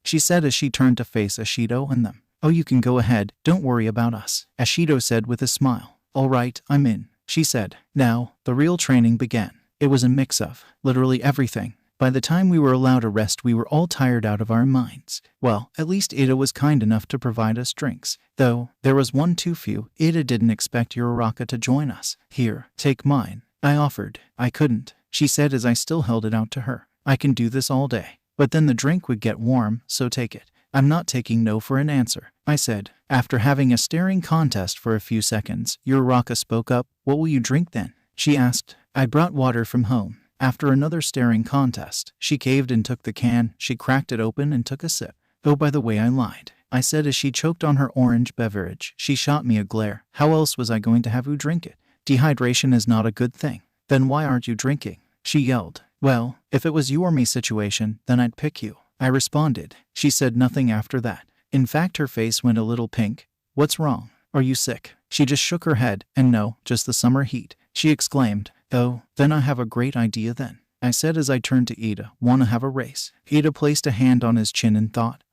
She said as she turned to face Ashido and them. Oh, you can go ahead, don't worry about us, Ashido said with a smile. All right, I'm in, she said. Now, the real training began. It was a mix of literally everything. By the time we were allowed a rest, we were all tired out of our minds. Well, at least Ada was kind enough to provide us drinks. Though, there was one too few. Ada didn't expect Uraraka to join us. Here, take mine, I offered. I couldn't, she said as I still held it out to her. I can do this all day. But then the drink would get warm, so take it. I'm not taking no for an answer, I said. After having a staring contest for a few seconds, Uraraka spoke up. What will you drink then? She asked. I brought water from home. After another staring contest, she caved and took the can. She cracked it open and took a sip. Oh, by the way, I lied, I said as she choked on her orange beverage. She shot me a glare. How else was I going to have you drink it? Dehydration is not a good thing. Then why aren't you drinking? She yelled. Well, if it was you or me situation, then I'd pick you, I responded. She said nothing after that. In fact, her face went a little pink. What's wrong? Are you sick? She just shook her head. And no, just the summer heat, she exclaimed. Oh, then I have a great idea then, I said as I turned to Ida. Wanna have a race? Ida placed a hand on his chin and thought.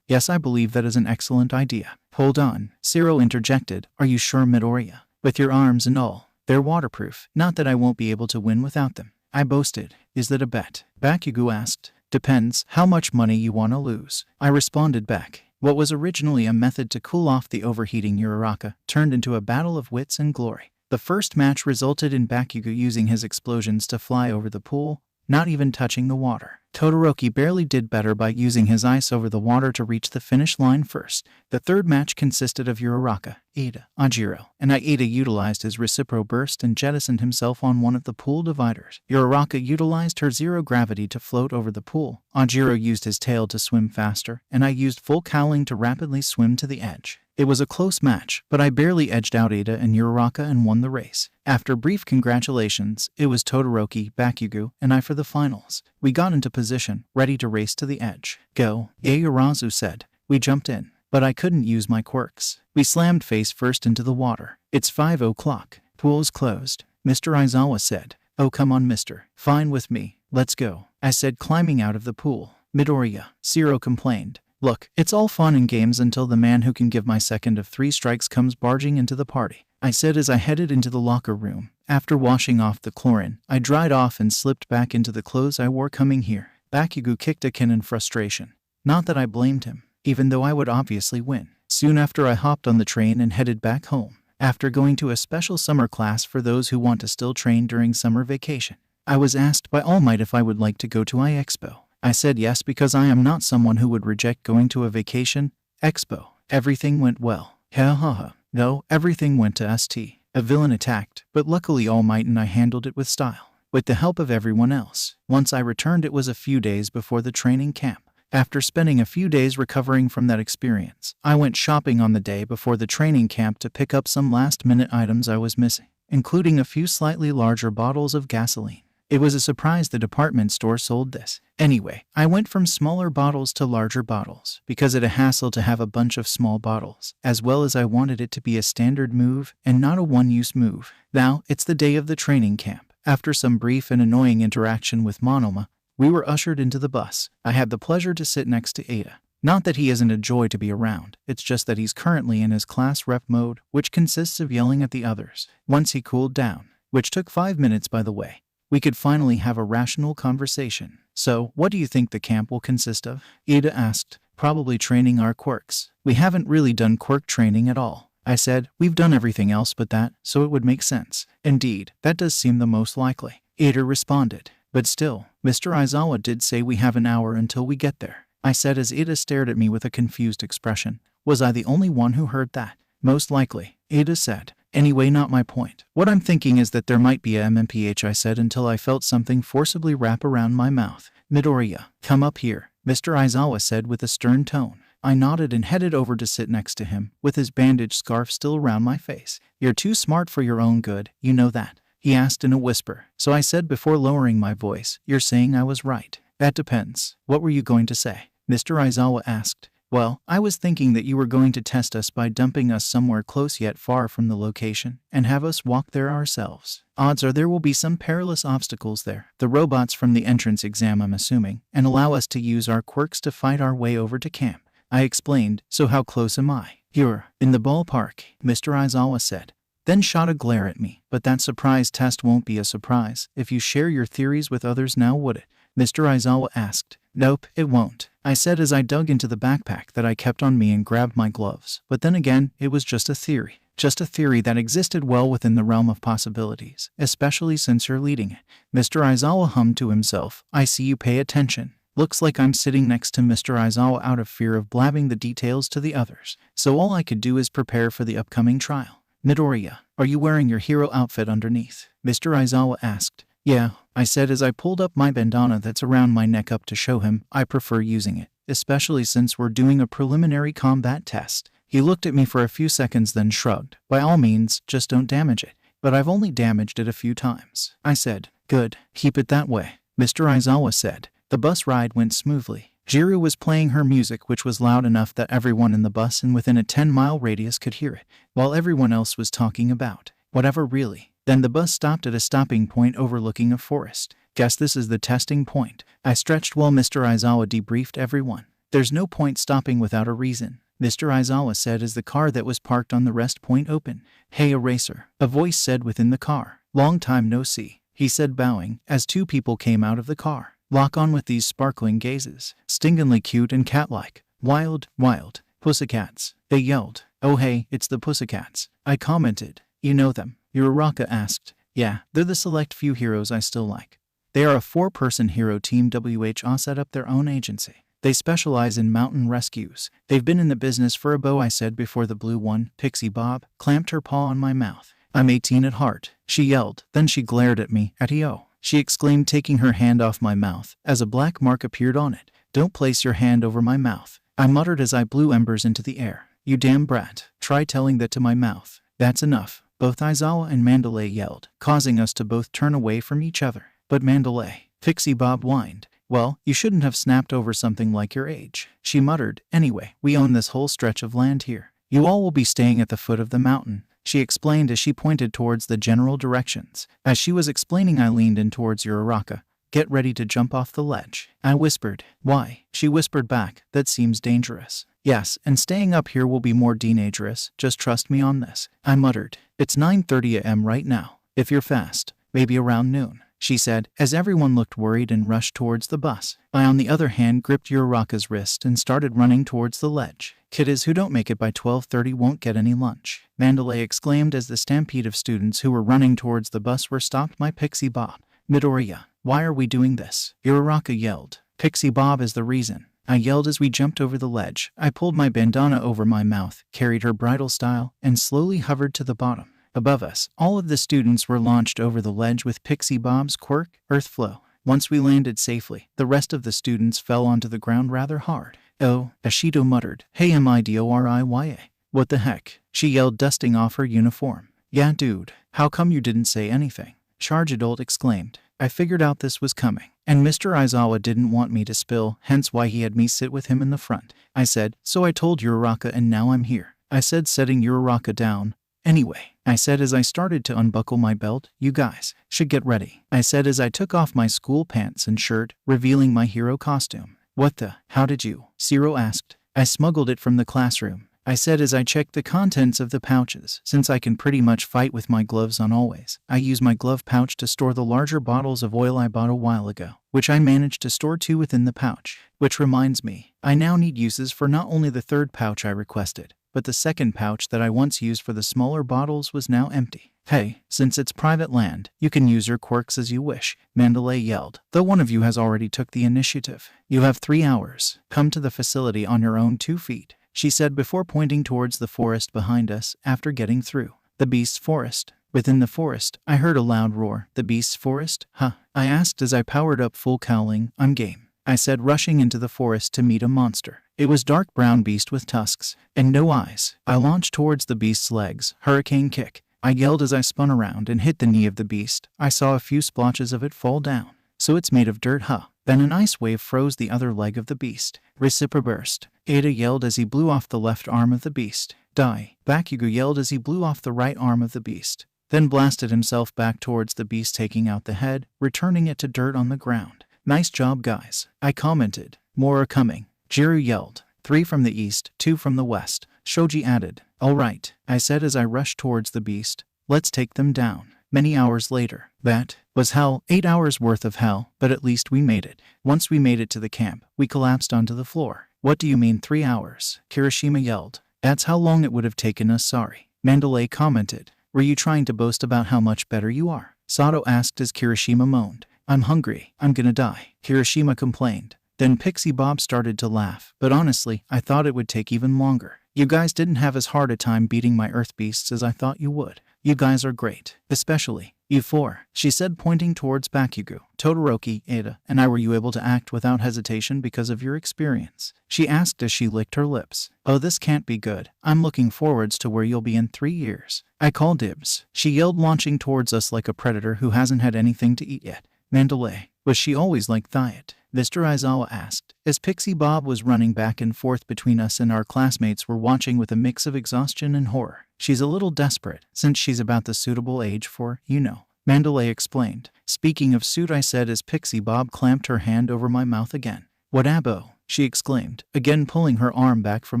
Yes, I believe that is an excellent idea. Hold on, Ciro interjected. Are you sure, Midoriya? With your arms and all, they're waterproof. Not that I won't be able to win without them, I boasted. Is that a bet? Bakugo asked. Depends how much money you want to lose, I responded back. What was originally a method to cool off the overheating Uraraka turned into a battle of wits and glory. The first match resulted in Bakugo using his explosions to fly over the pool, not even touching the water. Todoroki barely did better by using his ice over the water to reach the finish line first. The third match consisted of Uraraka, Ida, Ajiro, and Ida utilized his reciprocal burst and jettisoned himself on one of the pool dividers. Uraraka utilized her zero gravity to float over the pool. Ajiro used his tail to swim faster, and I used full cowling to rapidly swim to the edge. It was a close match, but I barely edged out Ada and Uraraka and won the race. After brief congratulations, it was Todoroki, Bakugo, and I for the finals. We got into position, ready to race to the edge. Go, Urazu said. We jumped in, but I couldn't use my quirks. We slammed face first into the water. It's 5 o'clock. Pool's closed, Mr. Aizawa said. Oh, come on, mister. Fine with me. Let's go, I said, climbing out of the pool. Midoriya, Ciro complained. Look, it's all fun and games until the man who can give my second of 3 strikes comes barging into the party, I said as I headed into the locker room. After washing off the chlorine, I dried off and slipped back into the clothes I wore coming here. Bakugo kicked a can in frustration. Not that I blamed him, even though I would obviously win. Soon after, I hopped on the train and headed back home. After going to a special summer class for those who want to still train during summer vacation, I was asked by All Might if I would like to go to iExpo. I said yes because I am not someone who would reject going to a vacation expo. Everything went well. Ha ha ha. No, everything went to ST. A villain attacked, but luckily All Might and I handled it with style, with the help of everyone else. Once I returned, it was a few days before the training camp. After spending a few days recovering from that experience, I went shopping on the day before the training camp to pick up some last-minute items I was missing, including a few slightly larger bottles of gasoline. It was a surprise the department store sold this. Anyway, I went from smaller bottles to larger bottles because it's a hassle to have a bunch of small bottles, as well as I wanted it to be a standard move and not a one-use move. Now, it's the day of the training camp. After some brief and annoying interaction with Monoma, we were ushered into the bus. I had the pleasure to sit next to Ada. Not that he isn't a joy to be around, it's just that he's currently in his class rep mode, which consists of yelling at the others. Once he cooled down, which took 5 minutes by the way, we could finally have a rational conversation. So, what do you think the camp will consist of? Ada asked. Probably training our quirks. We haven't really done quirk training at all, I said. We've done everything else but that, so it would make sense. Indeed, that does seem the most likely, Ada responded. But still, Mr. Aizawa did say we have an hour until we get there, I said as Ada stared at me with a confused expression. Was I the only one who heard that? Most likely, Ada said. Anyway, not my point. What I'm thinking is that there might be a MMPH, I said until I felt something forcibly wrap around my mouth. Midoriya, come up here, Mr. Aizawa said with a stern tone. I nodded and headed over to sit next to him, with his bandaged scarf still around my face. You're too smart for your own good, you know that? He asked in a whisper. So I said before lowering my voice, you're saying I was right. That depends. What were you going to say? Mr. Aizawa asked. Well, I was thinking that you were going to test us by dumping us somewhere close yet far from the location, and have us walk there ourselves. Odds are there will be some perilous obstacles there, the robots from the entrance exam I'm assuming, and allow us to use our quirks to fight our way over to camp. I explained, so how close am I? You're in the ballpark, Mr. Aizawa said. Then shot a glare at me. But that surprise test won't be a surprise if you share your theories with others now, would it? Mr. Aizawa asked. Nope, it won't, I said as I dug into the backpack that I kept on me and grabbed my gloves. But then again, it was just a theory. Just a theory that existed well within the realm of possibilities, especially since you're leading it. Mr. Aizawa hummed to himself. I see you pay attention. Looks like I'm sitting next to Mr. Aizawa out of fear of blabbing the details to the others. So all I could do is prepare for the upcoming trial. Midoriya, are you wearing your hero outfit underneath? Mr. Aizawa asked. Yeah, I said as I pulled up my bandana that's around my neck up to show him I prefer using it, especially since we're doing a preliminary combat test. He looked at me for a few seconds then shrugged. By all means, just don't damage it. But I've only damaged it a few times. I said. Good, keep it that way, Mr. Aizawa said. The bus ride went smoothly. Jiru was playing her music, which was loud enough that everyone in the bus and within a 10-mile radius could hear it, while everyone else was talking about whatever really. Then the bus stopped at a stopping point overlooking a forest. Guess this is the testing point. I stretched while Mr. Aizawa debriefed everyone. There's no point stopping without a reason, Mr. Aizawa said as the car that was parked on the rest point opened. Hey, Eraser, a voice said within the car. Long time no see, he said bowing, as two people came out of the car. Lock on with these sparkling gazes. Stingingly cute and cat-like. Wild, wild. Pussycats, they yelled. Oh hey, it's the Pussycats, I commented. You know them? Uraraka asked. Yeah, they're the select few heroes I still like. They are a 4-person hero team. WHA set up their own agency. They specialize in mountain rescues. They've been in the business for a bow, I said before the blue one, Pixie Bob, clamped her paw on my mouth. I'm 18 at heart, she yelled. Then she glared at me. At-yo, she exclaimed, taking her hand off my mouth as a black mark appeared on it. Don't place your hand over my mouth, I muttered as I blew embers into the air. You damn brat, try telling that to my mouth. That's enough, both Aizawa and Mandalay yelled, causing us to both turn away from each other. But Mandalay, Pixie Bob whined. Well, you shouldn't have snapped over something like your age, she muttered. Anyway, we own this whole stretch of land here. You all will be staying at the foot of the mountain, she explained as she pointed towards the general directions. As she was explaining, I leaned in towards Uraraka. Get ready to jump off the ledge, I whispered. Why? She whispered back. That seems dangerous. Yes, and staying up here will be more dangerous. Just trust me on this, I muttered. It's 9:30 a.m. right now. If you're fast, maybe around noon, she said, as everyone looked worried and rushed towards the bus. I, on the other hand, gripped Uraraka's wrist and started running towards the ledge. Kiddies who don't make it by 12:30 won't get any lunch, Mandalay exclaimed as the stampede of students who were running towards the bus were stopped by Pixie Bob. Midoriya, why are we doing this? Uraraka yelled. Pixie Bob is the reason, I yelled as we jumped over the ledge. I pulled my bandana over my mouth, carried her bridal style, and slowly hovered to the bottom. Above us, all of the students were launched over the ledge with Pixie Bob's quirk, Earth Flow. Once we landed safely, the rest of the students fell onto the ground rather hard. Oh, Ashido muttered. Hey Midoriya. What the heck? She yelled, dusting off her uniform. Yeah dude, how come you didn't say anything? Charge Adult exclaimed. I figured out this was coming, and Mr. Aizawa didn't want me to spill, hence why he had me sit with him in the front. I said, so I told Uraraka and now I'm here, I said, setting Uraraka down. Anyway, I said as I started to unbuckle my belt, you guys should get ready, I said as I took off my school pants and shirt, revealing my hero costume. What the? How did you? Zero asked. I smuggled it from the classroom, I said as I checked the contents of the pouches. Since I can pretty much fight with my gloves on always, I use my glove pouch to store the larger bottles of oil I bought a while ago, which I managed to store 2 within the pouch. Which reminds me, I now need uses for not only the 3rd pouch I requested, but the 2nd pouch that I once used for the smaller bottles was now empty. Hey, since it's private land, you can use your quirks as you wish, Mandalay yelled, though one of you has already took the initiative. You have 3 hours. Come to the facility on your own 2 feet, she said before pointing towards the forest behind us. After getting through The beast's forest. Within the forest, I heard a loud roar. The beast's forest? Huh? I asked as I powered up full cowling. I'm game, I said, rushing into the forest to meet a monster. It was dark brown beast with tusks and no eyes. I launched towards the beast's legs. Hurricane kick. I yelled as I spun around and hit the knee of the beast. I saw a few splotches of it fall down. So it's made of dirt, huh? Then an ice wave froze the other leg of the beast. Reciprocal burst. Ada yelled as he blew off the left arm of the beast. Die. Bakugo yelled as he blew off the right arm of the beast, then blasted himself back towards the beast, taking out the head, returning it to dirt on the ground. Nice job, guys, I commented. More are coming. Jiru yelled. 3 from the east, 2 from the west. Shoji added. All right, I said as I rushed towards the beast. Let's take them down. Many hours later. That was hell. 8 hours worth of hell, but at least we made it. Once we made it to the camp, we collapsed onto the floor. What do you mean 3 hours? Kirishima yelled. That's how long it would have taken us, sorry. Mandalay commented. Were you trying to boast about how much better you are? Sato asked as Kirishima moaned. I'm hungry. I'm gonna die. Kirishima complained. Then Pixie Bob started to laugh. But honestly, I thought it would take even longer. You guys didn't have as hard a time beating my earth beasts as I thought you would. You guys are great. Especially you 4, she said, pointing towards Bakugo. Todoroki, Ada, and I. Were you able to act without hesitation because of your experience? She asked as she licked her lips. Oh, this can't be good. I'm looking forwards to where you'll be in 3 years. I call dibs. She yelled, launching towards us like a predator who hasn't had anything to eat yet. Mandalay, was she always like that? Mr. Aizawa asked, as Pixie Bob was running back and forth between us and our classmates were watching with a mix of exhaustion and horror. She's a little desperate, since she's about the suitable age for, you know. Mandalay explained. Speaking of suit, I said as Pixie Bob clamped her hand over my mouth again. What abo? She exclaimed, again pulling her arm back from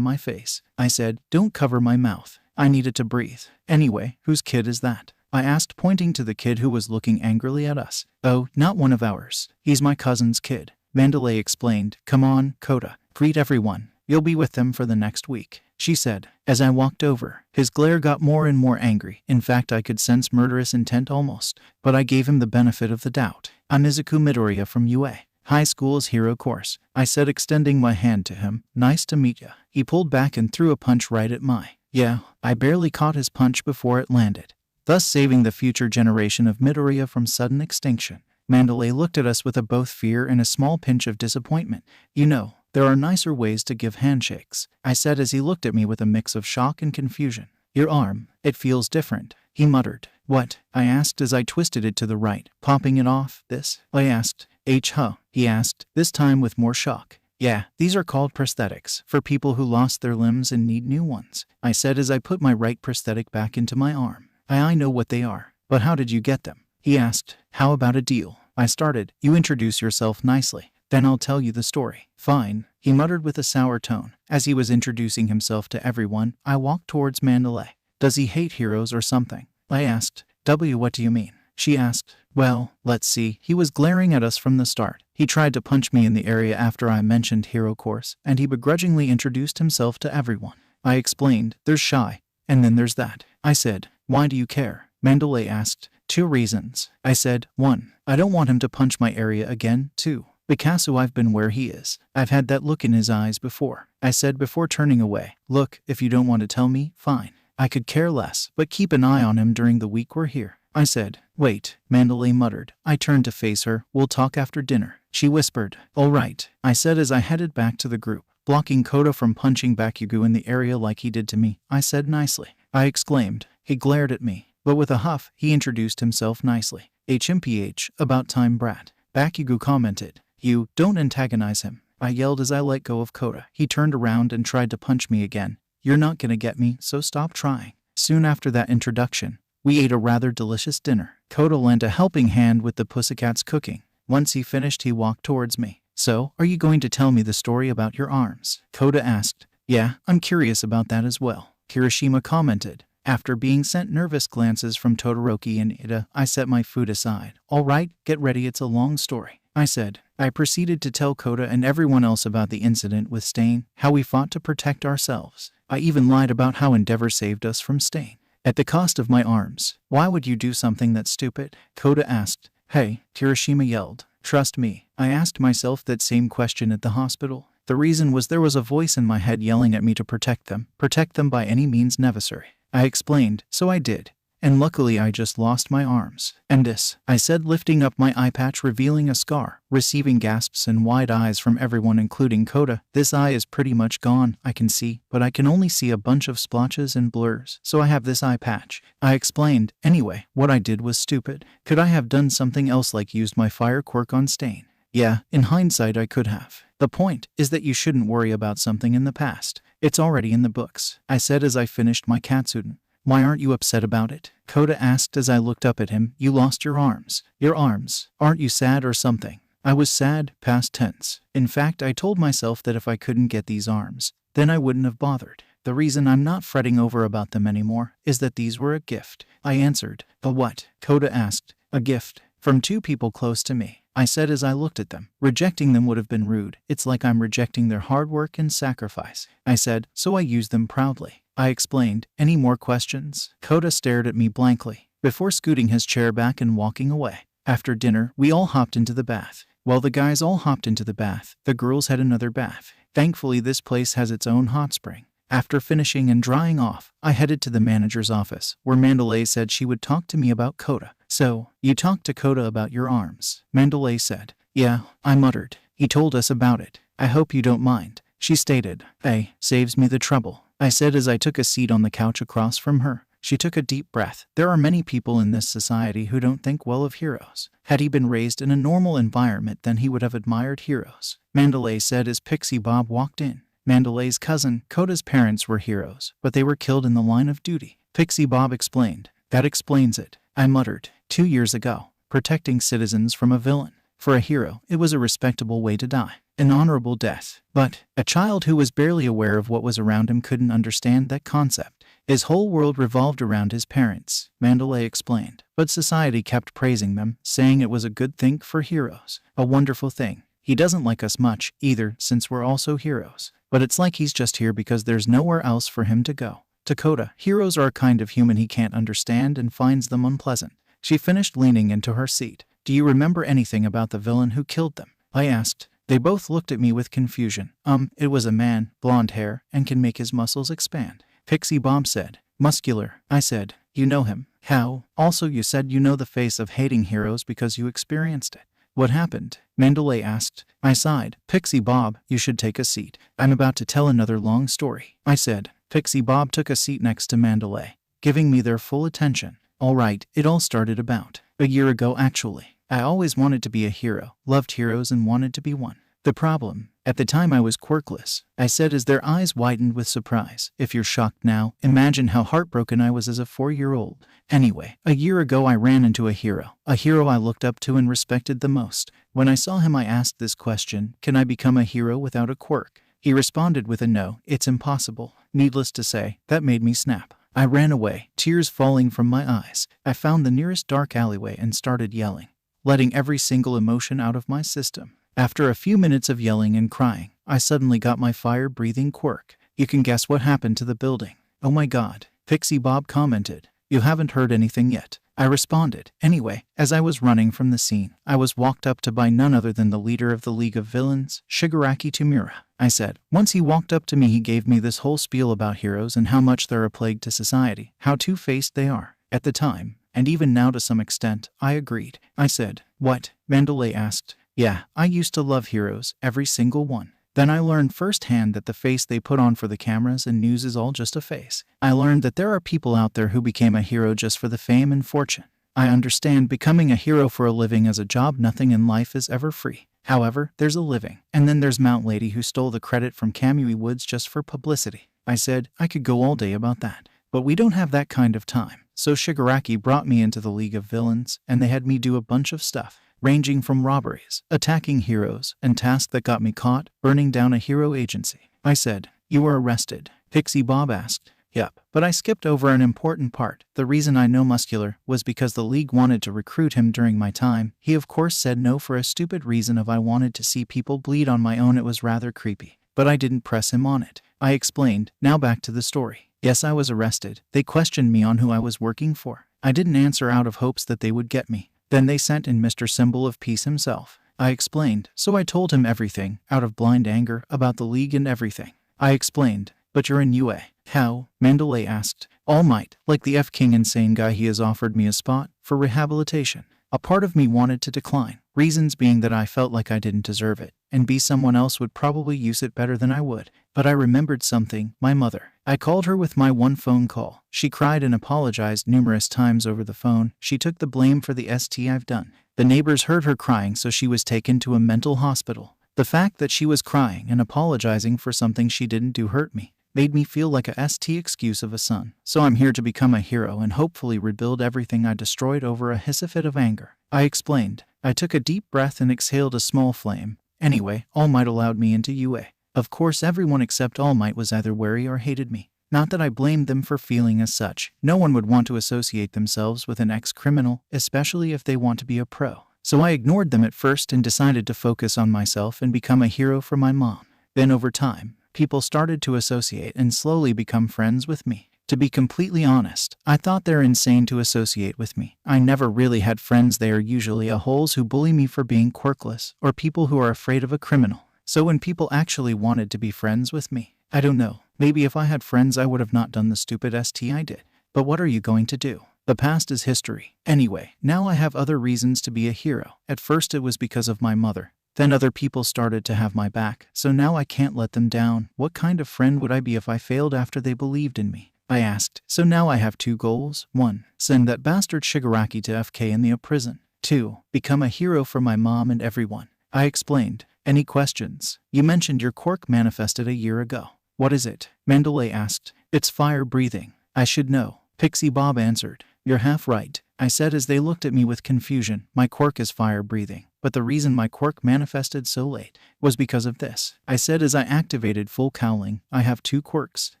my face. I said, don't cover my mouth. I needed to breathe. Anyway, whose kid is that? I asked, pointing to the kid who was looking angrily at us. Oh, not one of ours. He's my cousin's kid. Mandalay explained. Come on, Kota. Greet everyone. You'll be with them for the next week, she said. As I walked over, his glare got more and more angry. In fact, I could sense murderous intent almost. But I gave him the benefit of the doubt. I'm Izuku Midoriya from UA High School's hero course, I said, extending my hand to him. Nice to meet ya. He pulled back and threw a punch right at my. Yeah, I barely caught his punch before it landed, thus saving the future generation of Midoriya from sudden extinction. Mandalay looked at us with both fear and a small pinch of disappointment. You know, there are nicer ways to give handshakes, I said as he looked at me with a mix of shock and confusion. Your arm, it feels different, he muttered. What? I asked as I twisted it to the right, popping it off. This? I asked. Huh? He asked, this time with more shock. Yeah, these are called prosthetics, for people who lost their limbs and need new ones, I said as I put my right prosthetic back into my arm. I know what they are, but how did you get them? He asked. How about a deal? I started. You introduce yourself nicely, then I'll tell you the story. Fine, he muttered with a sour tone. As he was introducing himself to everyone, I walked towards Mandalay. Does he hate heroes or something? I asked. What do you mean? She asked. Well, let's see. He was glaring at us from the start. He tried to punch me in the area after I mentioned hero course, and he begrudgingly introduced himself to everyone. I explained. There's Shy, and then there's that. I said. Why do you care? Mandalay asked. 2 reasons. I said. 1. I don't want him to punch my area again. 2. Picasso, I've been where he is. I've had that look in his eyes before. I said before turning away. Look, if you don't want to tell me, fine. I could care less, but keep an eye on him during the week we're here. I said. Wait, Mandalay muttered. I turned to face her. We'll talk after dinner, she whispered. All right, I said as I headed back to the group. Blocking Kota from punching Bakugo in the area like he did to me, I said nicely. I exclaimed. He glared at me, but with a huff, he introduced himself nicely. HMPH, about time, brat. Bakugo commented. You, don't antagonize him, I yelled as I let go of Kota. He turned around and tried to punch me again. You're not gonna get me, so stop trying. Soon after that introduction, we ate a rather delicious dinner. Kota lent a helping hand with the pussycat's cooking. Once he finished, he walked towards me. So, are you going to tell me the story about your arms? Kota asked. Yeah, I'm curious about that as well, Kirishima commented. After being sent nervous glances from Todoroki and Ida, I set my food aside. All right, get ready, it's a long story, I said. I proceeded to tell Kota and everyone else about the incident with Stain, how we fought to protect ourselves. I even lied about how Endeavor saved us from Stain, at the cost of my arms. Why would you do something that stupid? Kota asked. Hey, Kirishima yelled. Trust me, I asked myself that same question at the hospital. The reason was there was a voice in my head yelling at me to protect them by any means necessary. I explained, so I did. And luckily I just lost my arms. And this, I said, lifting up my eye patch, revealing a scar, receiving gasps and wide eyes from everyone including Kota. This eye is pretty much gone, I can see, but I can only see a bunch of splotches and blurs, so I have this eye patch. I explained, anyway, what I did was stupid. Could I have done something else like used my fire quirk on Stain? Yeah, in hindsight I could have. The point is that you shouldn't worry about something in the past. It's already in the books, I said as I finished my katsuden. Why aren't you upset about it? Kota asked as I looked up at him. You lost your arms. Your arms. Aren't you sad or something? I was sad, past tense. In fact, I told myself that if I couldn't get these arms, then I wouldn't have bothered. The reason I'm not fretting over about them anymore is that these were a gift. I answered. A what? Kota asked. A gift. From two people close to me, I said as I looked at them. Rejecting them would have been rude. It's like I'm rejecting their hard work and sacrifice, I said, so I used them proudly. I explained. Any more questions? Kota stared at me blankly, before scooting his chair back and walking away. After dinner, we all hopped into the bath. While the guys all hopped into the bath, the girls had another bath. Thankfully, this place has its own hot spring. After finishing and drying off, I headed to the manager's office, where Mandalay said she would talk to me about Kota. So, you talked to Kota about your arms? Mandalay said. Yeah, I muttered. He told us about it. I hope you don't mind, she stated. Hey, saves me the trouble, I said as I took a seat on the couch across from her. She took a deep breath. There are many people in this society who don't think well of heroes. Had he been raised in a normal environment, then he would have admired heroes, Mandalay said as Pixie Bob walked in. Mandalay's cousin, Kota's parents were heroes, but they were killed in the line of duty. Pixie Bob explained. That explains it, I muttered. 2 years ago, protecting citizens from a villain. For a hero, it was a respectable way to die. An honorable death. But a child who was barely aware of what was around him couldn't understand that concept. His whole world revolved around his parents, Mandalay explained. But society kept praising them, saying it was a good thing for heroes. A wonderful thing. He doesn't like us much, either, since we're also heroes. But it's like he's just here because there's nowhere else for him to go. To Kota, heroes are a kind of human he can't understand and finds them unpleasant. She finished leaning into her seat. Do you remember anything about the villain who killed them? I asked. They both looked at me with confusion. It was a man, blonde hair, and can make his muscles expand. Pixie Bob said. Muscular, I said. You know him. How? Also, you said you know the face of hating heroes because you experienced it. What happened? Mandalay asked. I sighed. Pixie Bob, you should take a seat. I'm about to tell another long story, I said. Pixie Bob took a seat next to Mandalay, giving me their full attention. All right, it all started about a year ago actually. I always wanted to be a hero, loved heroes and wanted to be one. The problem, at the time I was quirkless, I said as their eyes widened with surprise. If you're shocked now, imagine how heartbroken I was as a 4-year-old. Anyway, a year ago I ran into a hero I looked up to and respected the most. When I saw him I asked this question, can I become a hero without a quirk? He responded with a no, it's impossible. Needless to say, that made me snap. I ran away, tears falling from my eyes. I found the nearest dark alleyway and started yelling, letting every single emotion out of my system. After a few minutes of yelling and crying, I suddenly got my fire-breathing quirk. You can guess what happened to the building. Oh my god, Pixie Bob commented. You haven't heard anything yet, I responded. Anyway, as I was running from the scene, I was walked up to by none other than the leader of the League of Villains, Shigaraki Tamura. I said. Once he walked up to me he gave me this whole spiel about heroes and how much they're a plague to society, how two-faced they are. At the time, and even now to some extent, I agreed. I said. What? Mandalay asked. Yeah, I used to love heroes, every single one. Then I learned firsthand that the face they put on for the cameras and news is all just a face. I learned that there are people out there who became a hero just for the fame and fortune. I understand becoming a hero for a living as a job. Nothing in life is ever free. However, there's a living. And then there's Mount Lady who stole the credit from Kamui Woods just for publicity. I said, I could go all day about that. But we don't have that kind of time. So Shigaraki brought me into the League of Villains, and they had me do a bunch of stuff, ranging from robberies, attacking heroes, and tasks that got me caught, burning down a hero agency. I said, you were arrested? Pixie Bob asked. Yep, but I skipped over an important part. The reason I know Muscular was because the League wanted to recruit him during my time. He of course said no for a stupid reason of I wanted to see people bleed on my own. It was rather creepy, but I didn't press him on it. I explained. Now back to the story. Yes, I was arrested. They questioned me on who I was working for. I didn't answer out of hopes that they would get me. Then they sent in Mr. Symbol of Peace himself. I explained. So I told him everything, out of blind anger, about the League and everything. I explained. But you're in UA. How? Mandalay asked. All Might, like the F-King insane guy, he has offered me a spot for rehabilitation. A part of me wanted to decline, reasons being that I felt like I didn't deserve it, and B, someone else would probably use it better than I would. But I remembered something, my mother. I called her with my one phone call. She cried and apologized numerous times over the phone. She took the blame for the ST I've done. The neighbors heard her crying, so she was taken to a mental hospital. The fact that she was crying and apologizing for something she didn't do hurt me. Made me feel like a ST excuse of a son. So I'm here to become a hero and hopefully rebuild everything I destroyed over a hissy fit of anger. I explained. I took a deep breath and exhaled a small flame. Anyway, All Might allowed me into UA. Of course, everyone except All Might was either wary or hated me. Not that I blamed them for feeling as such. No one would want to associate themselves with an ex-criminal, especially if they want to be a pro. So I ignored them at first and decided to focus on myself and become a hero for my mom. Then over time, people started to associate and slowly become friends with me. To be completely honest, I thought they're insane to associate with me. I never really had friends. They are usually a-holes who bully me for being quirkless, or people who are afraid of a criminal. So when people actually wanted to be friends with me, I don't know, maybe if I had friends I would have not done the stupid ST I did. But what are you going to do? The past is history. Anyway, now I have other reasons to be a hero. At first it was because of my mother. Then other people started to have my back, so now I can't let them down. What kind of friend would I be if I failed after they believed in me? I asked. So now I have 2 goals. 1. Send that bastard Shigaraki to FK in the prison. 2. Become a hero for my mom and everyone. I explained. Any questions? You mentioned your quirk manifested a year ago. What is it? Mandalay asked. It's fire breathing. I should know. Pixie Bob answered. You're half right, I said as they looked at me with confusion. My quirk is fire breathing. But the reason my quirk manifested so late was because of this. I said as I activated full cowling. I have 2 quirks.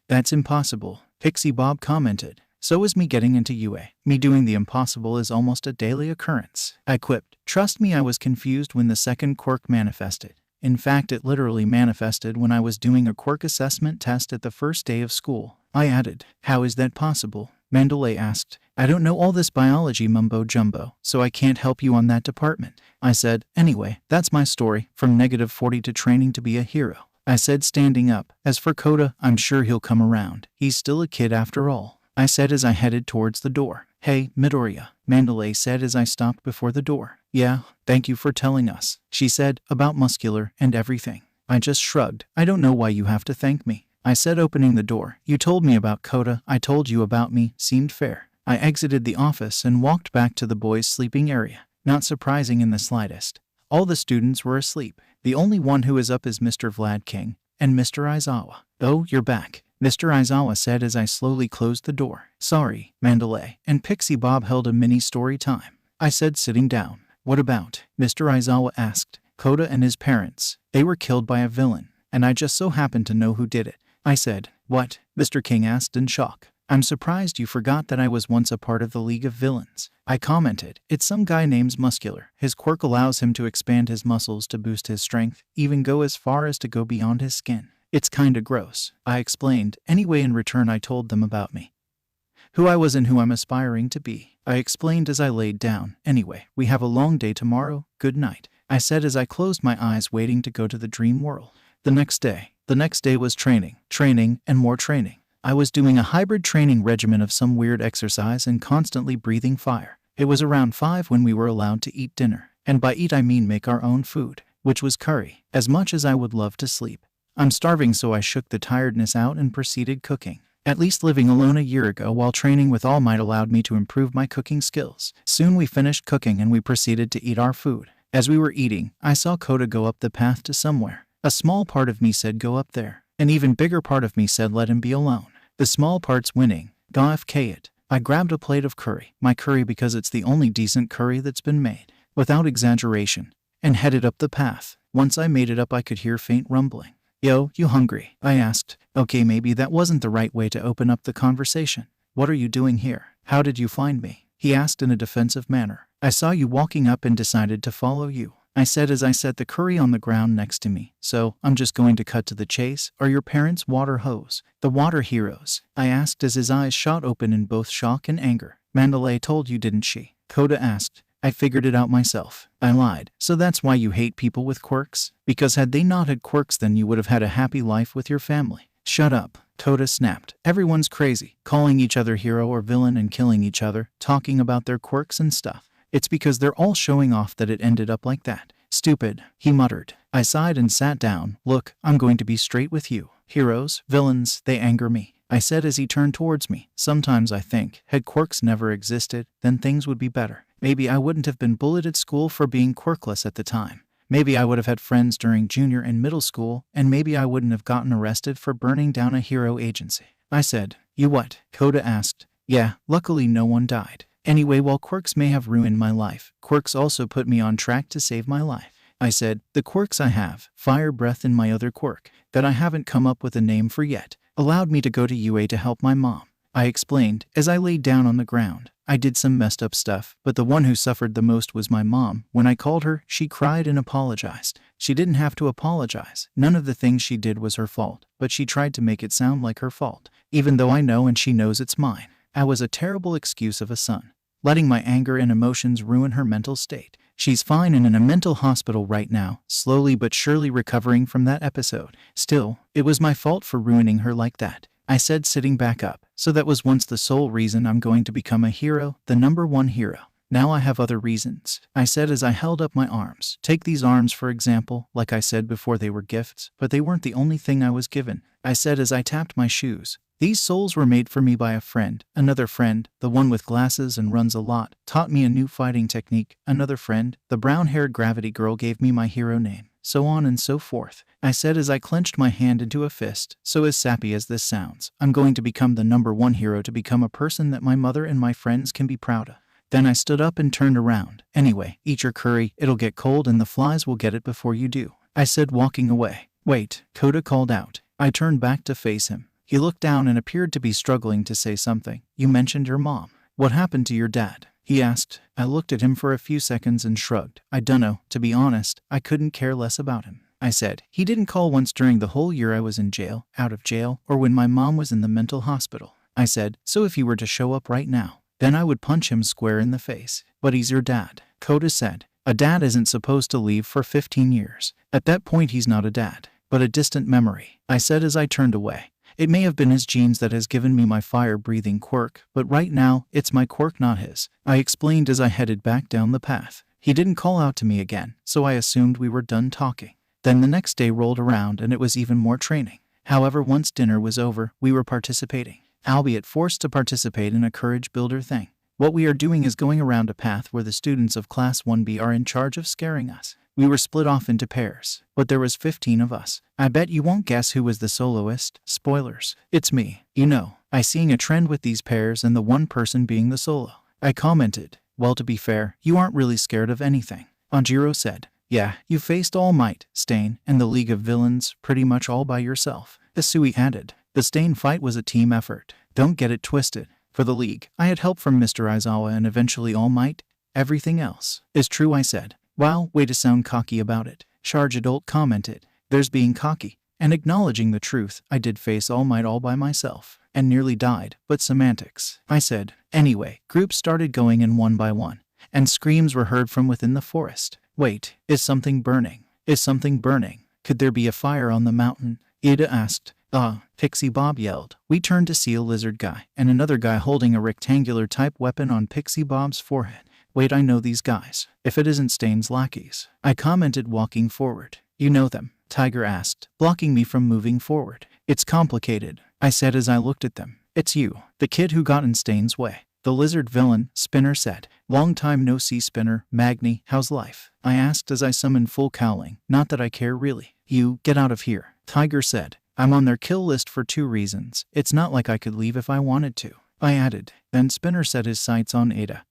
That's impossible, Pixie Bob commented. So is me getting into UA. Me doing the impossible is almost a daily occurrence. I quipped. Trust me, I was confused when the second quirk manifested. In fact, it literally manifested when I was doing a quirk assessment test at the first day of school. I added. How is that possible? Mandalay asked. I don't know all this biology mumbo-jumbo, so I can't help you on that department. I said. Anyway, that's my story, from -40 to training to be a hero. I said, standing up. As for Kota, I'm sure he'll come around. He's still a kid after all. I said as I headed towards the door. Hey, Midoriya, Mandalay said as I stopped before the door. Yeah, thank you for telling us, she said, about muscular and everything. I just shrugged. I don't know why you have to thank me, I said, opening the door. You told me about Kota, I told you about me, seemed fair. I exited the office and walked back to the boys' sleeping area. Not surprising in the slightest. All the students were asleep. The only one who is up is Mr. Vlad King and Mr. Aizawa. Oh, you're back, Mr. Aizawa said as I slowly closed the door. Sorry, Mandalay and Pixie Bob held a mini story time, I said, sitting down. What about? Mr. Aizawa asked. Kota and his parents. They were killed by a villain, and I just so happened to know who did it, I said. What? Mr. King asked in shock. I'm surprised you forgot that I was once a part of the League of Villains, I commented. It's some guy named Muscular. His quirk allows him to expand his muscles to boost his strength, even go as far as to go beyond his skin. It's kinda gross, I explained. Anyway, in return I told them about me, who I was and who I'm aspiring to be. I explained as I laid down. Anyway, we have a long day tomorrow. Good night, I said as I closed my eyes, waiting to go to the dream world. The next day was training, and more training. I was doing a hybrid training regimen of some weird exercise and constantly breathing fire. It was around 5 when we were allowed to eat dinner. And by eat I mean make our own food, which was curry. As much as I would love to sleep, I'm starving, so I shook the tiredness out and proceeded cooking. At least living alone a year ago while training with All Might allowed me to improve my cooking skills. Soon we finished cooking and we proceeded to eat our food. As we were eating, I saw Kota go up the path to somewhere. A small part of me said go up there. An even bigger part of me said let him be alone. The small part's winning. Go FK it. I grabbed a plate of curry, my curry because it's the only decent curry that's been made, without exaggeration, and headed up the path. Once I made it up I could hear faint rumbling. Yo, you hungry? I asked. Okay, maybe that wasn't the right way to open up the conversation. What are you doing here? How did you find me? He asked in a defensive manner. I saw you walking up and decided to follow you, I said as I set the curry on the ground next to me. So, I'm just going to cut to the chase. Are your parents water hose? The water heroes? I asked as his eyes shot open in both shock and anger. Mandalay told you, didn't she? Kota asked. I figured it out myself, I lied. So that's why you hate people with quirks? Because had they not had quirks then you would have had a happy life with your family. Shut up, Koda snapped. Everyone's crazy, calling each other hero or villain and killing each other, talking about their quirks and stuff. It's because they're all showing off that it ended up like that. Stupid, he muttered. I sighed and sat down. Look, I'm going to be straight with you. Heroes, villains, they anger me, I said as he turned towards me. Sometimes I think, had quirks never existed, then things would be better. Maybe I wouldn't have been bullied at school for being quirkless at the time. Maybe I would have had friends during junior and middle school, and maybe I wouldn't have gotten arrested for burning down a hero agency. I said. You what? Koda asked. Yeah, luckily no one died. Anyway, while quirks may have ruined my life, quirks also put me on track to save my life. I said. The quirks I have, fire breath in my other quirk, that I haven't come up with a name for yet, allowed me to go to UA to help my mom. I explained, as I laid down on the ground. I did some messed up stuff, but the one who suffered the most was my mom. When I called her, she cried and apologized. She didn't have to apologize. None of the things she did was her fault, but she tried to make it sound like her fault, even though I know and she knows it's mine. I was a terrible excuse of a son, letting my anger and emotions ruin her mental state. She's fine and in a mental hospital right now, slowly but surely recovering from that episode. Still, it was my fault for ruining her like that, I said, sitting back up. So that was once the sole reason I'm going to become a hero, the #1 hero. Now I have other reasons, I said as I held up my arms. Take these arms for example. Like I said before, they were gifts, but they weren't the only thing I was given, I said as I tapped my shoes. These soles were made for me by a friend. Another friend, the one with glasses and runs a lot, taught me a new fighting technique. Another friend, the brown-haired gravity girl, gave me my hero name. So on and so forth, I said as I clenched my hand into a fist. So as sappy as this sounds, I'm going to become the #1 hero, to become a person that my mother and my friends can be proud of. Then I stood up and turned around. Anyway, eat your curry, it'll get cold and the flies will get it before you do, I said, walking away. Wait, Koda called out. I turned back to face him. He looked down and appeared to be struggling to say something. You mentioned your mom. What happened to your dad? He asked. I looked at him for a few seconds and shrugged. I dunno, to be honest, I couldn't care less about him, I said. He didn't call once during the whole year I was in jail, out of jail, or when my mom was in the mental hospital, I said. So if he were to show up right now, then I would punch him square in the face. But he's your dad, Koda said. A dad isn't supposed to leave for 15 years. At that point he's not a dad, but a distant memory, I said as I turned away. It may have been his genes that has given me my fire-breathing quirk, but right now, it's my quirk, not his, I explained as I headed back down the path. He didn't call out to me again, so I assumed we were done talking. Then the next day rolled around and it was even more training. However, once dinner was over, we were participating, albeit forced to participate in a courage builder thing. What we are doing is going around a path where the students of Class 1B are in charge of scaring us. We were split off into pairs, but there was 15 of us. I bet you won't guess who was the soloist. Spoilers. It's me. You know, I seeing a trend with these pairs and the one person being the solo. I commented. Well, to be fair, you aren't really scared of anything. Anjiro said. Yeah, you faced All Might, Stain, and the League of Villains pretty much all by yourself. Asui added. The Stain fight was a team effort. Don't get it twisted. For the League, I had help from Mr. Aizawa and eventually All Might. Everything else is true, I said. Wow, way to sound cocky about it, Charge Adult commented. There's being cocky and acknowledging the truth. I did face All Might all by myself and nearly died, but semantics, I said. Anyway, groups started going in one by one, and screams were heard from within the forest. Wait, is something burning? Is something burning? Could there be a fire on the mountain? Ida asked. Pixie Bob yelled. We turned to see a lizard guy and another guy holding a rectangular type weapon on Pixie Bob's forehead. Wait, I know these guys. If it isn't Stain's lackeys, I commented, walking forward. You know them? Tiger asked, blocking me from moving forward. It's complicated, I said as I looked at them. It's you, the kid who got in Stain's way. The lizard villain, Spinner said. Long time no see, Spinner. Magni, how's life? I asked as I summoned full cowling. Not that I care really. You, get out of here, Tiger said. I'm on their kill list for 2 reasons. It's not like I could leave if I wanted to, I added. Then Spinner set his sights on Ada.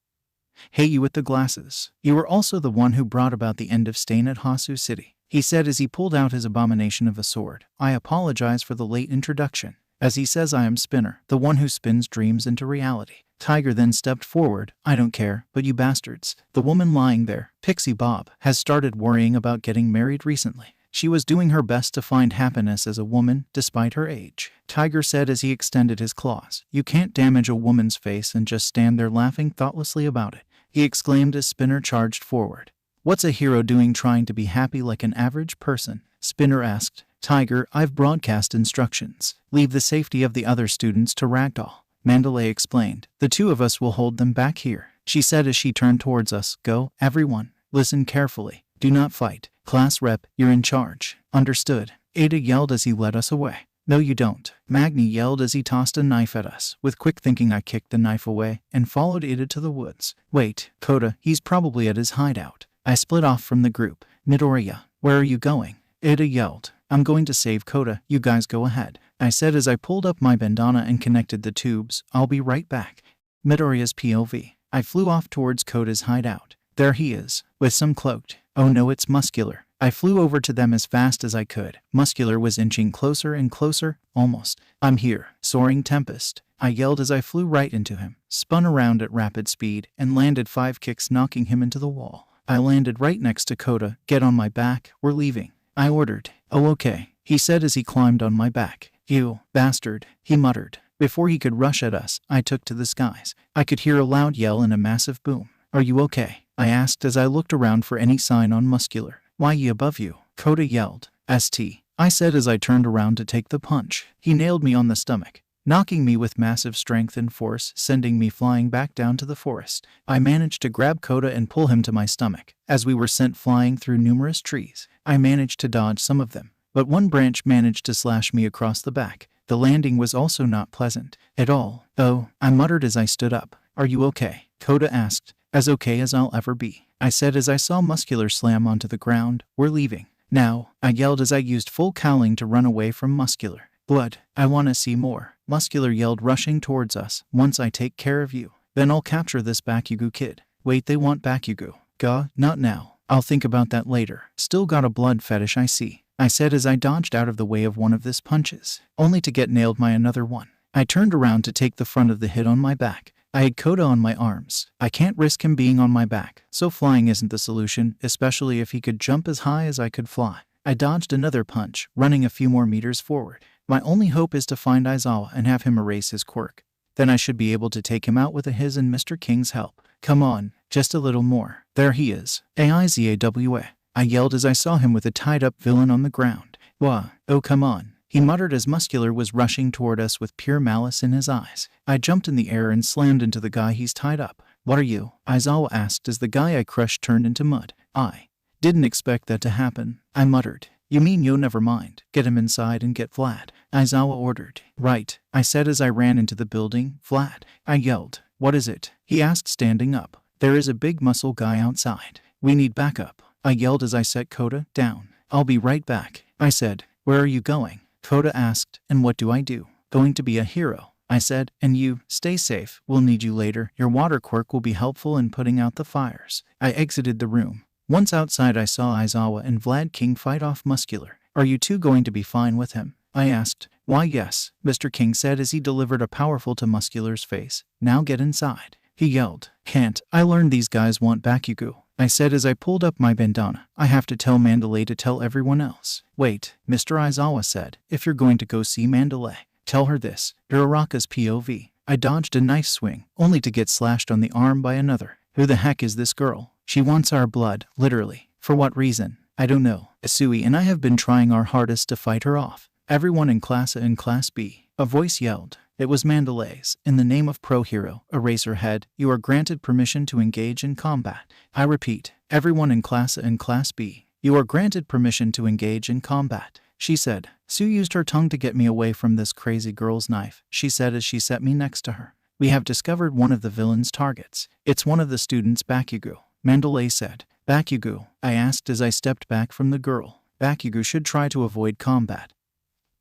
Hey, you with the glasses. You were also the one who brought about the end of Stain at Hasu City, he said as he pulled out his abomination of a sword. I apologize for the late introduction. As he says, I am Spinner, the one who spins dreams into reality. Tiger then stepped forward. I don't care, but you bastards. The woman lying there, Pixie Bob, has started worrying about getting married recently. She was doing her best to find happiness as a woman, despite her age, Tiger said as he extended his claws. You can't damage a woman's face and just stand there laughing thoughtlessly about it, he exclaimed as Spinner charged forward. What's a hero doing trying to be happy like an average person? Spinner asked. Tiger, I've broadcast instructions. Leave the safety of the other students to Ragdoll. Mandalay explained. The two of us will hold them back here, she said as she turned towards us. Go, everyone. Listen carefully. Do not fight. Class rep, you're in charge. Understood. Ada yelled as he led us away. No you don't. Magni yelled as he tossed a knife at us. With quick thinking I kicked the knife away and followed Ada to the woods. Wait, Kota, he's probably at his hideout. I split off from the group. Midoriya, where are you going? Ada yelled. I'm going to save Kota, you guys go ahead, I said as I pulled up my bandana and connected the tubes. I'll be right back. Midoriya's POV. I flew off towards Kota's hideout. There he is, with some cloaked. Oh no, it's Muscular. I flew over to them as fast as I could. Muscular was inching closer and closer, almost. I'm here, Soaring Tempest, I yelled as I flew right into him, spun around at rapid speed, and landed 5 kicks knocking him into the wall. I landed right next to Kota. Get on my back, we're leaving, I ordered. Oh okay, he said as he climbed on my back. You bastard, he muttered. Before he could rush at us, I took to the skies. I could hear a loud yell and a massive boom. Are you okay? I asked as I looked around for any sign on Muscular. Why he above you? Kota yelled. St. I said as I turned around to take the punch. He nailed me on the stomach, knocking me with massive strength and force, sending me flying back down to the forest. I managed to grab Kota and pull him to my stomach. As we were sent flying through numerous trees, I managed to dodge some of them, but one branch managed to slash me across the back. The landing was also not pleasant at all. Oh, I muttered as I stood up. Are you okay? Kota asked. As okay as I'll ever be, I said as I saw Muscular slam onto the ground. We're leaving. Now, I yelled as I used full cowling to run away from Muscular. Blood, I want to see more, Muscular yelled, rushing towards us. Once I take care of you, then I'll capture this Bakugo kid. Wait, they want Bakugo? Gah, not now. I'll think about that later. Still got a blood fetish I see, I said as I dodged out of the way of one of his punches, only to get nailed by another one. I turned around to take the front of the hit on my back. I had Kota on my arms. I can't risk him being on my back, so flying isn't the solution, especially if he could jump as high as I could fly. I dodged another punch, running a few more meters forward. My only hope is to find Aizawa and have him erase his quirk. Then I should be able to take him out with his and Mr. King's help. Come on, just a little more. There he is. Aizawa. I yelled as I saw him with a tied-up villain on the ground. Wah, oh come on, he muttered as Muscular was rushing toward us with pure malice in his eyes. I jumped in the air and slammed into the guy he's tied up. What are you? Aizawa asked as the guy I crushed turned into mud. I didn't expect that to happen, I muttered. You mean yo, never mind. Get him inside and get Vlad, Aizawa ordered. Right, I said as I ran into the building. Vlad, I yelled. What is it? He asked, standing up. There is a big muscle guy outside. We need backup, I yelled as I set Kota down. I'll be right back, I said. Where are you going? Kota asked. And what do I do? Going to be a hero, I said. And you, stay safe. We'll need you later. Your water quirk will be helpful in putting out the fires. I exited the room. Once outside I saw Aizawa and Vlad King fight off Muscular. Are you two going to be fine with him? I asked. Why yes, Mr. King said as he delivered a powerful to Muscular's face. Now get inside, he yelled. Can't. I learned these guys want Bakugo, I said as I pulled up my bandana. I have to tell Mandalay to tell everyone else. Wait, Mr. Aizawa said. If you're going to go see Mandalay, tell her this. Uraraka's POV. I dodged a knife swing, only to get slashed on the arm by another. Who the heck is this girl? She wants our blood, literally. For what reason? I don't know. Isui and I have been trying our hardest to fight her off. Everyone in Class A and Class B, a voice yelled. It was Mandalay's. In the name of Pro Hero, Eraserhead, you are granted permission to engage in combat. I repeat, everyone in Class A and Class B, you are granted permission to engage in combat, she said. Sue used her tongue to get me away from this crazy girl's knife, she said as she set me next to her. We have discovered one of the villain's targets. It's one of the students' Bakugo, Mandalay said. Bakugo, I asked as I stepped back from the girl. Bakugo should try to avoid combat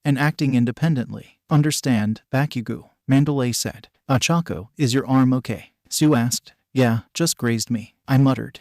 and acting independently. Understand, Bakugo, Mandalay said. Achako, is your arm okay? Sue asked. Yeah, just grazed me, I muttered.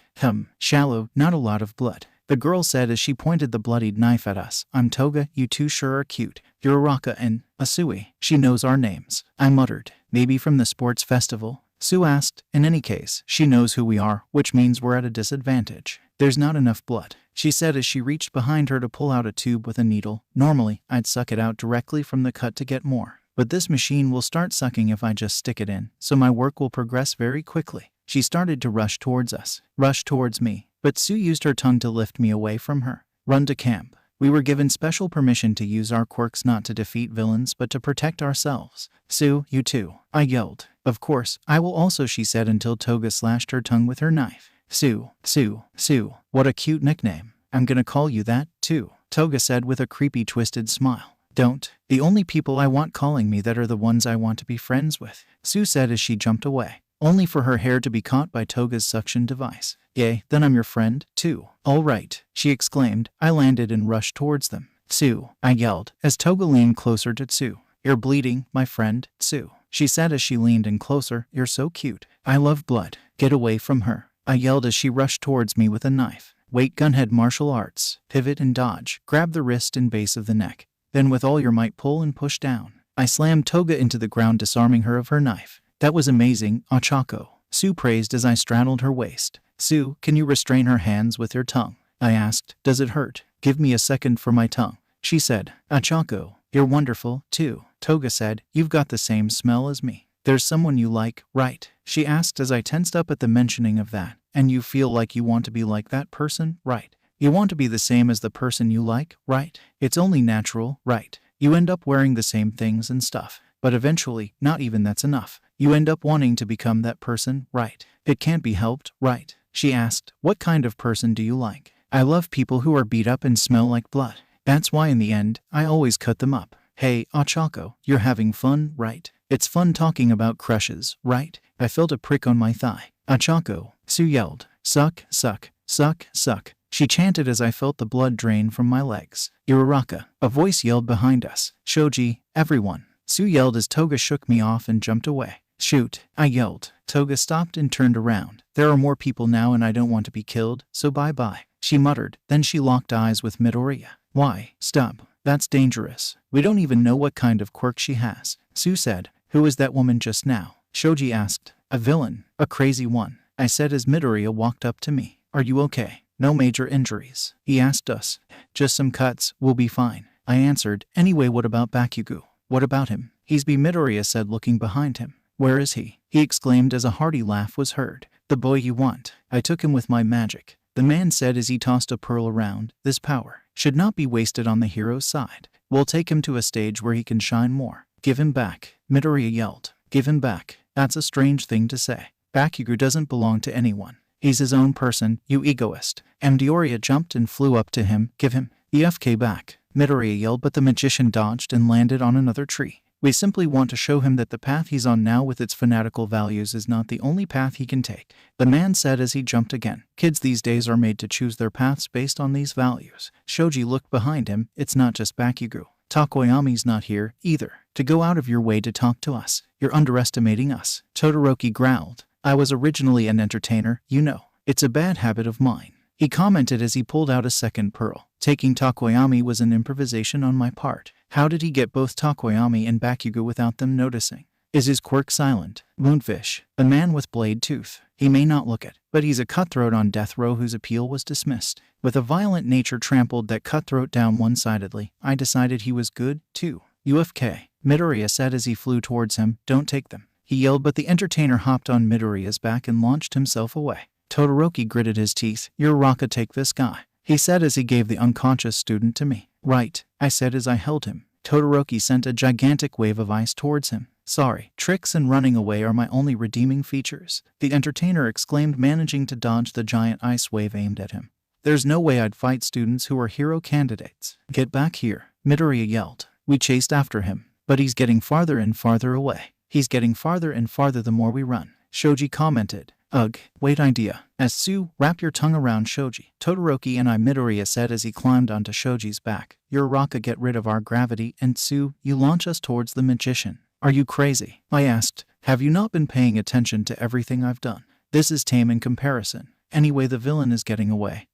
Shallow, not a lot of blood, the girl said as she pointed the bloodied knife at us. I'm Toga, you two sure are cute. You're Uraraka and Asui. She knows our names, I muttered. Maybe from the sports festival? Sue asked. In any case, she knows who we are, which means we're at a disadvantage. There's not enough blood, she said as she reached behind her to pull out a tube with a needle. Normally, I'd suck it out directly from the cut to get more, but this machine will start sucking if I just stick it in, so my work will progress very quickly. She started to rush towards us. Rush towards me, but Sue used her tongue to lift me away from her. Run to camp. We were given special permission to use our quirks not to defeat villains but to protect ourselves. Sue, you too, I yelled. Of course, I will also, she said until Toga slashed her tongue with her knife. Sue, Sue, Sue, what a cute nickname. I'm gonna call you that, too, Toga said with a creepy twisted smile. Don't. The only people I want calling me that are the ones I want to be friends with, Sue said as she jumped away, only for her hair to be caught by Toga's suction device. Yay, then I'm your friend, too. All right, she exclaimed. I landed and rushed towards them. Sue, I yelled, as Toga leaned closer to Sue. You're bleeding, my friend, Sue, she said as she leaned in closer. You're so cute. I love blood. Get away from her, I yelled as she rushed towards me with a knife. Wait, gunhead martial arts. Pivot and dodge. Grab the wrist and base of the neck. Then with all your might pull and push down. I slammed Toga into the ground, disarming her of her knife. That was amazing, Ochako, Sue praised as I straddled her waist. Sue, can you restrain her hands with your tongue? I asked. Does it hurt? Give me a second for my tongue, she said. Ochako, you're wonderful, too, Toga said. You've got the same smell as me. There's someone you like, right? She asked as I tensed up at the mentioning of that. And you feel like you want to be like that person, right? You want to be the same as the person you like, right? It's only natural, right? You end up wearing the same things and stuff. But eventually, not even that's enough. You end up wanting to become that person, right? It can't be helped, right? She asked. What kind of person do you like? I love people who are beat up and smell like blood. That's why in the end, I always cut them up. Hey, Ochako, you're having fun, right? It's fun talking about crushes, right? I felt a prick on my thigh. Ochako, Sue yelled. Suck, suck, suck, suck, she chanted as I felt the blood drain from my legs. Uraraka, a voice yelled behind us. Shoji, everyone, Sue yelled as Toga shook me off and jumped away. Shoot, I yelled. Toga stopped and turned around. There are more people now and I don't want to be killed, so bye-bye, she muttered. Then she locked eyes with Midoriya. Why? Stop. That's dangerous. We don't even know what kind of quirk she has, Sue said. Who was that woman just now? Shoji asked. A villain. A crazy one, I said as Midoriya walked up to me. Are you okay? No major injuries, he asked us. Just some cuts, we'll be fine, I answered. Anyway, what about Bakugo? What about him? He's be Midoriya said looking behind him. Where is he? He exclaimed as a hearty laugh was heard. The boy you want. I took him with my magic, the man said as he tossed a pearl around. This power should not be wasted on the hero's side. We'll take him to a stage where he can shine more. Give him back, Midoriya yelled. Give him back. That's a strange thing to say. Bakugo doesn't belong to anyone. He's his own person, you egoist. Midoriya jumped and flew up to him. Give him EFK back, Midoriya yelled, but the magician dodged and landed on another tree. We simply want to show him that the path he's on now with its fanatical values is not the only path he can take, the man said as he jumped again. Kids these days are made to choose their paths based on these values. Shoji looked behind him. It's not just Bakugo. Takoyami's not here, either. To go out of your way to talk to us. You're underestimating us, Todoroki growled. I was originally an entertainer, you know. It's a bad habit of mine, he commented as he pulled out a second pearl. Taking Takoyami was an improvisation on my part. How did he get both Takoyami and Bakugo without them noticing? Is his quirk silent? Moonfish, a man with blade tooth. He may not look it, but he's a cutthroat on death row whose appeal was dismissed. With a violent nature trampled that cutthroat down one-sidedly, I decided he was good, too. UFK, Midoriya said as he flew towards him. Don't take them, he yelled, but the entertainer hopped on Midoriya's back and launched himself away. Todoroki gritted his teeth. Uraraka, take this guy, he said as he gave the unconscious student to me. Right, I said as I held him. Todoroki sent a gigantic wave of ice towards him. Sorry, tricks and running away are my only redeeming features, the entertainer exclaimed, managing to dodge the giant ice wave aimed at him. There's no way I'd fight students who are hero candidates. Get back here, Midoriya yelled. We chased after him, but he's getting farther and farther away. He's getting farther and farther the more we run, Shoji commented. Ugh, wait idea. As Sue, wrap your tongue around Shoji, Todoroki and I, Midoriya said as he climbed onto Shoji's back. Uraraka, get rid of our gravity, and Sue, you launch us towards the magician. Are you crazy? I asked. Have you not been paying attention to everything I've done? This is tame in comparison. Anyway, the villain is getting away.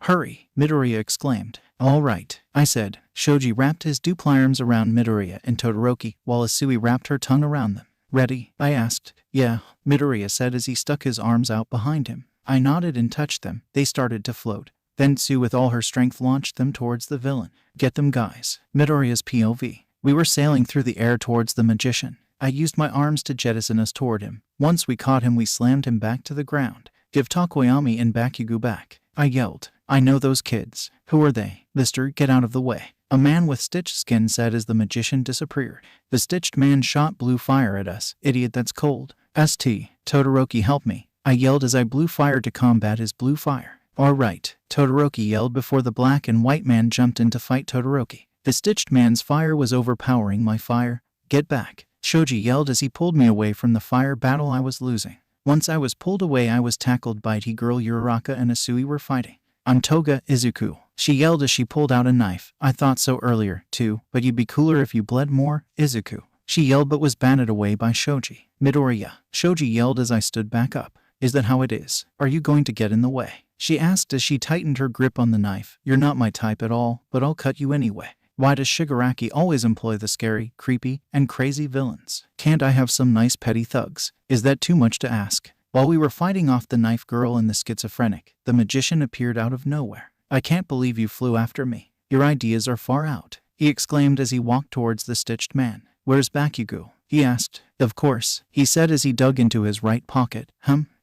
Hurry, Midoriya exclaimed. All right, I said. Shoji wrapped his dupliarms around Midoriya and Todoroki, while Asui wrapped her tongue around them. Ready? I asked. Yeah, Midoriya said as he stuck his arms out behind him. I nodded and touched them. They started to float. Then Sue with all her strength launched them towards the villain. Get them, guys. Midoriya's POV. We were sailing through the air towards the magician. I used my arms to jettison us toward him. Once we caught him, we slammed him back to the ground. Give Takoyami and Bakugo back, I yelled. I know those kids. Who are they? Mister, get out of the way. A man with stitched skin said as the magician disappeared. The stitched man shot blue fire at us. Idiot, that's cold. St. Todoroki, help me, I yelled as I blew fire to combat his blue fire. All right, Todoroki yelled before the black and white man jumped in to fight Todoroki. The stitched man's fire was overpowering my fire. Get back, Shoji yelled as he pulled me away from the fire battle I was losing. Once I was pulled away, I was tackled by T-girl Uraraka and Asui were fighting. I'm Toga, Izuku, she yelled as she pulled out a knife. I thought so earlier, too, but you'd be cooler if you bled more, Izuku, she yelled but was batted away by Shoji. Midoriya, Shoji yelled as I stood back up. Is that how it is? Are you going to get in the way? She asked as she tightened her grip on the knife. You're not my type at all, but I'll cut you anyway. Why does Shigaraki always employ the scary, creepy, and crazy villains? Can't I have some nice petty thugs? Is that too much to ask? While we were fighting off the knife girl and the schizophrenic, the magician appeared out of nowhere. I can't believe you flew after me. Your ideas are far out, he exclaimed as he walked towards the stitched man. Where's Bakugo? He asked. Of course, he said as he dug into his right pocket.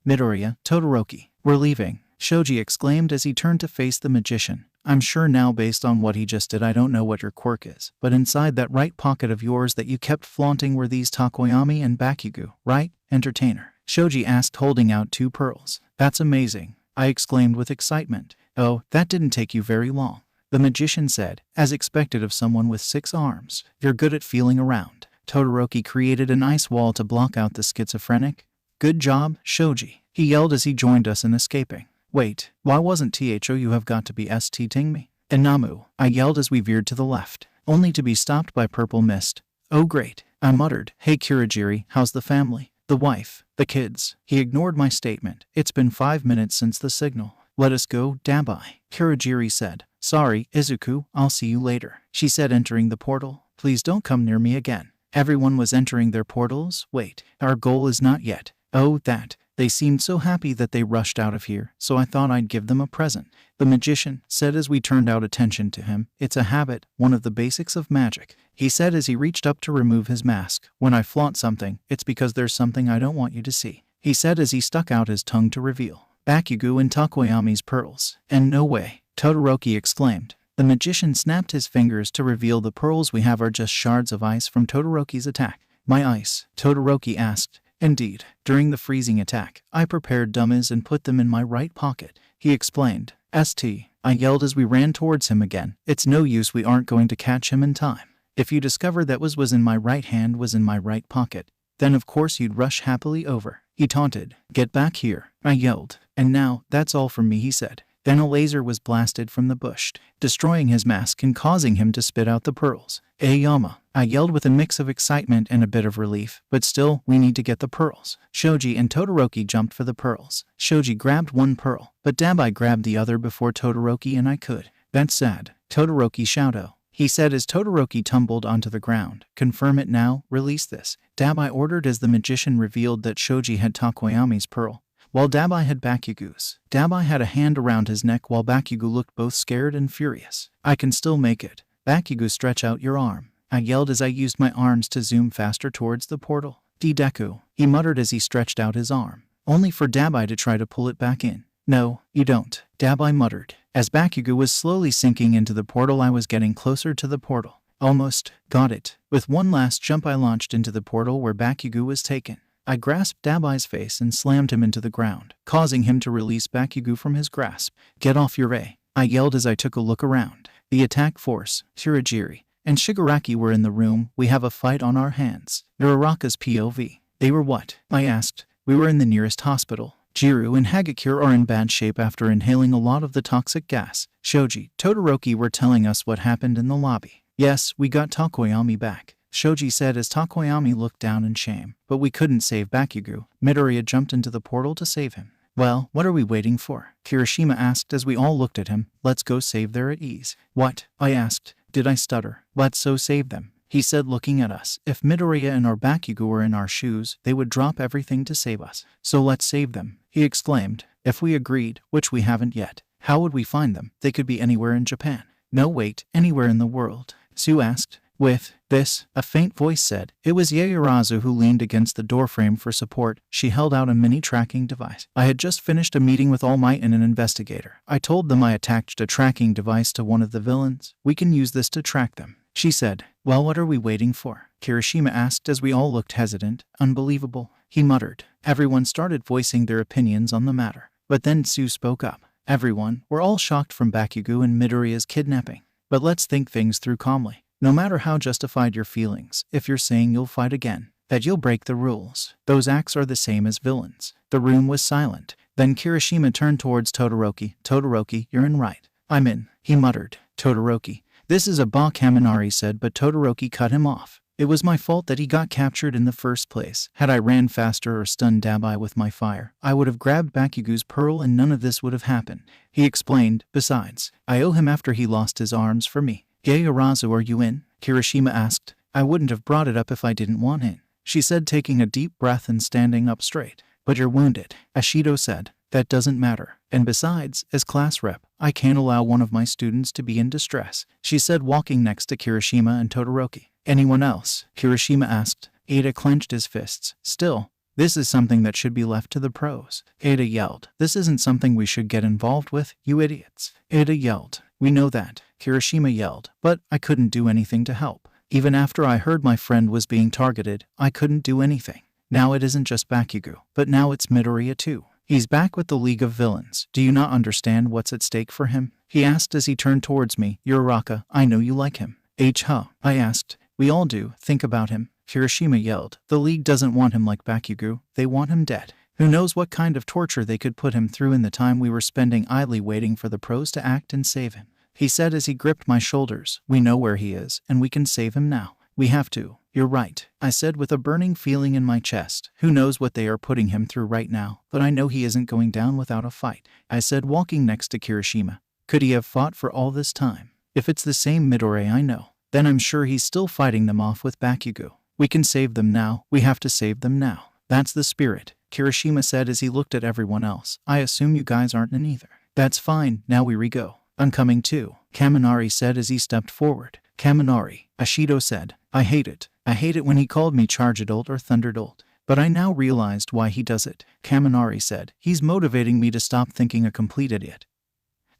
Midoriya, Todoroki, we're leaving, Shoji exclaimed as he turned to face the magician. I'm sure now based on what he just did I don't know what your quirk is, but inside that right pocket of yours that you kept flaunting were these Takoyami and Bakugo, right, entertainer? Shoji asked, holding out 2 pearls. That's amazing, I exclaimed with excitement. Oh, that didn't take you very long, the magician said, as expected of someone with 6 arms. You're good at feeling around. Todoroki created an ice wall to block out the schizophrenic. Good job, Shoji, he yelled as he joined us in escaping. Wait, why wasn't Tho you have got to be st-ting me? Inamu, I yelled as we veered to the left, only to be stopped by purple mist. Oh great, I muttered. Hey Kurogiri, how's the family? The wife, the kids. He ignored my statement. It's been 5 minutes since the signal. Let us go, Dabai, Kurogiri said. Sorry, Izuku, I'll see you later, she said, entering the portal. Please don't come near me again. Everyone was entering their portals. Wait, our goal is not yet. Oh, that. They seemed so happy that they rushed out of here, so I thought I'd give them a present, the magician said as we turned out attention to him. It's a habit, one of the basics of magic, he said as he reached up to remove his mask. When I flaunt something, it's because there's something I don't want you to see, he said as he stuck out his tongue to reveal Bakugo and Takoyami's pearls. And no way, Todoroki exclaimed. The magician snapped his fingers to reveal the pearls we have are just shards of ice from Todoroki's attack. My ice? Todoroki asked. Indeed, during the freezing attack, I prepared dummies and put them in my right pocket, he explained. St. I yelled as we ran towards him again. It's no use, we aren't going to catch him in time. If you discovered that was in my right hand was in my right pocket, then of course you'd rush happily over, he taunted. Get back here, I yelled. And now, that's all from me, he said. Then a laser was blasted from the bush, destroying his mask and causing him to spit out the pearls. Ayama, I yelled with a mix of excitement and a bit of relief, but still, we need to get the pearls. Shoji and Todoroki jumped for the pearls. Shoji grabbed one pearl, but Dabai grabbed the other before Todoroki and I could. That's sad, Todoroki shouted, he said as Todoroki tumbled onto the ground. Confirm it now, release this, Dabai ordered as the magician revealed that Shoji had Takoyami's pearl, while Dabai had Bakugo's. Dabai had a hand around his neck while Bakugo looked both scared and furious. I can still make it. Bakugo, stretch out your arm, I yelled as I used my arms to zoom faster towards the portal. Deku, he muttered as he stretched out his arm, only for Dabai to try to pull it back in. No, you don't, Dabai muttered. As Bakugo was slowly sinking into the portal, I was getting closer to the portal. Almost, got it. With one last jump I launched into the portal where Bakugo was taken. I grasped Dabai's face and slammed him into the ground, causing him to release Bakugo from his grasp. Get off your A, I yelled as I took a look around. The attack force, Shirajiri, and Shigaraki were in the room. We have a fight on our hands. Uraraka's POV. They were what? I asked. We were in the nearest hospital. Jiru and Hagakure are in bad shape after inhaling a lot of the toxic gas. Shoji, Todoroki were telling us what happened in the lobby. Yes, we got Takoyami back, Shoji said as Takoyami looked down in shame. But we couldn't save Bakugo. Midoriya jumped into the portal to save him. Well, what are we waiting for? Kirishima asked as we all looked at him. Let's go save their at ease. What? I asked. Did I stutter? Let's so save them, he said looking at us. If Midoriya and our Bakugo were in our shoes, they would drop everything to save us. So let's save them, he exclaimed. If we agreed, which we haven't yet, how would we find them? They could be anywhere in Japan. No wait, anywhere in the world, Sue asked. With this, a faint voice said. It was Yaoyorozu who leaned against the doorframe for support. She held out a mini tracking device. I had just finished a meeting with All Might and an investigator. I told them I attached a tracking device to one of the villains. We can use this to track them, she said. Well, what are we waiting for? Kirishima asked as we all looked hesitant. Unbelievable, he muttered. Everyone started voicing their opinions on the matter. But then Sue spoke up. Everyone, we're all shocked from Bakugo and Midoriya's kidnapping. But let's think things through calmly. No matter how justified your feelings, if you're saying you'll fight again, that you'll break the rules, those acts are the same as villains. The room was silent. Then Kirishima turned towards Todoroki. Todoroki, you're in right. I'm in, he muttered. Todoroki, this is a ba, Kaminari said, but Todoroki cut him off. It was my fault that he got captured in the first place. Had I ran faster or stunned Dabai with my fire, I would have grabbed Bakugo's pearl and none of this would have happened. He explained. Besides, I owe him after he lost his arms for me. Yaoyorozu, are you in? Kirishima asked. I wouldn't have brought it up if I didn't want in, she said, taking a deep breath and standing up straight. But you're wounded, Ashido said. That doesn't matter. And besides, as class rep, I can't allow one of my students to be in distress, she said, walking next to Kirishima and Todoroki. Anyone else? Kirishima asked. Ada clenched his fists. Still, this is something that should be left to the pros. Ada yelled. This isn't something we should get involved with, you idiots. Ada yelled. We know that. Kirishima yelled. But I couldn't do anything to help. Even after I heard my friend was being targeted, I couldn't do anything. Now it isn't just Bakugo, but now it's Midoriya too. He's back with the League of Villains. Do you not understand what's at stake for him? He asked as he turned towards me. Uraraka, I know you like him. Huh? I asked. We all do. Think about him. Kirishima yelled. The League doesn't want him like Bakugo. They want him dead. Who knows what kind of torture they could put him through in the time we were spending idly waiting for the pros to act and save him, he said as he gripped my shoulders. We know where he is, and we can save him now. We have to. You're right, I said with a burning feeling in my chest. Who knows what they are putting him through right now, but I know he isn't going down without a fight, I said, walking next to Kirishima. Could he have fought for all this time? If it's the same Midoriya I know, then I'm sure he's still fighting them off with Bakugo. We can save them now. We have to save them now. That's the spirit, Kirishima said as he looked at everyone else. I assume you guys aren't in either. That's fine, now we re-go. I'm coming too, Kaminari said as he stepped forward. Kaminari, Ashido said. I hate it. I hate it when he called me Charge-Adult or Thunderdolt. But I now realized why he does it, Kaminari said. He's motivating me to stop thinking a complete idiot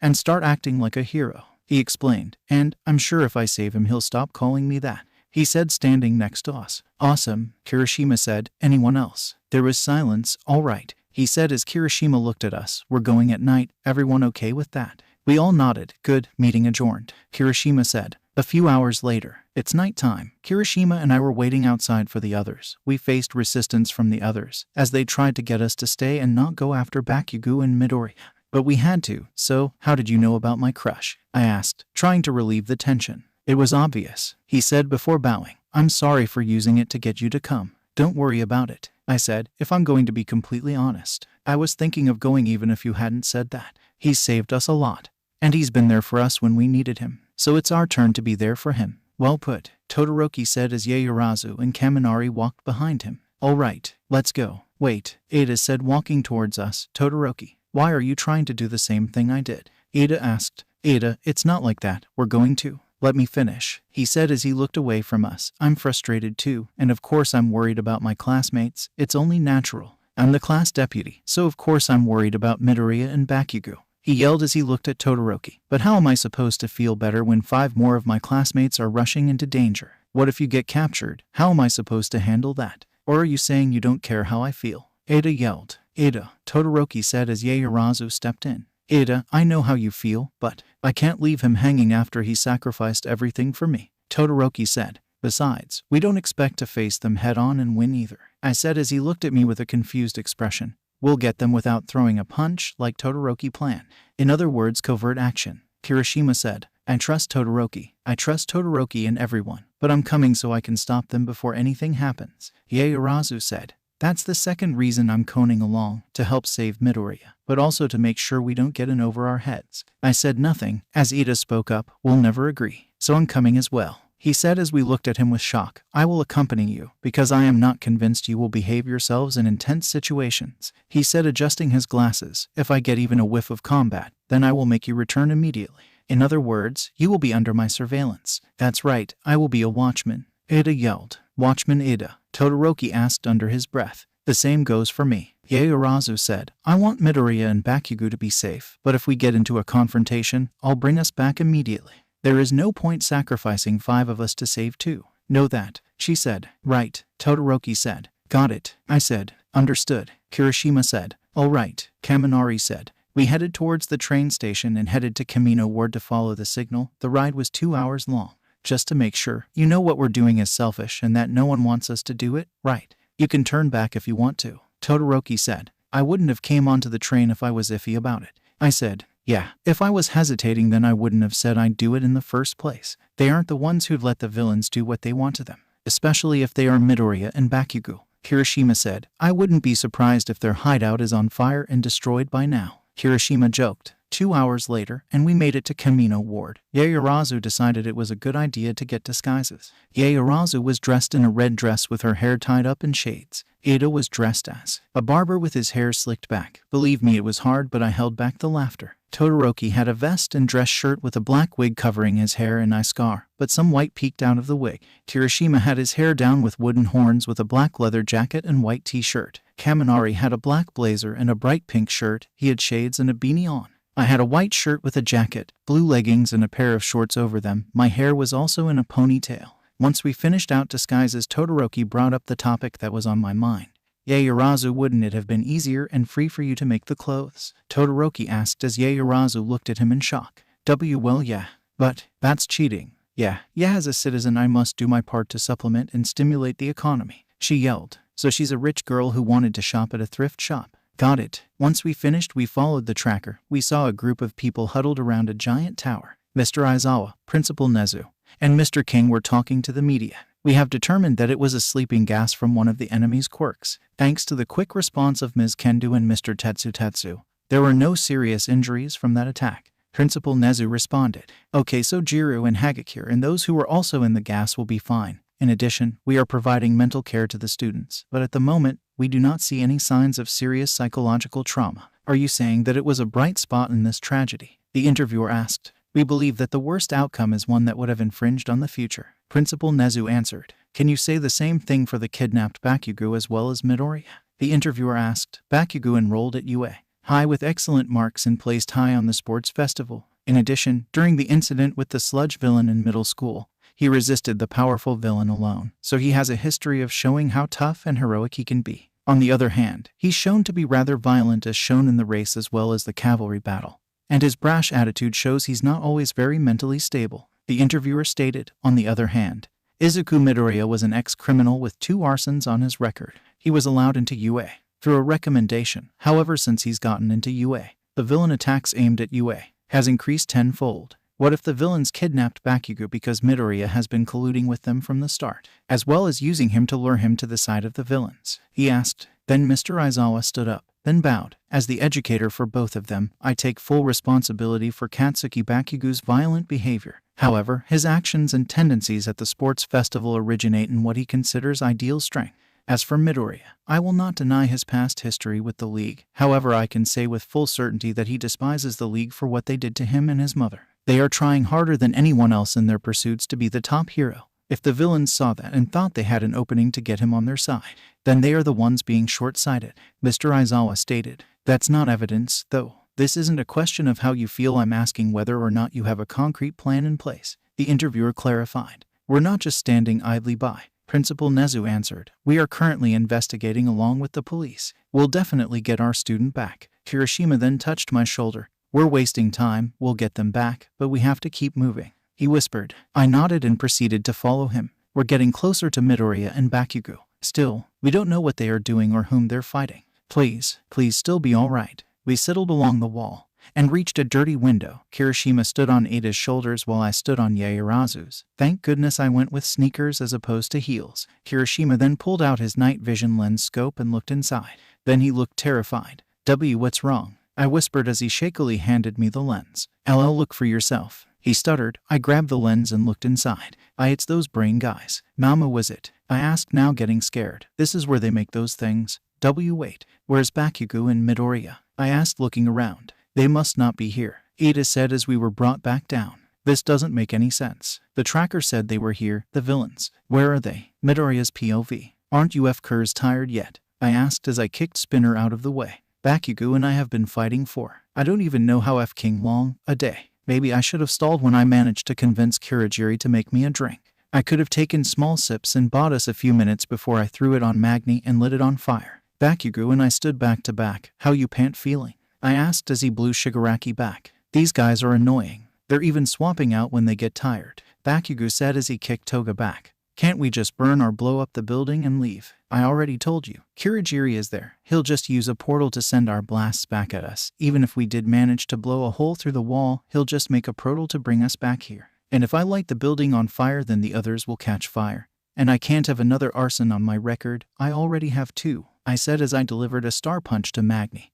and start acting like a hero, he explained. And I'm sure if I save him he'll stop calling me that, he said, standing next to us. Awesome, Kirishima said. Anyone else? There was silence. All right, he said as Kirishima looked at us. We're going at night. Everyone okay with that? We all nodded. Good. Meeting adjourned, Kirishima said. A few hours later, it's nighttime. Kirishima and I were waiting outside for the others. We faced resistance from the others, as they tried to get us to stay and not go after Bakugo and Midoriya. But we had to. So, how did you know about my crush? I asked, trying to relieve the tension. It was obvious, he said before bowing. I'm sorry for using it to get you to come. Don't worry about it, I said. If I'm going to be completely honest, I was thinking of going even if you hadn't said that. He's saved us a lot, and he's been there for us when we needed him. So it's our turn to be there for him. Well put, Todoroki said as Yaoyorozu and Kaminari walked behind him. All right, let's go. Wait, Ada said, walking towards us. Todoroki, why are you trying to do the same thing I did? Ada asked. Ada, it's not like that. We're going to. Let me finish, he said as he looked away from us. I'm frustrated too, and of course I'm worried about my classmates. It's only natural. I'm the class deputy, so of course I'm worried about Midoriya and Bakugo, he yelled as he looked at Todoroki. But how am I supposed to feel better when 5 more of my classmates are rushing into danger? What if you get captured? How am I supposed to handle that? Or are you saying you don't care how I feel? Ada yelled. Ada, Todoroki said as Yaoyorozu stepped in. Ada, I know how you feel, but I can't leave him hanging after he sacrificed everything for me, Todoroki said. Besides, we don't expect to face them head-on and win either, I said as he looked at me with a confused expression. We'll get them without throwing a punch, like Todoroki planned. In other words, covert action, Kirishima said. I trust Todoroki. I trust Todoroki and everyone, but I'm coming so I can stop them before anything happens, Yaoyorozu said. That's the second reason I'm coning along, to help save Midoriya, but also to make sure we don't get in over our heads. I said nothing, as Ida spoke up. We'll never agree, so I'm coming as well, he said as we looked at him with shock. I will accompany you, because I am not convinced you will behave yourselves in intense situations, he said, adjusting his glasses. If I get even a whiff of combat, then I will make you return immediately. In other words, you will be under my surveillance. That's right, I will be a watchman. Ida yelled. Watchman Ida, Todoroki asked under his breath. The same goes for me. Yaoyorozu said. I want Midoriya and Bakugo to be safe, but if we get into a confrontation, I'll bring us back immediately. There is no point sacrificing 5 of us to save 2. Know that, she said. Right, Todoroki said. Got it, I said. Understood, Kirishima said. All right, Kaminari said. We headed towards the train station and headed to Kamino Ward to follow the signal. The ride was 2 hours long. Just to make sure, you know what we're doing is selfish and that no one wants us to do it, right? You can turn back if you want to, Todoroki said. I wouldn't have came onto the train if I was iffy about it. I said, yeah, if I was hesitating then I wouldn't have said I'd do it in the first place. They aren't the ones who'd let the villains do what they want to them, especially if they are Midoriya and Bakugo. Kirishima said, I wouldn't be surprised if their hideout is on fire and destroyed by now. Kirishima joked. 2 hours later, and we made it to Kamino Ward. Yaoyorozu decided it was a good idea to get disguises. Yaoyorozu was dressed in a red dress with her hair tied up in shades. Ida was dressed as a barber with his hair slicked back. Believe me, it was hard, but I held back the laughter. Todoroki had a vest and dress shirt with a black wig covering his hair and eye scar, but some white peeked out of the wig. Kirishima had his hair down with wooden horns with a black leather jacket and white t-shirt. Kaminari had a black blazer and a bright pink shirt. He had shades and a beanie on. I had a white shirt with a jacket, blue leggings and a pair of shorts over them. My hair was also in a ponytail. Once we finished out disguises, Todoroki brought up the topic that was on my mind. Yaoyorozu, wouldn't it have been easier and free for you to make the clothes? Todoroki asked as Yaoyorozu looked at him in shock. Well, yeah. But that's cheating. Yeah, as a citizen I must do my part to supplement and stimulate the economy, she yelled. So she's a rich girl who wanted to shop at a thrift shop. Got it. Once we finished, we followed the tracker. We saw a group of people huddled around a giant tower. Mr. Aizawa, Principal Nezu, and Mr. King were talking to the media. We have determined that it was a sleeping gas from one of the enemy's quirks. Thanks to the quick response of Ms. Kendo and Mr. Tetsu, there were no serious injuries from that attack. Principal Nezu responded. Okay, so Jiro and Hagakure and those who were also in the gas will be fine. In addition, we are providing mental care to the students, but at the moment, we do not see any signs of serious psychological trauma. Are you saying that it was a bright spot in this tragedy? The interviewer asked. We believe that the worst outcome is one that would have infringed on the future. Principal Nezu answered. Can you say the same thing for the kidnapped Bakugo as well as Midoriya? The interviewer asked. Bakugo enrolled at UA High with excellent marks and placed high on the sports festival. In addition, during the incident with the sludge villain in middle school, he resisted the powerful villain alone, so he has a history of showing how tough and heroic he can be. On the other hand, he's shown to be rather violent as shown in the race as well as the cavalry battle, and his brash attitude shows he's not always very mentally stable. The interviewer stated. On the other hand, Izuku Midoriya was an ex-criminal with 2 arsons on his record. He was allowed into UA through a recommendation. However, since he's gotten into UA, the villain attacks aimed at UA has increased tenfold. What if the villains kidnapped Bakugo because Midoriya has been colluding with them from the start, as well as using him to lure him to the side of the villains? He asked. Then Mr. Aizawa stood up, then bowed. As the educator for both of them, I take full responsibility for Katsuki Bakugo's violent behavior. However, his actions and tendencies at the sports festival originate in what he considers ideal strength. As for Midoriya, I will not deny his past history with the League. However, I can say with full certainty that he despises the League for what they did to him and his mother. They are trying harder than anyone else in their pursuits to be the top hero. If the villains saw that and thought they had an opening to get him on their side, then they are the ones being short-sighted, Mr. Aizawa stated. That's not evidence, though. This isn't a question of how you feel. I'm asking whether or not you have a concrete plan in place. The interviewer clarified. We're not just standing idly by, Principal Nezu answered. We are currently investigating along with the police. We'll definitely get our student back. Kirishima then touched my shoulder. We're wasting time. We'll get them back, but we have to keep moving, he whispered. I nodded and proceeded to follow him. We're getting closer to Midoriya and Bakugo. Still, we don't know what they are doing or whom they're fighting. Please still be all right. We sidled along the wall and reached a dirty window. Kirishima stood on Ada's shoulders while I stood on Yaoyorozu's. Thank goodness I went with sneakers as opposed to heels. Kirishima then pulled out his night vision lens scope and looked inside. Then he looked terrified. What's wrong? I whispered as he shakily handed me the lens. LL, look for yourself, he stuttered. I grabbed the lens and looked inside. It's those brain guys. Mama, was it? I asked, now getting scared. This is where they make those things. Wait, where's Bakugo and Midoriya? I asked, looking around. They must not be here. Ida said as we were brought back down. This doesn't make any sense. The tracker said they were here, the villains. Where are they? Midoriya's POV. Aren't you F-Kurs tired yet? I asked as I kicked Spinner out of the way. Bakugo and I have been fighting for, I don't even know how F-King long, a day. Maybe I should have stalled when I managed to convince Kurogiri to make me a drink. I could have taken small sips and bought us a few minutes before I threw it on Magni and lit it on fire. Bakugo and I stood back to back. How you pant feeling? I asked as he blew Shigaraki back. These guys are annoying. They're even swapping out when they get tired. Bakugo said as he kicked Toga back. Can't we just burn or blow up the building and leave? I already told you. Kurogiri is there. He'll just use a portal to send our blasts back at us. Even if we did manage to blow a hole through the wall, he'll just make a portal to bring us back here. And if I light the building on fire, then the others will catch fire. And I can't have another arson on my record. I already have 2. I said as I delivered a star punch to Magni,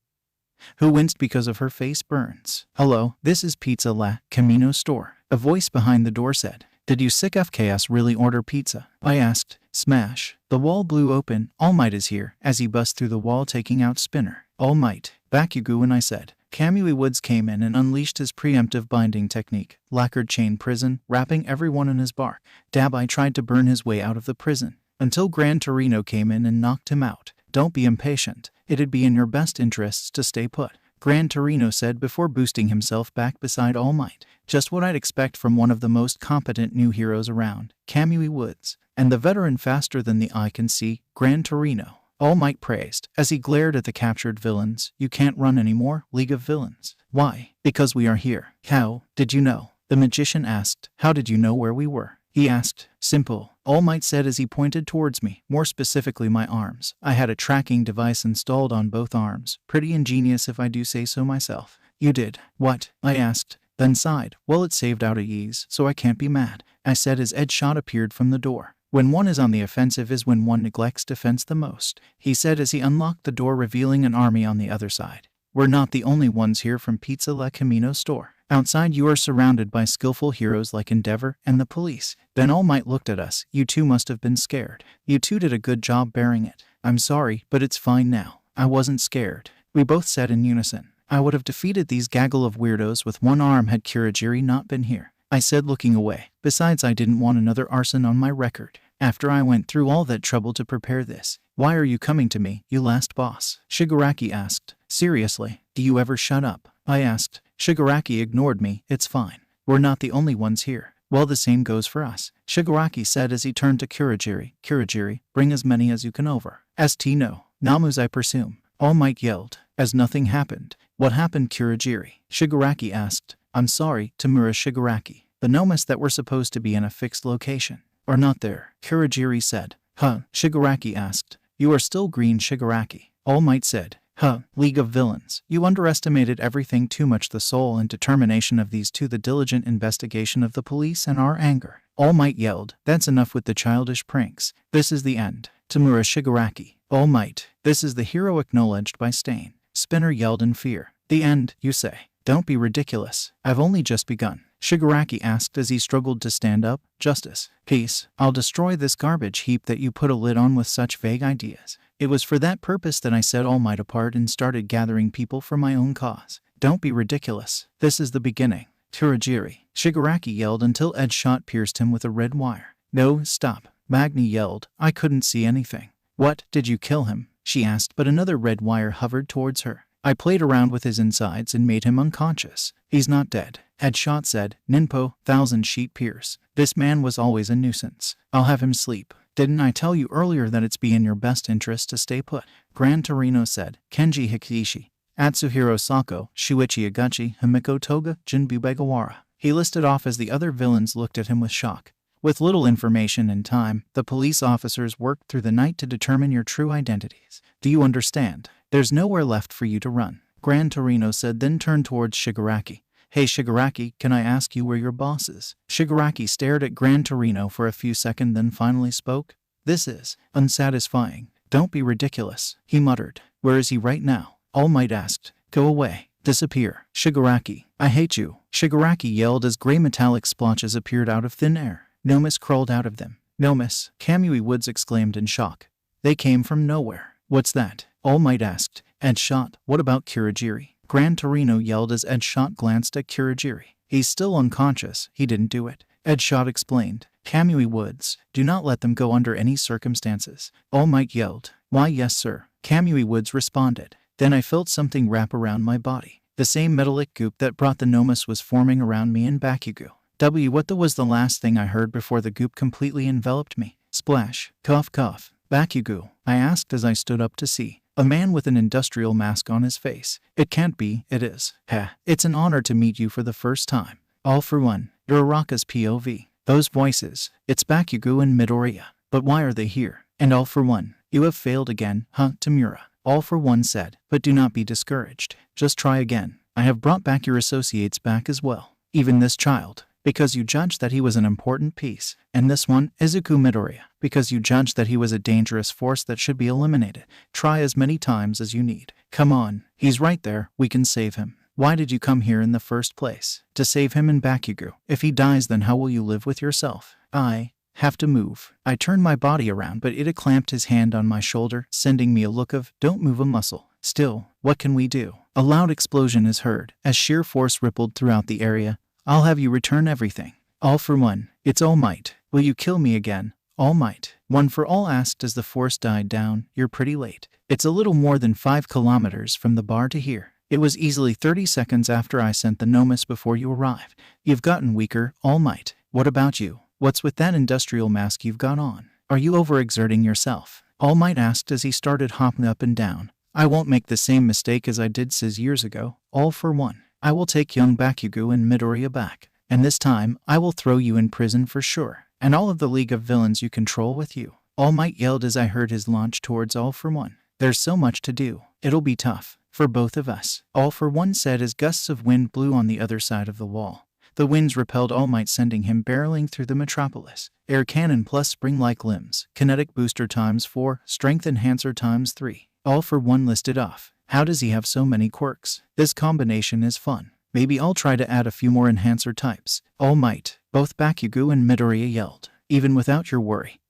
who winced because of her face burns. Hello, this is Pizza La Camino store. A voice behind the door said. Did you sick FKS really order pizza? I asked. Smash. The wall blew open. All Might is here, as he bust through the wall taking out Spinner. All Might. Bakugo and I said. Kamui Woods came in and unleashed his preemptive binding technique, lacquered chain prison, wrapping everyone in his bark. Dabai tried to burn his way out of the prison, until Gran Torino came in and knocked him out. Don't be impatient. It'd be in your best interests to stay put, Gran Torino said before boosting himself back beside All Might. Just what I'd expect from one of the most competent new heroes around, Kamui Woods, and the veteran faster than the eye can see, Gran Torino. All Might praised, as he glared at the captured villains. You can't run anymore, League of Villains. Why? Because we are here. How did you know? The magician asked. How did you know where we were? He asked. Simple, All Might said as he pointed towards me, more specifically my arms. I had a tracking device installed on both arms. Pretty ingenious if I do say so myself. You did. What? I asked, then sighed. Well, it saved out a ease, so I can't be mad, I said as Ed Shot appeared from the door. When one is on the offensive is when one neglects defense the most, he said as he unlocked the door, revealing an army on the other side. We're not the only ones here from Pizza La Camino store. Outside you are surrounded by skillful heroes like Endeavor and the police. Then All Might looked at us. You two must have been scared. You two did a good job bearing it. I'm sorry, but it's fine now. I wasn't scared, we both said in unison. I would have defeated these gaggle of weirdos with one arm had Kurogiri not been here, I said looking away. Besides, I didn't want another arson on my record. After I went through all that trouble to prepare this. Why are you coming to me, you last boss? Shigaraki asked. Seriously, do you ever shut up? I asked. Shigaraki ignored me. It's fine. We're not the only ones here. Well, the same goes for us, Shigaraki said as he turned to Kurogiri. Kurogiri, bring as many as you can over. St. No. Namus, I presume. All Might yelled, as nothing happened. What happened, Kurogiri? Shigaraki asked. I'm sorry, Tamura Shigaraki. The Nomus that were supposed to be in a fixed location are not there, Kurogiri said. Huh? Shigaraki asked. You are still green, Shigaraki. All Might said. Huh, League of Villains. You underestimated everything too much, the soul and determination of these two, the diligent investigation of the police and our anger. All Might yelled. That's enough with the childish pranks. This is the end. Tamura Shigaraki. All Might. This is the hero acknowledged by Stain. Spinner yelled in fear. The end, you say? Don't be ridiculous. I've only just begun. Shigaraki asked as he struggled to stand up. Justice. Peace. I'll destroy this garbage heap that you put a lid on with such vague ideas. It was for that purpose that I set All Might apart and started gathering people for my own cause. Don't be ridiculous. This is the beginning. Kurogiri. Shigaraki yelled until Ed's shot pierced him with a red wire. No, stop. Magni yelled. I couldn't see anything. What, did you kill him? She asked, but another red wire hovered towards her. I played around with his insides and made him unconscious. He's not dead. Ed Shot said. Ninpo, 1000 sheet pierce. This man was always a nuisance. I'll have him sleep. Didn't I tell you earlier that it's be in your best interest to stay put? Gran Torino said. Kenji Hikishi, Atsuhiro Sako, Shuichi Agachi, Himiko Toga, Jinbu Begawara. He listed off as the other villains looked at him with shock. With little information and time, the police officers worked through the night to determine your true identities. Do you understand? There's nowhere left for you to run, Gran Torino said, then turned towards Shigaraki. Hey Shigaraki, can I ask you where your boss is? Shigaraki stared at Gran Torino for a few seconds, then finally spoke. This is unsatisfying. Don't be ridiculous, he muttered. Where is he right now? All Might asked. Go away. Disappear. Shigaraki, I hate you, Shigaraki yelled as gray metallic splotches appeared out of thin air. Nomus crawled out of them. Nomus, Kamui Woods exclaimed in shock. They came from nowhere. What's that? All Might asked. Ed Shot, what about Kurogiri? Gran Torino yelled as Edshot glanced at Kurogiri. He's still unconscious, he didn't do it. Edshot explained. Kamui Woods, do not let them go under any circumstances. All Might yelled. Why yes sir, Kamui Woods responded. Then I felt something wrap around my body. The same metallic goop that brought the Nomus was forming around me and Bakugo. What the was the last thing I heard before the goop completely enveloped me. Splash. Cough cough. Bakugo, I asked as I stood up to see. A man with an industrial mask on his face. It can't be, it is. Ha. It's an honor to meet you for the first time. All for one. You're Araka's POV. Those voices. It's Bakugo and Midoriya. But why are they here? And all for one. You have failed again, huh, Tamura? All for one said. But do not be discouraged. Just try again. I have brought back your associates back as well. Even this child. Because you judged that he was an important piece. And this one, Izuku Midoriya, because you judged that he was a dangerous force that should be eliminated. Try as many times as you need. Come on, he's right there, we can save him. Why did you come here in the first place? To save him and Bakugo. If he dies, then how will you live with yourself? I have to move. I turned my body around, but Ida clamped his hand on my shoulder, sending me a look of, don't move a muscle. Still, what can we do? A loud explosion is heard, as sheer force rippled throughout the area. I'll have you return everything. All for one. It's All Might. Will you kill me again? All Might. One for all asked as the force died down. You're pretty late. It's a little more than 5 kilometers from the bar to here. It was easily 30 seconds after I sent the Nomus before you arrived. You've gotten weaker, All Might. What about you? What's with that industrial mask you've got on? Are you overexerting yourself? All Might asked as he started hopping up and down. I won't make the same mistake as I did 6 years ago. All for one. I will take young Bakugo and Midoriya back, and this time I will throw you in prison for sure, and all of the League of Villains you control with you. All Might yelled as I heard his launch towards All for One. There's so much to do. It'll be tough, for both of us. All for One said as gusts of wind blew on the other side of the wall. The winds repelled All Might, sending him barreling through the metropolis. Air cannon plus spring-like limbs, kinetic booster ×4, strength enhancer ×3. All for One listed off. How does he have so many quirks? This combination is fun. Maybe I'll try to add a few more enhancer types. All Might. Both Bakugo and Midoriya yelled. Even without your worry,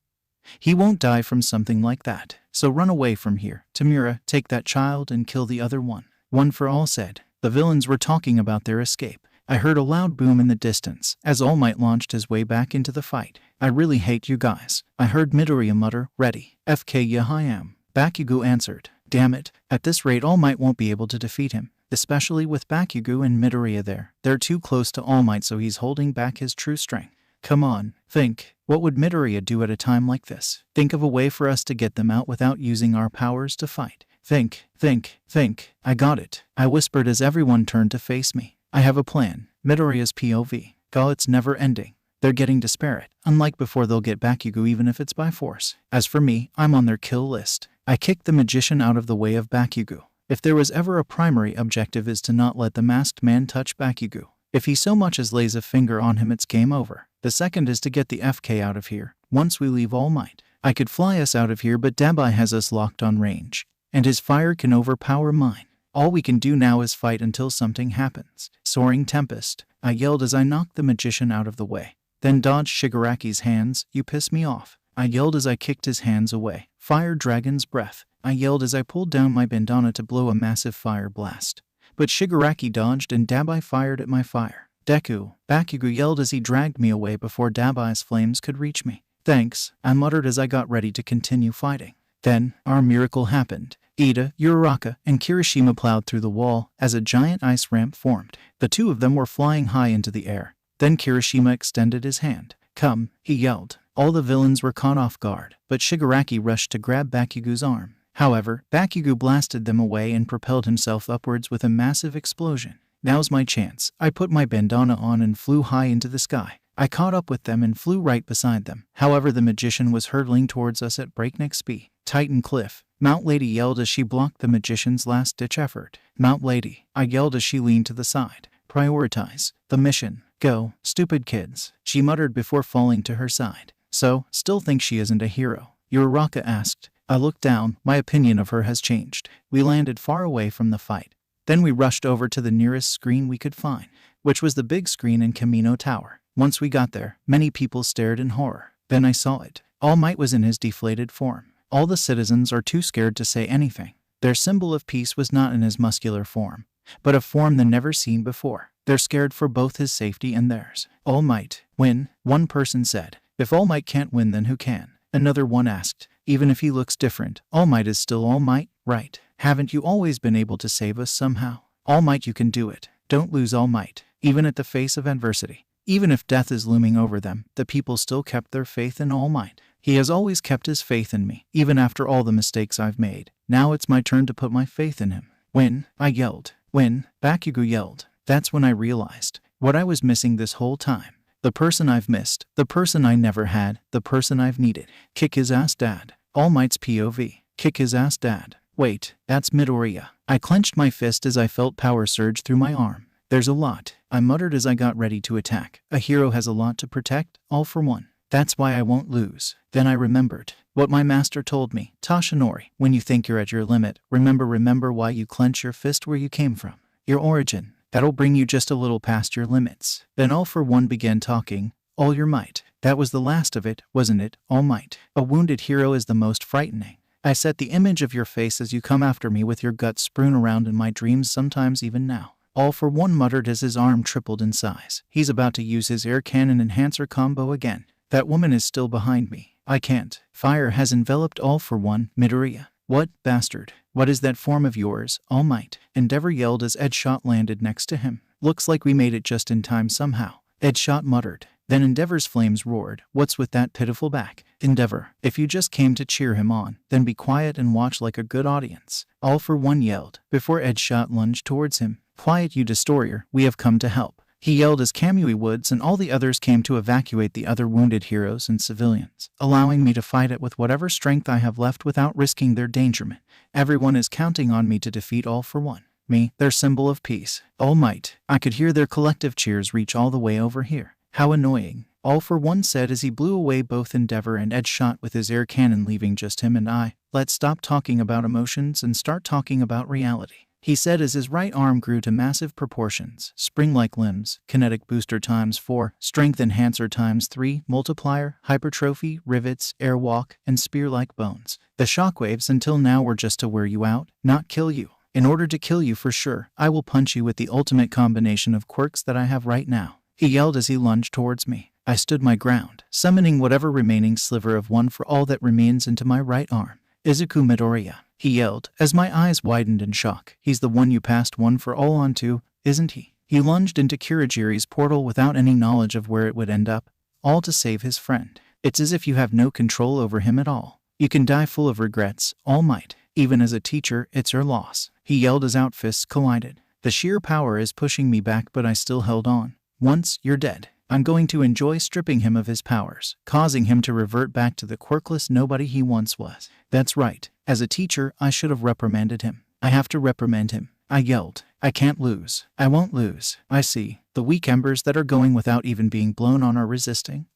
he won't die from something like that. So run away from here. Tamura, take that child and kill the other one. One for all said. The villains were talking about their escape. I heard a loud boom in the distance as All Might launched his way back into the fight. I really hate you guys. I heard Midoriya mutter, ready. FK yeah I am. Bakugo answered. Damn it, at this rate All Might won't be able to defeat him, especially with Bakugo and Midoriya there. They're too close to All Might, so he's holding back his true strength. Come on, think. What would Midoriya do at a time like this? Think of a way for us to get them out without using our powers to fight. Think. I got it, I whispered as everyone turned to face me. I have a plan. Midoriya's POV. God, it's never ending. They're getting disparate. Unlike before, they'll get Bakugo even if it's by force. As for me, I'm on their kill list. I kicked the magician out of the way of Bakugo. If there was ever a primary objective, is to not let the masked man touch Bakugo. If he so much as lays a finger on him, it's game over. The second is to get the FK out of here. Once we leave All Might, I could fly us out of here, but Dabai has us locked on range, and his fire can overpower mine. All we can do now is fight until something happens. Soaring Tempest, I yelled as I knocked the magician out of the way. Then dodged Shigaraki's hands. You piss me off, I yelled as I kicked his hands away. Fire Dragon's Breath, I yelled as I pulled down my bandana to blow a massive fire blast. But Shigaraki dodged and Dabai fired at my fire. Deku, Bakugo yelled as he dragged me away before Dabai's flames could reach me. Thanks, I muttered as I got ready to continue fighting. Then, our miracle happened. Ida, Uraraka, and Kirishima plowed through the wall as a giant ice ramp formed. The two of them were flying high into the air. Then Kirishima extended his hand. Come, he yelled. All the villains were caught off guard, but Shigaraki rushed to grab Bakugo's arm. However, Bakugo blasted them away and propelled himself upwards with a massive explosion. Now's my chance. I put my bandana on and flew high into the sky. I caught up with them and flew right beside them. However, the magician was hurtling towards us at breakneck speed. Titan Cliff, Mount Lady yelled as she blocked the magician's last-ditch effort. Mount Lady, I yelled as she leaned to the side. Prioritize the mission. Go, stupid kids, she muttered before falling to her side. So, still think she isn't a hero? Uraraka asked. I looked down. My opinion of her has changed. We landed far away from the fight. Then we rushed over to the nearest screen we could find, which was the big screen in Kamino Tower. Once we got there, many people stared in horror. Then I saw it. All Might was in his deflated form. All the citizens are too scared to say anything. Their symbol of peace was not in his muscular form. but a form they've never seen before. They're scared for both his safety and theirs. All Might win, one person said. If All Might can't win, then who can? Another one asked. Even if he looks different, All Might is still All Might, right? Haven't you always been able to save us somehow? All Might, you can do it. Don't lose All Might, even at the face of adversity. Even if death is looming over them, the people still kept their faith in All Might. He has always kept his faith in me, even after all the mistakes I've made. Now it's my turn to put my faith in him. Win, I yelled. Win, Bakugo yelled. That's when I realized what I was missing this whole time. The person I've missed, the person I never had, the person I've needed. Kick his ass, Dad. All Might's POV. Kick his ass, Dad. Wait, that's Midoriya. I clenched my fist as I felt power surge through my arm. There's a lot, I muttered as I got ready to attack. A hero has a lot to protect, all for one. That's why I won't lose. Then I remembered what my master told me. Toshinori, when you think you're at your limit, remember why you clench your fist, where you came from. Your origin. That'll bring you just a little past your limits. Then All for One began talking. All your might. That was the last of it, wasn't it? All Might. A wounded hero is the most frightening. I set the image of your face as you come after me with your guts strewn around in my dreams, sometimes even now. All for One muttered as his arm tripled in size. He's about to use his air cannon enhancer combo again. That woman is still behind me. I can't. Fire has enveloped All for One. Midoriya. What, bastard? What is that form of yours, All Might? Endeavor yelled as Edshot landed next to him. Looks like we made it just in time somehow. Edshot muttered. Then Endeavor's flames roared. What's with that pitiful back? Endeavor, if you just came to cheer him on, then be quiet and watch like a good audience. All for One yelled, before Edshot lunged towards him. Quiet, you destroyer, we have come to help. He yelled as Kamui Woods and all the others came to evacuate the other wounded heroes and civilians, allowing me to fight it with whatever strength I have left without risking their endangerment. Everyone is counting on me to defeat All for One. Me, their symbol of peace. All Might. I could hear their collective cheers reach all the way over here. How annoying. All for One said as he blew away both Endeavor and Edshot with his air cannon, leaving just him and I. Let's stop talking about emotions and start talking about reality, he said as his right arm grew to massive proportions. Spring-like limbs, kinetic booster ×4, strength enhancer ×3, multiplier, hypertrophy, rivets, airwalk, and spear-like bones. The shockwaves until now were just to wear you out, not kill you. In order to kill you for sure, I will punch you with the ultimate combination of quirks that I have right now, he yelled as he lunged towards me. I stood my ground, summoning whatever remaining sliver of One for All that remains into my right arm. Izuku Midoriya, he yelled as my eyes widened in shock. He's the one you passed One for All on to, isn't he? He lunged into Kurogiri's portal without any knowledge of where it would end up, all to save his friend. It's as if you have no control over him at all. You can die full of regrets, All Might. Even as a teacher, it's your loss, he yelled as out fists collided. The sheer power is pushing me back, but I still held on. Once you're dead, I'm going to enjoy stripping him of his powers, causing him to revert back to the quirkless nobody he once was. That's right. As a teacher, I should have reprimanded him. I have to reprimand him, I yelled. I can't lose. I won't lose. I see. The weak embers that are going without even being blown on are resisting.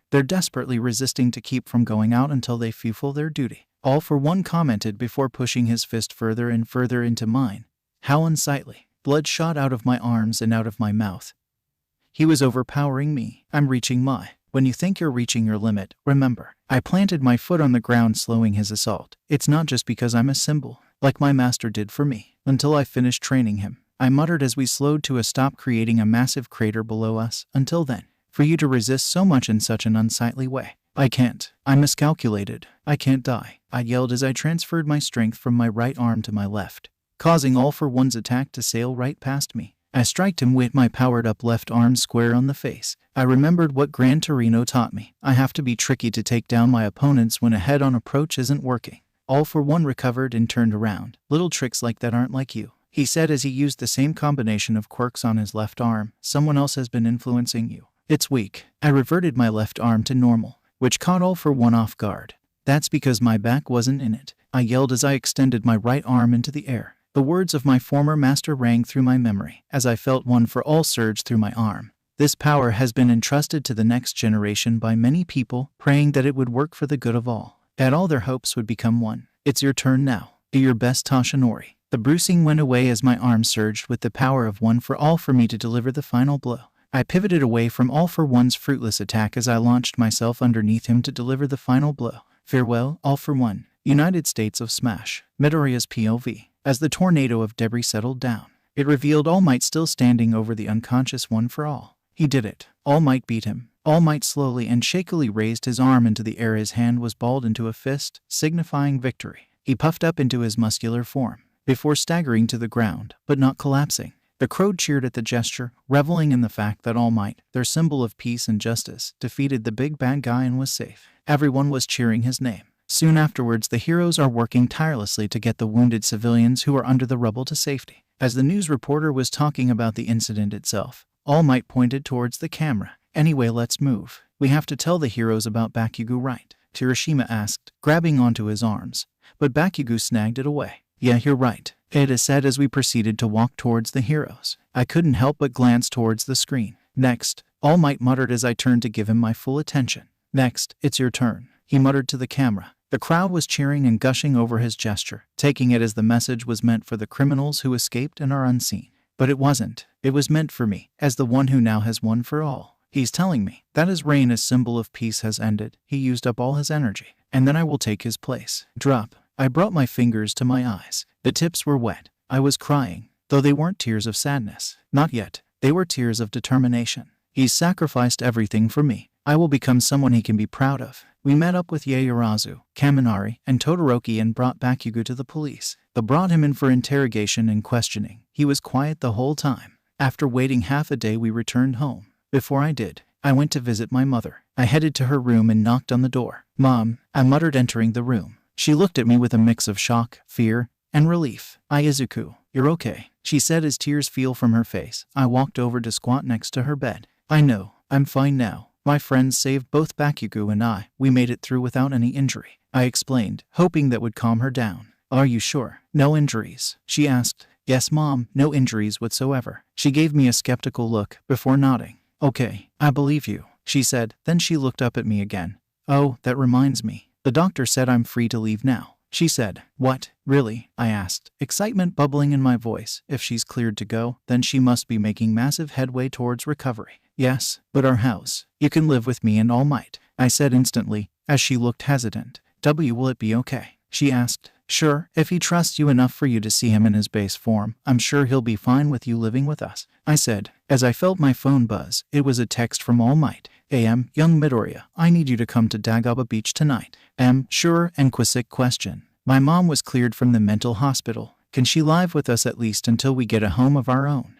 They're desperately resisting to keep from going out until they fulfill their duty. All for One commented before pushing his fist further and further into mine. How unsightly. Blood shot out of my arms and out of my mouth. He was overpowering me. I'm reaching my. When you think you're reaching your limit, remember. I planted my foot on the ground, slowing his assault. It's not just because I'm a symbol, like my master did for me, until I finished training him, I muttered as we slowed to a stop, creating a massive crater below us. Until then, for you to resist so much in such an unsightly way. I can't. I miscalculated. I can't die, I yelled as I transferred my strength from my right arm to my left, causing All for One's attack to sail right past me. I striked him with my powered-up left arm square on the face. I remembered what Gran Torino taught me. I have to be tricky to take down my opponents when a head-on approach isn't working. All for One recovered and turned around. Little tricks like that aren't like you, he said as he used the same combination of quirks on his left arm. Someone else has been influencing you. It's weak. I reverted my left arm to normal, which caught All for One off guard. That's because my back wasn't in it, I yelled as I extended my right arm into the air. The words of my former master rang through my memory as I felt One for All surge through my arm. This power has been entrusted to the next generation by many people, praying that it would work for the good of all, that all their hopes would become one. It's your turn now. Do your best, Toshinori. The bruising went away as my arm surged with the power of One for All for me to deliver the final blow. I pivoted away from All for One's fruitless attack as I launched myself underneath him to deliver the final blow. Farewell, All for One. United States of Smash. Midoriya's POV. As the tornado of debris settled down, It revealed All Might still standing over the unconscious One for All. He did it. All Might beat him. All Might slowly and shakily raised his arm into the air. His hand was balled into a fist, signifying victory. He puffed up into his muscular form, before staggering to the ground, but not collapsing. The crowd cheered at the gesture, reveling in the fact that All Might, their symbol of peace and justice, defeated the big bad guy and was safe. Everyone was cheering his name. Soon afterwards, the heroes are working tirelessly to get the wounded civilians who are under the rubble to safety. As the news reporter was talking about the incident itself, All Might pointed towards the camera. "Anyway, let's move. We have to tell the heroes about Bakugo, right?" Kirishima asked, grabbing onto his arms, but Bakugo snagged it away. "Yeah, you're right," Ada said as we proceeded to walk towards the heroes. I couldn't help but glance towards the screen. "Next," All Might muttered as I turned to give him my full attention. "Next, it's your turn," he muttered to the camera. The crowd was cheering and gushing over his gesture, taking it as the message was meant for the criminals who escaped and are unseen. But it wasn't. It was meant for me, as the one who now has won for all. He's telling me that his reign as symbol of peace has ended. He used up all his energy, and then I will take his place. Drop. I brought my fingers to my eyes. The tips were wet. I was crying, though they weren't tears of sadness. Not yet. They were tears of determination. He's sacrificed everything for me. I will become someone he can be proud of. We met up with Yaoyorozu, Kaminari, and Todoroki and brought Bakugo to the police. They brought him in for interrogation and questioning. He was quiet the whole time. After waiting half a day, we returned home. Before I did, I went to visit my mother. I headed to her room and knocked on the door. "Mom," I muttered, entering the room. She looked at me with a mix of shock, fear, and relief. "Izuku, you're okay," she said as tears fell from her face. I walked over to squat next to her bed. "I know, I'm fine now. My friends saved both Bakugo and I. We made it through without any injury," I explained, hoping that would calm her down. "Are you sure? No injuries?" she asked. "Yes, Mom, no injuries whatsoever." She gave me a skeptical look before nodding. "Okay, I believe you," she said. Then she looked up at me again. "Oh, that reminds me. The doctor said I'm free to leave now," she said. "What? Really?" I asked, excitement bubbling in my voice. If she's cleared to go, then she must be making massive headway towards recovery. "Yes, but our house. You can live with me and All Might," I said instantly, as she looked hesitant. "Will it be okay?" she asked. "Sure, if he trusts you enough for you to see him in his base form, I'm sure he'll be fine with you living with us," I said, as I felt my phone buzz. It was a text from All Might. "AM, young Midoriya, I need you to come to Dagaba Beach tonight." Sure, and quick question. My mom was cleared from the mental hospital. Can she live with us at least until we get a home of our own?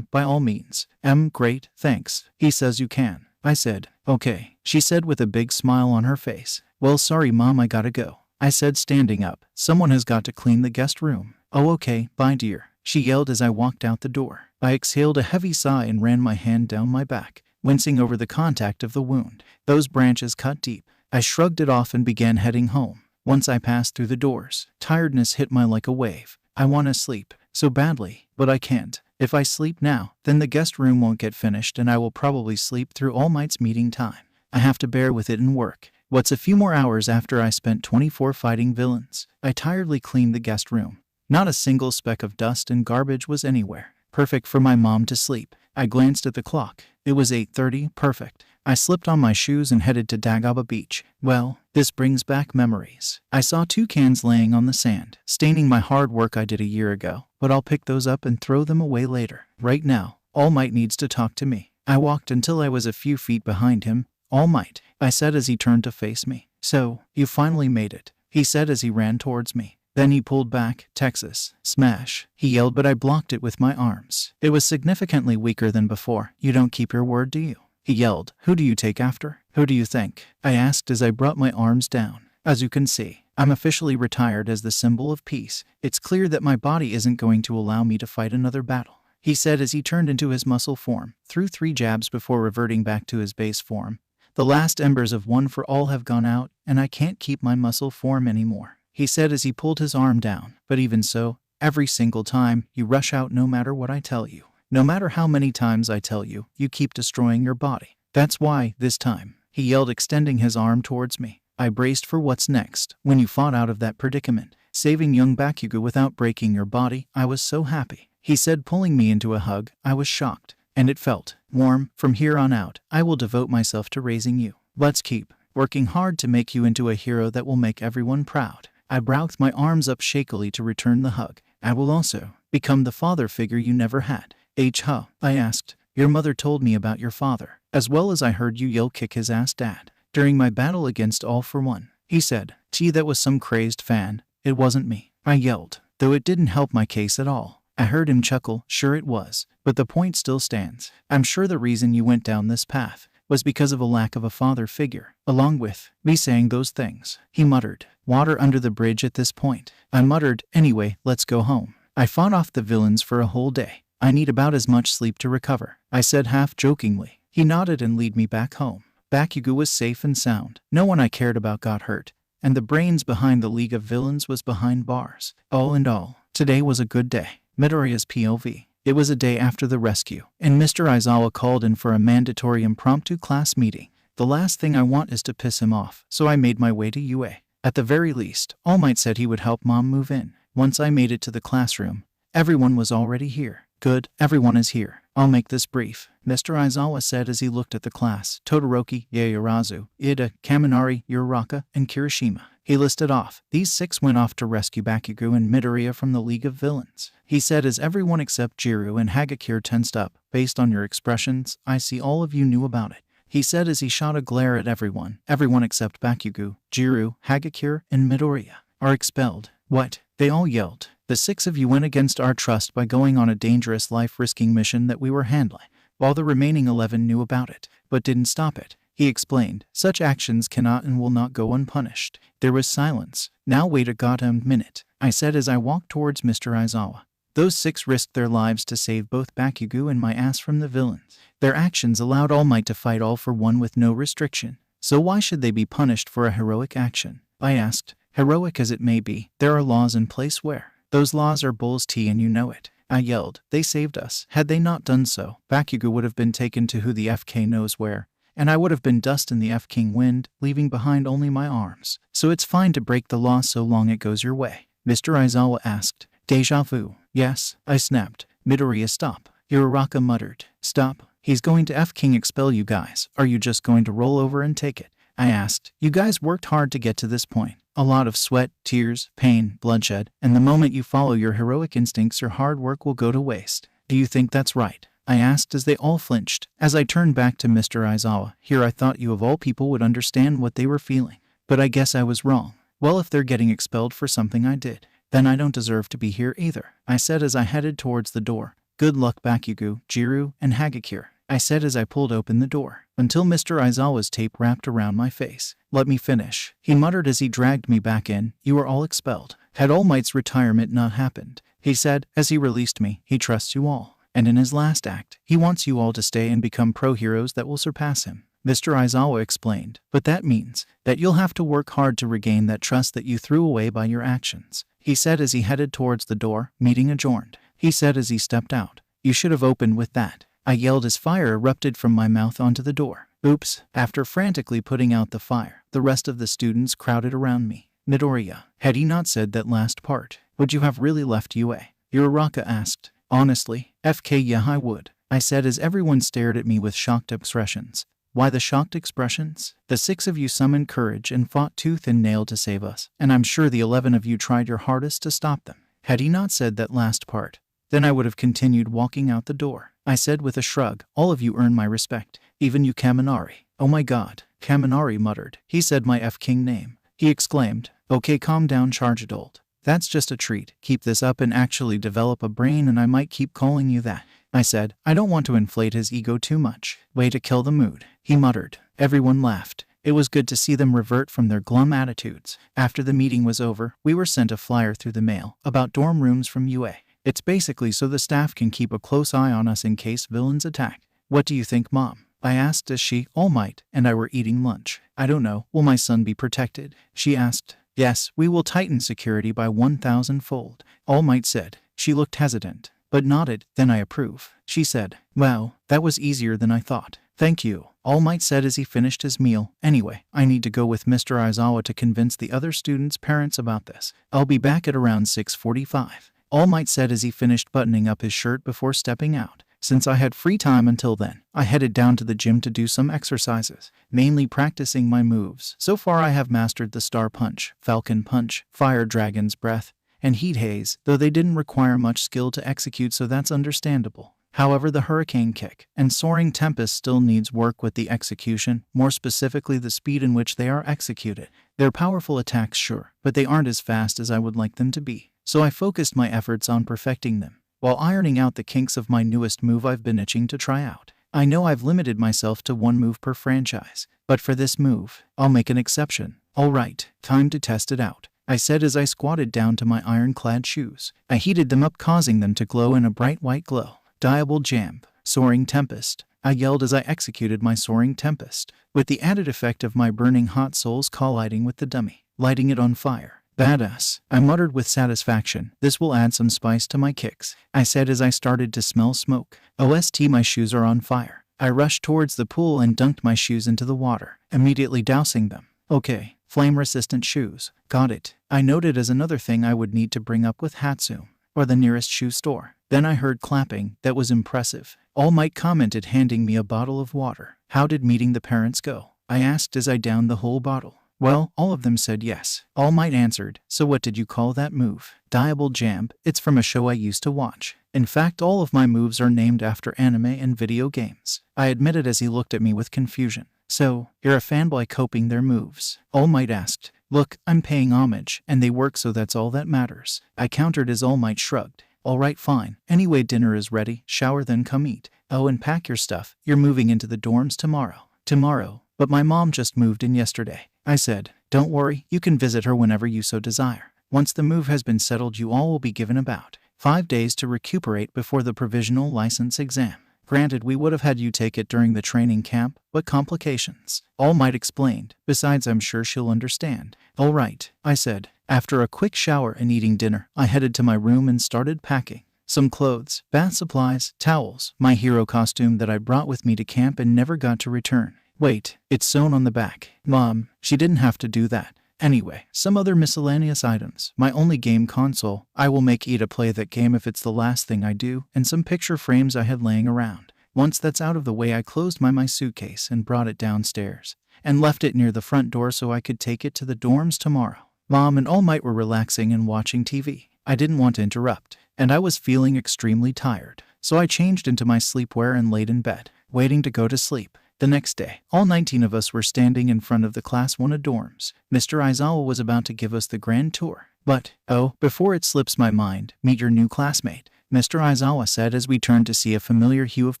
By all means. Great, thanks. He says you can. I said, "Okay," she said with a big smile on her face. "Well, sorry Mom, I gotta go," I said, standing up. "Someone has got to clean the guest room." "Oh, okay, bye dear," she yelled as I walked out the door. I exhaled a heavy sigh and ran my hand down my back, wincing over the contact of the wound. Those branches cut deep. I shrugged it off and began heading home. Once I passed through the doors, tiredness hit me like a wave. I want to sleep so badly, but I can't. If I sleep now, then the guest room won't get finished and I will probably sleep through All Might's meeting time. I have to bear with it and work. What's a few more hours after I spent 24 fighting villains? I tiredly cleaned the guest room. Not a single speck of dust and garbage was anywhere. Perfect for my mom to sleep. I glanced at the clock. It was 8:30, perfect. I slipped on my shoes and headed to Dagaba Beach. Well, this brings back memories. I saw 2 cans laying on the sand, staining my hard work I did a year ago, but I'll pick those up and throw them away later. Right now, All Might needs to talk to me. I walked until I was a few feet behind him. "All Might," I said as he turned to face me. "So, you finally made it," he said as he ran towards me. Then he pulled back. "Texas. Smash," he yelled, but I blocked it with my arms. It was significantly weaker than before. "You don't keep your word, do you?" he yelled. "Who do you take after? Who do you think?" I asked as I brought my arms down. "As you can see, I'm officially retired as the symbol of peace. It's clear that my body isn't going to allow me to fight another battle," he said as he turned into his muscle form, threw 3 jabs before reverting back to his base form. "The last embers of One for All have gone out, and I can't keep my muscle form anymore," he said as he pulled his arm down. "But even so, every single time, you rush out no matter what I tell you. No matter how many times I tell you, you keep destroying your body. That's why, this time," he yelled, extending his arm towards me. I braced for what's next. "When you fought out of that predicament, saving young Bakugo without breaking your body, I was so happy," he said, pulling me into a hug. I was shocked, and it felt warm. "From here on out, I will devote myself to raising you. Let's keep working hard to make you into a hero that will make everyone proud." I brought my arms up shakily to return the hug. "I will also Become the father figure you never had. Huh? I asked. Your mother told me about your father, as well as I heard you yell kick his ass dad during my battle against All for One. He said, gee, that was some crazed fan. It wasn't me. I yelled, though it didn't help my case at all. I heard him chuckle, sure it was, but the point still stands. I'm sure the reason you went down this path was because of a lack of a father figure, along with me saying those things. He muttered, water under the bridge at this point. I muttered, anyway, let's go home. I fought off the villains for a whole day. I need about as much sleep to recover, I said half jokingly. He nodded and led me back home. Bakugo was safe and sound. No one I cared about got hurt, and the brains behind the League of Villains was behind bars. All in all, today was a good day. Midoriya's POV. It was a day after the rescue, and Mr. Aizawa called in for a mandatory impromptu class meeting. The last thing I want is to piss him off, so I made my way to UA. At the very least, All Might said he would help Mom move in. Once I made it to the classroom, everyone was already here. Good, everyone is here. I'll make this brief, Mr. Aizawa said as he looked at the class. Todoroki, Yaoyorozu, Ida, Kaminari, Uraraka, and Kirishima. He listed off. These 6 went off to rescue Bakugo and Midoriya from the League of Villains. He said as everyone except Jiru and Hagakure tensed up. Based on your expressions, I see all of you knew about it. He said as he shot a glare at everyone. Everyone except Bakugo, Jiru, Hagakure, and Midoriya are expelled. What? They all yelled. The 6 of you went against our trust by going on a dangerous life-risking mission that we were handling, while the remaining 11 knew about it, but didn't stop it. He explained, such actions cannot and will not go unpunished. There was silence. Now wait a goddamn minute, I said as I walked towards Mr. Aizawa. Those 6 risked their lives to save both Bakugo and my ass from the villains. Their actions allowed All Might to fight All for One with no restriction. So why should they be punished for a heroic action? I asked. Heroic as it may be, there are laws in place where those laws are bull's tea and you know it. I yelled. They saved us. Had they not done so, Bakugo would have been taken to who the FK knows where, and I would have been dust in the F-King wind, leaving behind only my arms. So it's fine to break the law so long it goes your way, Mr. Aizawa asked. Deja vu. Yes, I snapped. Midoriya, stop. Uraraka muttered. Stop. He's going to F-King expel you guys. Are you just going to roll over and take it? I asked. You guys worked hard to get to this point. A lot of sweat, tears, pain, bloodshed, and the moment you follow your heroic instincts, your hard work will go to waste. Do you think that's right? I asked as they all flinched. As I turned back to Mr. Aizawa, here I thought you of all people would understand what they were feeling. But I guess I was wrong. Well, if they're getting expelled for something I did, then I don't deserve to be here either, I said as I headed towards the door. Good luck, Bakugo, Jiru, and Hagakure, I said as I pulled open the door, until Mr. Aizawa's tape wrapped around my face. Let me finish, he muttered as he dragged me back in. You are all expelled. Had All Might's retirement not happened, he said, as he released me, he trusts you all. And in his last act, he wants you all to stay and become pro-heroes that will surpass him, Mr. Aizawa explained. But that means that you'll have to work hard to regain that trust that you threw away by your actions, he said as he headed towards the door. Meeting adjourned, he said as he stepped out. You should have opened with that, I yelled as fire erupted from my mouth onto the door. Oops. After frantically putting out the fire, the rest of the students crowded around me. Midoriya, had he not said that last part, would you have really left UA? Uraraka asked. Honestly, FK, yeah, I would, I said as everyone stared at me with shocked expressions. Why the shocked expressions? The 6 of you summoned courage and fought tooth and nail to save us, and I'm sure the 11 of you tried your hardest to stop them. Had he not said that last part, then I would have continued walking out the door, I said with a shrug. All of you earn my respect, even you, Kaminari. Oh my god, Kaminari muttered. He said my F-King name. He exclaimed. Okay, calm down, Charge Adult. That's just a treat. Keep this up and actually develop a brain and I might keep calling you that, I said. I don't want to inflate his ego too much. Way to kill the mood, he muttered. Everyone laughed. It was good to see them revert from their glum attitudes. After the meeting was over, we were sent a flyer through the mail about dorm rooms from UA. It's basically so the staff can keep a close eye on us in case villains attack. What do you think, Mom? I asked as she, All Might, and I were eating lunch. I don't know. Will my son be protected? She asked. Yes, we will tighten security by 1,000-fold, All Might said. She looked hesitant, but nodded. Then I approve, she said. Wow, that was easier than I thought. Thank you, All Might said as he finished his meal. Anyway, I need to go with Mr. Aizawa to convince the other students' parents about this. I'll be back at around 6:45. All Might said as he finished buttoning up his shirt before stepping out. Since I had free time until then, I headed down to the gym to do some exercises, mainly practicing my moves. So far I have mastered the Star Punch, Falcon Punch, Fire Dragon's Breath, and heat haze, though they didn't require much skill to execute, so that's understandable. However, the hurricane kick and soaring tempest still needs work with the execution, more specifically the speed in which they are executed. They're powerful attacks, sure, but they aren't as fast as I would like them to be, so I focused my efforts on perfecting them, while ironing out the kinks of my newest move I've been itching to try out. I know I've limited myself to one move per franchise, but for this move, I'll make an exception. Alright, time to test it out, I said as I squatted down to my ironclad shoes. I heated them up, causing them to glow in a bright white glow. Diable Jam, Soaring Tempest, I yelled as I executed my Soaring Tempest, with the added effect of my burning hot souls colliding with the dummy, lighting it on fire. Badass, I muttered with satisfaction. This will add some spice to my kicks, I said as I started to smell smoke. OST, my shoes are on fire. I rushed towards the pool and dunked my shoes into the water, immediately dousing them. Okay, flame-resistant shoes. Got it, I noted as another thing I would need to bring up with Hatsum, or the nearest shoe store. Then I heard clapping. That was impressive. All Might commented, handing me a bottle of water. How did meeting the parents go? I asked as I downed the whole bottle. Well, all of them said yes. All Might answered. So what did you call that move? Diable Jam. It's from a show I used to watch. In fact, all of my moves are named after anime and video games, I admitted as he looked at me with confusion. So, you're a fanboy copying their moves? All Might asked. Look, I'm paying homage, and they work, so that's all that matters, I countered as All Might shrugged. Alright, fine. Anyway, dinner is ready. Shower, then come eat. Oh, and pack your stuff. You're moving into the dorms tomorrow. Tomorrow? But my mom just moved in yesterday, I said. Don't worry, you can visit her whenever you so desire. Once the move has been settled, you all will be given about 5 days to recuperate before the provisional license exam. Granted, we would have had you take it during the training camp, but complications, All Might explained. Besides, I'm sure she'll understand. Alright, I said. After a quick shower and eating dinner, I headed to my room and started packing. Some clothes, bath supplies, towels, my hero costume that I brought with me to camp and never got to return. Wait, it's sewn on the back. Mom, she didn't have to do that. Anyway, some other miscellaneous items, my only game console, I will make Ida play that game if it's the last thing I do, and some picture frames I had laying around. Once that's out of the way, I closed my suitcase and brought it downstairs, and left it near the front door so I could take it to the dorms tomorrow. Mom and All Might were relaxing and watching TV. I didn't want to interrupt, and I was feeling extremely tired, so I changed into my sleepwear and laid in bed, waiting to go to sleep. The next day, all 19 of us were standing in front of the Class 1 dorms. Mr. Aizawa was about to give us the grand tour. But, oh, before it slips my mind, meet your new classmate, Mr. Aizawa said as we turned to see a familiar hue of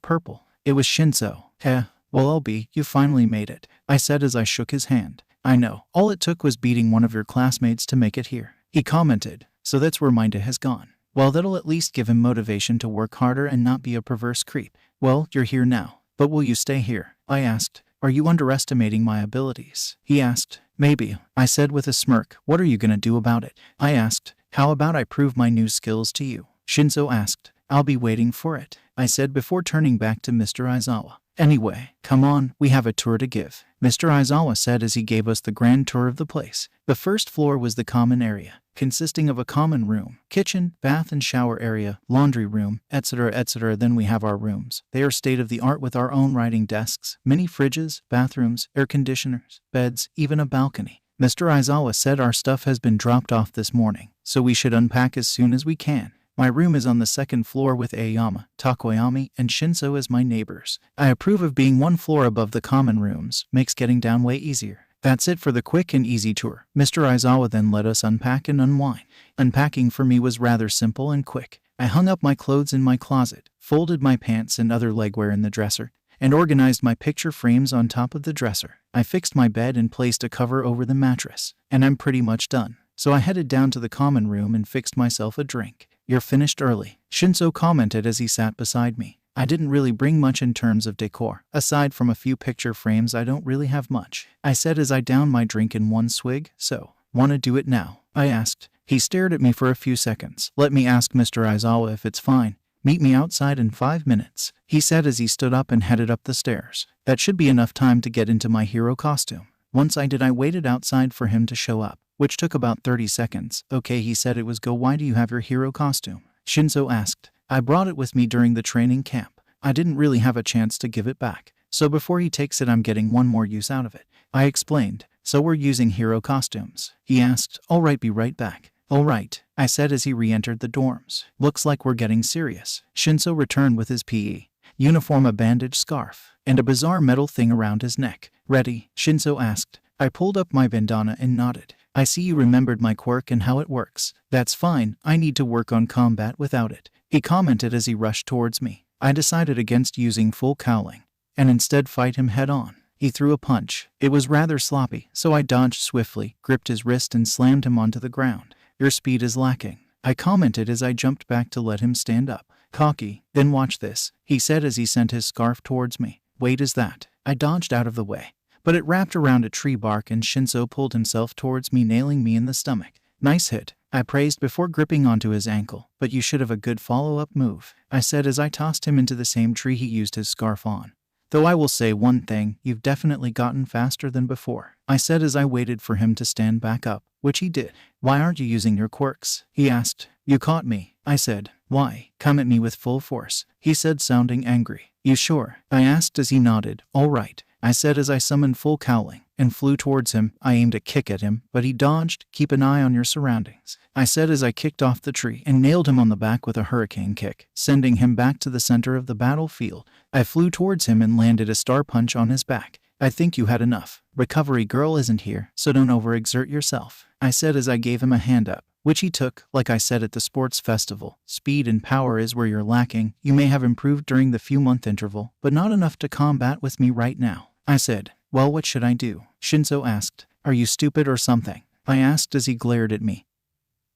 purple. It was Shinso. Well, I'll be, you finally made it, I said as I shook his hand. I know, all it took was beating one of your classmates to make it here, he commented. So that's where Minda has gone. Well, that'll at least give him motivation to work harder and not be a perverse creep. Well, you're here now. But will you stay here? I asked. Are you underestimating my abilities? He asked. Maybe, I said with a smirk. What are you gonna do about it? I asked. How about I prove my new skills to you? Shinzo asked. I'll be waiting for it, I said before turning back to Mr. Aizawa. Anyway, come on, we have a tour to give, Mr. Aizawa said as he gave us the grand tour of the place. The first floor was the common area, consisting of a common room, kitchen, bath and shower area, laundry room, etc., etc. Then we have our rooms. They are state-of-the-art with our own writing desks, mini fridges, bathrooms, air conditioners, beds, even a balcony. Mr. Aizawa said our stuff has been dropped off this morning, so we should unpack as soon as we can. My room is on the second floor with Aoyama, Takoyami, and Shinso as my neighbors. I approve of being one floor above the common rooms, makes getting down way easier. That's it for the quick and easy tour. Mr. Aizawa then let us unpack and unwind. Unpacking for me was rather simple and quick. I hung up my clothes in my closet, folded my pants and other legwear in the dresser, and organized my picture frames on top of the dresser. I fixed my bed and placed a cover over the mattress, and I'm pretty much done. So I headed down to the common room and fixed myself a drink. You're finished early, Shinso commented as he sat beside me. I didn't really bring much in terms of decor. Aside from a few picture frames, I don't really have much, I said as I downed my drink in one swig. So, wanna do it now? I asked. He stared at me for a few seconds. Let me ask Mr. Aizawa if it's fine. Meet me outside in 5 minutes, he said as he stood up and headed up the stairs. That should be enough time to get into my hero costume. Once I did, I waited outside for him to show up, which took about 30 seconds. Okay, he said it was go. Why do you have your hero costume? Shinso asked. I brought it with me during the training camp. I didn't really have a chance to give it back, so before he takes it I'm getting one more use out of it, I explained. So we're using hero costumes? He asked. Alright, be right back. Alright, I said as he re-entered the dorms. Looks like we're getting serious. Shinso returned with his PE uniform, a bandage scarf, and a bizarre metal thing around his neck. Ready? Shinso asked. I pulled up my bandana and nodded. I see you remembered my quirk and how it works. That's fine, I need to work on combat without it, he commented as he rushed towards me. I decided against using full cowling, and instead fight him head on. He threw a punch. It was rather sloppy, so I dodged swiftly, gripped his wrist and slammed him onto the ground. Your speed is lacking, I commented as I jumped back to let him stand up. Cocky, then watch this, he said as he sent his scarf towards me. Wait, is that? I dodged out of the way, but it wrapped around a tree bark and Shinso pulled himself towards me, nailing me in the stomach. Nice hit, I praised before gripping onto his ankle. But you should have a good follow-up move, I said as I tossed him into the same tree he used his scarf on. Though I will say one thing, you've definitely gotten faster than before, I said as I waited for him to stand back up, which he did. Why aren't you using your quirks? He asked. You caught me, I said. Why? Come at me with full force, he said, sounding angry. You sure? I asked as he nodded. All right, I said as I summoned full cowling and flew towards him. I aimed a kick at him, but he dodged. Keep an eye on your surroundings, I said as I kicked off the tree and nailed him on the back with a hurricane kick, sending him back to the center of the battlefield. I flew towards him and landed a star punch on his back. I think you had enough. Recovery girl isn't here, so don't overexert yourself, I said as I gave him a hand up, which he took. Like I said at the sports festival, speed and power is where you're lacking. You may have improved during the few-month interval, but not enough to combat with me right now, I said. Well, what should I do? Shinso asked. Are you stupid or something? I asked as he glared at me.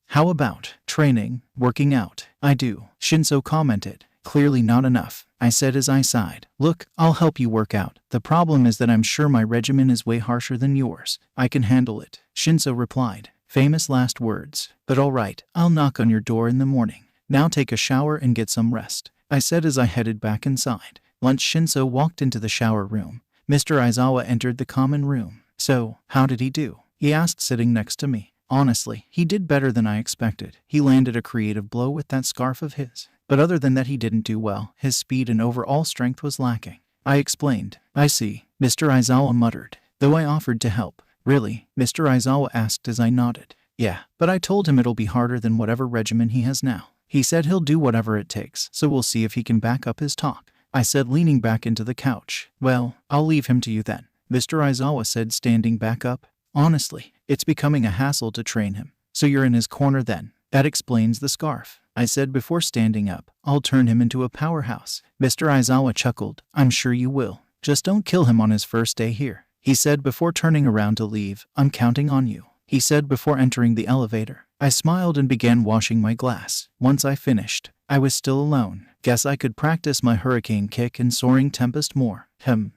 How about training, working out? I do, Shinso commented. Clearly not enough, I said as I sighed. Look, I'll help you work out. The problem is that I'm sure my regimen is way harsher than yours. I can handle it, Shinso replied. Famous last words. But alright, I'll knock on your door in the morning. Now take a shower and get some rest, I said as I headed back inside. Lunch. Shinso walked into the shower room. Mr. Aizawa entered the common room. So, how did he do? He asked, sitting next to me. Honestly, he did better than I expected. He landed a creative blow with that scarf of his. But other than that, he didn't do well. His speed and overall strength was lacking, I explained. I see, Mr. Aizawa muttered, though I offered to help. Really? Mr. Aizawa asked as I nodded. Yeah, but I told him it'll be harder than whatever regimen he has now. He said he'll do whatever it takes, so we'll see if he can back up his talk, I said, leaning back into the couch. Well, I'll leave him to you then, Mr. Aizawa said, standing back up. Honestly, it's becoming a hassle to train him. So you're in his corner then? That explains the scarf, I said before standing up. I'll turn him into a powerhouse. Mr. Aizawa chuckled. I'm sure you will. Just don't kill him on his first day here, he said before turning around to leave. I'm counting on you, he said before entering the elevator. I smiled and began washing my glass. Once I finished, I was still alone. Guess I could practice my hurricane kick and soaring tempest more.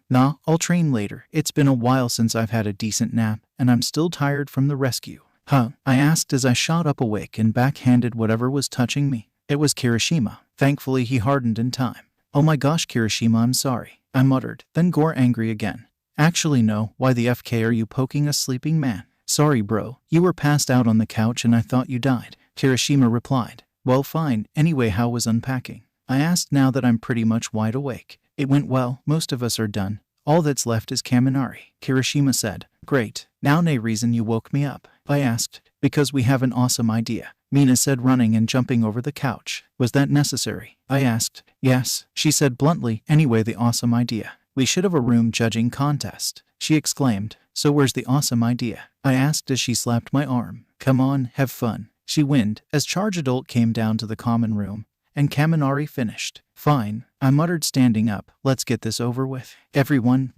Nah, I'll train later. It's been a while since I've had a decent nap, and I'm still tired from the rescue. Huh? I asked as I shot up awake and backhanded whatever was touching me. It was Kirishima. Thankfully, he hardened in time. Oh my gosh, Kirishima, I'm sorry, I muttered, then gore angry again. Actually no, why the FK are you poking a sleeping man? Sorry bro, you were passed out on the couch and I thought you died, Kirishima replied. Well fine, anyway how was unpacking? I asked now that I'm pretty much wide awake. It went well, most of us are done. All that's left is Kaminari, Kirishima said. Great, now no reason you woke me up, I asked. Because we have an awesome idea, Mina said, running and jumping over the couch. Was that necessary? I asked. Yes, she said bluntly. Anyway, the awesome idea. We should have a room judging contest, she exclaimed. So where's the awesome idea? I asked as she slapped my arm. Come on, have fun, she whined as Charge Adult came down to the common room and Kaminari finished. Fine, I muttered, standing up. Let's get this over with. Everyone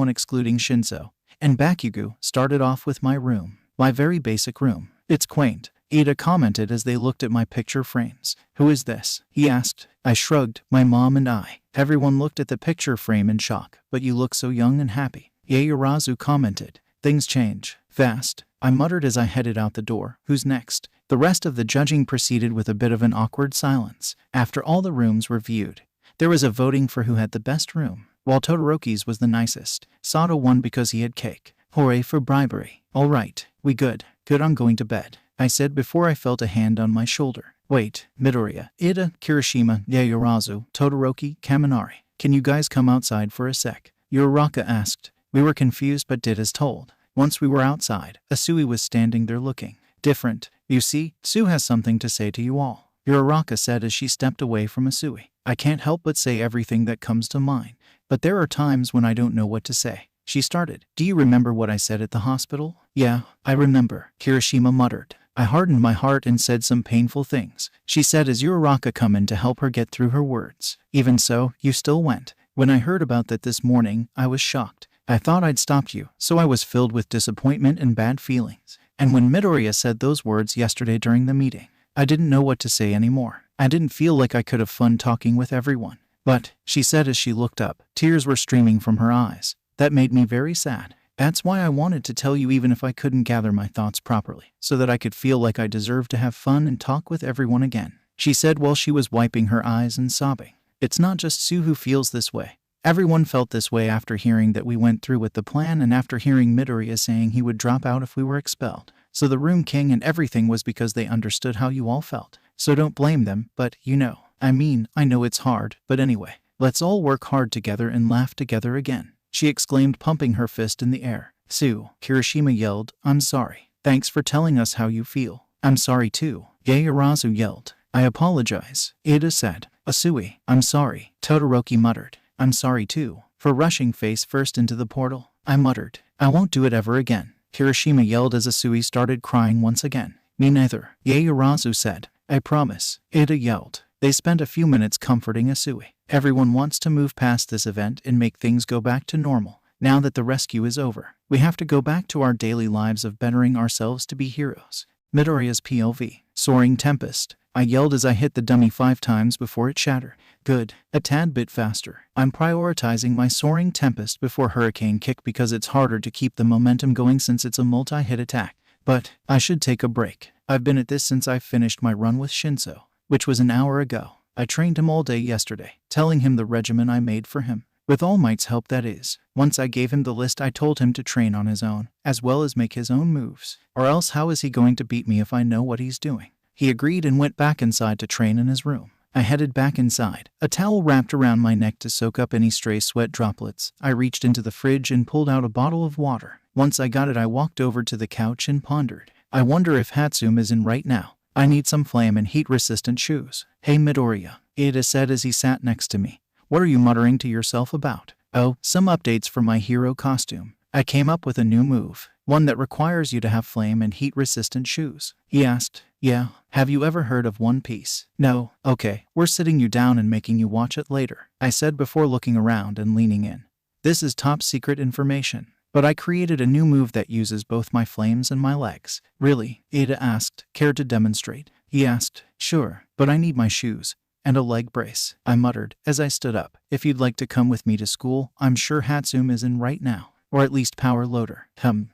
excluding Shinso and Bakugo, started off with my room. My very basic room. It's quaint, Ida commented as they looked at my picture frames. Who is this? He asked. I shrugged. My mom and I. Everyone looked at the picture frame in shock. But you look so young and happy, Yaoyorozu commented. Things change fast, I muttered as I headed out the door. Who's next? The rest of the judging proceeded with a bit of an awkward silence. After all the rooms were viewed, there was a voting for who had the best room. While Todoroki's was the nicest, Sato won because he had cake. Hooray for bribery. All right, we good. Good, I'm going to bed, I said before I felt a hand on my shoulder. Wait, Midoriya, Ida, Kirishima, Yaoyorozu, Todoroki, Kaminari. Can you guys come outside for a sec? Uraraka asked. We were confused but did as told. Once we were outside, Asui was standing there looking different. You see, Sue has something to say to you all, Uraraka said as she stepped away from Asui. I can't help but say everything that comes to mind, but there are times when I don't know what to say. She started. Do you remember what I said at the hospital? Yeah, I remember, Kirishima muttered. I hardened my heart and said some painful things, she said as Uraraka come in to help her get through her words. Even so, you still went. When I heard about that this morning, I was shocked. I thought I'd stopped you, so I was filled with disappointment and bad feelings. And when Midoriya said those words yesterday during the meeting, I didn't know what to say anymore. I didn't feel like I could have fun talking with everyone. But, she said as she looked up, tears were streaming from her eyes. That made me very sad. That's why I wanted to tell you even if I couldn't gather my thoughts properly, so that I could feel like I deserved to have fun and talk with everyone again, she said while she was wiping her eyes and sobbing. It's not just Sue who feels this way. Everyone felt this way after hearing that we went through with the plan and after hearing Midoriya saying he would drop out if we were expelled. So the room king and everything was because they understood how you all felt. So don't blame them, but, I know it's hard, but anyway, let's all work hard together and laugh together again, she exclaimed, pumping her fist in the air. Sue, Kirishima yelled, I'm sorry. Thanks for telling us how you feel. I'm sorry too, Yaoyorozu yelled. I apologize, Ida said. Asui, I'm sorry, Todoroki muttered. I'm sorry too, for rushing face first into the portal. I muttered. I won't do it ever again, Kirishima yelled as Asui started crying once again. Me neither, Yaoyorozu said. I promise, Ida yelled. They spent a few minutes comforting Asui. Everyone wants to move past this event and make things go back to normal. Now that the rescue is over, we have to go back to our daily lives of bettering ourselves to be heroes. Midoriya's POV. Soaring Tempest. I yelled as I hit the dummy 5 times before it shattered. Good. A tad bit faster. I'm prioritizing my Soaring Tempest before Hurricane Kick because it's harder to keep the momentum going since it's a multi-hit attack. But I should take a break. I've been at this since I finished my run with Shinso, which was an hour ago. I trained him all day yesterday, telling him the regimen I made for him. With All Might's help, that is. Once I gave him the list, I told him to train on his own, as well as make his own moves. Or else how is he going to beat me if I know what he's doing? He agreed and went back inside to train in his room. I headed back inside, a towel wrapped around my neck to soak up any stray sweat droplets. I reached into the fridge and pulled out a bottle of water. Once I got it, I walked over to the couch and pondered. I wonder if Hatsum is in right now. I need some flame and heat-resistant shoes. Hey Midoriya, Ida said as he sat next to me. What are you muttering to yourself about? Oh, some updates for my hero costume. I came up with a new move, one that requires you to have flame and heat-resistant shoes. He asked. Yeah, have you ever heard of One Piece? No, okay, we're sitting you down and making you watch it later, I said before looking around and leaning in. This is top secret information, but I created a new move that uses both my flames and my legs. Really? Ada asked. Care to demonstrate? He asked. Sure, but I need my shoes. And a leg brace, I muttered as I stood up. If you'd like to come with me to school, I'm sure Hatsum is in right now. Or at least Power Loader.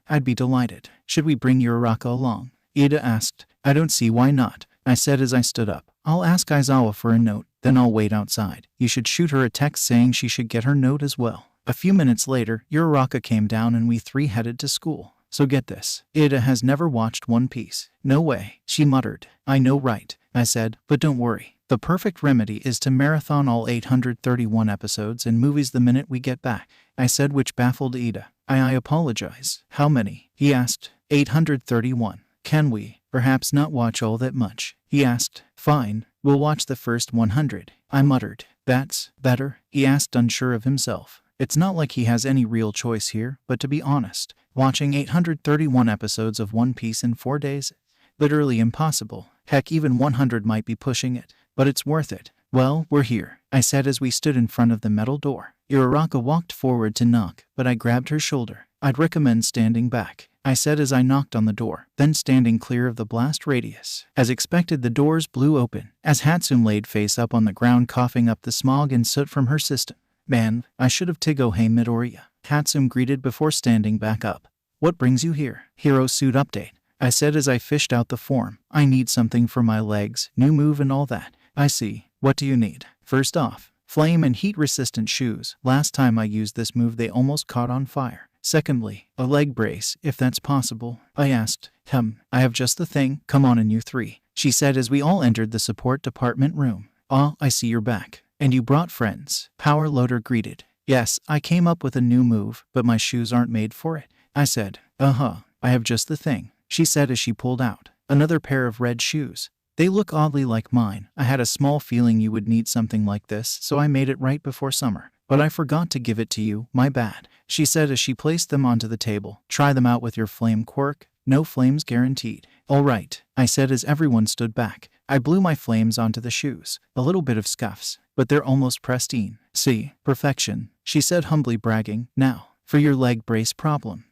I'd be delighted. Should we bring Uraraka along? Ida asked. I don't see why not, I said as I stood up. I'll ask Aizawa for a note, then I'll wait outside. You should shoot her a text saying she should get her note as well. A few minutes later, Uraraka came down and we 3 headed to school. So get this. Ida has never watched One Piece. No way, she muttered. I know, right, I said, but don't worry. The perfect remedy is to marathon all 831 episodes and movies the minute we get back, I said, which baffled Ida. I apologize. How many? He asked. 831. Can we perhaps not watch all that much? He asked. Fine, we'll watch the first 100. I muttered. That's better? He asked, unsure of himself. It's not like he has any real choice here, but to be honest, watching 831 episodes of One Piece in 4 days? Literally impossible. Heck, even 100 might be pushing it. But it's worth it. Well, we're here, I said as we stood in front of the metal door. Uraraka walked forward to knock, but I grabbed her shoulder. I'd recommend standing back, I said as I knocked on the door, then standing clear of the blast radius. As expected, the doors blew open, as Hatsum laid face up on the ground, coughing up the smog and soot from her system. Man, I should have Tigo. Hey Midoriya, Hatsum greeted before standing back up. What brings you here? Hero suit update, I said as I fished out the form. I need something for my legs, new move and all that. I see. What do you need? First off, flame and heat-resistant shoes. Last time I used this move they almost caught on fire. Secondly, a leg brace, if that's possible, I asked. I have just the thing. Come on in, you 3, she said as we all entered the support department room. Ah, I see you're back. And you brought friends. Power Loader greeted. Yes, I came up with a new move, but my shoes aren't made for it, I said. I have just the thing, she said as she pulled out Another pair of red shoes. They look oddly like mine. I had a small feeling you would need something like this, so I made it right before summer. But I forgot to give it to you, my bad, she said as she placed them onto the table. Try them out with your flame quirk. No flames guaranteed. All right, I said as everyone stood back. I blew my flames onto the shoes. A little bit of scuffs, but they're almost pristine. See, perfection, she said humbly bragging. Now, for your leg brace problem.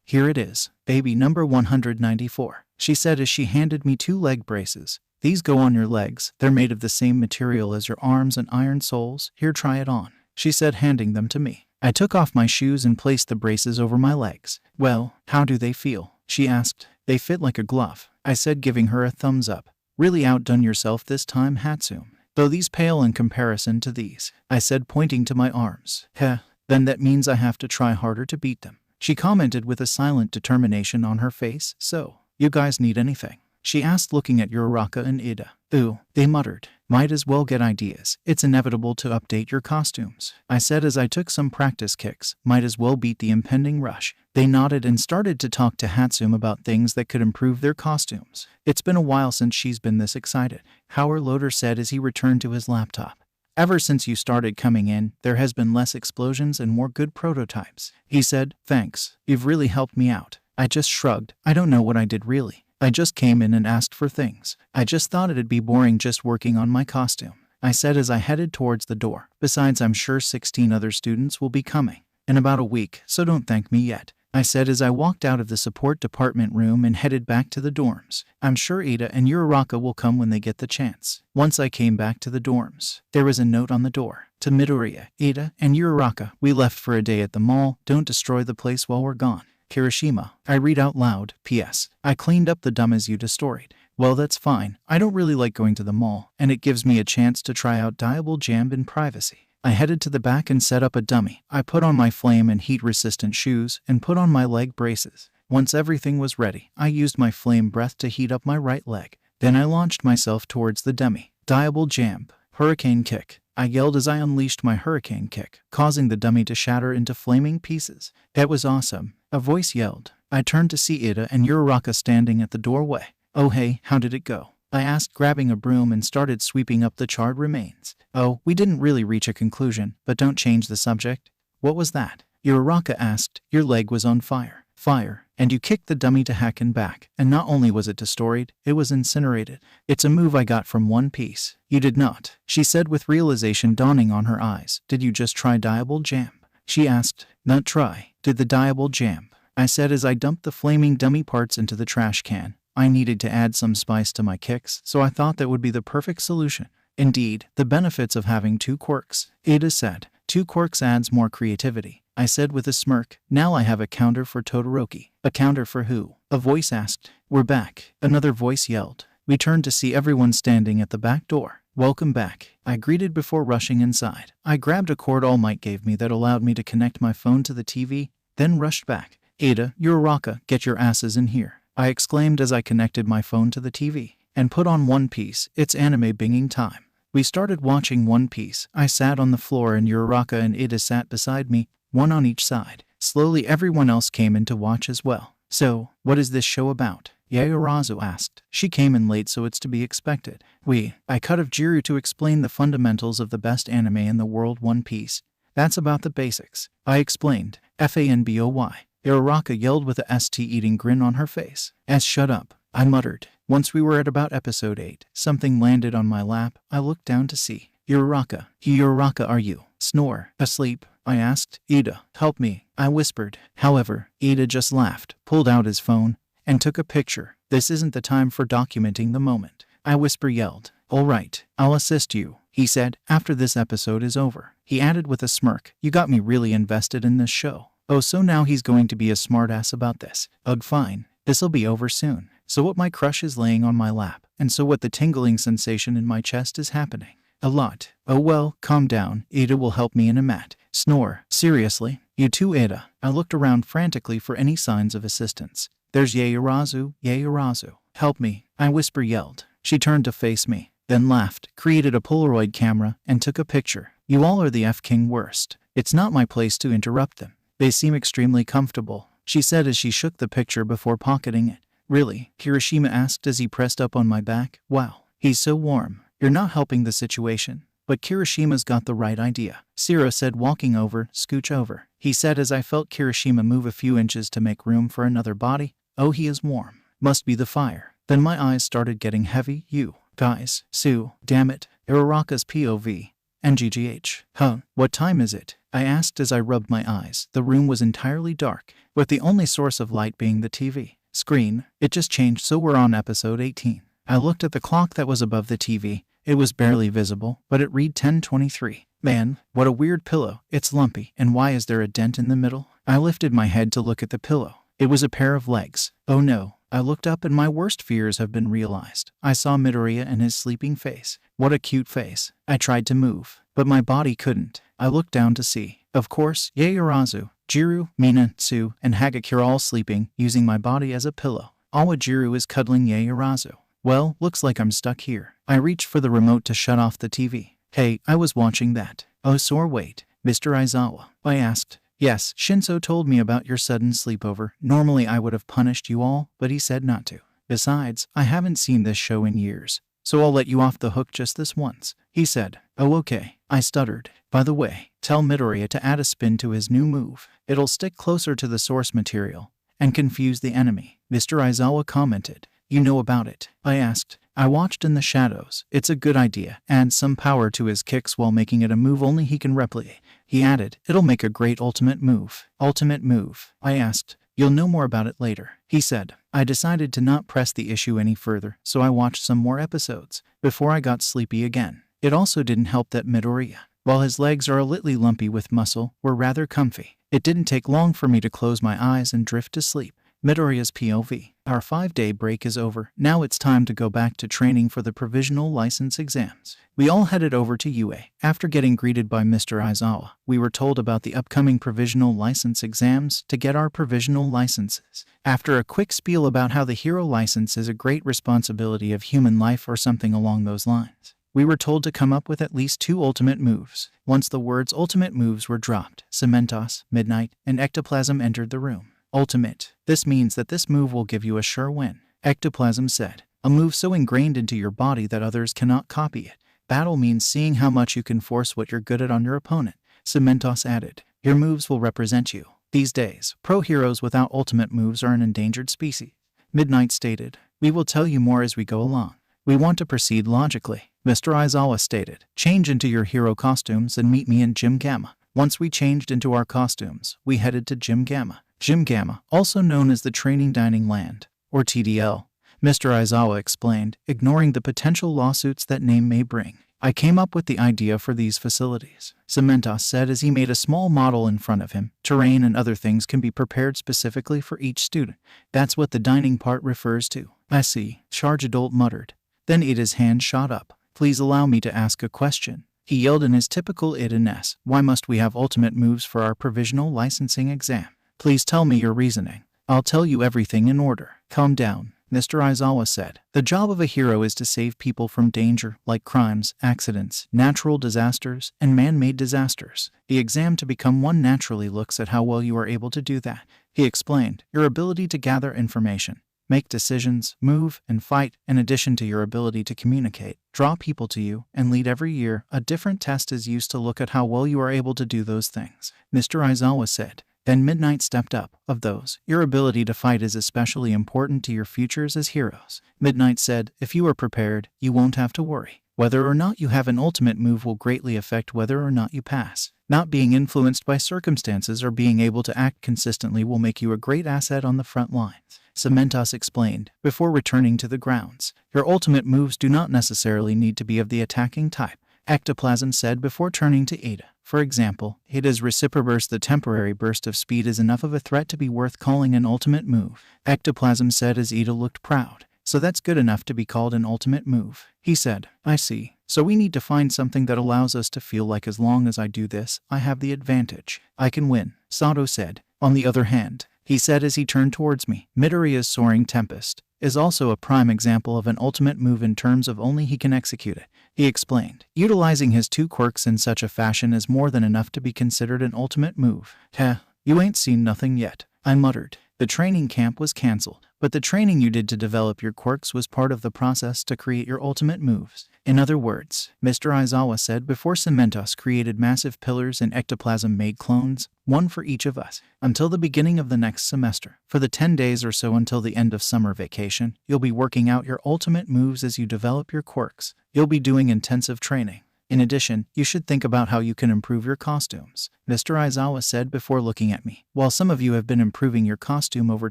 Here it is, baby number 194, she said as she handed me 2 leg braces. These go on your legs. They're made of the same material as your arms and iron soles. Here, try it on, she said, handing them to me. I took off my shoes and placed the braces over my legs. Well, how do they feel? She asked. They fit like a glove, I said, giving her a thumbs up. Really outdone yourself this time, Hatsune. Though these pale in comparison to these, I said, pointing to my arms. Heh, then that means I have to try harder to beat them, she commented with a silent determination on her face. So, you guys need anything? She asked, looking at Uraraka and Ida. Ooh, they muttered. Might as well get ideas. It's inevitable to update your costumes, I said as I took some practice kicks. Might as well beat the impending rush. They nodded and started to talk to Hatsune about things that could improve their costumes. It's been a while since she's been this excited, Howard Loader said as he returned to his laptop. Ever since you started coming in, there has been less explosions and more good prototypes, he said. Thanks, you've really helped me out. I just shrugged. I don't know what I did really. I just came in and asked for things. I just thought it'd be boring just working on my costume, I said as I headed towards the door. Besides, I'm sure 16 other students will be coming in about a week, so don't thank me yet, I said as I walked out of the support department room and headed back to the dorms. I'm sure Ida and Uraraka will come when they get the chance. Once I came back to the dorms, there was a note on the door. To Midoriya, Ida, and Uraraka, we left for a day at the mall. Don't destroy the place while we're gone. Kirishima. I read out loud. P.S. I cleaned up the dummies you destroyed. Well, that's fine. I don't really like going to the mall, and it gives me a chance to try out Diable Jam in privacy. I headed to the back and set up a dummy. I put on my flame and heat-resistant shoes and put on my leg braces. Once everything was ready, I used my flame breath to heat up my right leg. Then I launched myself towards the dummy. Diable Jam. Hurricane Kick. I yelled as I unleashed my hurricane kick, causing the dummy to shatter into flaming pieces. That was awesome, a voice yelled. I turned to see Ida and Uraraka standing at the doorway. Oh hey, how did it go? I asked, grabbing a broom and started sweeping up the charred remains. Oh, we didn't really reach a conclusion, but don't change the subject. What was that? Uraraka asked. Your leg was on fire. Fire, and you kicked the dummy to heck and back, and not only was it destroyed, it was incinerated. It's a move I got from One Piece. You did not, she said with realization dawning on her eyes. Did you just try Diable Jam? She asked. Not try. Did the Diable Jam, I said as I dumped the flaming dummy parts into the trash can. I needed to add some spice to my kicks, so I thought that would be the perfect solution. Indeed, the benefits of having 2 quirks, Ida said. 2 quirks adds more creativity, I said with a smirk. Now I have a counter for Todoroki. A counter for who? A voice asked. We're back, another voice yelled. We turned to see everyone standing at the back door. Welcome back, I greeted before rushing inside. I grabbed a cord All Might gave me that allowed me to connect my phone to the TV, then rushed back. Ada, Uraraka, get your asses in here, I exclaimed as I connected my phone to the TV and put on One Piece. It's anime binging time. We started watching One Piece. I sat on the floor and Uraraka and Ida sat beside me, one on each side. Slowly everyone else came in to watch as well. So, what is this show about? Yaoyorozu asked. She came in late, so it's to be expected. I cut of Jiru to explain the fundamentals of the best anime in the world, One Piece. That's about the basics, I explained. Fanboy. Uraraka yelled with a st-eating grin on her face. Shut up, I muttered. Once we were at about episode 8, something landed on my lap. I looked down to see Uraraka. Uraraka, are you? Snore. Asleep? I asked. Ida, help me, I whispered. However, Ida just laughed, pulled out his phone, and took a picture. This isn't the time for documenting the moment, I yelled. All right, I'll assist you, he said, after this episode is over. He added with a smirk. You got me really invested in this show. Oh, so now he's going to be a smartass about this. Ugh, fine. This'll be over soon. So what, my crush is laying on my lap, and so what, the tingling sensation in my chest is happening. A lot. Oh well, calm down. Ida will help me in a mat. Snore. Seriously? You too, Ida? I looked around frantically for any signs of assistance. There's Yaoyorozu. Yaoyorozu. Help me, I yelled. She turned to face me, then laughed, created a Polaroid camera, and took a picture. You all are the F-king worst. It's not my place to interrupt them. They seem extremely comfortable, she said as she shook the picture before pocketing it. Really? Kirishima asked as he pressed up on my back. Wow, he's so warm. You're not helping the situation. But Kirishima's got the right idea. Siro said, walking over. Scooch over, he said as I felt Kirishima move a few inches to make room for another body. Oh, he is warm. Must be the fire. Then my eyes started getting heavy. You guys, Sue, damn it, Uraraka's POV. NGGH. Huh, what time is it? I asked as I rubbed my eyes. The room was entirely dark, with the only source of light being the TV screen. It just changed, so we're on episode 18. I looked at the clock that was above the TV. It was barely visible, but it read 10:23. Man, what a weird pillow. It's lumpy. And why is there a dent in the middle? I lifted my head to look at the pillow. It was a pair of legs. Oh no. I looked up and my worst fears have been realized. I saw Midoriya and his sleeping face. What a cute face. I tried to move, but my body couldn't. I looked down to see, of course, Yaoyorozu, Jiru, Mina, Tsu, and Hagakure all sleeping, using my body as a pillow. Awajiru is cuddling Yaoyorozu. Well, looks like I'm stuck here. I reached for the remote to shut off the TV. Hey, I was watching that. Oh, sore wait, Mr. Aizawa, I asked. Yes, Shinso told me about your sudden sleepover. Normally I would have punished you all, but he said not to. Besides, I haven't seen this show in years, so I'll let you off the hook just this once, he said. Oh, okay, I stuttered. By the way, tell Midoriya to add a spin to his new move. It'll stick closer to the source material and confuse the enemy, Mr. Aizawa commented. You know about it? I asked. I watched in the shadows. It's a good idea. Add some power to his kicks while making it a move only he can replicate. He added, it'll make a great ultimate move. Ultimate move? I asked. You'll know more about it later, he said. I decided to not press the issue any further, so I watched some more episodes before I got sleepy again. It also didn't help that Midoriya, while his legs are a little lumpy with muscle, were rather comfy. It didn't take long for me to close my eyes and drift to sleep. Midoriya's POV. Our 5-day break is over. Now it's time to go back to training for the provisional license exams. We all headed over to UA. After getting greeted by Mr. Aizawa, we were told about the upcoming provisional license exams to get our provisional licenses. After a quick spiel about how the hero license is a great responsibility of human life or something along those lines, we were told to come up with at least 2 ultimate moves. Once the words ultimate moves were dropped, Cementos, Midnight, and Ectoplasm entered the room. Ultimate. This means that this move will give you a sure win, Ectoplasm said. A move so ingrained into your body that others cannot copy it. Battle means seeing how much you can force what you're good at on your opponent, Cementos added. Your moves will represent you. These days, pro heroes without ultimate moves are an endangered species, Midnight stated. We will tell you more as we go along. We want to proceed logically, Mr. Aizawa stated. Change into your hero costumes and meet me in Gym Gamma. Once we changed into our costumes, we headed to Gym Gamma. Gym Gamma, also known as the Training Dining Land, or TDL, Mr. Aizawa explained, ignoring the potential lawsuits that name may bring. I came up with the idea for these facilities, Cementos said as he made a small model in front of him. Terrain and other things can be prepared specifically for each student. That's what the dining part refers to. I see, Charge Adult muttered. Then Ida's hand shot up. Please allow me to ask a question. He yelled in his typical Ida-ness. Why must we have ultimate moves for our provisional licensing exam? Please tell me your reasoning. I'll tell you everything in order. Calm down, Mr. Aizawa said. The job of a hero is to save people from danger, like crimes, accidents, natural disasters, and man-made disasters. The exam to become one naturally looks at how well you are able to do that, he explained. Your ability to gather information, make decisions, move, and fight, in addition to your ability to communicate, draw people to you, and lead. Every year, a different test is used to look at how well you are able to do those things, Mr. Aizawa said. Then Midnight stepped up. Of those, your ability to fight is especially important to your futures as heroes. Midnight said, if you are prepared, you won't have to worry. Whether or not you have an ultimate move will greatly affect whether or not you pass. Not being influenced by circumstances or being able to act consistently will make you a great asset on the front lines, Cementos explained, before returning to the grounds. Your ultimate moves do not necessarily need to be of the attacking type, Ectoplasm said before turning to Ada. For example, Ida's Reciproburst, the temporary burst of speed, is enough of a threat to be worth calling an ultimate move, Ectoplasm said as Ida looked proud. So that's good enough to be called an ultimate move, he said. I see. So we need to find something that allows us to feel like as long as I do this, I have the advantage. I can win, Sato said. On the other hand, he said as he turned towards me, Midoriya's Soaring Tempest is also a prime example of an ultimate move in terms of only he can execute it, he explained. Utilizing his 2 quirks in such a fashion is more than enough to be considered an ultimate move. Heh, you ain't seen nothing yet, I muttered. The training camp was cancelled, but the training you did to develop your quirks was part of the process to create your ultimate moves. In other words, Mr. Aizawa said before Cementos created massive pillars and ectoplasm made clones, one for each of us, until the beginning of the next semester. For the 10 days or so until the end of summer vacation, you'll be working out your ultimate moves as you develop your quirks. You'll be doing intensive training. In addition, you should think about how you can improve your costumes, Mr. Aizawa said before looking at me. While some of you have been improving your costume over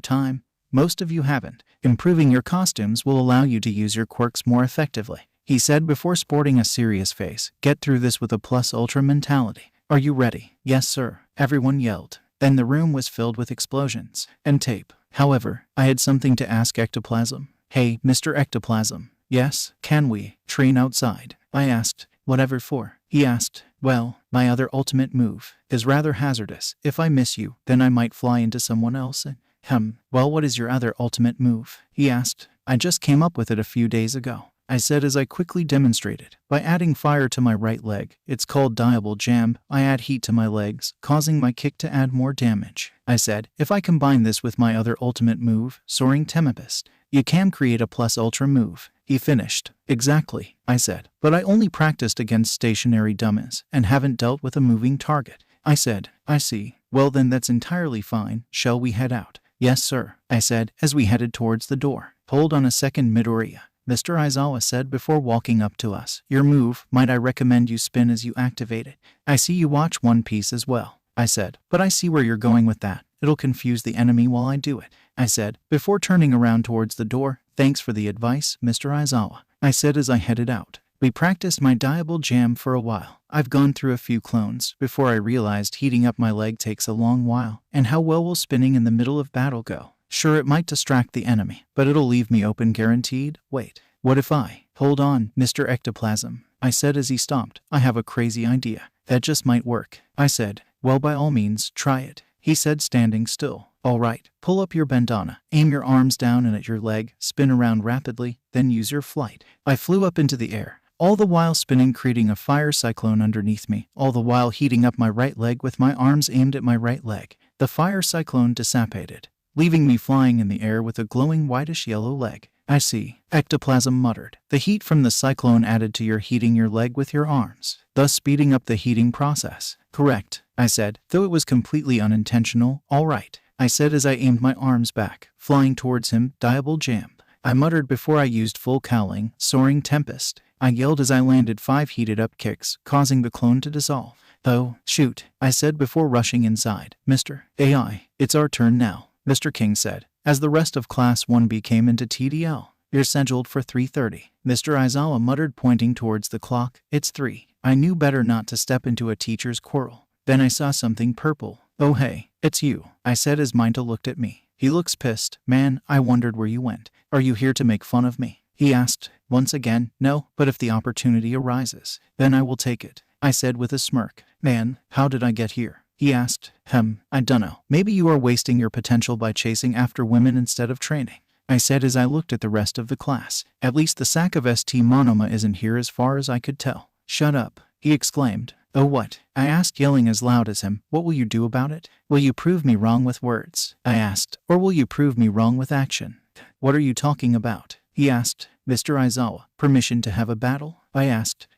time, most of you haven't. Improving your costumes will allow you to use your quirks more effectively, he said before sporting a serious face. Get through this with a plus ultra mentality. Are you ready? Yes, sir, everyone yelled. Then the room was filled with explosions and tape. However, I had something to ask Ectoplasm. Hey, Mr. Ectoplasm. Yes, can we train outside? I asked. Whatever for? He asked. Well, my other ultimate move is rather hazardous. If I miss you, then I might fly into someone else and, well, what is your other ultimate move? He asked. I just came up with it a few days ago, I said as I quickly demonstrated. By adding fire to my right leg, it's called Diable Jam. I add heat to my legs, causing my kick to add more damage. I said, if I combine this with my other ultimate move, Soaring Tempest, you can create a plus ultra move. He finished. Exactly, I said. But I only practiced against stationary dummies and haven't dealt with a moving target. I said, I see. Well then that's entirely fine. Shall we head out? Yes, sir, I said as we headed towards the door. Hold on a second, Midoriya, Mr. Aizawa said before walking up to us. Your move, might I recommend you spin as you activate it? I see you watch One Piece as well, I said. But I see where you're going with that. It'll confuse the enemy while I do it, I said, before turning around towards the door. Thanks for the advice, Mr. Aizawa, I said as I headed out. We practiced my Diable Jam for a while. I've gone through a few clones before I realized heating up my leg takes a long while. And how well will spinning in the middle of battle go? Sure, it might distract the enemy, but it'll leave me open guaranteed. Wait, what if I? Hold on, Mr. Ectoplasm, I said as he stopped. I have a crazy idea. That just might work, I said. Well, by all means, try it, he said standing still. All right, pull up your bandana, aim your arms down and at your leg, spin around rapidly, then use your flight. I flew up into the air, all the while spinning, creating a fire cyclone underneath me, all the while heating up my right leg with my arms aimed at my right leg. The fire cyclone dissipated, leaving me flying in the air with a glowing whitish yellow leg. I see, Ectoplasm muttered. The heat from the cyclone added to your heating your leg with your arms, thus speeding up the heating process. Correct, I said, though it was completely unintentional. All right, I said as I aimed my arms back, flying towards him. Diable Jam, I muttered before I used full cowling. Soaring Tempest, I yelled as I landed 5 heated up kicks, causing the clone to dissolve. Oh, shoot, I said before rushing inside. Mr. AI, it's our turn now, Mr. King said, as the rest of Class 1B came into TDL. You're scheduled for 3:30, Mr. Aizawa muttered, pointing towards the clock. It's 3. I knew better not to step into a teacher's quarrel. Then I saw something purple. Oh hey, it's you, I said as Minta looked at me. He looks pissed. Man, I wondered where you went. Are you here to make fun of me? He asked. Once again, no, but if the opportunity arises, then I will take it, I said with a smirk. Man, how did I get here? He asked. I dunno. Maybe you are wasting your potential by chasing after women instead of training, I said as I looked at the rest of the class. At least the sack of ST Monoma isn't here as far as I could tell. Shut up, he exclaimed. Oh what? I asked, yelling as loud as him. What will you do about it? Will you prove me wrong with words? I asked. Or will you prove me wrong with action? What are you talking about? He asked. Mr. Aizawa, permission to have a battle? I asked.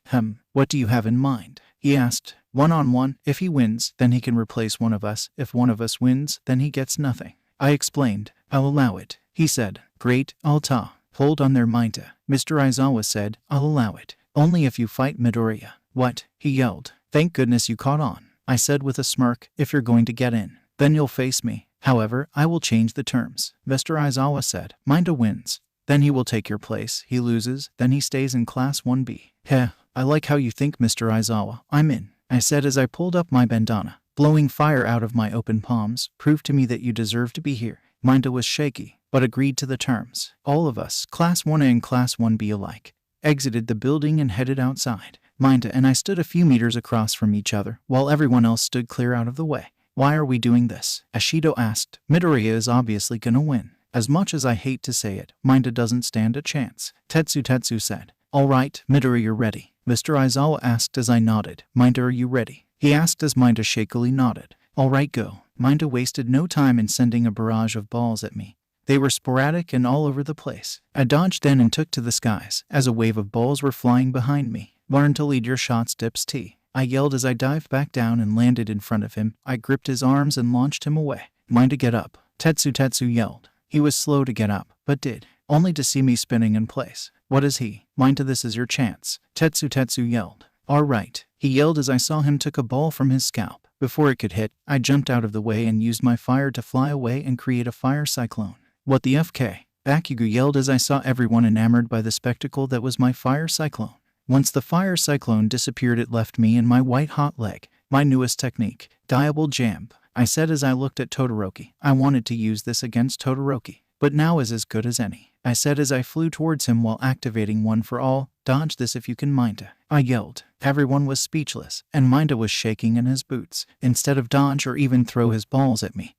What do you have in mind? He asked. 1-on-1. If he wins, then he can replace one of us. If one of us wins, then he gets nothing. I explained. I'll allow it, he said. Great, Alta. Hold on there, Minta, Mr. Aizawa said. I'll allow it. Only if you fight Midoriya. What? He yelled. Thank goodness you caught on, I said with a smirk. If you're going to get in, then you'll face me. However, I will change the terms, Mr. Aizawa said. Minta wins, then he will take your place. He loses, then he stays in Class 1B. Heh, I like how you think, Mr. Aizawa. I'm in, I said as I pulled up my bandana. Blowing fire out of my open palms. Prove to me that you deserve to be here. Minta was shaky, but agreed to the terms. All of us, Class 1A and Class 1B alike, exited the building and headed outside. Minta and I stood a few meters across from each other, while everyone else stood clear out of the way. Why are we doing this? Ashido asked. Midoriya is obviously gonna win. As much as I hate to say it, Minta doesn't stand a chance, Tetsu said. All right, Midoriya, you're ready, Mr. Aizawa asked as I nodded. Minta, are you ready? He asked as Minta shakily nodded. All right, go, Minda wasted no time in sending a barrage of balls at me. They were sporadic and all over the place. I dodged then and took to the skies as a wave of balls were flying behind me. Learn to lead your shots, Dips T. I yelled as I dived back down and landed in front of him. I gripped his arms and launched him away. Mind to get up, Tetsu yelled. He was slow to get up, but did, only to see me spinning in place. What is he? Mind to, this is your chance, Tetsu yelled. All right, he yelled as I saw him took a ball from his scalp. Before it could hit, I jumped out of the way and used my fire to fly away and create a fire cyclone. What the FK? Bakugo yelled as I saw everyone enamored by the spectacle that was my fire cyclone. Once the fire cyclone disappeared, it left me in my white-hot leg. My newest technique, Diable Jam, I said as I looked at Todoroki. I wanted to use this against Todoroki, but now is as good as any. I said as I flew towards him while activating One for All. Dodge this if you can, Minda, I yelled. Everyone was speechless, and Minda was shaking in his boots. Instead of dodge or even throw his balls at me,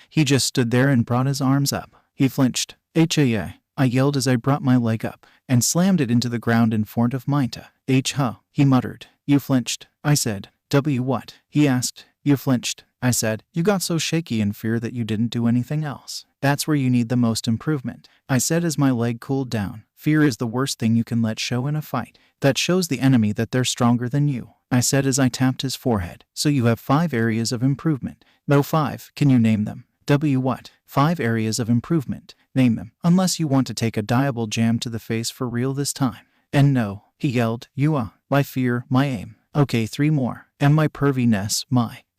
he just stood there and brought his arms up. He flinched. HAA, I yelled as I brought my leg up and slammed it into the ground in front of Minda. Huh, he muttered. You flinched, I said. W what? He asked. You flinched, I said. You got so shaky in fear that you didn't do anything else. That's where you need the most improvement, I said as my leg cooled down. Fear is the worst thing you can let show in a fight. That shows the enemy that they're stronger than you, I said as I tapped his forehead. So you have 5 areas of improvement. No, 5. Can you name them? W what? 5 areas of improvement. Name them. Unless you want to take a Diable Jam to the face for real this time. And no, he yelled. My fear, my aim. Okay, 3 more. And my perviness,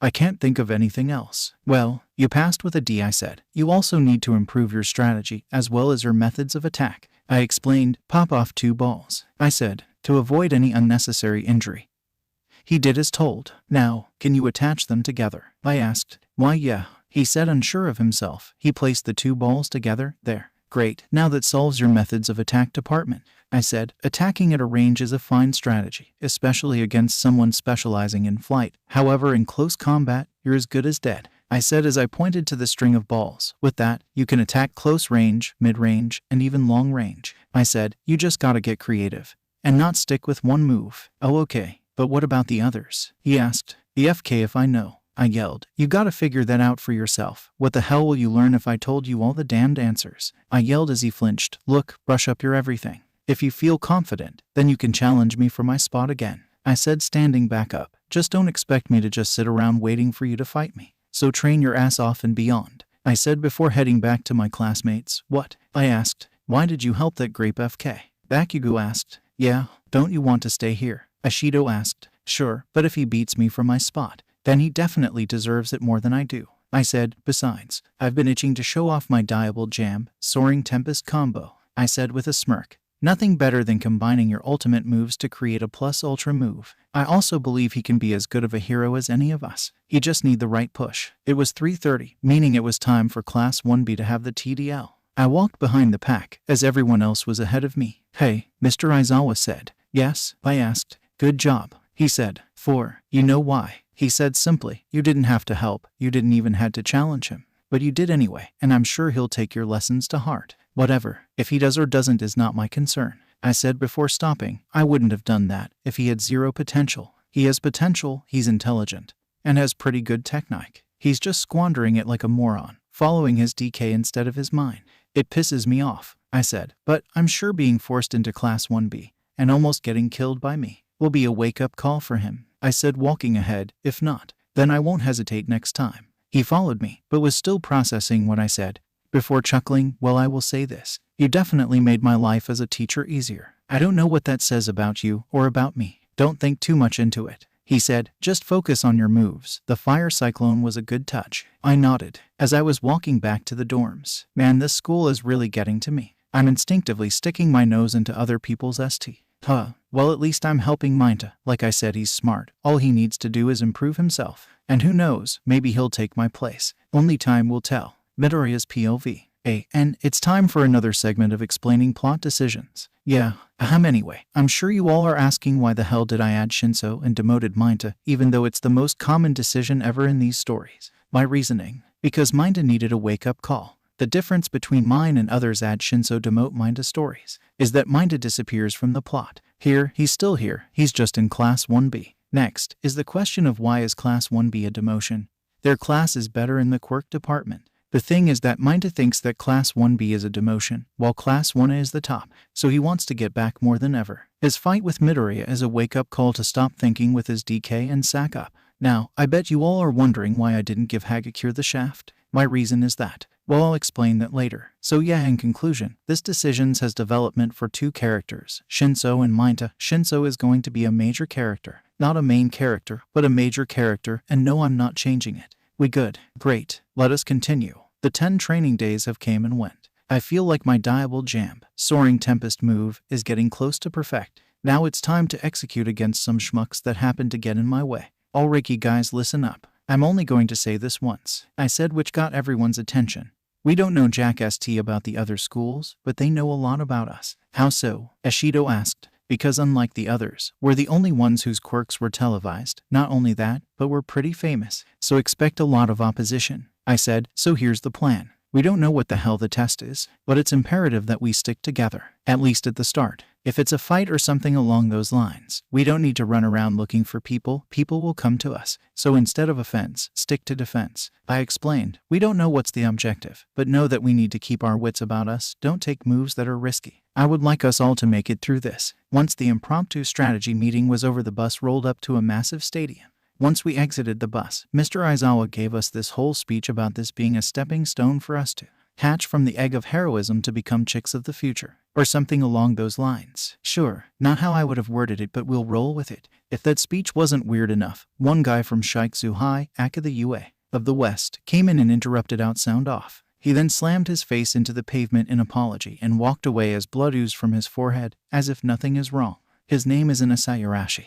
I can't think of anything else. Well, you passed with a D, I said. You also need to improve your strategy as well as your methods of attack, I explained. Pop off 2 balls, I said, to avoid any unnecessary injury. He did as told. Now, can you attach them together? I asked. Why, yeah, he said, unsure of himself. He placed the 2 balls together. There. Great. Now that solves your methods of attack department, I said. Attacking at a range is a fine strategy, especially against someone specializing in flight. However, in close combat, you're as good as dead, I said as I pointed to the string of balls. With that, you can attack close range, mid-range, and even long range, I said. You just gotta get creative and not stick with one move. Oh, okay. But what about the others? He asked. The FK if I know, I yelled. You gotta figure that out for yourself. What the hell will you learn if I told you all the damned answers? I yelled as he flinched. Look, brush up your everything. If you feel confident, then you can challenge me for my spot again, I said, standing back up. Just don't expect me to just sit around waiting for you to fight me. So train your ass off and beyond, I said before heading back to my classmates. What? I asked. Why did you help that grape FK? Bakugo asked. Yeah, don't you want to stay here? Ashido asked. Sure, but if he beats me for my spot, then he definitely deserves it more than I do, I said. Besides, I've been itching to show off my Diable Jam, Soaring Tempest combo, I said with a smirk. Nothing better than combining your ultimate moves to create a plus ultra move. I also believe he can be as good of a hero as any of us. He just need the right push. It was 3:30, meaning it was time for Class 1B to have the TDL. I walked behind the pack, as everyone else was ahead of me. Hey, Mr. Aizawa said. Yes, I asked. Good job, he said. You know why? He said simply. You didn't have to help, you didn't even had to challenge him. But you did anyway, and I'm sure he'll take your lessons to heart. Whatever, if he does or doesn't is not my concern, I said before stopping. I wouldn't have done that if he had 0 potential. He has potential, he's intelligent, and has pretty good technique. He's just squandering it like a moron, following his DK instead of his mind. It pisses me off, I said, but I'm sure being forced into Class 1B and almost getting killed by me will be a wake-up call for him, I said, walking ahead. If not, then I won't hesitate next time. He followed me, but was still processing what I said. Before chuckling, well, I will say this. You definitely made my life as a teacher easier. I don't know what that says about you or about me. Don't think too much into it, he said. Just focus on your moves. The fire cyclone was a good touch. I nodded as I was walking back to the dorms. Man, this school is really getting to me. I'm instinctively sticking my nose into other people's ST. Well, at least I'm helping Minta. Like I said, he's smart. All he needs to do is improve himself. And who knows, maybe he'll take my place. Only time will tell. Midoriya's POV. And it's time for another segment of explaining plot decisions. Yeah, anyway, I'm sure you all are asking why the hell did I add Shinso and demoted Minta, even though it's the most common decision ever in these stories. My reasoning. Because Minta needed a wake-up call. The difference between mine and others add Shinso demote Minta stories is that Minta disappears from the plot. Here, he's still here, he's just in Class 1B. Next is the question of why is Class 1B a demotion? Their class is better in the Quirk department. The thing is that Minta thinks that Class 1B is a demotion, while Class 1A is the top, so he wants to get back more than ever. His fight with Midoriya is a wake-up call to stop thinking with his DK and sack up. Now, I bet you all are wondering why I didn't give Hagakure the shaft. My reason is that. Well, I'll explain that later. So yeah, in conclusion, this decision has development for two characters, Shinso and Minta. Shinso is going to be a major character. Not a main character, but a major character, and no, I'm not changing it. We good? Great. Let us continue. The 10 training days have came and went. I feel like my diable jam, Soaring Tempest move, is getting close to perfect. Now it's time to execute against some schmucks that happen to get in my way. All Reiki guys, listen up. I'm only going to say this once. I said, which got everyone's attention. We don't know Jack ST about the other schools, but they know a lot about us. How so? Ashido asked. Because unlike the others, we're the only ones whose quirks were televised. Not only that, but we're pretty famous. So expect a lot of opposition. I said, so here's the plan. We don't know what the hell the test is, but it's imperative that we stick together, at least at the start. If it's a fight or something along those lines, we don't need to run around looking for people. People will come to us. So instead of offense, stick to defense. I explained, we don't know what's the objective, but know that we need to keep our wits about us. Don't take moves that are risky. I would like us all to make it through this. Once the impromptu strategy meeting was over, the bus rolled up to a massive stadium. Once we exited the bus, Mr. Aizawa gave us this whole speech about this being a stepping stone for us to hatch from the egg of heroism to become chicks of the future, or something along those lines. Sure, not how I would have worded it, but we'll roll with it. If that speech wasn't weird enough, one guy from Shikzu High, Aka the UA of the West, came in and interrupted out sound off. He then slammed his face into the pavement in apology and walked away as blood oozed from his forehead, as if nothing is wrong. His name is Inasayarashi.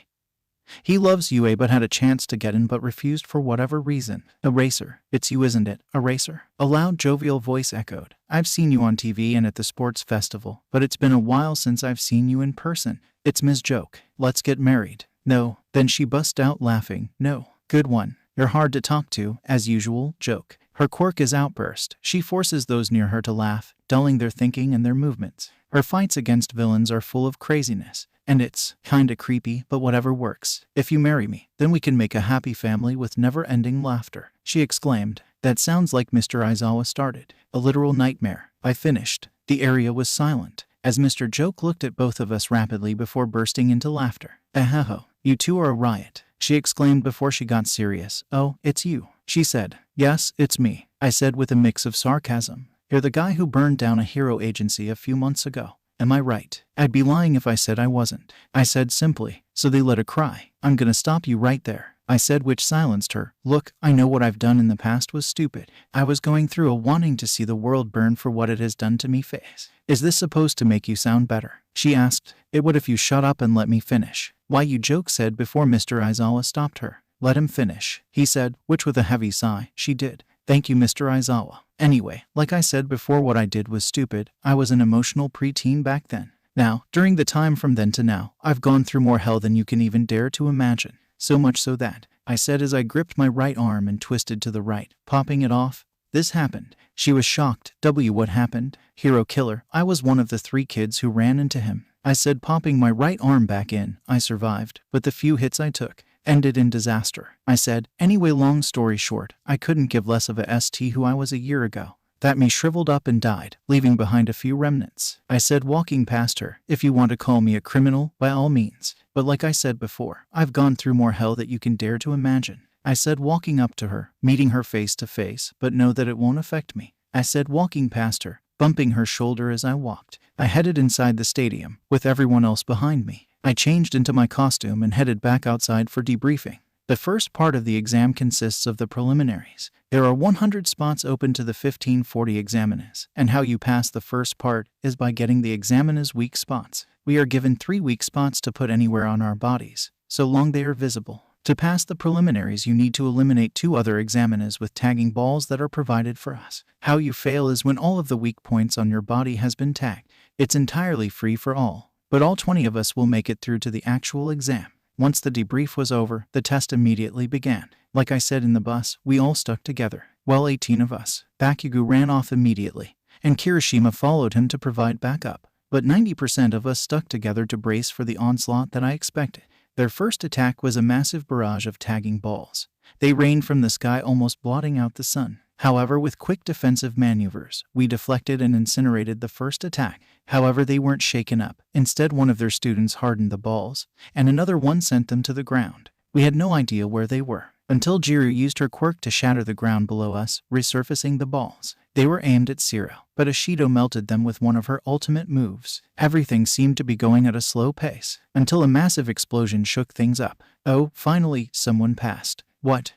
He loves UA but had a chance to get in but refused for whatever reason. Eraser. It's you, isn't it? Eraser. A loud jovial voice echoed. I've seen you on TV and at the sports festival, but it's been a while since I've seen you in person. It's Ms. Joke. Let's get married. No. Then she bust out laughing. No. Good one. You're hard to talk to, as usual, Joke. Her quirk is outburst. She forces those near her to laugh, dulling their thinking and their movements. Her fights against villains are full of craziness. And it's kinda creepy, but whatever works. If you marry me, then we can make a happy family with never-ending laughter. She exclaimed. That sounds like Mr. Aizawa started. A literal nightmare. I finished. The area was silent, as Mr. Joke looked at both of us rapidly before bursting into laughter. Ahaho, you two are a riot, she exclaimed before she got serious. Oh, it's you, she said. Yes, it's me, I said with a mix of sarcasm. You're the guy who burned down a hero agency a few months ago. Am I right? I'd be lying if I said I wasn't. I said simply. So they let her cry. I'm gonna stop you right there, I said, which silenced her. Look, I know what I've done in the past was stupid. I was going through a wanting to see the world burn for what it has done to me phase. Is this supposed to make you sound better? She asked. It would if you shut up and let me finish. Why, you Joke said before Mr. Aizawa stopped her. Let him finish, he said, which with a heavy sigh, she did. Thank you, Mr. Aizawa. Anyway, like I said before, what I did was stupid. I was an emotional preteen back then. Now, during the time from then to now, I've gone through more hell than you can even dare to imagine. So much so that, I said as I gripped my right arm and twisted to the right, popping it off. This happened. She was shocked. What happened? Hero killer. I was one of the 3 kids who ran into him. I said, popping my right arm back in. I survived, but the few hits I took ended in disaster. I said, anyway, long story short, I couldn't give less of a ST who I was a year ago. That me shriveled up and died, leaving behind a few remnants. I said, walking past her, if you want to call me a criminal, by all means. But like I said before, I've gone through more hell than you can dare to imagine. I said, walking up to her, meeting her face to face, but know that it won't affect me. I said, walking past her, bumping her shoulder as I walked. I headed inside the stadium, with everyone else behind me. I changed into my costume and headed back outside for debriefing. The first part of the exam consists of the preliminaries. There are 100 spots open to the 1540 examiners, and how you pass the first part is by getting the examiner's weak spots. We are given 3 weak spots to put anywhere on our bodies, so long they are visible. To pass the preliminaries, you need to eliminate 2 other examiners with tagging balls that are provided for us. How you fail is when all of the weak points on your body has been tagged. It's entirely free for all, but all 20 of us will make it through to the actual exam. Once the debrief was over, the test immediately began. Like I said in the bus, we all stuck together. Well, 18 of us. Bakugo ran off immediately, and Kirishima followed him to provide backup. But 90% of us stuck together to brace for the onslaught that I expected. Their first attack was a massive barrage of tagging balls. They rained from the sky, almost blotting out the sun. However, with quick defensive maneuvers, we deflected and incinerated the first attack. However, they weren't shaken up. Instead, one of their students hardened the balls, and another one sent them to the ground. We had no idea where they were, until Jiru used her quirk to shatter the ground below us, resurfacing the balls. They were aimed at Zero, but Ashido melted them with one of her ultimate moves. Everything seemed to be going at a slow pace, until a massive explosion shook things up. Oh, finally, someone passed. What?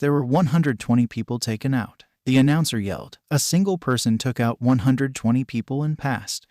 There were 120 people taken out. The announcer yelled. A single person took out 120 people and passed.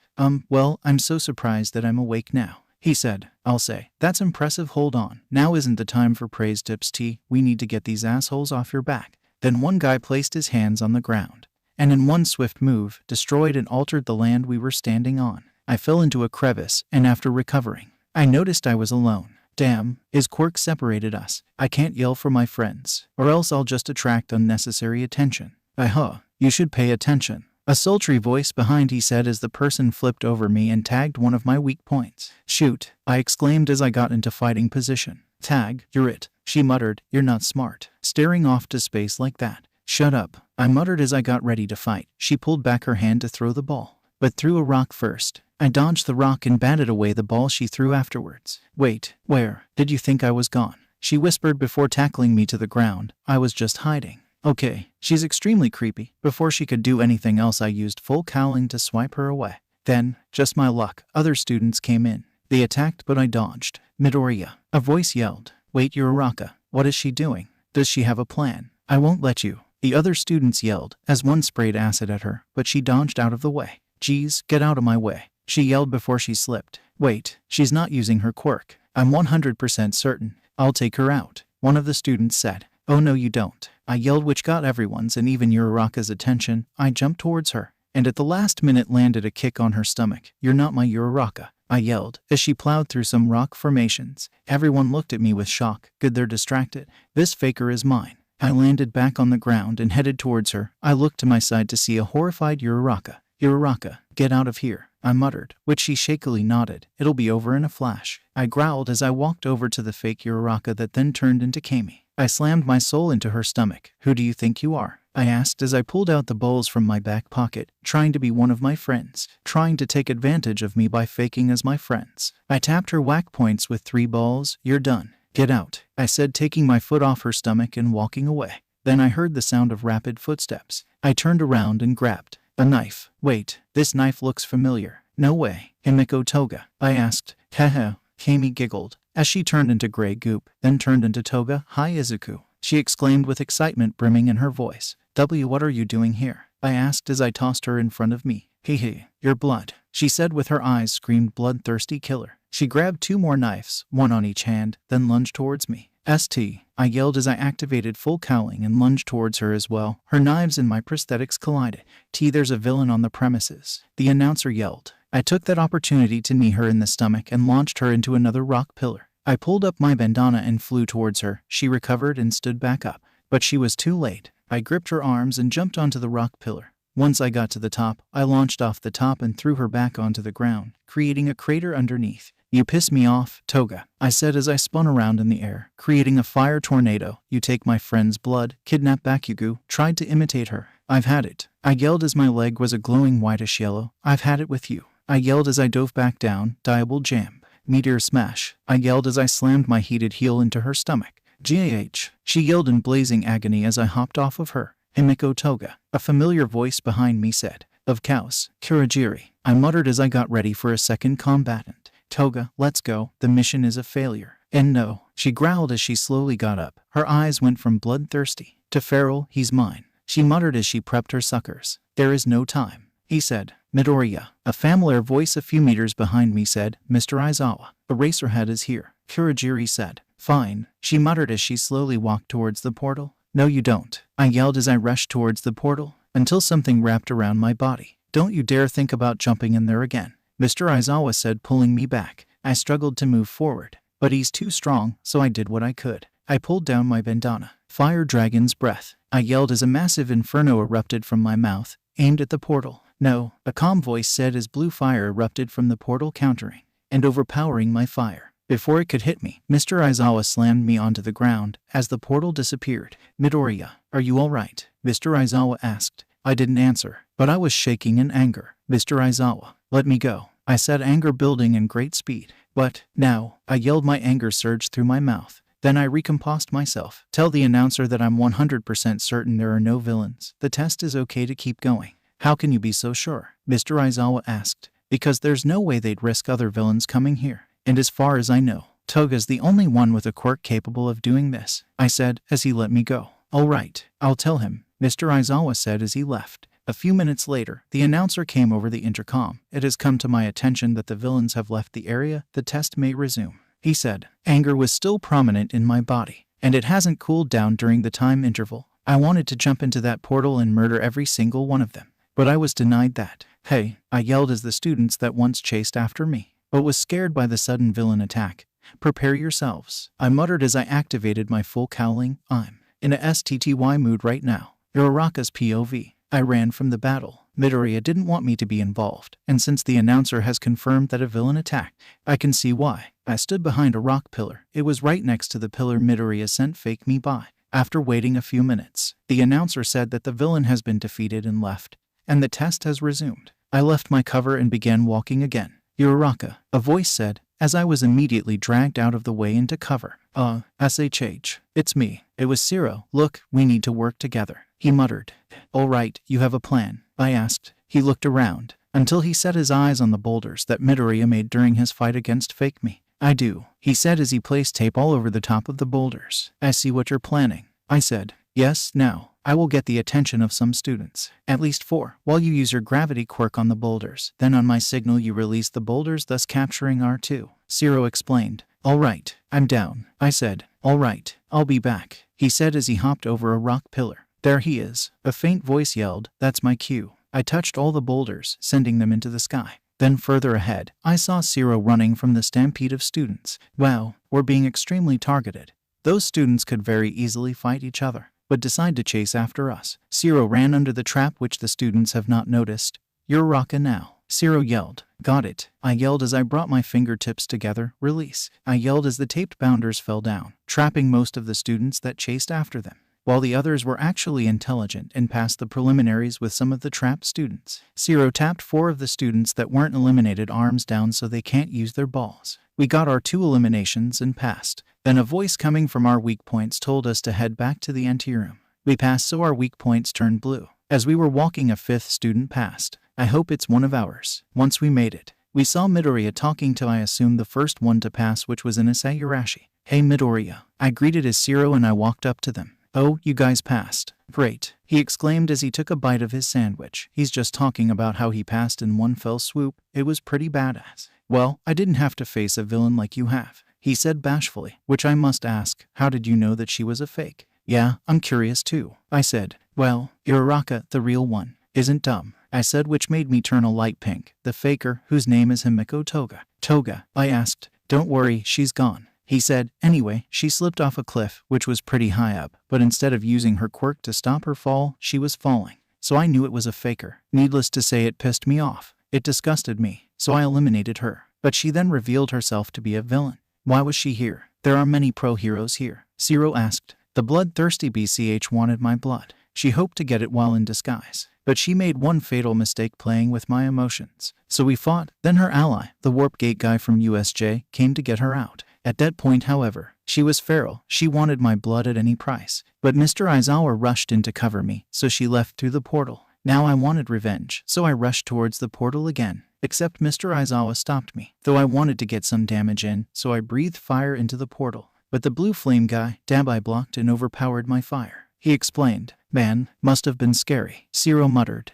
Well, I'm so surprised that I'm awake now. He said. I'll say. That's impressive. Hold on. Now isn't the time for praise tips, T. We need to get these assholes off your back. Then one guy placed his hands on the ground, and in one swift move, destroyed and altered the land we were standing on. I fell into a crevice, and after recovering, I noticed I was alone. Damn, his quirk separated us. I can't yell for my friends, or else I'll just attract unnecessary attention. You should pay attention. A sultry voice behind he said as the person flipped over me and tagged one of my weak points. Shoot, I exclaimed as I got into fighting position. Tag, you're it, she muttered. You're not smart, staring off to space like that. Shut up, I muttered as I got ready to fight. She pulled back her hand to throw the ball, but threw a rock first. I dodged the rock and batted away the ball she threw afterwards. Wait, where did you think I was gone? She whispered before tackling me to the ground. I was just hiding. Okay, she's extremely creepy. Before she could do anything else, I used full cowling to swipe her away. Then, just my luck, other students came in. They attacked, but I dodged. Midoriya, a voice yelled. Wait, Uraraka, what is she doing? Does she have a plan? I won't let you. The other students yelled, as one sprayed acid at her, but she dodged out of the way. Geez, get out of my way, she yelled before she slipped. Wait, she's not using her quirk. I'm 100% certain. I'll take her out, one of the students said. Oh no you don't, I yelled, which got everyone's and even Uraraka's attention. I jumped towards her, and at the last minute landed a kick on her stomach. You're not my Uraraka, I yelled, as she plowed through some rock formations. Everyone looked at me with shock. Good, they're distracted. This faker is mine. I landed back on the ground and headed towards her. I looked to my side to see a horrified Uraraka. Uraraka, get out of here, I muttered, which she shakily nodded. It'll be over in a flash, I growled as I walked over to the fake Uraraka that then turned into Kami. I slammed my soul into her stomach. Who do you think you are? I asked as I pulled out the bowls from my back pocket, trying to be one of my friends, trying to take advantage of me by faking as my friends. I tapped her whack points with 3 balls. You're done. Get out, I said, taking my foot off her stomach and walking away. Then I heard the sound of rapid footsteps. I turned around and grabbed a knife. Wait, this knife looks familiar. No way. Himiko Toga, I asked. Haha, Kami giggled as she turned into gray goop, then turned into Toga. Hi Izuku, she exclaimed with excitement brimming in her voice. What are you doing here? I asked as I tossed her in front of me. Hee, your blood, she said with her eyes screamed bloodthirsty killer. She grabbed 2 more knives, one on each hand, then lunged towards me. I yelled as I activated full cowling and lunged towards her as well. Her knives and my prosthetics collided. There's a villain on the premises, the announcer yelled. I took that opportunity to knee her in the stomach and launched her into another rock pillar. I pulled up my bandana and flew towards her. She recovered and stood back up, but she was too late. I gripped her arms and jumped onto the rock pillar. Once I got to the top, I launched off the top and threw her back onto the ground, creating a crater underneath. You piss me off, Toga, I said as I spun around in the air, creating a fire tornado. You take my friend's blood, kidnap Bakugo, tried to imitate her. I've had it, I yelled as my leg was a glowing whitish yellow. I've had it with you, I yelled as I dove back down. Diable jam, meteor smash, I yelled as I slammed my heated heel into her stomach. GAH, she yelled in blazing agony as I hopped off of her. Himiko Toga, a familiar voice behind me said. Of course, Kurajiri, I muttered as I got ready for a second combatant. Toga, let's go, the mission is a failure. And no, she growled as she slowly got up. Her eyes went from bloodthirsty to feral. He's mine, she muttered as she prepped her suckers. There is no time, he said. Midoriya, a familiar voice a few meters behind me said. Mr. Aizawa, Eraserhead is here, Kurajiri said. Fine, she muttered as she slowly walked towards the portal. No you don't, I yelled as I rushed towards the portal, until something wrapped around my body. Don't you dare think about jumping in there again, Mr. Aizawa said, pulling me back. I struggled to move forward, but he's too strong, so I did what I could. I pulled down my bandana. Fire dragon's breath, I yelled as a massive inferno erupted from my mouth, aimed at the portal. No, a calm voice said as blue fire erupted from the portal, countering and overpowering my fire. Before it could hit me, Mr. Aizawa slammed me onto the ground as the portal disappeared. Midoriya, are you alright? Mr. Aizawa asked. I didn't answer, but I was shaking in anger. Mr. Aizawa, let me go, I said, anger building in great speed. But, now, I yelled, my anger surged through my mouth. Then I recomposed myself. Tell the announcer that I'm 100% certain there are no villains. The test is okay to keep going. How can you be so sure? Mr. Aizawa asked. Because there's no way they'd risk other villains coming here. And as far as I know, Toga's the only one with a quirk capable of doing this, I said as he let me go. All right, I'll tell him, Mr. Aizawa said as he left. A few minutes later, the announcer came over the intercom. It has come to my attention that the villains have left the area. The test may resume, he said. Anger was still prominent in my body, and it hasn't cooled down during the time interval. I wanted to jump into that portal and murder every single one of them, but I was denied that. Hey, I yelled as the students that once chased after me, but was scared by the sudden villain attack. Prepare yourselves, I muttered as I activated my full cowling. I'm in a STTY mood right now. Uraraka's POV. I ran from the battle. Midoriya didn't want me to be involved, and since the announcer has confirmed that a villain attacked, I can see why. I stood behind a rock pillar. It was right next to the pillar Midoriya sent fake me by. After waiting a few minutes, the announcer said that the villain has been defeated and left, and the test has resumed. I left my cover and began walking again. Uraraka, a voice said, as I was immediately dragged out of the way into cover. SHH. It's me. It was Zero. Look, we need to work together, he muttered. All right, you have a plan? I asked. He looked around, until he set his eyes on the boulders that Midoriya made during his fight against fake me. I do, he said as he placed tape all over the top of the boulders. I see what you're planning, I said. Yes, now, I will get the attention of some students, at least 4, while you use your gravity quirk on the boulders. Then on my signal you release the boulders, thus capturing R2. Zero explained. All right, I'm down, I said. All right, I'll be back, he said as he hopped over a rock pillar. There he is, a faint voice yelled. That's my cue. I touched all the boulders, sending them into the sky. Then further ahead, I saw Zero running from the stampede of students. Wow, we're being extremely targeted. Those students could very easily fight each other, but decide to chase after us. Zero ran under the trap, which the students have not noticed. Uraraka now, Zero yelled. Got it, I yelled as I brought my fingertips together. Release, I yelled as the taped bounders fell down, trapping most of the students that chased after them, while the others were actually intelligent and passed the preliminaries with some of the trapped students. Zero tapped 4 of the students that weren't eliminated arms down so they can't use their balls. We got our 2 eliminations and passed. Then a voice coming from our weak points told us to head back to the anteroom. We passed, so our weak points turned blue. As we were walking, a 5th student passed. I hope it's one of ours. Once we made it, we saw Midoriya talking to, I assume, the first one to pass, which was Inase Yurashi. Hey Midoriya, I greeted as Zero and I walked up to them. Oh, you guys passed. Great, he exclaimed as he took a bite of his sandwich. He's just talking about how he passed in one fell swoop. It was pretty badass. Well, I didn't have to face a villain like you have, he said bashfully, which I must ask, how did you know that she was a fake? Yeah, I'm curious too, I said. Well, Uraraka, the real one, isn't dumb, I said, which made me turn a light pink. The faker, whose name is Himiko Toga. Toga, I asked. Don't worry, she's gone, he said. Anyway, she slipped off a cliff, which was pretty high up, but instead of using her quirk to stop her fall, she was falling. So I knew it was a faker. Needless to say, it pissed me off. It disgusted me, so I eliminated her. But she then revealed herself to be a villain. Why was she here? There are many pro heroes here, Zero asked. The bloodthirsty BCH wanted my blood. She hoped to get it while in disguise, but she made one fatal mistake playing with my emotions. So we fought. Then her ally, the Warp Gate guy from USJ, came to get her out. At that point, however, she was feral. She wanted my blood at any price. But Mr. Aizawa rushed in to cover me, so she left through the portal. Now I wanted revenge, so I rushed towards the portal again. Except Mr. Aizawa stopped me, though I wanted to get some damage in, so I breathed fire into the portal. But the blue flame guy, I blocked and overpowered my fire. He explained. Man, must have been scary. Zero muttered.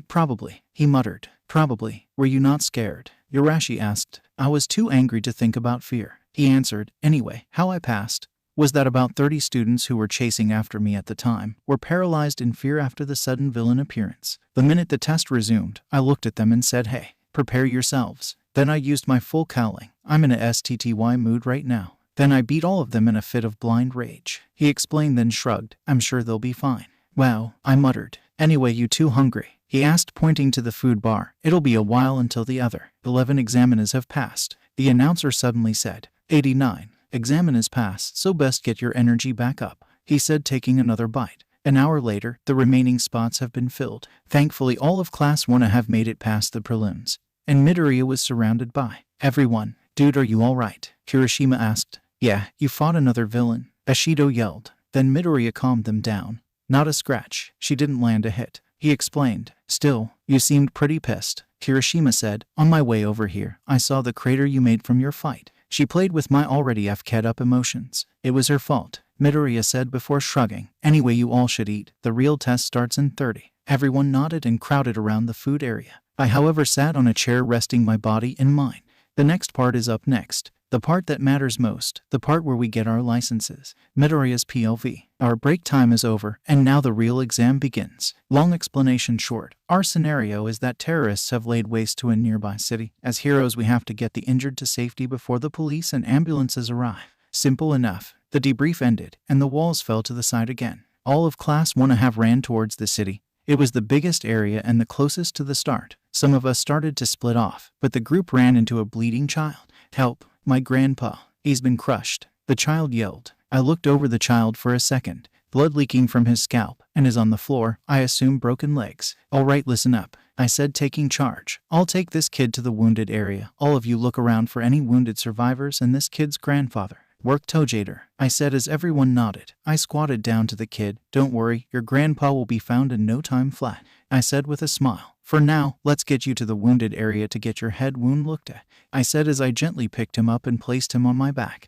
Probably, he muttered. Probably. Were you not scared? Yurashi asked. I was too angry to think about fear, he answered. Anyway, how I passed was that about 30 students who were chasing after me at the time were paralyzed in fear after the sudden villain appearance. The minute the test resumed, I looked at them and said, hey, prepare yourselves. Then I used my full cowling. I'm in a STTY mood right now. Then I beat all of them in a fit of blind rage. He explained, then shrugged. I'm sure they'll be fine. Wow, I muttered. Anyway, you too hungry? He asked, pointing to the food bar. It'll be a while until the other 11 examiners have passed, the announcer suddenly said. 89. Examine his pass, so best get your energy back up, he said, taking another bite. An hour later, the remaining spots have been filled. Thankfully, all of Class 1 have made it past the prelims, and Midoriya was surrounded by everyone. Dude, are you alright? Kirishima asked. Yeah, you fought another villain, Ashido yelled. Then Midoriya calmed them down. Not a scratch. She didn't land a hit, he explained. Still, you seemed pretty pissed, Kirishima said. On my way over here, I saw the crater you made from your fight. She played with my already fked up emotions. It was her fault, Midoriya said before shrugging. Anyway, you all should eat. The real test starts in 30. Everyone nodded and crowded around the food area. I, however, sat on a chair resting my body and mind. The next part is up next. The part that matters most, the part where we get our licenses. Midoriya's POV. Our break time is over, and now the real exam begins. Long explanation short, our scenario is that terrorists have laid waste to a nearby city. As heroes, we have to get the injured to safety before the police and ambulances arrive. Simple enough. The debrief ended, and the walls fell to the side again. All of Class 1 have ran towards the city. It was the biggest area and the closest to the start. Some of us started to split off, but the group ran into a bleeding child. Help! My grandpa. He's been crushed, the child yelled. I looked over the child for a second. Blood leaking from his scalp, and is on the floor. I assume broken legs. Alright, listen up, I said, taking charge. I'll take this kid to the wounded area. All of you look around for any wounded survivors and this kid's grandfather. Work, Tojader, I said as everyone nodded. I squatted down to the kid. Don't worry, your grandpa will be found in no time flat, I said with a smile. For now, let's get you to the wounded area to get your head wound looked at, I said as I gently picked him up and placed him on my back.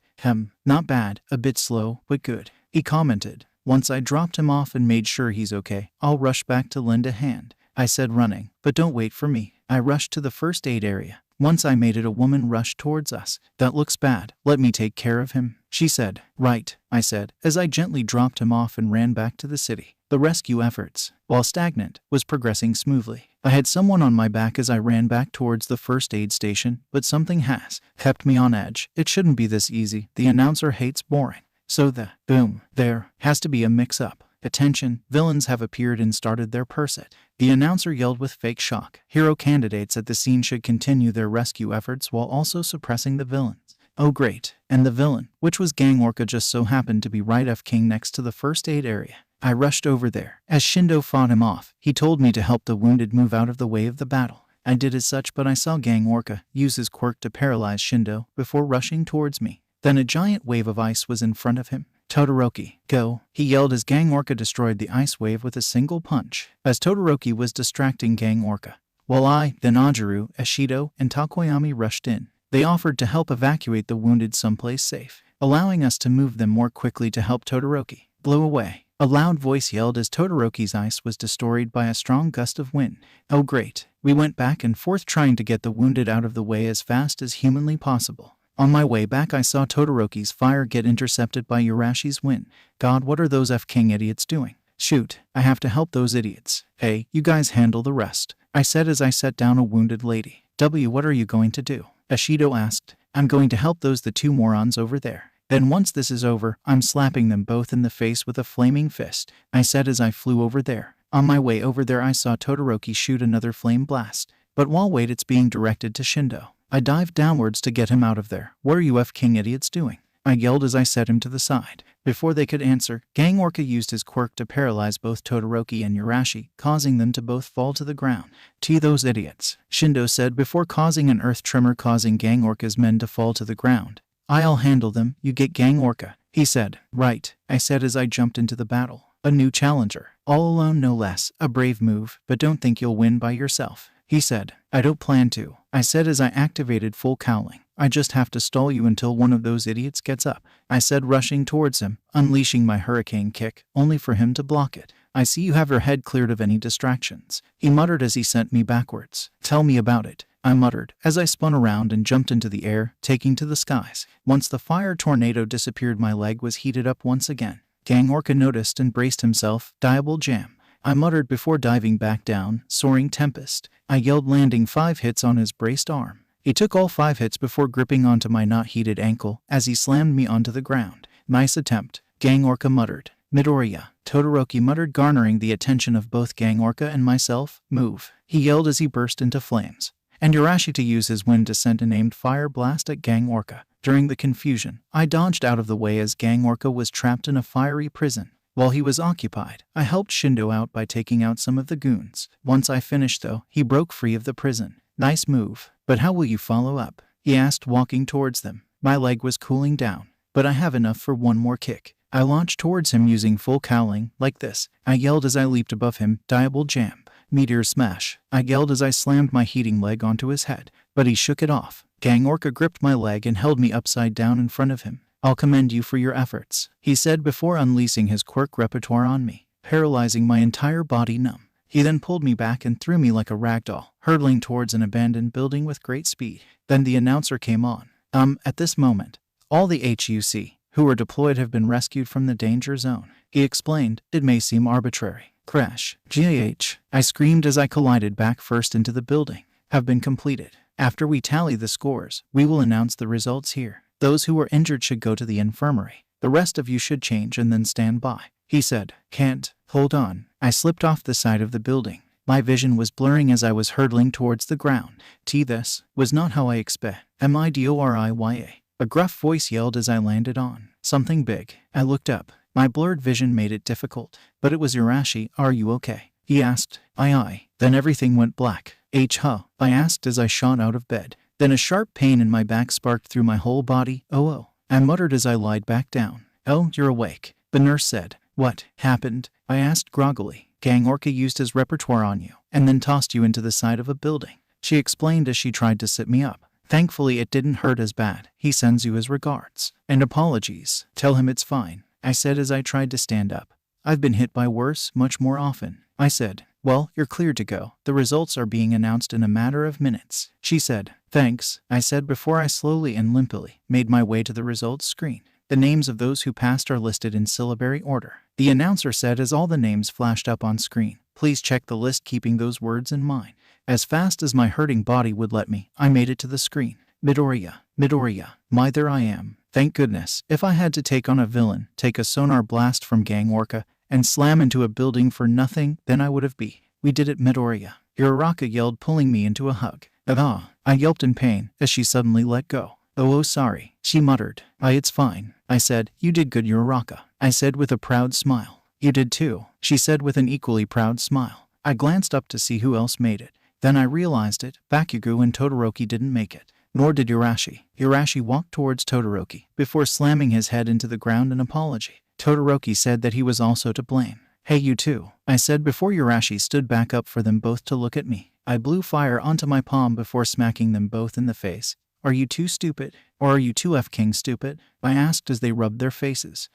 Not bad, a bit slow, but good, he commented. Once I dropped him off and made sure he's okay, I'll rush back to lend a hand, I said, running. But don't wait for me. I rushed to the first aid area. Once I made it, a woman rushed towards us. That looks bad. Let me take care of him, she said. Right, I said, as I gently dropped him off and ran back to the city. The rescue efforts, while stagnant, was progressing smoothly. I had someone on my back as I ran back towards the first aid station, but something has kept me on edge. It shouldn't be this easy. The announcer hates boring. So there has to be a mix-up. Attention, villains have appeared and started their pursuit. The announcer yelled with fake shock. Hero candidates at the scene should continue their rescue efforts while also suppressing the villains. Oh great, and the villain, which was Gang Orca, just so happened to be right King next to the first aid area. I rushed over there. As Shindo fought him off, he told me to help the wounded move out of the way of the battle. I did as such, but I saw Gang Orca use his quirk to paralyze Shindo before rushing towards me. Then a giant wave of ice was in front of him. Todoroki, go, he yelled as Gang Orca destroyed the ice wave with a single punch. As Todoroki was distracting Gang Orca, while I, then Ajiru, Ashido, and Takoyami rushed in. They offered to help evacuate the wounded someplace safe, allowing us to move them more quickly to help Todoroki. Blow away, a loud voice yelled as Todoroki's ice was destroyed by a strong gust of wind. Oh great, we went back and forth trying to get the wounded out of the way as fast as humanly possible. On my way back, I saw Todoroki's fire get intercepted by Urashi's wind. God, what are those King idiots doing? Shoot, I have to help those idiots. Hey, you guys handle the rest, I said as I set down a wounded lady. What are you going to do? Ashido asked. I'm going to help the two morons over there. Then once this is over, I'm slapping them both in the face with a flaming fist, I said as I flew over there. On my way over there, I saw Todoroki shoot another flame blast. But while it's being directed to Shindo. I dived downwards to get him out of there. What are you King idiots doing? I yelled as I set him to the side. Before they could answer, Gang Orca used his quirk to paralyze both Todoroki and Urashi, causing them to both fall to the ground. Those idiots, Shindo said before causing an earth tremor, causing Gang Orca's men to fall to the ground. I'll handle them, you get Gang Orca, he said. Right, I said as I jumped into the battle. A new challenger, all alone no less, a brave move, but don't think you'll win by yourself, he said. I don't plan to, I said as I activated full cowling. I just have to stall you until one of those idiots gets up, I said, rushing towards him, unleashing my hurricane kick, only for him to block it. I see you have your head cleared of any distractions, he muttered as he sent me backwards. Tell me about it, I muttered as I spun around and jumped into the air, taking to the skies. Once the fire tornado disappeared, my leg was heated up once again. Gang Orca noticed and braced himself. Diable jam, I muttered before diving back down. Soaring Tempest, I yelled, landing 5 hits on his braced arm. He took all 5 hits before gripping onto my not heated ankle as he slammed me onto the ground. Nice attempt, Gang Orca muttered. Midoriya, Todoroki muttered, garnering the attention of both Gang Orca and myself. Move, he yelled as he burst into flames. and Urashi to use his wind to send an aimed fire blast at Gang Orca. During the confusion, I dodged out of the way as Gang Orca was trapped in a fiery prison. While he was occupied, I helped Shindo out by taking out some of the goons. Once I finished though, he broke free of the prison. Nice move. But how will you follow up? He asked, walking towards them. My leg was cooling down, but I have enough for one more kick. I launched towards him using full cowling, like this. I yelled as I leaped above him, Diable Jam. Meteor Smash. I yelled as I slammed my heating leg onto his head, but he shook it off. Gang Orca gripped my leg and held me upside down in front of him. I'll commend you for your efforts, he said before unleashing his quirk repertoire on me, paralyzing my entire body numb. He then pulled me back and threw me like a ragdoll, hurtling towards an abandoned building with great speed. Then the announcer came on. At this moment, all the HUC who were deployed have been rescued from the danger zone. He explained, it may seem arbitrary. Crash. GAH. I screamed as I collided back first into the building. Have been completed. After we tally the scores, we will announce the results here. Those who were injured should go to the infirmary. The rest of you should change and then stand by. He said, can't. Hold on. I slipped off the side of the building. My vision was blurring as I was hurtling towards the ground. This was not how I expect. Midoriya. A gruff voice yelled as I landed on something big. I looked up. My blurred vision made it difficult, but it was Urashi. Are you okay? He asked. Aye. Then everything went black. Huh? I asked as I shot out of bed. Then a sharp pain in my back sparked through my whole body. Oh. I muttered as I lied back down. Oh, you're awake. The nurse said. What happened? I asked groggily. Gang Orca used his repertoire on you, and then tossed you into the side of a building. She explained as she tried to sit me up. Thankfully it didn't hurt as bad. He sends you his regards. And apologies. Tell him it's fine, I said as I tried to stand up. I've been hit by worse, much more often. I said. Well, you're cleared to go. The results are being announced in a matter of minutes. She said. Thanks, I said before I slowly and limply made my way to the results screen. The names of those who passed are listed in syllabary order. The announcer said as all the names flashed up on screen. Please check the list keeping those words in mind. As fast as my hurting body would let me, I made it to the screen. Midoriya. My, there I am. Thank goodness. If I had to take on a villain, take a sonar blast from Gang Orca, and slam into a building for nothing, then I would have been. We did it, Midoriya. Uraraka yelled, pulling me into a hug. I yelped in pain as she suddenly let go. Oh, sorry, she muttered. It's fine. I said, you did good, Uraraka. I said with a proud smile. You did too, she said with an equally proud smile. I glanced up to see who else made it. Then I realized it. Bakugo and Todoroki didn't make it. Nor did Urashi. Urashi walked towards Todoroki before slamming his head into the ground in apology. Todoroki said that he was also to blame. Hey, you too, I said before Urashi stood back up for them both to look at me. I blew fire onto my palm before smacking them both in the face. Are you too stupid? Or are you too F-King stupid? I asked as they rubbed their faces.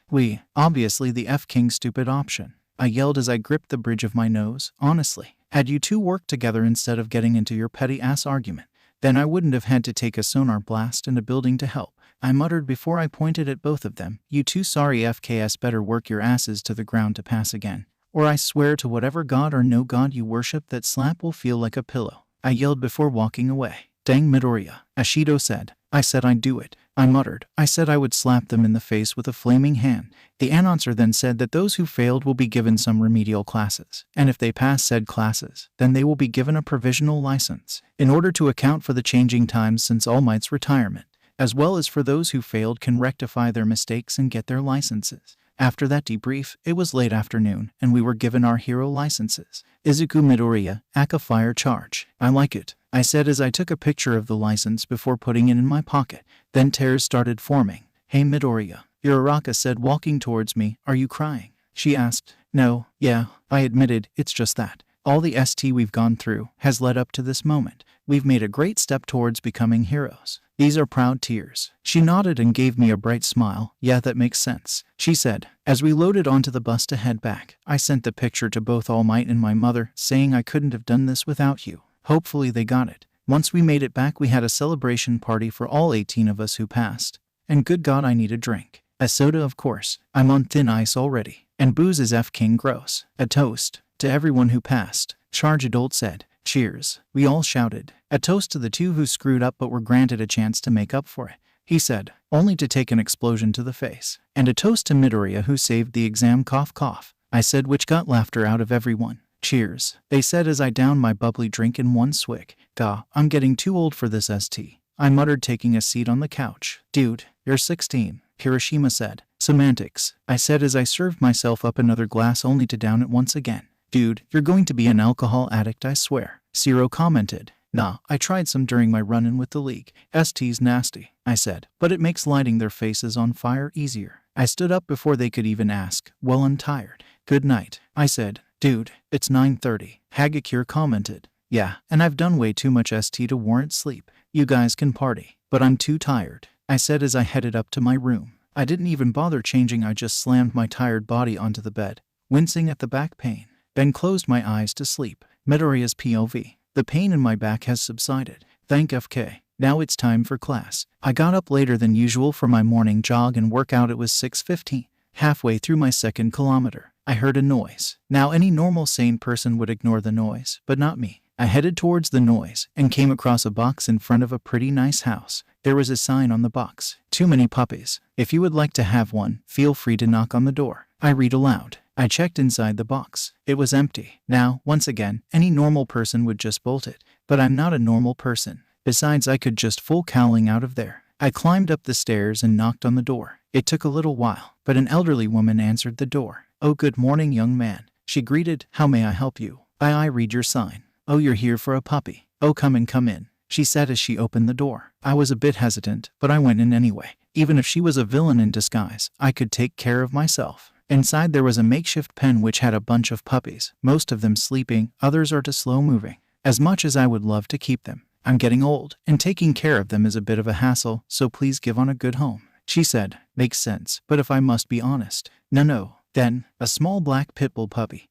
Obviously the F-King stupid option. I yelled as I gripped the bridge of my nose. Honestly, had you two worked together instead of getting into your petty-ass argument, then I wouldn't have had to take a sonar blast in a building to help. I muttered before I pointed at both of them. You two sorry FKS better work your asses to the ground to pass again. Or I swear to whatever god or no god you worship that slap will feel like a pillow. I yelled before walking away. Dang Midoriya, Ashido said. I said I'd do it. I muttered. I said I would slap them in the face with a flaming hand. The announcer then said that those who failed will be given some remedial classes, and if they pass said classes, then they will be given a provisional license, in order to account for the changing times since All Might's retirement, as well as for those who failed can rectify their mistakes and get their licenses. After that debrief, it was late afternoon, and we were given our hero licenses. Izuku Midoriya, Aka Fire Charge. I like it, I said as I took a picture of the license before putting it in my pocket. Then tears started forming. Hey Midoriya, Uraraka said walking towards me. Are you crying? She asked. No, yeah, I admitted, it's just that. All the ST we've gone through has led up to this moment. We've made a great step towards becoming heroes. These are proud tears. She nodded and gave me a bright smile. Yeah, that makes sense, she said. As we loaded onto the bus to head back, I sent the picture to both All Might and my mother, saying I couldn't have done this without you. Hopefully they got it. Once we made it back, we had a celebration party for all 18 of us who passed. And good God, I need a drink. A soda, of course. I'm on thin ice already. And booze is F-King gross. A toast to everyone who passed, Charge Adult said. Cheers, we all shouted. A toast to the two who screwed up but were granted a chance to make up for it, he said, only to take an explosion to the face. And a toast to Midoriya who saved the exam, cough cough, I said, which got laughter out of everyone. Cheers, they said as I downed my bubbly drink in one swig. Gah, I'm getting too old for this ST. I muttered, taking a seat on the couch. Dude, you're 16, Hiroshima said. Semantics, I said as I served myself up another glass only to down it once again. Dude, you're going to be an alcohol addict, I swear, Zero commented. Nah, I tried some during my run-in with the league. ST's nasty, I said, but it makes lighting their faces on fire easier. I stood up before they could even ask. Well, I'm tired. Good night, I said. Dude, it's 9:30, Hagakure commented. Yeah, and I've done way too much ST to warrant sleep. You guys can party, but I'm too tired, I said as I headed up to my room. I didn't even bother changing, I just slammed my tired body onto the bed, wincing at the back pain, then closed my eyes to sleep. Midoriya's POV. The pain in my back has subsided. Thank FK. Now it's time for class. I got up later than usual for my morning jog and workout. It was 6:15. Halfway through my second kilometer, I heard a noise. Now any normal sane person would ignore the noise, but not me. I headed towards the noise and came across a box in front of a pretty nice house. There was a sign on the box. Too many puppies. If you would like to have one, feel free to knock on the door. I read aloud. I checked inside the box. It was empty. Now, once again, any normal person would just bolt it. But I'm not a normal person. Besides, I could just full cowling out of there. I climbed up the stairs and knocked on the door. It took a little while, but an elderly woman answered the door. Oh, good morning, young man, she greeted. How may I help you? I read your sign. Oh, you're here for a puppy. Oh, come in, she said as she opened the door. I was a bit hesitant, but I went in anyway. Even if she was a villain in disguise, I could take care of myself. Inside there was a makeshift pen which had a bunch of puppies, most of them sleeping, others are too slow moving. As much as I would love to keep them, I'm getting old, and taking care of them is a bit of a hassle, so please give on a good home. She said, makes sense, but if I must be honest. No. Then, a small black pit bull puppy,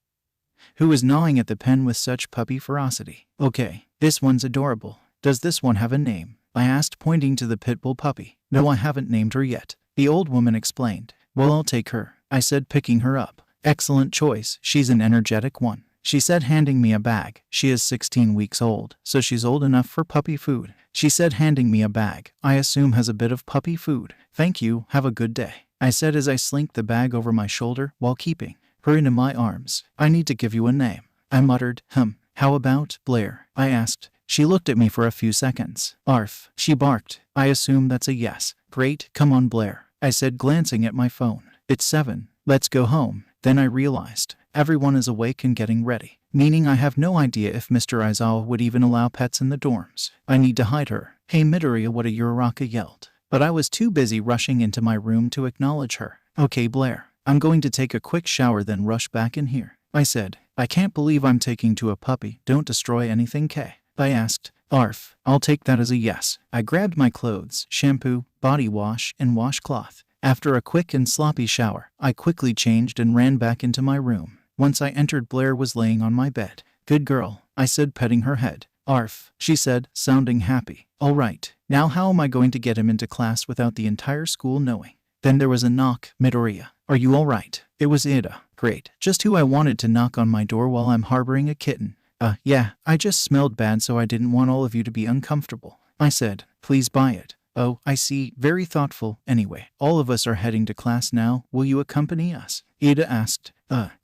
who was gnawing at the pen with such puppy ferocity. Okay, this one's adorable. Does this one have a name? I asked, pointing to the pit bull puppy. No, I haven't named her yet, the old woman explained. Well, I'll take her, I said, picking her up. Excellent choice, she's an energetic one, she said, handing me a bag. She is 16 weeks old, so she's old enough for puppy food, she said, handing me a bag I assume has a bit of puppy food. Thank you, have a good day, I said as I slinked the bag over my shoulder while keeping her into my arms. I need to give you a name, I muttered. How about Blair? I asked. She looked at me for a few seconds. Arf, she barked. I assume that's a yes. Great, come on Blair, I said, glancing at my phone. It's 7. Let's go home. Then I realized everyone is awake and getting ready, meaning I have no idea if Mr. Aizawa would even allow pets in the dorms. I need to hide her. Hey Midoriya, what a Uraraka yelled. But I was too busy rushing into my room to acknowledge her. Okay Blair, I'm going to take a quick shower then rush back in here, I said. I can't believe I'm taking to a puppy. Don't destroy anything, K? I asked. Arf, I'll take that as a yes. I grabbed my clothes, shampoo, body wash, and washcloth. After a quick and sloppy shower, I quickly changed and ran back into my room. Once I entered, Blair was laying on my bed. Good girl, I said, petting her head. Arf, she said, sounding happy. All right, now how am I going to get him into class without the entire school knowing? Then there was a knock. Midoriya, are you all right? It was Ida. Great, just who I wanted to knock on my door while I'm harboring a kitten. Yeah, I just smelled bad, so I didn't want all of you to be uncomfortable, I said. Please buy it. Oh, I see. Very thoughtful. Anyway, all of us are heading to class now. Will you accompany us? Ida asked.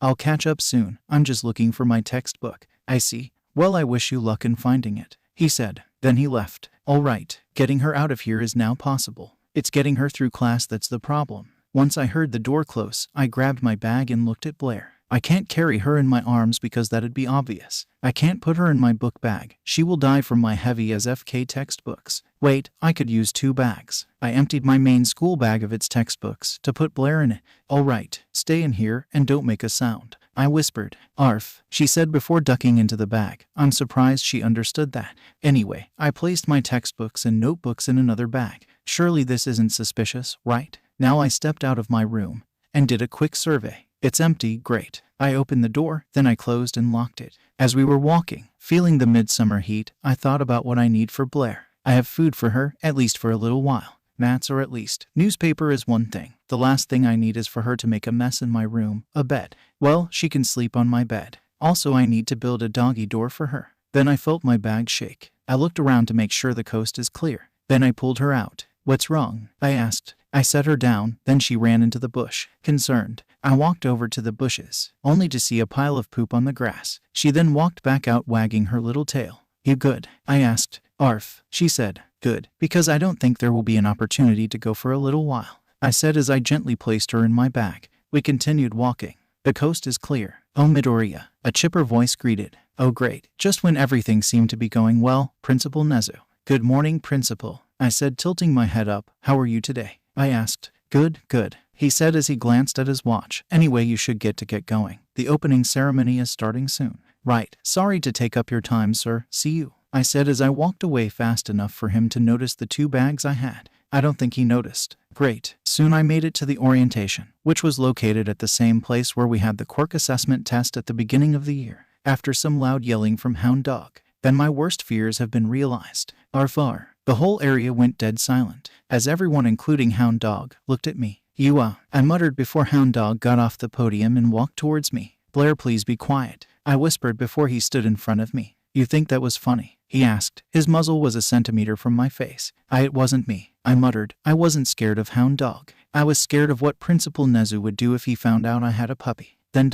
I'll catch up soon. I'm just looking for my textbook. I see. Well, I wish you luck in finding it, he said. Then he left. All right, getting her out of here is now possible. It's getting her through class that's the problem. Once I heard the door close, I grabbed my bag and looked at Blair. I can't carry her in my arms because that'd be obvious. I can't put her in my book bag. She will die from my heavy as FK textbooks. Wait, I could use 2 bags. I emptied my main school bag of its textbooks to put Blair in it. All right, stay in here and don't make a sound, I whispered. Arf, she said before ducking into the bag. I'm surprised she understood that. Anyway, I placed my textbooks and notebooks in another bag. Surely this isn't suspicious, right? Now I stepped out of my room and did a quick survey. It's empty. Great. I opened the door, then I closed and locked it. As we were walking, feeling the midsummer heat, I thought about what I need for Blair. I have food for her, at least for a little while. Mats, or at least newspaper, is one thing. The last thing I need is for her to make a mess in my room. A bed. Well, she can sleep on my bed. Also, I need to build a doggy door for her. Then I felt my bag shake. I looked around to make sure the coast is clear. Then I pulled her out. What's wrong? I asked. I set her down, then she ran into the bush, concerned. I walked over to the bushes, only to see a pile of poop on the grass. She then walked back out wagging her little tail. You good? I asked. Arf, she said. Good, because I don't think there will be an opportunity to go for a little while, I said as I gently placed her in my bag. We continued walking. The coast is clear. Oh, Midoriya, a chipper voice greeted. Oh great, just when everything seemed to be going well, Principal Nezu. Good morning, Principal, I said, tilting my head up. How are you today? I asked. Good, good, he said as he glanced at his watch. Anyway, you should get going. The opening ceremony is starting soon. Right, sorry to take up your time, sir. See you, I said as I walked away fast enough for him to notice the 2 bags I had. I don't think he noticed. Great. Soon I made it to the orientation, which was located at the same place where we had the Quirk assessment test at the beginning of the year. After some loud yelling from Hound Dog, then my worst fears have been realized. Arfar. The whole area went dead silent, as everyone including Hound Dog looked at me. I muttered before Hound Dog got off the podium and walked towards me. Blair, please be quiet, I whispered before he stood in front of me. You think that was funny? He asked. His muzzle was a centimeter from my face. It wasn't me, I muttered. I wasn't scared of Hound Dog. I was scared of what Principal Nezu would do if he found out I had a puppy. Then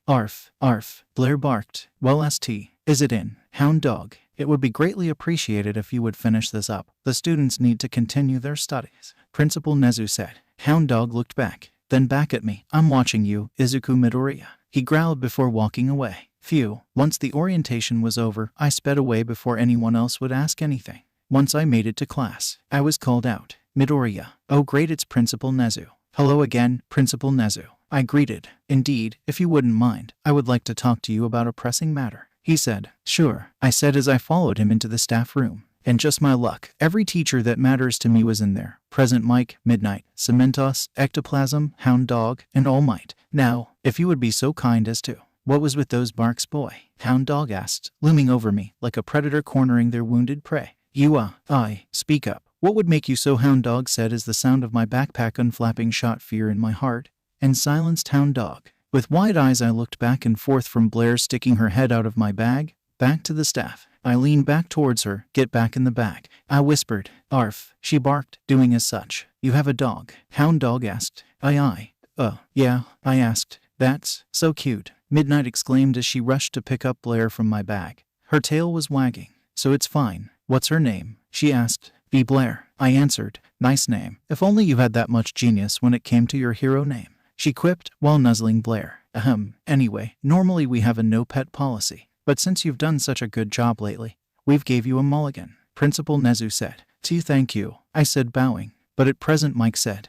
Arf, arf, Blair barked. Well, St. Is it in? Hound Dog, it would be greatly appreciated if you would finish this up. The students need to continue their studies, Principal Nezu said. Hound Dog looked back, then back at me. I'm watching you, Izuku Midoriya, he growled before walking away. Phew. Once the orientation was over, I sped away before anyone else would ask anything. Once I made it to class, I was called out. Midoriya. Oh great, it's Principal Nezu. Hello again, Principal Nezu, I greeted. Indeed, if you wouldn't mind, I would like to talk to you about a pressing matter, he said. Sure, I said as I followed him into the staff room. And just my luck, every teacher that matters to me was in there. Present Mike, Midnight, Cementos, Ectoplasm, Hound Dog, and All Might. Now, if you would be so kind as to... What was with those barks, boy? Hound Dog asked, looming over me like a predator cornering their wounded prey. Speak up. What would make you so? Hound Dog said as the sound of my backpack unflapping shot fear in my heart and silenced Hound Dog. With wide eyes I looked back and forth from Blair sticking her head out of my bag, back to the staff. I leaned back towards her. Get back in the bag, I whispered. Arf, she barked, doing as such. You have a dog? Hound Dog asked. Yeah, I asked. That's so cute, Midnight exclaimed as she rushed to pick up Blair from my bag. Her tail was wagging. So it's fine. What's her name? She asked. Be Blair, I answered. Nice name. If only you had that much genius when it came to your hero name, she quipped while nuzzling Blair. Anyway, normally we have a no pet policy, but since you've done such a good job lately, we've gave you a mulligan, Principal Nezu said. Thank you, I said, bowing. But at present, Mike said.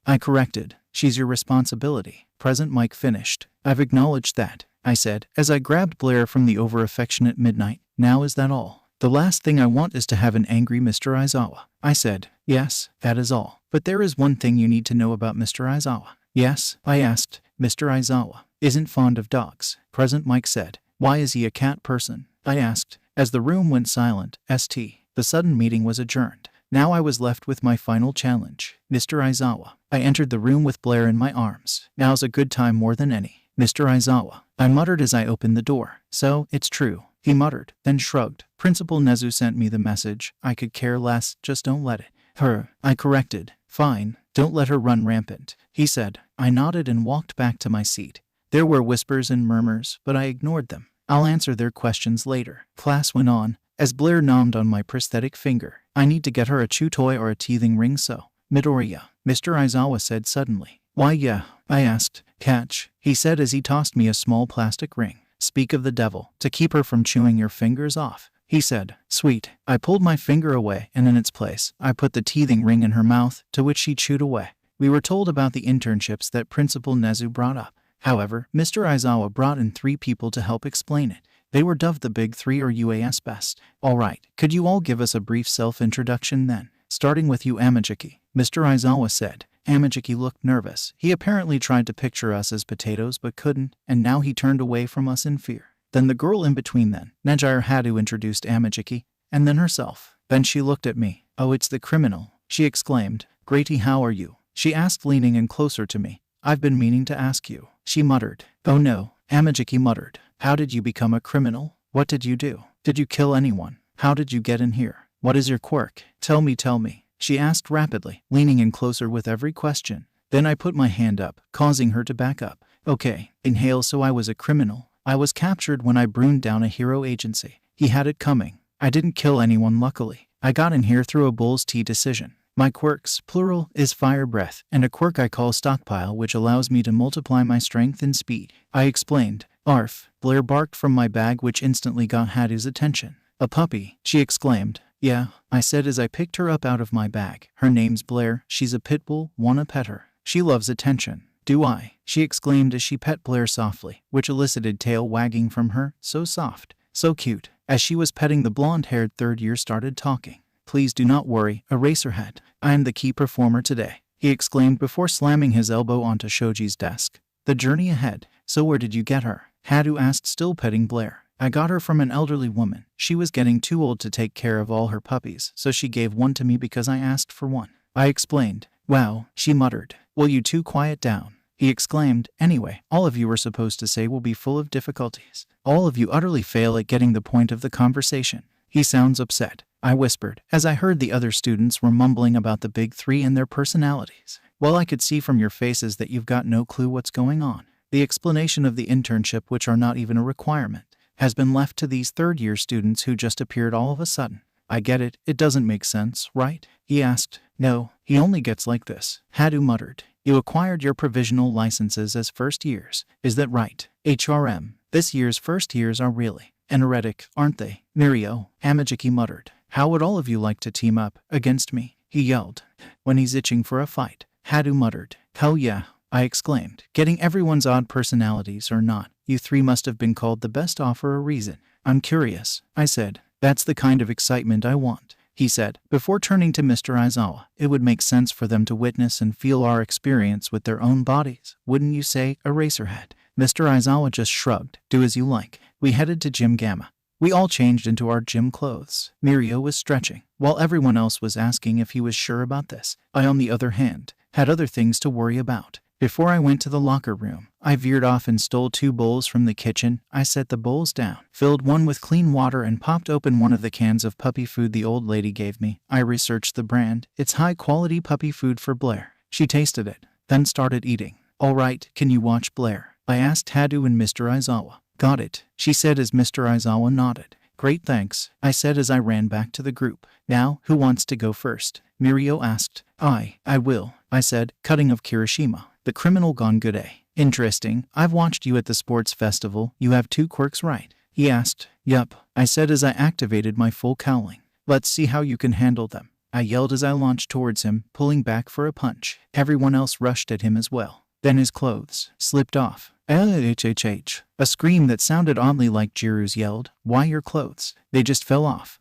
I corrected. She's your responsibility. Present Mike finished. I've acknowledged that, I said, as I grabbed Blair from the over-affectionate Midnight. Now is that all? The last thing I want is to have an angry Mr. Aizawa, I said. Yes, that is all. But there is one thing you need to know about Mr. Aizawa. Yes, I asked. Mr. Aizawa isn't fond of dogs, Present Mike said. Why is he a cat person? I asked. As the room went silent, the sudden meeting was adjourned. Now I was left with my final challenge. Mr. Aizawa. I entered the room with Blair in my arms. Now's a good time more than any. Mr. Aizawa, I muttered as I opened the door. So, it's true, he muttered, then shrugged. Principal Nezu sent me the message. I could care less, just don't let her, I corrected. Fine, don't let her run rampant, he said. I nodded and walked back to my seat. There were whispers and murmurs, but I ignored them. I'll answer their questions later. Class went on, as Blair nommed on my prosthetic finger. I need to get her a chew toy or a teething ring, so. Midoriya, Mr. Aizawa said suddenly. Why yeah, I asked. Catch, he said as he tossed me a small plastic ring. Speak of the devil, to keep her from chewing your fingers off, he said. Sweet. I pulled my finger away and in its place, I put the teething ring in her mouth, to which she chewed away. We were told about the internships that Principal Nezu brought up. However, Mr. Aizawa brought in 3 people to help explain it. They were dubbed the Big 3 or UAS Best. Alright, could you all give us a brief self-introduction then? Starting with you, Amajiki, Mr. Aizawa said. Amajiki looked nervous. He apparently tried to picture us as potatoes but couldn't, and now he turned away from us in fear. Then the girl in between then, Nejire Hadu, introduced Amajiki, and then herself. Then she looked at me. Oh, it's the criminal, she exclaimed. Grady, how are you? She asked, leaning in closer to me. I've been meaning to ask you, she muttered. Oh no, Amajiki muttered. How did you become a criminal? What did you do? Did you kill anyone? How did you get in here? What is your quirk? Tell me, she asked rapidly, leaning in closer with every question. Then I put my hand up, causing her to back up. Okay, inhale. So I was a criminal. I was captured when I burned down a hero agency. He had it coming. I didn't kill anyone, luckily. I got in here through a bull's tea decision. My quirks, plural, is fire breath, and a quirk I call stockpile, which allows me to multiply my strength and speed. I explained. Arf, Blair barked from my bag, which instantly got Hadu's attention. A puppy, she exclaimed. Yeah, I said as I picked her up out of my bag. Her name's Blair. She's a pit bull. Wanna pet her? She loves attention. Do I? She exclaimed as she pet Blair softly, which elicited tail wagging from her. So soft. So cute. As she was petting the blonde-haired third year started talking. Please do not worry, Eraserhead. I am the key performer today, he exclaimed before slamming his elbow onto Shoji's desk. The journey ahead. So where did you get her? Hadu asked, still petting Blair. I got her from an elderly woman. She was getting too old to take care of all her puppies, so she gave one to me because I asked for one. I explained. Wow, she muttered. Will you two quiet down? He exclaimed. Anyway, all of you were supposed to say will be full of difficulties. All of you utterly fail at getting the point of the conversation. He sounds upset, I whispered, as I heard the other students were mumbling about the big three and their personalities. Well, I could see from your faces that you've got no clue what's going on. The explanation of the internship, which are not even a requirement, has been left to these third-year students who just appeared all of a sudden. I get it, it doesn't make sense, right? He asked. No, he only gets like this, Hadu muttered. You acquired your provisional licenses as first years, is that right? HRM, this year's first years are really energetic, aren't they? Mirio, Hamajiki muttered. How would all of you like to team up against me? He yelled. When he's itching for a fight, Hadu muttered. Hell yeah, I exclaimed. Getting everyone's odd personalities or not, you three must have been called the best off for a reason. I'm curious, I said. That's the kind of excitement I want, he said, before turning to Mr. Aizawa. It would make sense for them to witness and feel our experience with their own bodies, wouldn't you say, Eraserhead? Mr. Aizawa just shrugged. Do as you like. We headed to Gym Gamma. We all changed into our gym clothes. Mirio was stretching, while everyone else was asking if he was sure about this. I, on the other hand, had other things to worry about. Before I went to the locker room, I veered off and stole 2 bowls from the kitchen. I set the bowls down, filled one with clean water, and popped open one of the cans of puppy food the old lady gave me. I researched the brand. It's high-quality puppy food for Blair. She tasted it, then started eating. All right, can you watch Blair? I asked Hadu and Mr. Aizawa. Got it, she said as Mr. Aizawa nodded. Great, thanks, I said as I ran back to the group. Now, who wants to go first? Mirio asked. I will, I said, cutting of Kirishima. The criminal gone good, eh? Interesting. I've watched you at the sports festival. You have 2 quirks, right? He asked. Yup, I said as I activated my full cowling. Let's see how you can handle them. I yelled as I launched towards him, pulling back for a punch. Everyone else rushed at him as well. Then his clothes slipped off. LHHH. A scream that sounded oddly like Jiru's yelled. Why your clothes? They just fell off.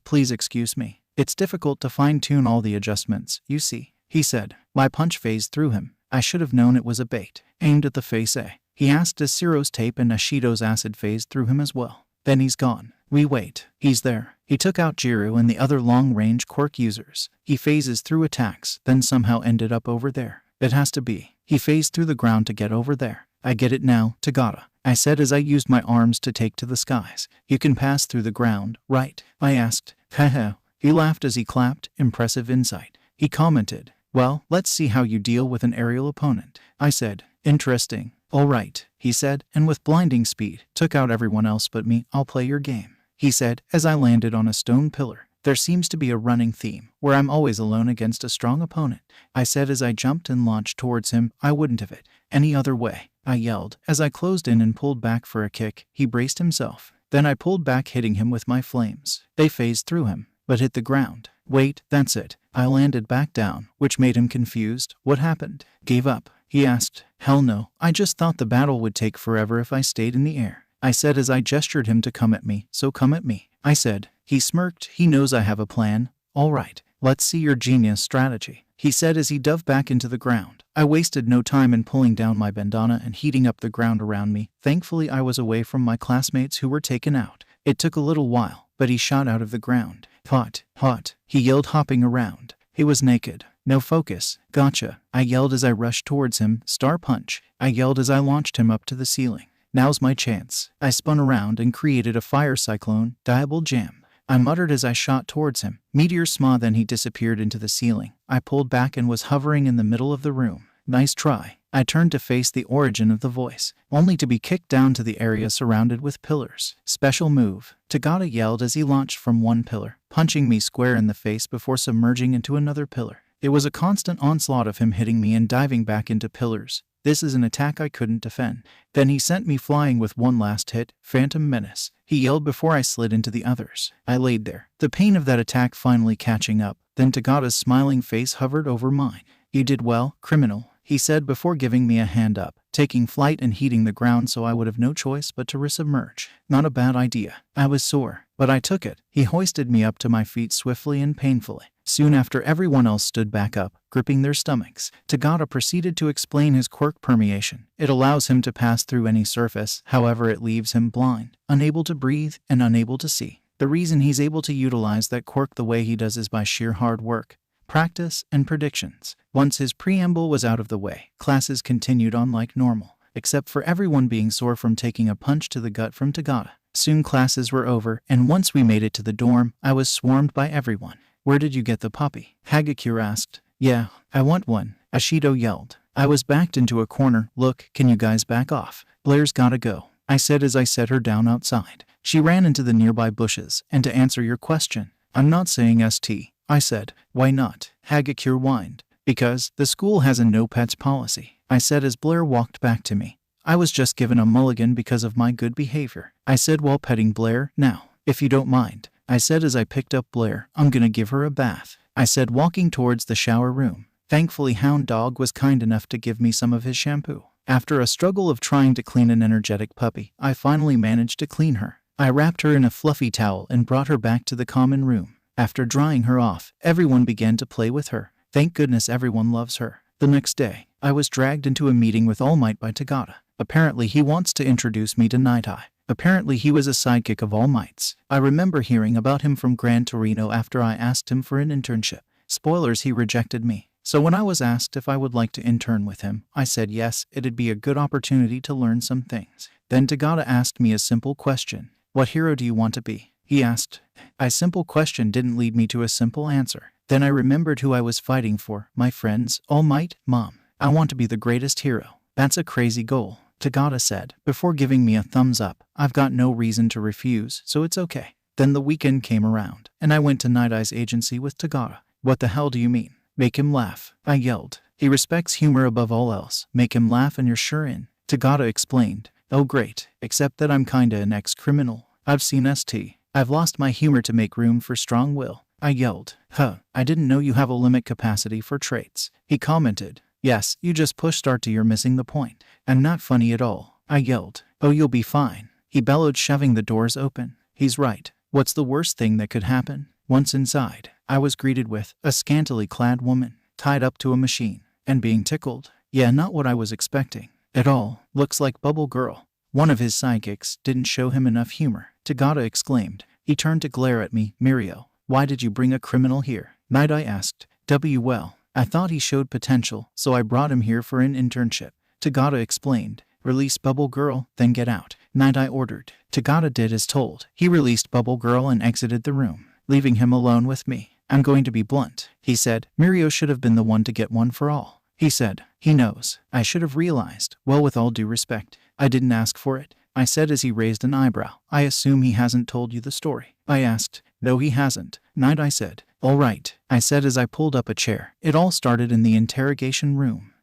Please excuse me. It's difficult to fine-tune all the adjustments, you see, he said. My punch phased through him. I should have known it was a bait. Aimed at the face, eh? He asked as Ciro's tape and Ashido's acid phased through him as well. Then he's gone. We wait. He's there. He took out Jiru and the other long-range quirk users. He phases through attacks, then somehow ended up over there. It has to be. He phased through the ground to get over there. I get it now, Tagata, I said as I used my arms to take to the skies. You can pass through the ground, right? I asked. Haha. He laughed as he clapped. Impressive insight. He commented. Well, let's see how you deal with an aerial opponent, I said. Interesting. All right, he said, and with blinding speed, took out everyone else but me. I'll play your game, he said, as I landed on a stone pillar. There seems to be a running theme, where I'm always alone against a strong opponent, I said as I jumped and launched towards him. I wouldn't have it any other way, I yelled, as I closed in and pulled back for a kick. He braced himself. Then I pulled back, hitting him with my flames. They phased through him, but hit the ground. Wait, that's it. I landed back down, which made him confused. What happened? Gave up? He asked. Hell no, I just thought the battle would take forever if I stayed in the air, I said as I gestured him to come at me. So come at me, I said. He smirked. He knows I have a plan. All right, let's see your genius strategy, he said as he dove back into the ground. I wasted no time in pulling down my bandana and heating up the ground around me. Thankfully, I was away from my classmates who were taken out. It took a little while, but he shot out of the ground. Hot, hot, he yelled, hopping around. He was naked. No focus. Gotcha, I yelled as I rushed towards him. Star punch, I yelled as I launched him up to the ceiling. Now's my chance. I spun around and created a fire cyclone. Diable jam, I muttered as I shot towards him. Meteor sma, then he disappeared into the ceiling. I pulled back and was hovering in the middle of the room. Nice try. I turned to face the origin of the voice, only to be kicked down to the area surrounded with pillars. Special move, Tagada yelled as he launched from one pillar, punching me square in the face before submerging into another pillar. It was a constant onslaught of him hitting me and diving back into pillars. This is an attack I couldn't defend. Then he sent me flying with one last hit, Phantom Menace. He yelled before I slid into the others. I laid there, the pain of that attack finally catching up. Then Tagada's smiling face hovered over mine. You did well, criminal, he said before giving me a hand up, taking flight and heating the ground so I would have no choice but to resubmerge. Not a bad idea. I was sore, but I took it. He hoisted me up to my feet swiftly and painfully. Soon after everyone else stood back up, gripping their stomachs, Tagada proceeded to explain his quirk permeation. It allows him to pass through any surface, however it leaves him blind, unable to breathe, and unable to see. The reason he's able to utilize that quirk the way he does is by sheer hard work, practice, and predictions. Once his preamble was out of the way, classes continued on like normal, except for everyone being sore from taking a punch to the gut from Tagada. Soon classes were over, and once we made it to the dorm, I was swarmed by everyone. Where did you get the puppy? Hagakure asked. Yeah, I want one, Ashido yelled. I was backed into a corner. Look, can you guys back off? Blair's gotta go, I said as I set her down outside. She ran into the nearby bushes, and to answer your question, I'm not saying ST, I said. Why not? Hagakure whined. Because the school has a no pets policy, I said as Blair walked back to me. I was just given a mulligan because of my good behavior, I said while petting Blair. Now, if you don't mind, I said as I picked up Blair, I'm gonna give her a bath, I said walking towards the shower room. Thankfully Hound Dog was kind enough to give me some of his shampoo. After a struggle of trying to clean an energetic puppy, I finally managed to clean her. I wrapped her in a fluffy towel and brought her back to the common room. After drying her off, everyone began to play with her. Thank goodness everyone loves her. The next day, I was dragged into a meeting with All Might by Tagada. Apparently he wants to introduce me to Night Eye. Apparently he was a sidekick of All Might's. I remember hearing about him from Gran Torino after I asked him for an internship. Spoilers, he rejected me. So when I was asked if I would like to intern with him, I said yes, it'd be a good opportunity to learn some things. Then Tagada asked me a simple question. What hero do you want to be? He asked. A simple question didn't lead me to a simple answer. Then I remembered who I was fighting for. My friends, All Might, Mom. I want to be the greatest hero. That's a crazy goal, Tagada said, before giving me a thumbs up. I've got no reason to refuse, so it's okay. Then the weekend came around, and I went to Night Eye's agency with Tagada. What the hell do you mean? Make him laugh, I yelled. He respects humor above all else. Make him laugh and you're sure in, Tagada explained. Oh great, except that I'm kinda an ex-criminal. I've seen ST. I've lost my humor to make room for strong will, I yelled. I didn't know you have a limit capacity for traits, he commented. Yes, you just push start to you're missing the point. I'm not funny at all, I yelled. Oh, you'll be fine, he bellowed, shoving the doors open. He's right. What's the worst thing that could happen? Once inside, I was greeted with a scantily clad woman, tied up to a machine, and being tickled. Yeah, not what I was expecting at all. Looks like Bubble Girl. One of his sidekicks didn't show him enough humor, Tagada exclaimed. He turned to glare at me. Mirio, why did you bring a criminal here? Night Eye asked. Well, I thought he showed potential, so I brought him here for an internship, Tagada explained. Release Bubble Girl, then get out, Night Eye ordered. Tagada did as told. He released Bubble Girl and exited the room, leaving him alone with me. I'm going to be blunt, he said. Mirio should have been the one to get one for all, he said. He knows. I should have realized. Well, with all due respect, I didn't ask for it, I said as he raised an eyebrow. I assume he hasn't told you the story, I asked. No, he hasn't, Night Eye said. All right, I said as I pulled up a chair. It all started in the interrogation room.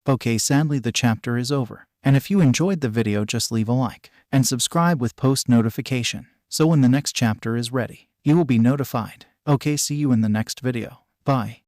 Okay, sadly the chapter is over. And if you enjoyed the video, just leave a like and subscribe with post notification, so when the next chapter is ready, you will be notified. Okay, see you in the next video. Bye.